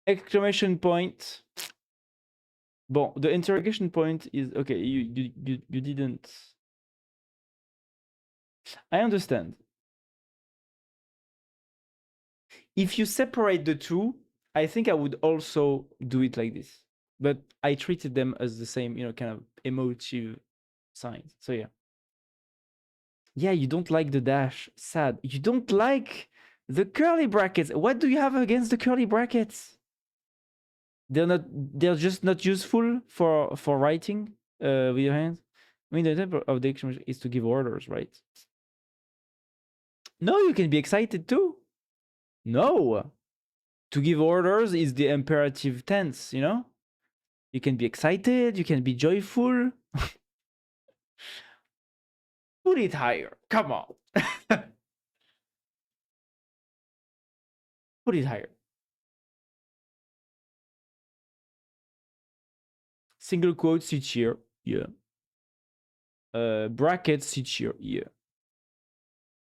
exclamation point. Bon, the interrogation point is okay. You didn't. I understand. If you separate the two, I think I would also do it like this. But I treated them as the same, you know, kind of emotive signs. So yeah. Yeah, you don't like the dash. Sad. You don't like the curly brackets. What do you have against the curly brackets? They're just not useful for writing with your hands. I mean, the type of the exclamation is to give orders, right? No, you can be excited too. No. To give orders is the imperative tense, you know? You can be excited, you can be joyful. Put it higher. Come on. Put it higher. Single quotes each year. Yeah. Brackets each year. Yeah.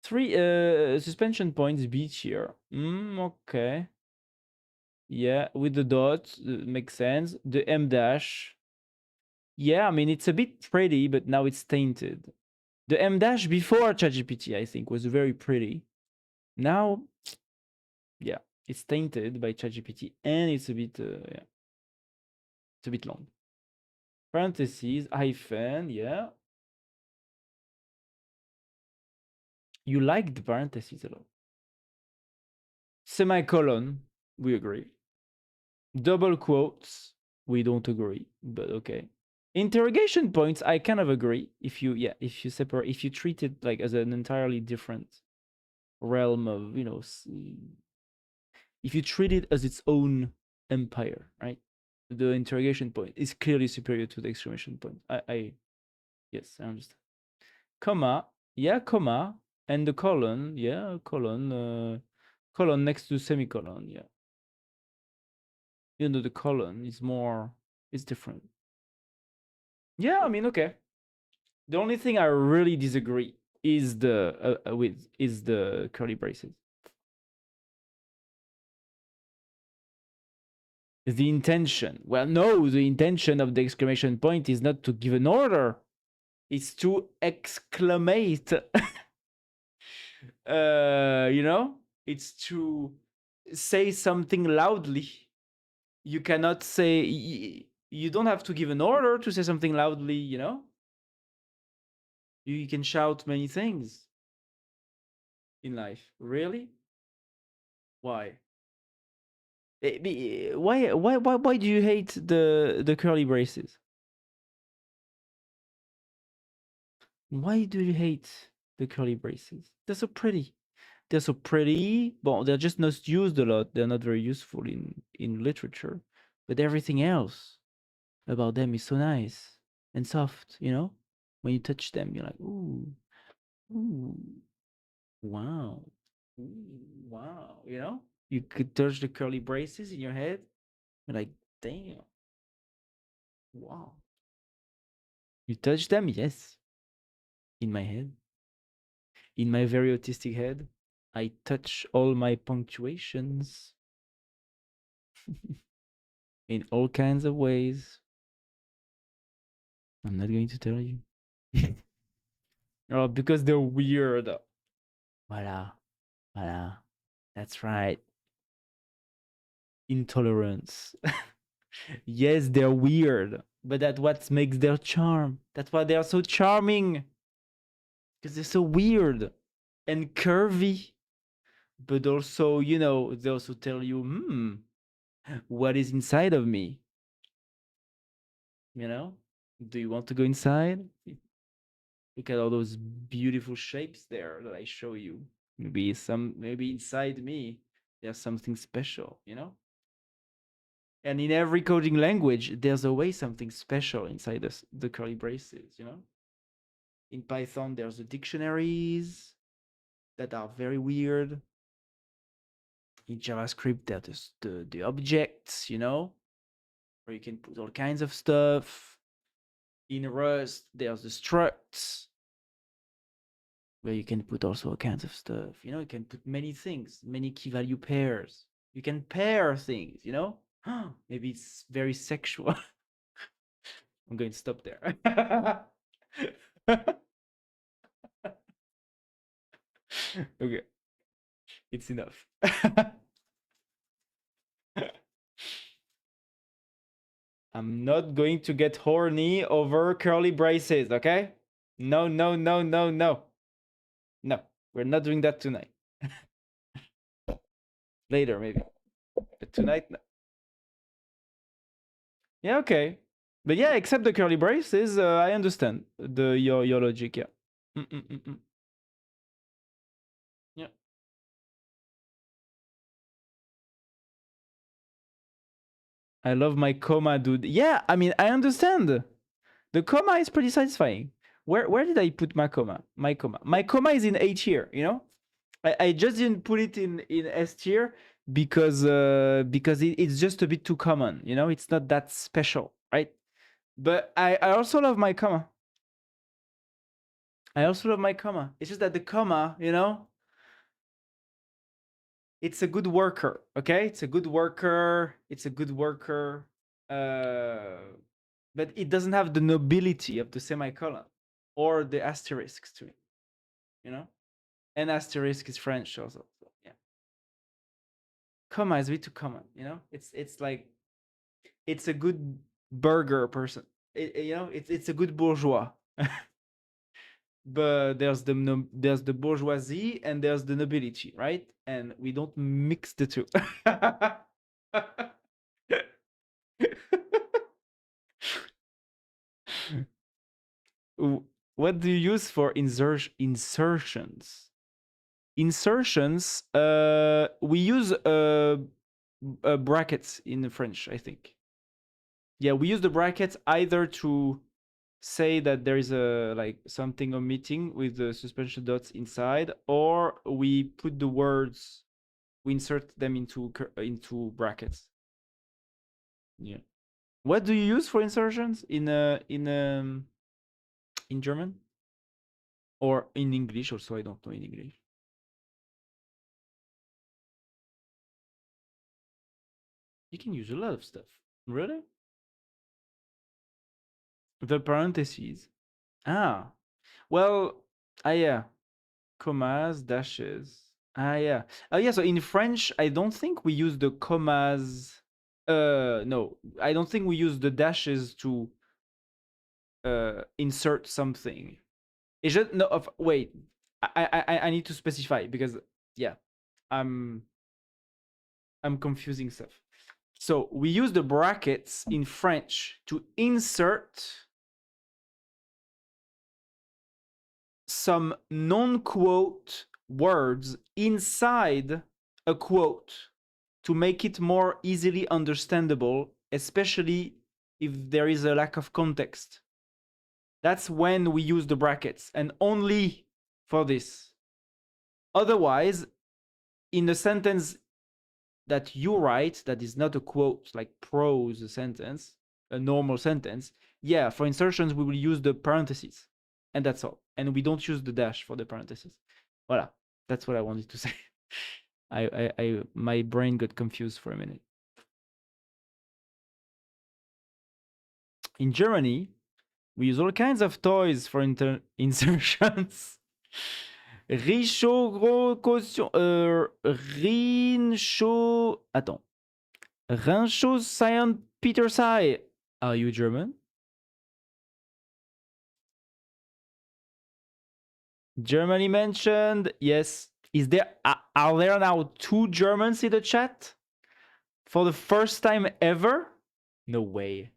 3 suspension points each year. Okay. Yeah, with the dot, makes sense. The M dash. Yeah, I mean, it's a bit pretty, but now it's tainted. The M dash before ChatGPT, I think, was very pretty. Now, yeah, it's tainted by ChatGPT, and it's a bit, yeah, it's a bit long. Parentheses, hyphen, yeah. You like the parentheses a lot. Semicolon, we agree. Double quotes, we don't agree, but okay. Interrogation points, I kind of agree. If you, yeah, if you separate, if you treat it like as an entirely different realm of, you know, if you treat it as its own empire, right? The interrogation point is clearly superior to the exclamation point. Yes, I understand. Comma, yeah, comma, and the colon, yeah, colon next to semicolon, yeah. Even though the colon is more, it's different. Yeah, I mean, okay. The only thing I really disagree is the curly braces. The intention. Well, no, the intention of the exclamation point is not to give an order. It's to exclamate. You know, it's to say something loudly. You cannot say, you don't have to give an order to say something loudly, you know? You can shout many things in life. Really? Why? Why do you hate the curly braces? Why do you hate the curly braces? They're so pretty. They're so pretty. Well, they're just not used a lot. They're not very useful in literature. But everything else about them is so nice and soft, you know? When you touch them, you're like, ooh, ooh, wow, ooh, wow, you know? You could touch the curly braces in your head. You're like, damn, wow. You touch them? Yes. In my head. In my very autistic head. I touch all my punctuations in all kinds of ways. I'm not going to tell you. Oh, because they're weird. Voila. Voila. That's right. Intolerance. Yes, they're weird, but that's what makes their charm. That's why they are so charming. Because they're so weird and curvy. But also, you know, they also tell you, what is inside of me? You know? Do you want to go inside? Look at all those beautiful shapes there that I show you. Maybe inside me there's something special, you know? And in every coding language, there's always something special inside the curly braces, you know? In Python, there's the dictionaries that are very weird. In JavaScript, there's the objects, you know, where you can put all kinds of stuff. In Rust, there's the structs, where you can put also all kinds of stuff. You know, you can put many things, many key value pairs. You can pair things, you know? Maybe it's very sexual. I'm going to stop there. Okay, it's enough. I'm not going to get horny over curly braces, okay? No, no, no, no, no. No, we're not doing that tonight. Later, maybe. But tonight, no. Yeah, okay. But yeah, except the curly braces, I understand your logic, yeah. Mm-mm-mm-mm. Yeah. I love my comma, dude. Yeah, I mean, I understand. The comma is pretty satisfying. Where did I put my comma? My comma. My comma is in A tier, you know? I just didn't put it in S tier because it's just a bit too common, you know? It's not that special, right? But I also love my comma. I also love my comma. It's just that the comma, you know, it's a good worker, okay? It's a good worker. It's a good worker. But it doesn't have the nobility of the semicolon or the asterisks to it, you know? And asterisk is French also. So, yeah. Comma is a bit too common, you know? It's like it's a good burger person. You know, it's a good bourgeois. But there's the bourgeoisie and there's the nobility, right? And we don't mix the two. What do you use for insertions? Insertions, we use brackets in French, I think. Yeah, we use the brackets either to say that there is a like something omitting with the suspension dots inside, or we put the words, we insert them into brackets. Yeah. What do you use for insertions in German or in English? Also, I don't know in English. You can use a lot of stuff. Really? The parentheses. Ah, well, yeah, commas, dashes. Yeah. Oh, yeah. So in French, I don't think we use the commas. No, I don't think we use the dashes to insert something. It's just no. Wait, I need to specify because yeah, I'm confusing stuff. So we use the brackets in French to insert some non-quote words inside a quote to make it more easily understandable, especially if there is a lack of context. That's when we use the brackets, and only for this. Otherwise, in a sentence that you write that is not a quote, like prose sentence, a normal sentence, yeah, for insertions, we will use the parentheses. And that's all. And we don't use the dash for the parentheses. Voila. That's what I wanted to say. My brain got confused for a minute. In Germany, we use all kinds of toys for insertions. Richaud gros caution. Rinchaud. Attends. Rinchaud Sion Peter Sai. Are you German? Germany mentioned. Yes. Is there are there now 2 Germans in the chat? For the first time ever? No way.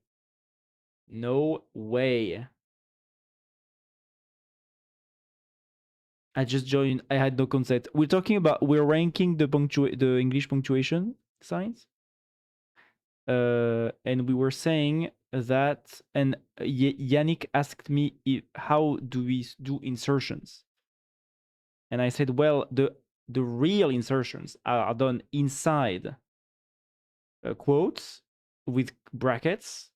No way. I just joined. I had no consent. We're ranking the English punctuation signs. And we were saying that, and Yannick asked me how do we do insertions, and I said, well, the real insertions are done inside quotes with brackets,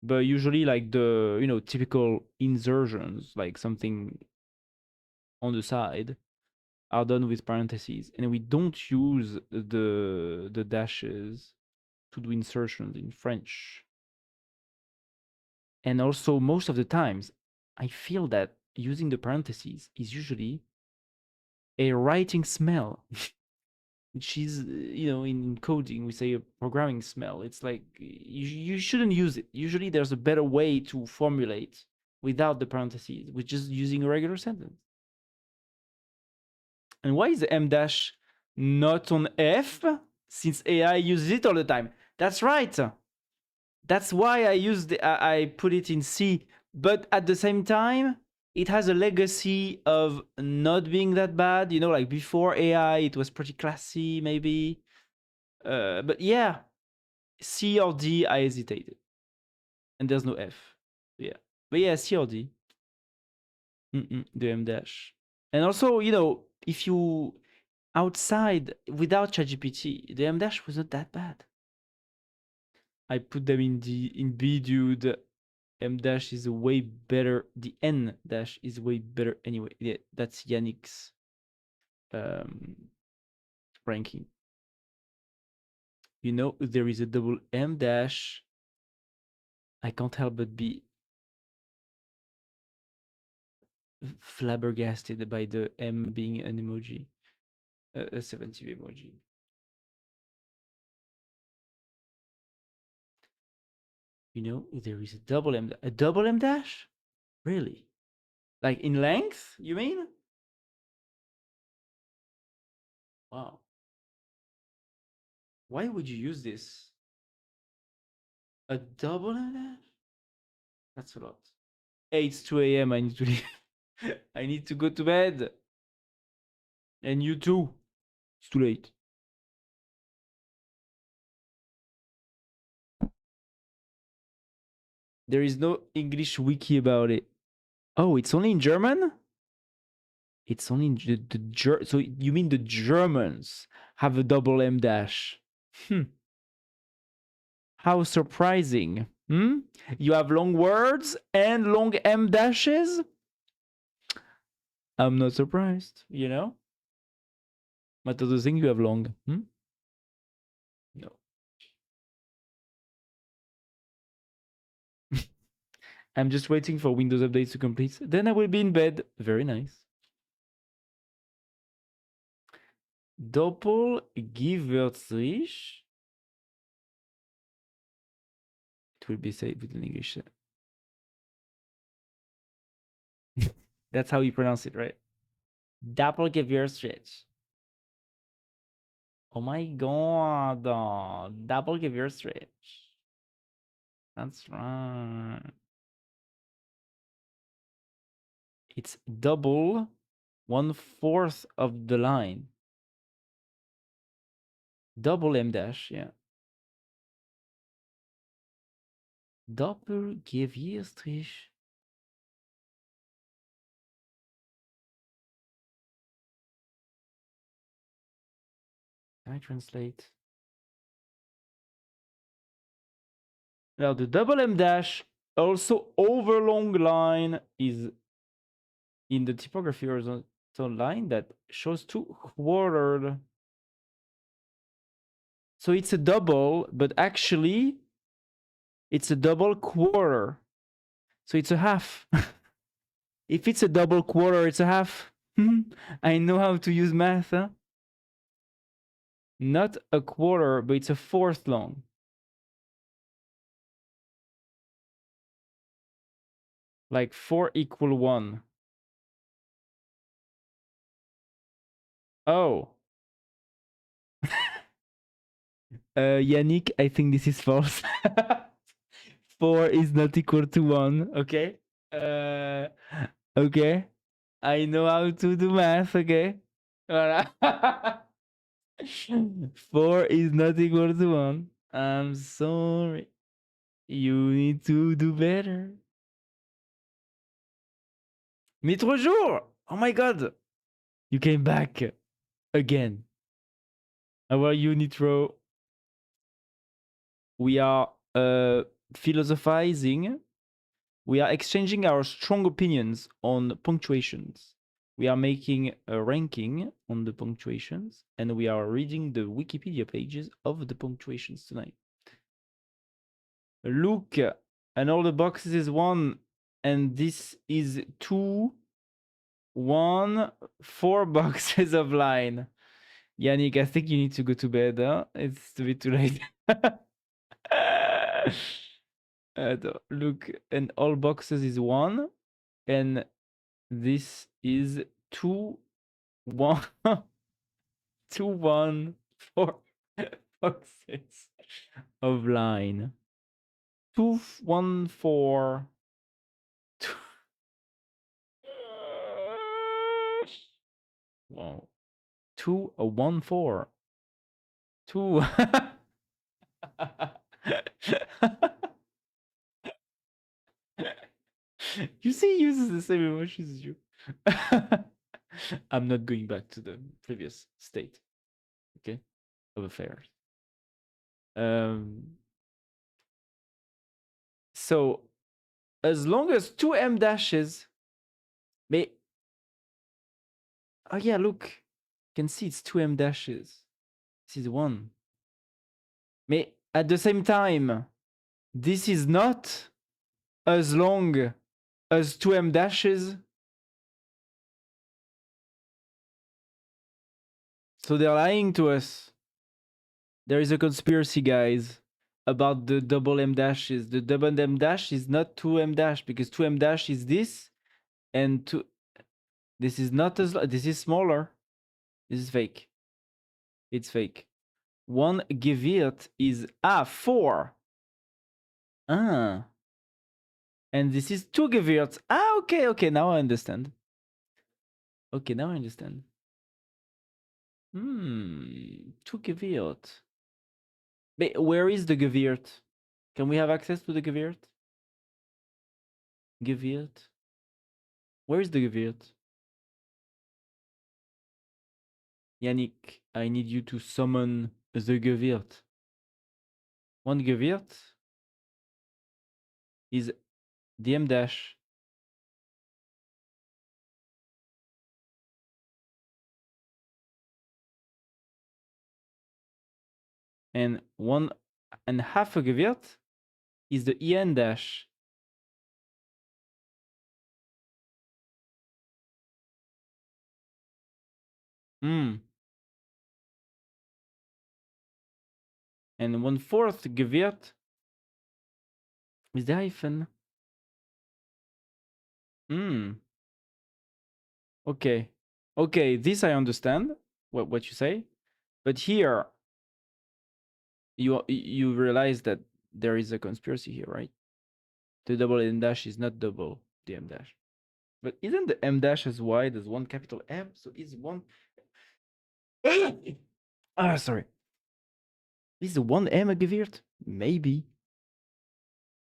but usually like the typical insertions, like something on the side, are done with parentheses, and we don't use the dashes to do insertions in French. And also, most of the times, I feel that using the parentheses is usually a writing smell, which is, in coding, we say a programming smell. It's like you shouldn't use it. Usually, there's a better way to formulate without the parentheses, with just using a regular sentence. And why is the M dash not on F? Since AI uses it all the time. That's right. That's why I put it in C. But at the same time, it has a legacy of not being that bad. Like before AI, it was pretty classy, maybe. But yeah, C or D, I hesitated. And there's no F. Yeah. But yeah, C or D. The M dash. And also, if you outside without ChatGPT, the M dash was not that bad. I put them in B, dude. M dash is way better. The N dash is way better anyway. Yeah, that's Yannick's ranking. There is a double M dash. I can't help but be flabbergasted by the M being an emoji, a 70 emoji. There is a double M dash? Really? Like in length, you mean? Wow. Why would you use this? A double M dash? That's a lot. Hey, it's 2 a.m. I need to leave. I need to go to bed. And you too. It's too late. There is no English wiki about it. Oh, it's only in German? It's only in so you mean the Germans have a double M dash? How surprising. You have long words and long M dashes? I'm not surprised, But other thing you have long. No. I'm just waiting for Windows updates to complete. Then I will be in bed. Very nice. Doppelgeburtstrich. It will be said with an English. That's how you pronounce it, right? Doppelgeburtstrich. Oh my god. Doppelgeburtstrich. That's right. It's double 1/4 of the line. Double M dash, yeah. Doppelgewierstrich. Can I translate? Now the double M dash, also over long line, is in the typography horizontal line that shows 2/4. So it's a double, but actually it's a double quarter. So it's a half. If it's a double quarter, it's a half. I know how to use math, huh? Not a quarter, but it's a fourth long. Like 4 equal 1. Oh. Yannick, I think this is false. 4 is not equal to 1, okay? Okay. I know how to do math, okay? 4 is not equal to 1. I'm sorry. You need to do better. Mitro jour! Oh my god! You came back again. How are you, Nitro? We are philosophizing. We are exchanging our strong opinions on punctuations. We are making a ranking on the punctuations, and we are reading the Wikipedia pages of the punctuations tonight. Look, and all the boxes is 1, and this is 2, 1, 4 boxes of line. Yannick, I think you need to go to bed. Huh? It's a bit too late. Look, and all boxes is 1, and this is 2, 1, 2, 1, 4 boxes of line. 2, 1, 4. 2. Wow. 2, 1, 4. 2. You see, he uses the same emotions as you. I'm not going back to the previous state, okay, of affairs. So, as long as 2 M dashes, may. Oh yeah, look, you can see it's 2 M dashes. This is 1. May at the same time, this is not as long as 2 M dashes. So they're lying to us. There is a conspiracy, guys, about the double M dashes. The double M dash is not 2 M dash, because 2 M dash is this, and this is not as, this is smaller. This is fake. It's fake. 1 Gewirt is 4. Ah. And this is 2 Gewirts. Okay, now I understand. Okay, now I understand. 2 Gewirt. But where is the Gewirt? Can we have access to the Gewirt? Gewirt? Where is the Gewirt? Yannick, I need you to summon the Gewirt. 1 Gewirt is DM dash. And 1.5 a Gewirt is the EN dash. And 1/4 Gewirt is the hyphen. Okay. Okay, this I understand what you say. But here you realize that there is a conspiracy here, right? The double M dash is not double DM dash. But isn't the M dash as wide as one capital M? So is one. Sorry. Is the one M gewirrt? Maybe.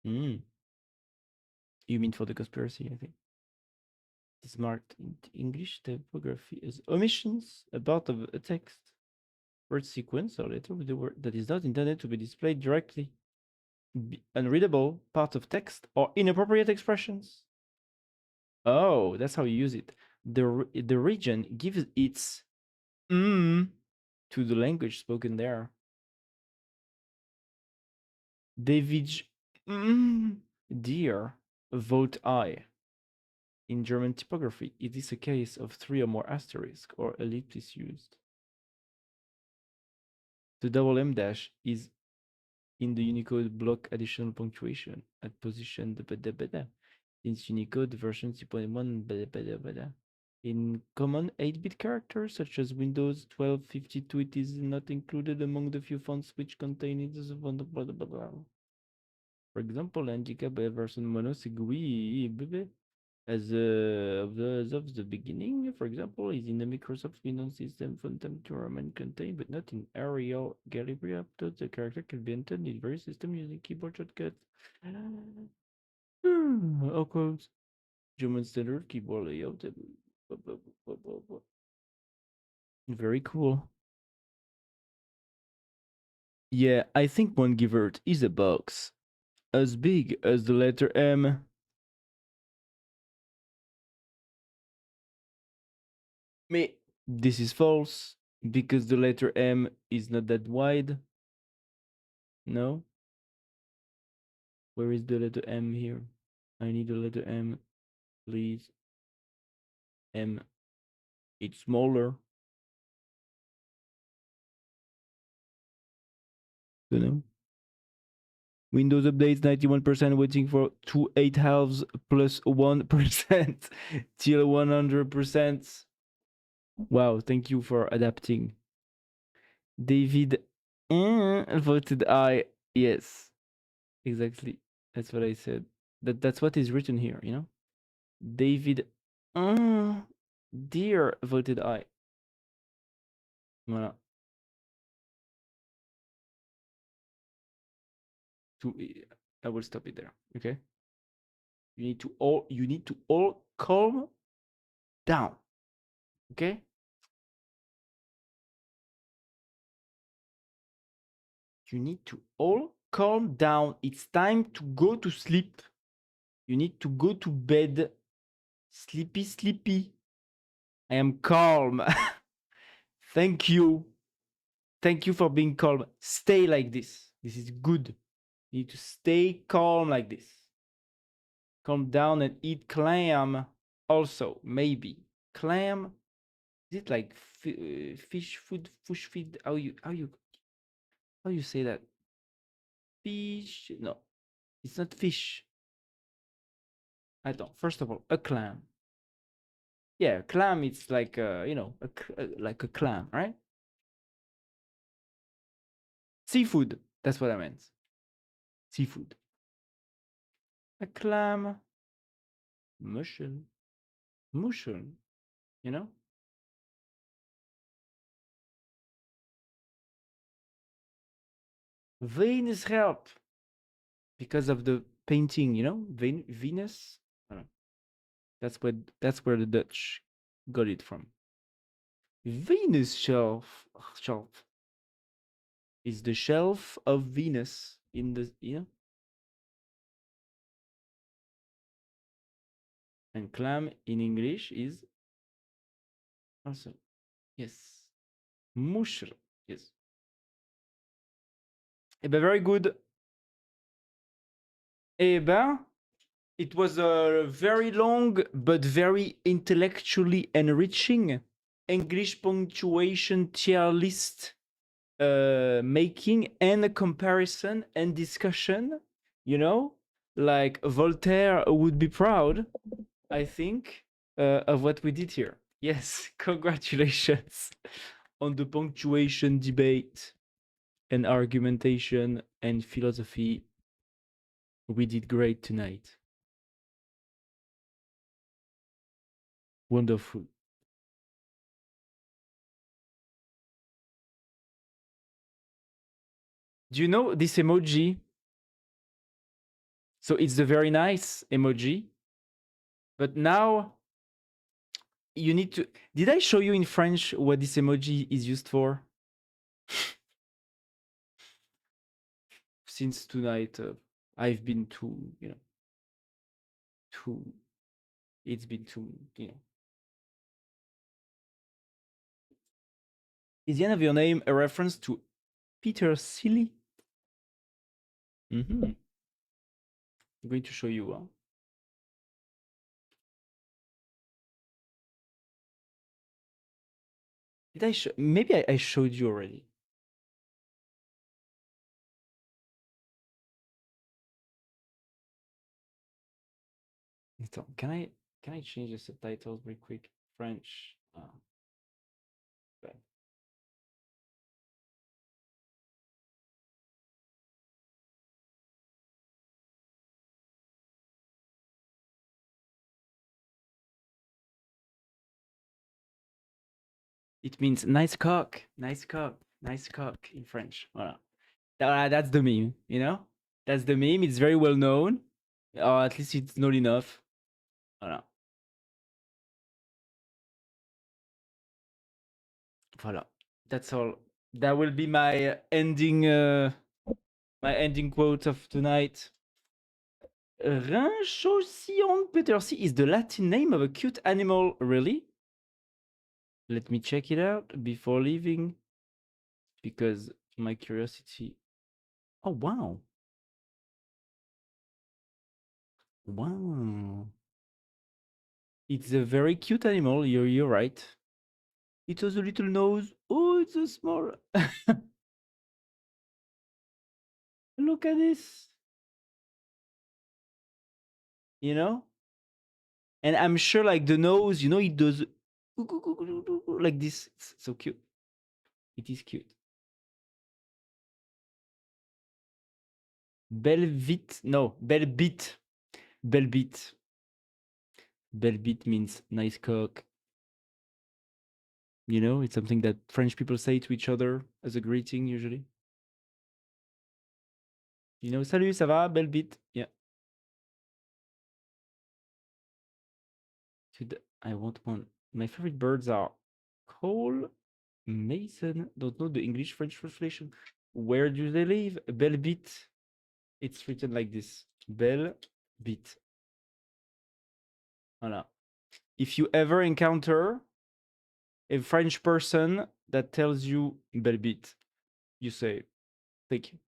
Mm. You mean for the conspiracy, I think. It's marked in English typography as omissions about a text, word sequence, or letter with the word that is not intended to be displayed directly. Unreadable part of text or inappropriate expressions. Oh, that's how you use it. The region gives its to the language spoken there. David dear vote I. In German typography, it is a case of 3 or more asterisk or ellipsis used. The double M dash is in the Unicode block additional punctuation at position since Unicode version 3.1 in common 8-bit characters such as Windows 12.52, it is not included among the few fonts which contain it as a font. For example, Handicap version monosegui as of the beginning, for example, is in the Microsoft Windows system font environment contained, but not in Arial Gallery upload. The character can be entered in various systems using keyboard shortcuts. Okay. German standard keyboard layout. Very cool. Yeah, I think one giveard is a box as big as the letter M. Me. This is false because the letter M is not that wide. No. Where is the letter M here? I need the letter M, please. M. It's smaller. You know. Windows updates 91% waiting for 2 8 halves plus 1% till 100%. Wow, thank you for adapting. David voted I. Yes, exactly. That's what I said. That's what is written here, you know? David dear voted I. Voilà. I will stop it there. Okay. You need to all calm down. Okay? You need to all calm down. It's time to go to sleep. You need to go to bed. Sleepy, sleepy. I am calm. Thank you. Thank you for being calm. Stay like this. This is good. You need to stay calm like this. Calm down and eat clam. Also, maybe clam. Is it like fish food? Fish feed? How you say that? Fish? No, it's not fish. I don't. First of all, a clam. Yeah, clam. It's like you know, like a clam, right? Seafood. That's what I meant. Seafood. A clam. Mussel. Mussel. You know. Venus help because of the painting. You know, Venus. I don't know. That's where the Dutch got it from. Venus shelf is the shelf of Venus in the and clam in English is also yes mushroom yes. Eh ben very good. Eh ben it was a very long but very intellectually enriching English punctuation tier list making and a comparison and discussion, you know, like Voltaire would be proud, I think, of what we did here. Yes, congratulations on the punctuation debate and argumentation and philosophy. We did great tonight. Wonderful. Do you know this emoji? So it's the very nice emoji, but now you need to. Did I show you in French what this emoji is used for? Since tonight, I've been too, too. It's been too. Is the end of your name a reference to Peter Silly? I'm going to show you. Did I show? Maybe I showed you already. Can I change the subtitles real quick? French. It means nice cock, nice cock, nice cock in French. Voilà. That's the meme, That's the meme. It's very well known. Or at least it's not enough. Voilà. Voilà. That's all. That will be my ending quote of tonight. Rinchosian Petersi is the Latin name of a cute animal, really? Let me check it out before leaving, because my curiosity. Oh, wow. Wow. It's a very cute animal. You're right. It has a little nose. Oh, it's a small. Look at this. You know? And I'm sure, like, the nose, it does like this. It's so cute. It is cute. Belvit. No, Belbit. Belbit. Belbit means nice cock. It's something that French people say to each other as a greeting, usually. Salut, ça va? Belbit. Yeah. I want one. My favorite birds are Cole, Mason. Don't know the English French translation. Where do they live? Belbit. It's written like this. Belbit. Voilà. If you ever encounter a French person that tells you Belbit, you say, thank you.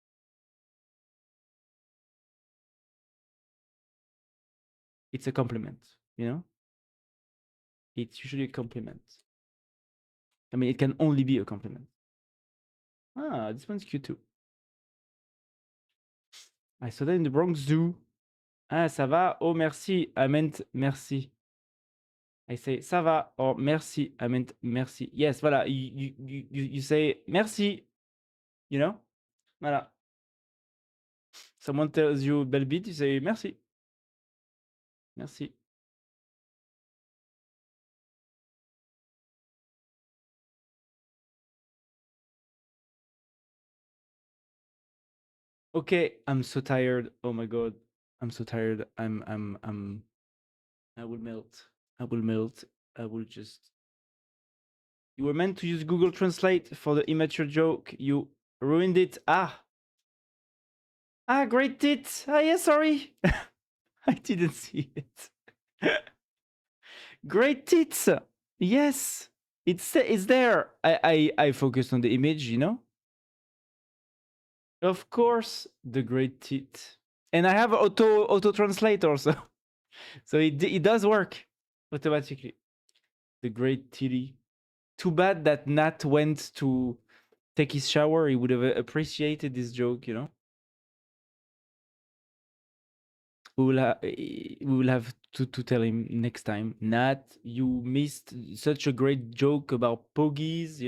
It's a compliment, It's usually a compliment. I mean, it can only be a compliment. Ah, this one's cute too. I saw that in the Bronx Zoo. Ah, ça va? Oh, merci. I meant merci. I say ça va or merci. I meant merci. Yes, voilà. You say merci. Voilà. Someone tells you belle bite, you say merci. Merci. Okay, I'm so tired. Oh my god. I'm so tired. I will melt. I will melt. I will just. You were meant to use Google Translate for the immature joke. You ruined it. Ah, great tits. Ah, yeah, sorry. I didn't see it. Great tits. Yes, it's there. I focused on the image, Of course, the great tit. And I have auto translate also, so it does work automatically. The great titty. Too bad that Nat went to take his shower. He would have appreciated this joke, We will have to tell him next time. Nat, you missed such a great joke about pogies,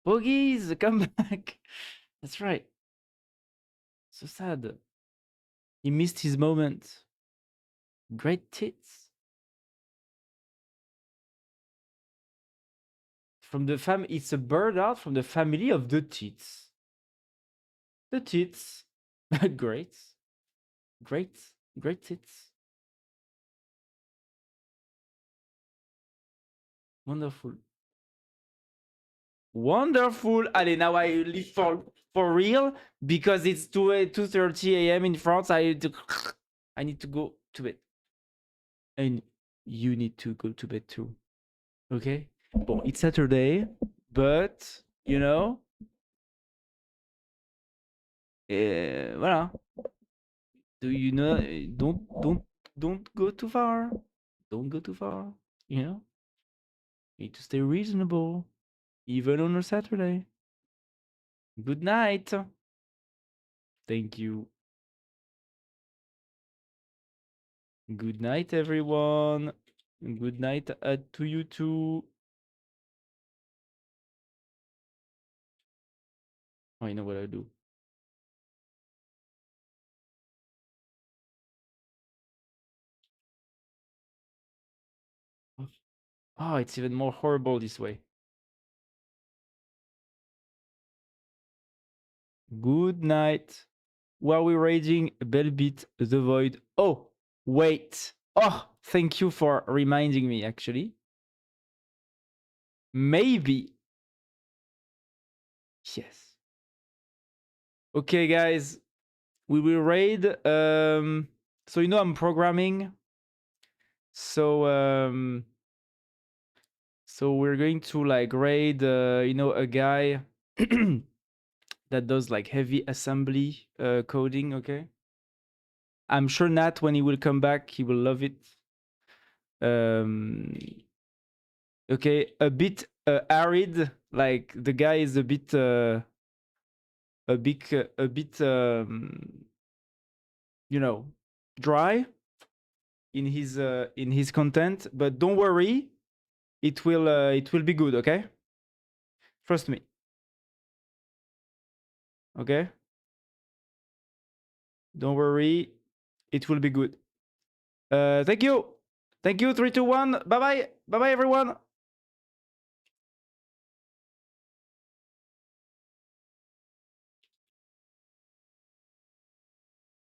Pogies, come back. That's right. So sad. He missed his moment. Great tits. from the fam. It's a bird art from the family of the tits. The tits. Great. Great. Great tits. Wonderful. Wonderful. Allez, now I leave for real because it's 2:30 a.m. in France. I need to go to bed. And you need to go to bed too. Okay? Bon, it's Saturday, but you know, voilà. Do you know? Don't go too far. Don't go too far. You know, you need to stay reasonable, even on a Saturday. Good night. Thank you. Good night, everyone. Good night to you too. Oh, I know what I do. Oh, it's even more horrible this way. Good night. While we're raging, Bellbit, The Void. Oh, wait. Oh, thank you for reminding me, actually. Maybe. Yes. Okay, guys. We will raid. So, you know, I'm programming. So we're going to like raid, you know, a guy that does like heavy assembly coding, okay? I'm sure Nat, when he will come back, he will love it. Okay, a bit arid, like the guy is a bit you know, dry in his content, but don't worry, it will be good, okay? Trust me. Okay? Don't worry, it will be good. Thank you. Thank you. 3, 2, 1. Bye-bye. Bye-bye, everyone.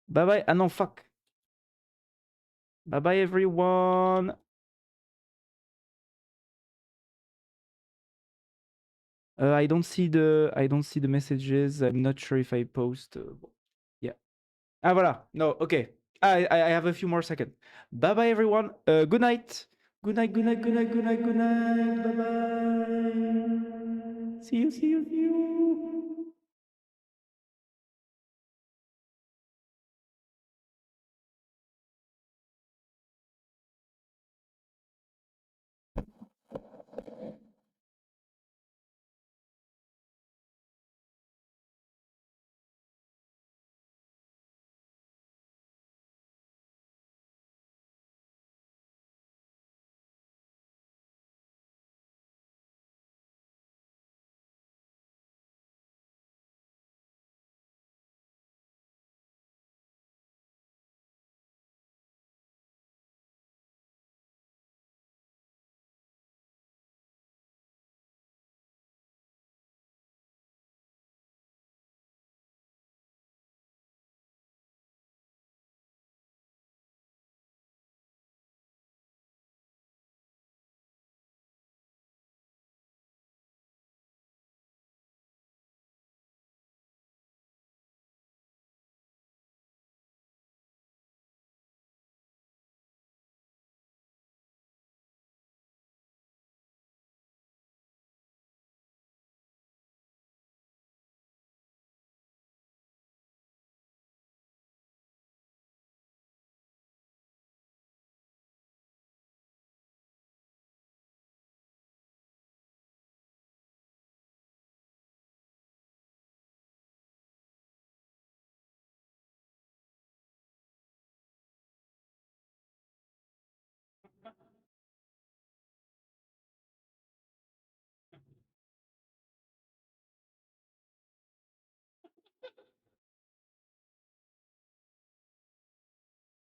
Bye-bye. Ah, no, fuck. Bye-bye, everyone. I don't see the messages. I'm not sure if I post. Yeah. Ah, voilà. No, okay. I have a few more seconds. Bye-bye, everyone. Good night. Good night, good night, good night, good night, good night. Bye-bye. See you, see you, see you.